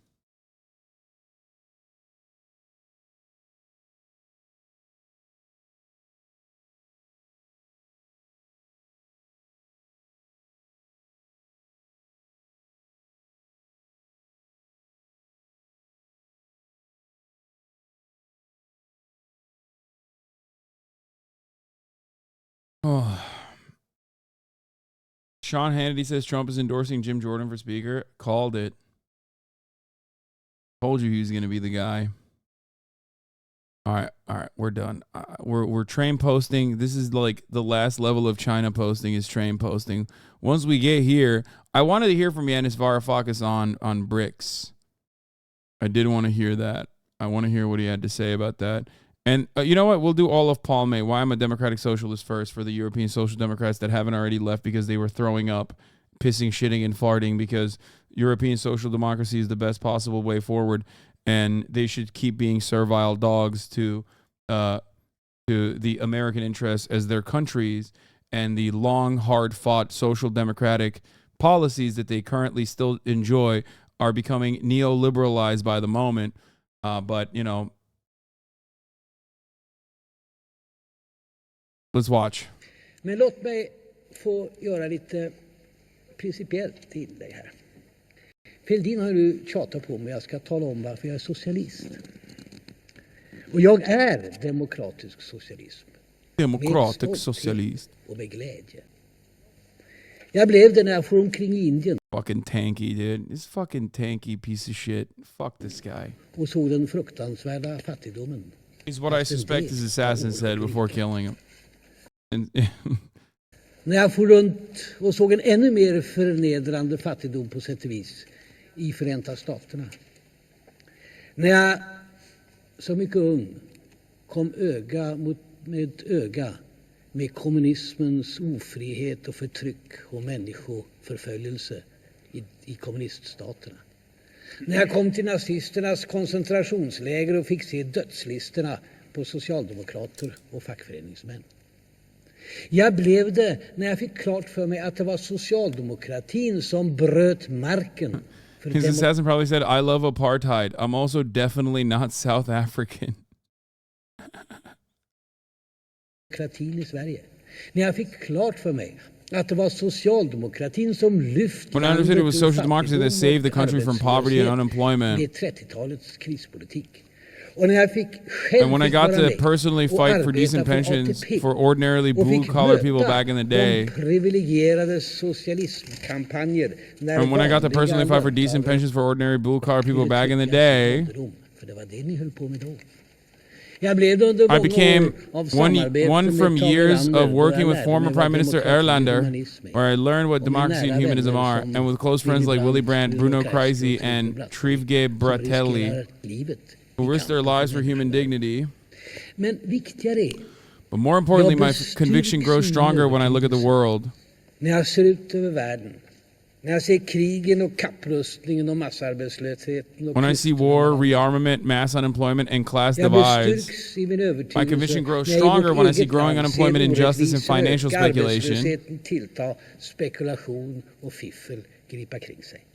Oh. Sean Hannity says Trump is endorsing Jim Jordan for speaker. Called it. Told you he was going to be the guy. All right, we're done. We're train posting. This is like the last level of China posting is train posting. Once we get here, I wanted to hear from Yanis Varoufakis on BRICS. I did want to hear that. I want to hear what he had to say about that. And you know what? We'll do Olof Palme, why I'm a democratic socialist first, for the European Social Democrats that haven't already left because they were throwing up, pissing, shitting, and farting because European social democracy is the best possible way forward, and they should keep being servile dogs to the American interests as their countries, and the long, hard-fought social democratic policies that they currently still enjoy are becoming neoliberalized by the moment. But, you know, let's watch. Men låt mig få göra lite principiellt inlägg här. Fälldin har nu tjatat på mig, jag ska tala om varför jag är socialist. Och jag är demokratisk socialism. Demokratisk socialist. Och med glädje. Jag blev det när jag for omkring i Indien. Fucking tankie, dude. This fucking tankie piece of shit. Fuck this guy. Och såg den fruktansvärda fattigdomen. He's what I suspect his assassin said before killing him. När jag for runt och såg en ännu mer förnedrande fattigdom på sätt och vis i Förenta Staterna. När jag som mycket ung kom öga med öga med kommunismens ofrihet och förtryck och människoförföljelse i kommuniststaterna. När jag kom till nazisternas koncentrationsläger och fick se dödslistorna på socialdemokrater och fackföreningsmän. Jag blev det när jag fick klart för mig att det var socialdemokratin som bröt marken. His assassin probably said, I love apartheid. I'm also definitely not South African. Demokratin i Sverige. När jag fick klart för mig att det var socialdemokratin som lyfte when I understood it was social democracy that saved the country from poverty and unemployment. Med 30-talets krispolitik. Och när jag fick själv and when I got to personally fight for decent pensions for ordinarily blue-collar people back in the day, privilegierade socialismkampanjer, and when I got to personally fight for decent pensions for ordinary blue-collar people back in the day, för det var det ni höll på med då. I became one from years of working with former Prime Minister Erlander, where I learned what democracy and humanism are, and with close friends like Willy Brandt, Bruno Kreisky, and Trivge Bratelli, who risked their lives for human dignity. But more importantly, my conviction grows stronger when I look at the world. När jag ser ut över världen När jag ser krigen och kapprustningen och massarbetslösheten och When I see war, rearmament, mass unemployment, and class jag divides, bestyrks i min my övertygelse conviction grows när jag i vårt stronger when I see eget growing land unemployment, ser injustice, and orättvisor financial öka, speculation. arbetslösheten tillta, spekulation och fiffel gripa kring sig.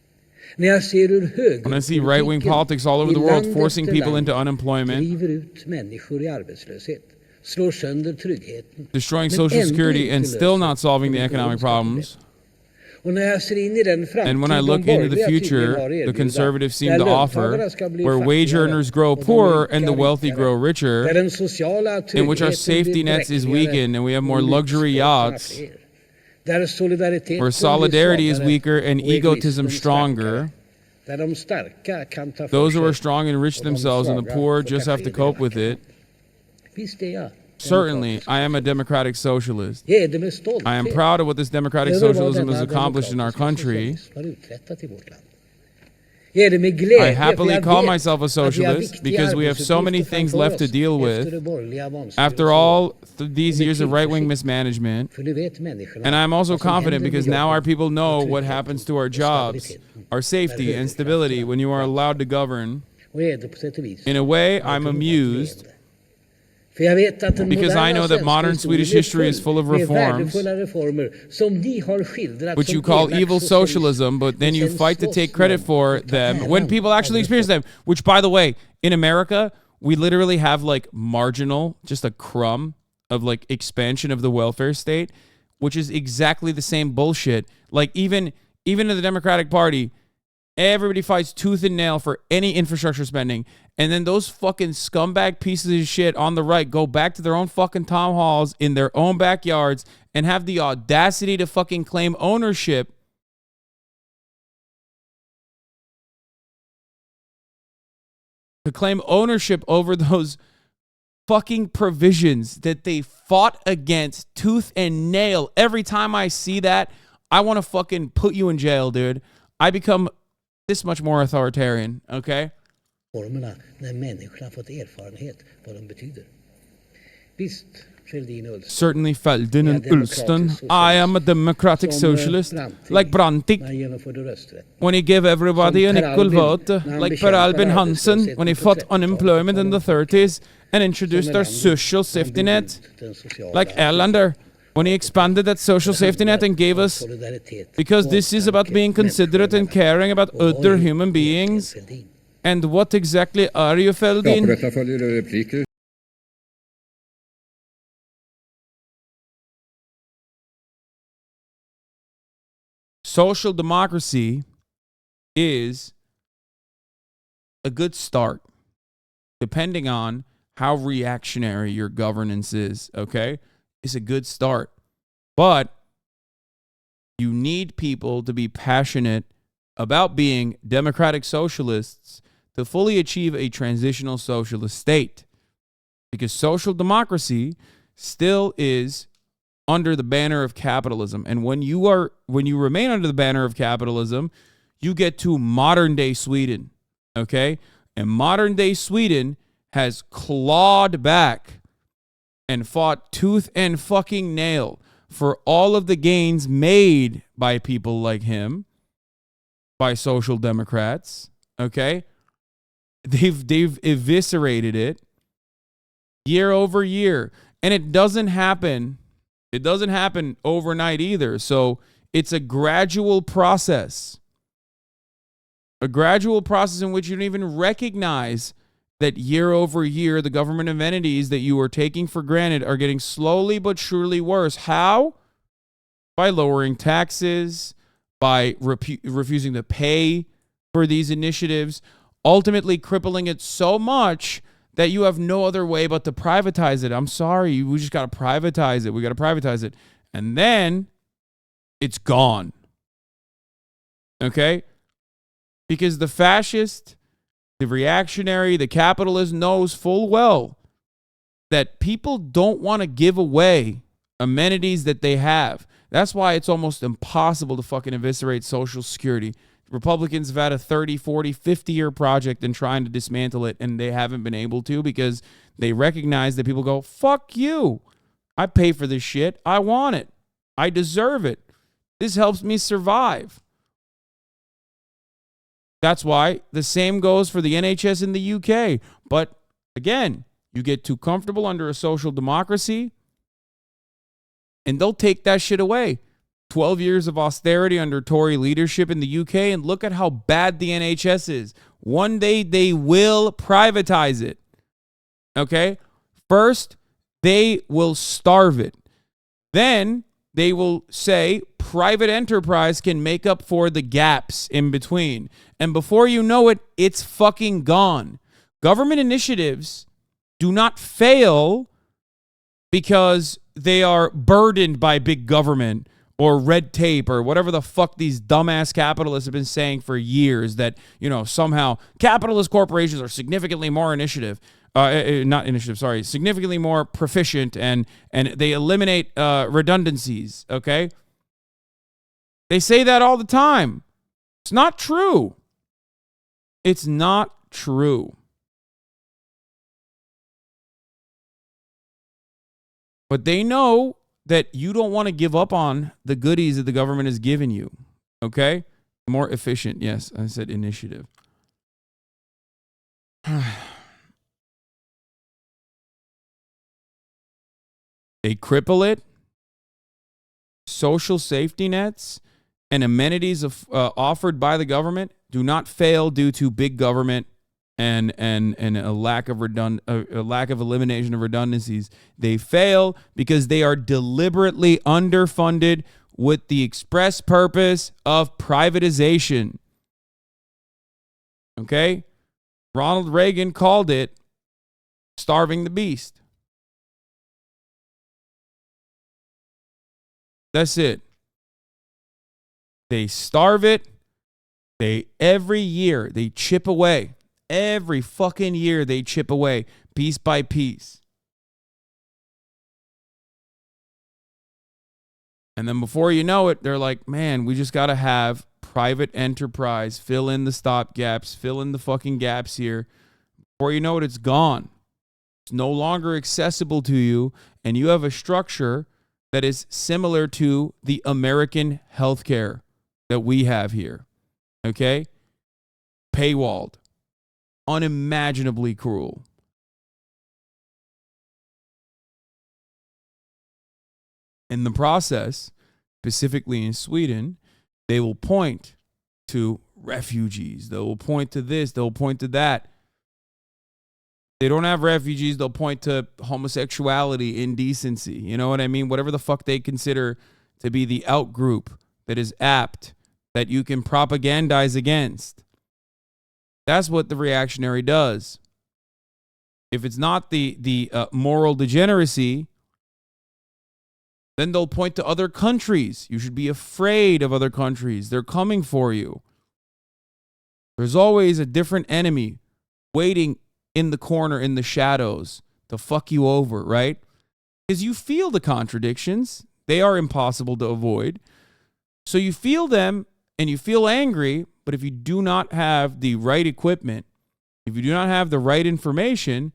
När jag ser hur When I see right-wing politics all over the world forcing people into unemployment, driver ut människor i arbetslöshet, slår sönder tryggheten, destroying men social ändå security, inte and still löser not solving the de economic ekonomiska problems. Och när jag ser in i den framtid And when I look de into the borgerliga tydligen future, har the erbjuda, conservatives seem där to löntagarna offer, ska bli where wage fattigare earners grow och de poorer rika and the wealthy rikare, grow richer, där den sociala in which our tryggheten safety blir nets is bräckligare weakened and we have more och luxury lyxbåtarna yachts, fler. Där solidariteten where blir solidarity is svagare weaker and och egotism egoismen stronger. starkare. Där de starka kan ta för Those who sig are strong enrich och de themselves, and the svaga poor får just ta have to fler cope with delar. it. Visst är jag Certainly, I am a democratic socialist. Jag är det med stolthet I am proud of what this democratic över vad socialism denna has accomplished in our demokratiska country. socialism har uträttat i vårt land. Jag är det med glädje, I happily för jag call vet myself a att vi har socialist viktiga because we have so many arbetsuppgifter things framför left to oss deal efter with det borgerliga vanstyret. after all these Med years of right-wing tillförsikt. mismanagement. För nu vet människorna And I'm also vad som confident händer because med now our jobben people know och what tryggheten happens to our och jobs, stabiliteten our när safety and högerkrafterna stability when you are allowed to govern. och är det på sätt och vis. In a way, I'm Jag amused För jag vet att den because I moderna know that svenska modern Swedish history is full of med reforms, värdefulla reformer som ni har skildrat which som you call elak evil socialism. socialism, but then you sen fight to slåss take credit man for och ta them äran when people actually av experience them. Which, by the way, in America, we literally have like marginal, just a crumb of like expansion of the welfare state, which is exactly the same bullshit. Like even in the Democratic Party, everybody fights tooth and nail for any infrastructure spending. And then those fucking scumbag pieces of shit on the right go back to their own fucking town halls in their own backyards and have the audacity to fucking claim ownership over those fucking provisions that they fought against tooth and nail. Every time I see that, I want to fucking put you in jail, dude. I become this much more authoritarian, okay? Formerna när människorna fått erfarenhet vad de betyder. Visst, Fälldin Ulston. Certainly Fälldin and Ulston. I am a democratic socialist, like Branting, när han genomförde rösträtt. when he gave everybody an Som Per equal Albin, vote, när han like Per Albin bekämpade Hansen, when he arbetslösheten på fought 30-talet unemployment in the 30s and introduced Som our en social han safety byggde net, ut den sociala like Erlander, when he expanded that social safety net and gave us, solidaritet, because this is about being considerate and caring about other human beings. And what exactly are you, Fälldin? Detta följer repliker. Social democracy is a good start, depending on how reactionary your governance is, okay? It's a good start. But you need people to be passionate about being democratic socialists to fully achieve a transitional socialist state. Because social democracy still is under the banner of capitalism. And when you remain under the banner of capitalism, you get to modern day Sweden, okay? And modern day Sweden has clawed back and fought tooth and fucking nail for all of the gains made by people like him, by social democrats, okay? They've eviscerated it year over year. And it doesn't happen overnight either. So it's a gradual process. A gradual process in which you don't even recognize that year over year, the government amenities that you are taking for granted are getting slowly but surely worse. How? By lowering taxes, by refusing to pay for these initiatives, ultimately crippling it so much that you have no other way but to privatize it. I'm sorry, we just got to privatize it. We got to privatize it. And then it's gone. Okay? Because the fascist, the reactionary, the capitalist knows full well that people don't want to give away amenities that they have. That's why it's almost impossible to fucking eviscerate Social Security. Republicans have had a 30, 40, 50-year project in trying to dismantle it, and they haven't been able to because they recognize that people go, fuck you. I pay for this shit. I want it. I deserve it. This helps me survive. That's why the same goes for the NHS in the UK. But again, you get too comfortable under a social democracy, and they'll take that shit away. 12 years of austerity under Tory leadership in the UK, and look at how bad the NHS is. One day they will privatize it. Okay? First, they will starve it. Then they will say private enterprise can make up for the gaps in between. And before you know it, it's fucking gone. Government initiatives do not fail because they are burdened by big government or red tape or whatever the fuck these dumbass capitalists have been saying for years, that, you know, somehow capitalist corporations are significantly more significantly more proficient, and they eliminate redundancies, okay? They say that all the time. It's not true. It's not true. But they know that you don't want to give up on the goodies that the government has given you, okay? More efficient, yes, I said initiative. They cripple it. Social safety nets and amenities offered by the government do not fail due to big government and a lack of elimination of redundancies. They fail because they are deliberately underfunded with the express purpose of privatization. Okay? Ronald Reagan called it starving the beast. That's it. They starve it. Every year they chip away. Every fucking year they chip away, piece by piece. And then before you know it, they're like, man, we just got to have private enterprise, fill in the stop gaps, fill in the fucking gaps here. Before you know it, it's gone. It's no longer accessible to you, and you have a structure that is similar to the American healthcare that we have here. Okay? Paywalled. Unimaginably cruel. In the process, specifically in Sweden, they will point to refugees. They will point to this. They'll point to that. They don't have refugees. They'll point to homosexuality, indecency. You know what I mean? Whatever the fuck they consider to be the out group that is apt, that you can propagandize against. That's what the reactionary does. If it's not the moral degeneracy, then they'll point to other countries. You should be afraid of other countries. They're coming for you. There's always a different enemy waiting in the corner, in the shadows, to fuck you over, right? Because you feel the contradictions. They are impossible to avoid. So you feel them and you feel angry, but if you do not have the right equipment, if you do not have the right information,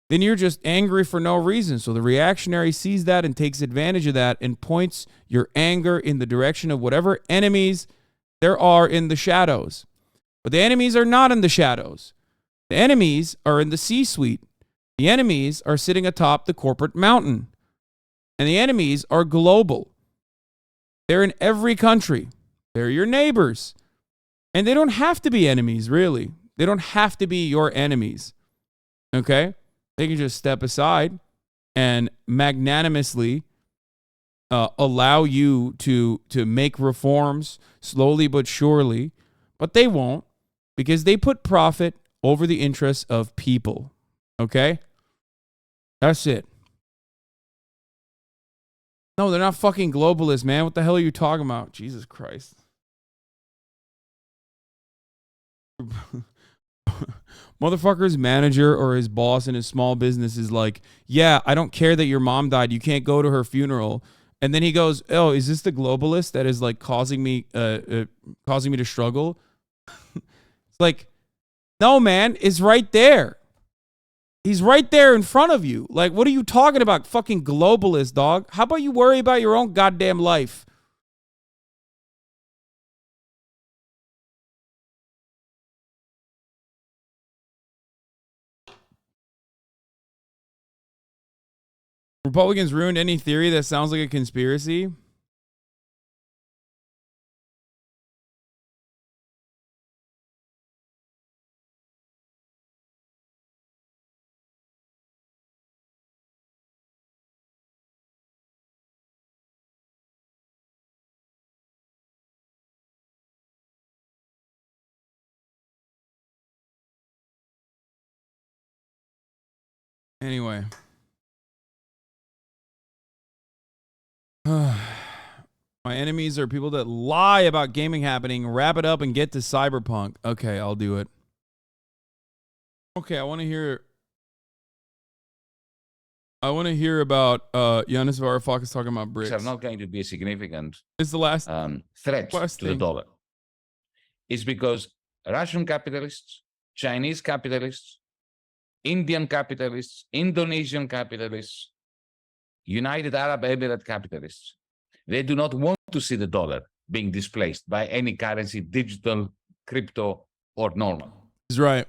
then you're just angry for no reason. So the reactionary sees that and takes advantage of that and points your anger in the direction of whatever enemies there are in the shadows. But the enemies are not in the shadows. The enemies are in the C-suite. The enemies are sitting atop the corporate mountain. And the enemies are global. They're in every country. They're your neighbors. And they don't have to be enemies, really. They don't have to be your enemies. Okay? They can just step aside and magnanimously allow you to make reforms slowly but surely. But they won't, because they put profit over the interests of people. Okay? That's it. No, they're not fucking globalists, man. What the hell are you talking about? Jesus Christ. Motherfucker's manager or his boss in his small business is like, yeah, I don't care that your mom died. You can't go to her funeral. And then he goes, oh, is this the globalist that is like causing me to struggle? It's like, no, man, it's right there. He's right there in front of you. Like, what are you talking about? Fucking globalist, dog. How about you worry about your own goddamn life? Republicans ruined any theory that sounds like a conspiracy. Anyway. My enemies are people that lie about gaming happening, wrap it up, and get to Cyberpunk. Okay, I'll do it. Okay, I want to hear about Yanis Varoufakis talking about BRICS. Are not going to be significant. It's the last threat to the dollar. It's because Russian capitalists, Chinese capitalists, Indian capitalists, Indonesian capitalists, United Arab Emirates capitalists, they do not want to see the dollar being displaced by any currency, digital, crypto, or normal. That's right.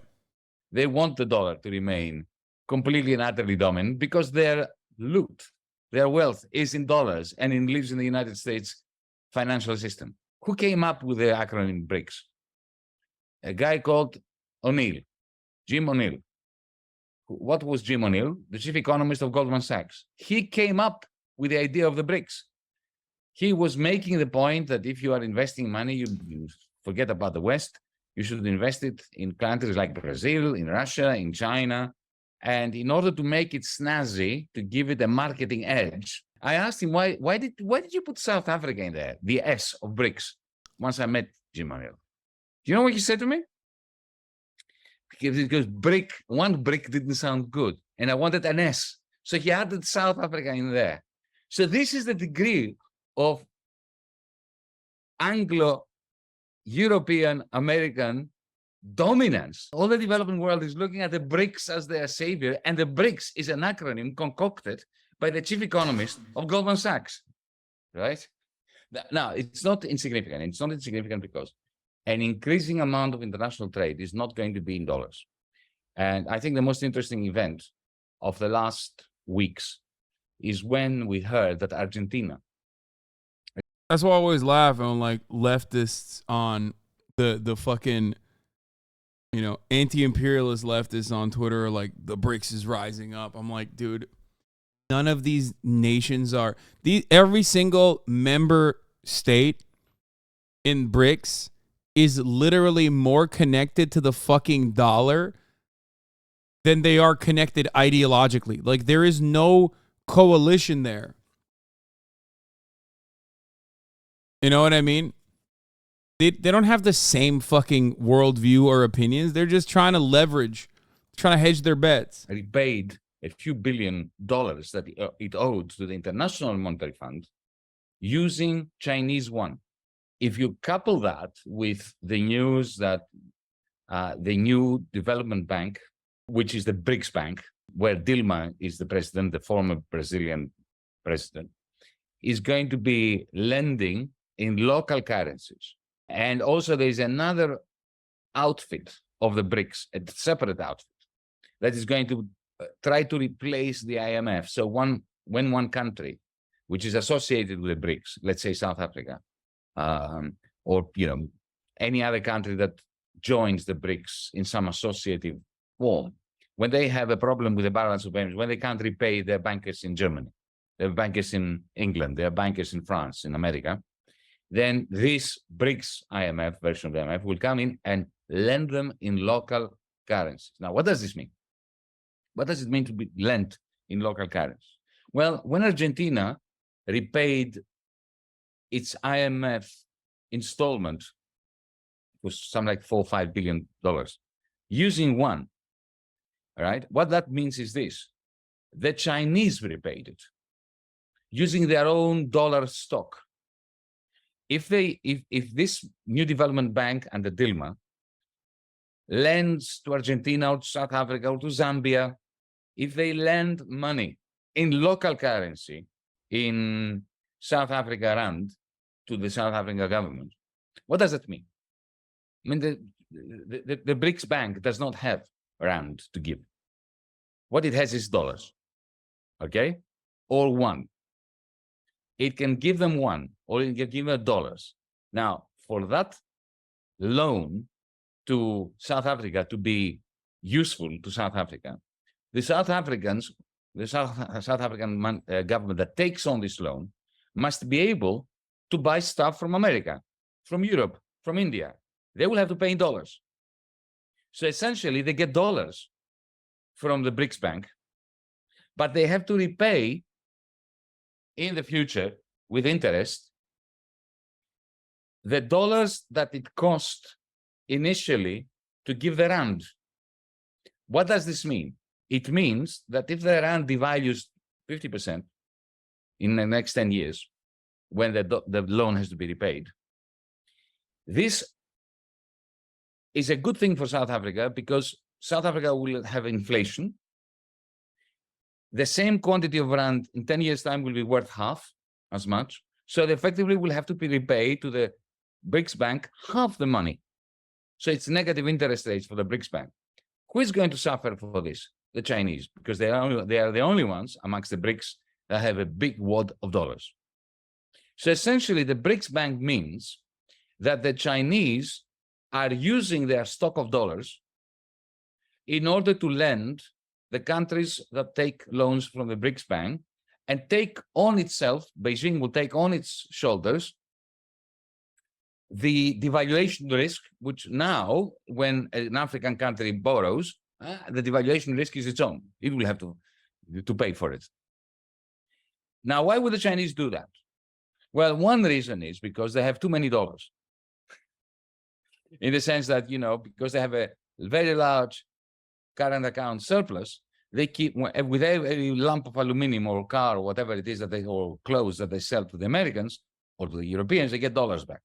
They want the dollar to remain completely and utterly dominant because their loot, their wealth is in dollars and it lives in the United States financial system. Who came up with the acronym BRICS? A guy called O'Neill, Jim O'Neill. What was Jim O'Neill? The chief economist of Goldman Sachs. He came up with the idea of the BRICS. He was making the point that if you are investing money, you forget about the West. You should invest it in countries like Brazil, in Russia, in China. And in order to make it snazzy, to give it a marketing edge, I asked him, why did you put South Africa in there, the S of BRICS, once I met Jim O'Neill? Do you know what he said to me? Because one brick didn't sound good, and I wanted an S. So he added South Africa in there. So this is the degree of Anglo-European American dominance. All the developing world is looking at the BRICS as their savior, and the BRICS is an acronym concocted by the chief economist of Goldman Sachs, right? Now, it's not insignificant. It's not insignificant because an increasing amount of international trade is not going to be in dollars. And I think the most interesting event of the last weeks is when we heard that Argentina. That's why I always laugh on like leftists on the fucking, anti-imperialist leftists on Twitter are like, the BRICS is rising up. I'm like, dude, none of these nations are. Every single member state in BRICS is literally more connected to the fucking dollar than they are connected ideologically. Like, there is no coalition there. You know what I mean? They don't have the same fucking worldview or opinions. They're just trying to leverage, trying to hedge their bets. It paid a few $1 billion that it owed to the International Monetary Fund using Chinese yuan. If you couple that with the news that the new development bank, which is the BRICS Bank, where Dilma is the president, the former Brazilian president, is going to be lending in local currencies. And also there's another outfit of the BRICS, a separate outfit, that is going to try to replace the IMF. So when one country, which is associated with the BRICS, let's say South Africa, or any other country that joins the BRICS in some associative form, when they have a problem with the balance of payments, when they can't repay their bankers in Germany, their bankers in England, their bankers in France, in America, then this BRICS IMF version of the IMF will come in and lend them in local currencies. Now, what does this mean? What does it mean to be lent in local currency? Well, when Argentina repaid its IMF installment, was something like $4 or $5 billion, using one, all right? What that means is this: the Chinese repaid it using their own dollar stock. If this new development bank under Dilma lends to Argentina or to South Africa or to Zambia, if they lend money in local currency in South Africa rand to the South African government, what does that mean? I mean, the BRICS Bank does not have rand to give. What it has is dollars, okay? or one. It can give them one, or it can give them dollars. Now, for that loan to South Africa to be useful to South Africa, the South African government that takes on this loan must be able to buy stuff from America, from Europe, from India. They will have to pay in dollars. So essentially, they get dollars from the BRICS Bank, but they have to repay in the future with interest the dollars that it cost initially to give the rand. What does this mean? It means that if the rand devalues 50% in the next 10 years, when the loan has to be repaid, this is a good thing for South Africa because South Africa will have inflation. The same quantity of rand in 10 years' time will be worth half as much. So they effectively will have to be repaid to the BRICS Bank half the money. So it's negative interest rates for the BRICS Bank. Who is going to suffer for this? The Chinese, because they are the only ones amongst the BRICS that have a big wad of dollars. So essentially, the BRICS Bank means that the Chinese are using their stock of dollars in order to lend the countries that take loans from the BRICS Bank and take on itself, Beijing will take on its shoulders the devaluation risk, which now, when an African country borrows, the devaluation risk is its own. It will have to pay for it. Now, why would the Chinese do that? Well, one reason is because they have too many dollars. In the sense that, because they have a very large current account surplus, they keep, with every lump of aluminum or car or whatever it is or clothes that they sell to the Americans or to the Europeans, they get dollars back,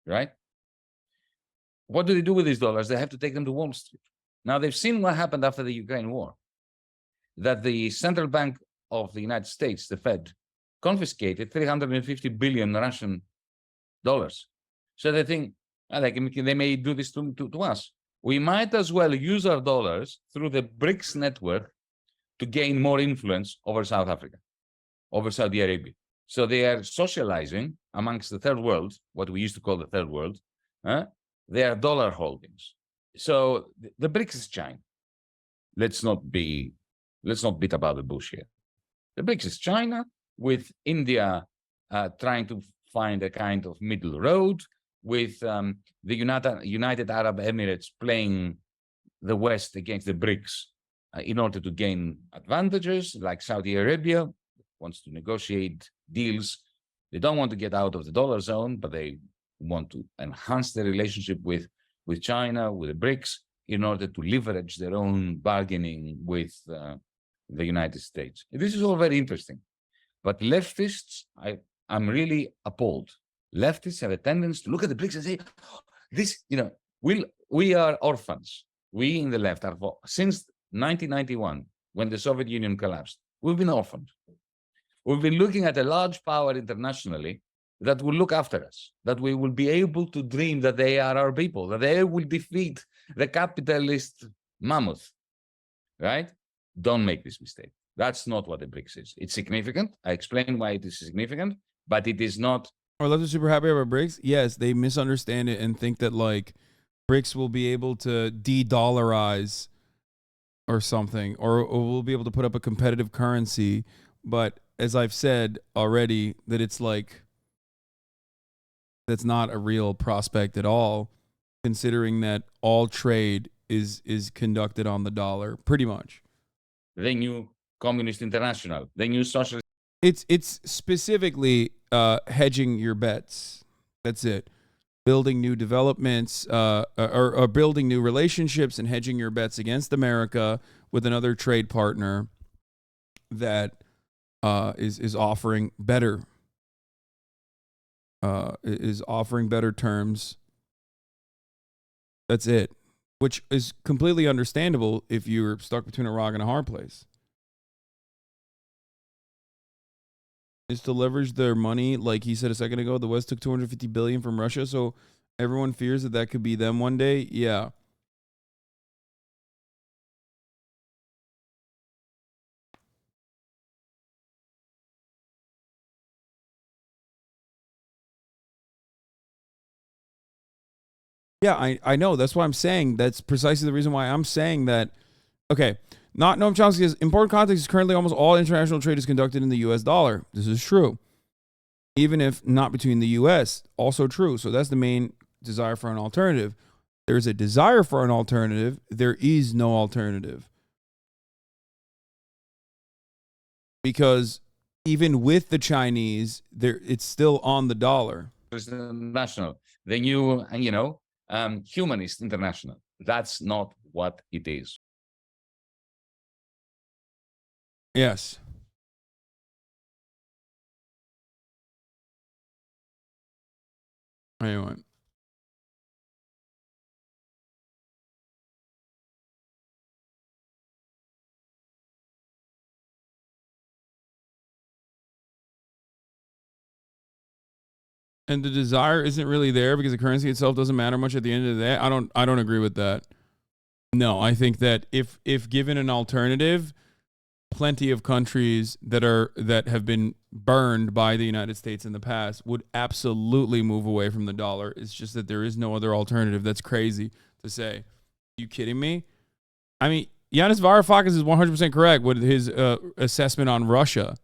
right? What do they do with these dollars? They have to take them to Wall Street. Now, they've seen what happened after the Ukraine war, that the Central Bank of the United States, the Fed, confiscated 350 billion Russian dollars. So they think, they may do this to us. We might as well use our dollars through the BRICS network to gain more influence over South Africa, over Saudi Arabia. So they are socializing amongst the third world, what we used to call the third world, their dollar holdings. So the BRICS is China. Let's not beat about the bush here. The BRICS is China, with India trying to find a kind of middle road, with the United Arab Emirates playing the West against the BRICS in order to gain advantages, like Saudi Arabia wants to negotiate deals. They don't want to get out of the dollar zone, but they want to enhance their relationship with China, with the BRICS, in order to leverage their own bargaining with the United States. This is all very interesting. But leftists, I'm really appalled. Leftists have a tendency to look at the BRICS and say, we are orphans. We in the left are, since 1991, when the Soviet Union collapsed, we've been orphaned. We've been looking at a large power internationally that will look after us, that we will be able to dream that they are our people, that they will defeat the capitalist mammoth, right? Don't make this mistake. That's not what the BRICS is. It's significant. I explained why it is significant, but it is not. Our left is super happy about BRICS. Yes, they misunderstand it and think that BRICS will be able to de-dollarize or something, or we'll be able to put up a competitive currency. But as I've said already, that it's that's not a real prospect at all, considering that all trade is conducted on the dollar, pretty much. The new Communist International, the new Socialist. It's specifically hedging your bets. That's it. Building new developments, or building new relationships and hedging your bets against America with another trade partner that is offering better terms. That's it. Which is completely understandable if you're stuck between a rock and a hard place. Is to leverage their money, like he said a second ago. The West took $250 billion from Russia, so everyone fears that could be them one day. Yeah. Yeah, I know. That's why I'm saying. That's precisely the reason why I'm saying that. Okay, Noam Chomsky says, important context is currently almost all international trade is conducted in the U.S. dollar. This is true. Even if not between the U.S., also true. So that's the main desire for an alternative. There's a desire for an alternative. There is no alternative. Because even with the Chinese, it's still on the dollar. International, the new, humanist international. That's not what it is. Yes. Anyway. And the desire isn't really there because the currency itself doesn't matter much at the end of the day. I don't agree with that. No, I think that if given an alternative, plenty of countries that have been burned by the United States in the past would absolutely move away from the dollar. It's just that there is no other alternative. That's crazy to say. Are you kidding me? I mean, Yanis Varoufakis is 100% correct with his assessment on Russia.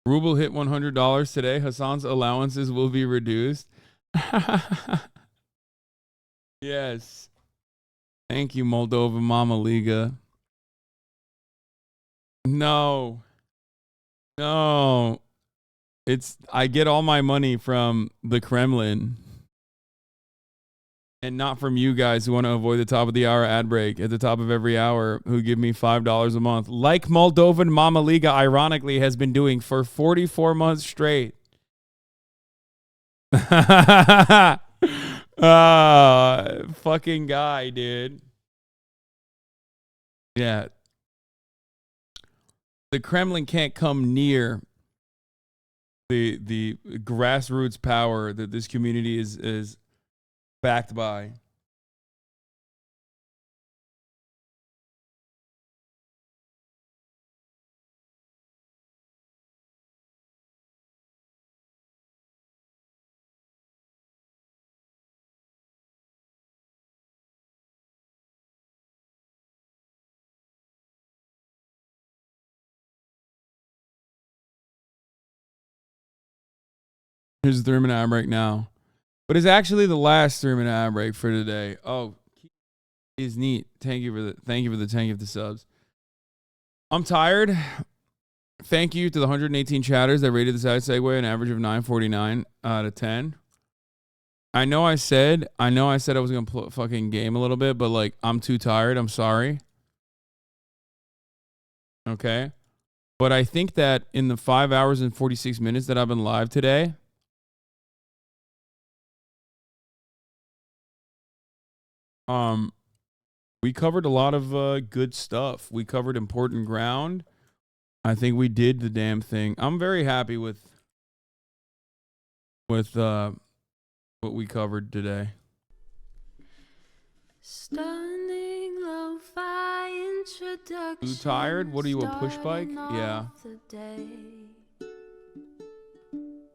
Ruble hit $100 today. Hasan's allowances will be reduced. Yes. Thank you, Moldova Mama Liga. No. I get all my money from the Kremlin. And not from you guys who want to avoid the top of the hour ad break at the top of every hour who give me $5 a month. Like Moldovan Mama Liga, ironically, has been doing for 44 months straight. Fucking guy, dude. Yeah. The Kremlin can't come near the grassroots power that this community is backed by. Here's the 3-minute ad break now. But it's actually the last 3-minute ad break for today. Oh, is neat. Thank you for the 10 of the subs. I'm tired. Thank you to the 118 chatters that rated the side segue an average of 9.49 out of 10. I know I said I was gonna fucking game a little bit, but like I'm too tired. I'm sorry. Okay. But I think that in the 5 hours and 46 minutes that I've been live today, we covered a lot of good stuff. We covered important ground. I think we did the damn thing. I'm very happy with what we covered today. Stunning lo-fi introduction. You tired? What are you, a push bike? Yeah.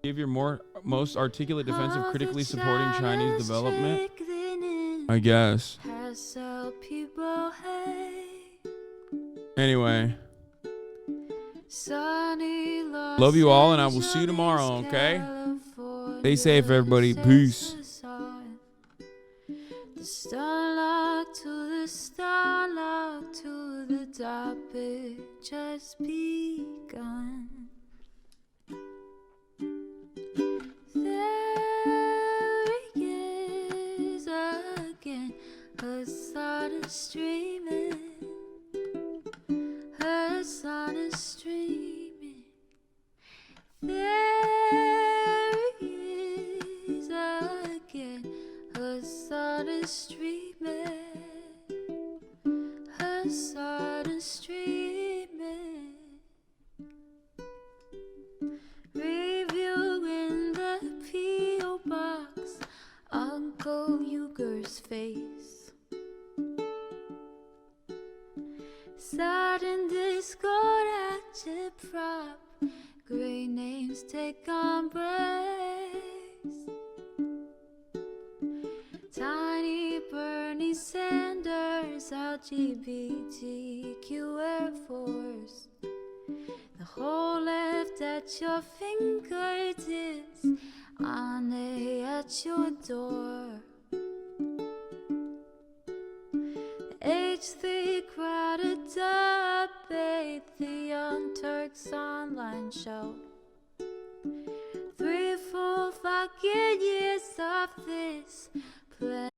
Give your most articulate defense of critically supporting Chinese development. I guess. Anyway. Love you all, and I will see you tomorrow, okay? Stay safe, everybody. Peace. The starlock to the topic just begun. There he is again, Hasan is streaming. Hasan is streaming. There he is again, Hasan is streaming. Hasan is streaming. Reviewing the P.O. box. Uncle Uyghur's face. Sudden discord at chip prop, great names take embrace. Tiny Bernie Sanders, LGBTQ Air Force. The whole left at your fingertips, on at your door. H3 crowded debate, the Young Turks online show. 3 full fucking years of this play.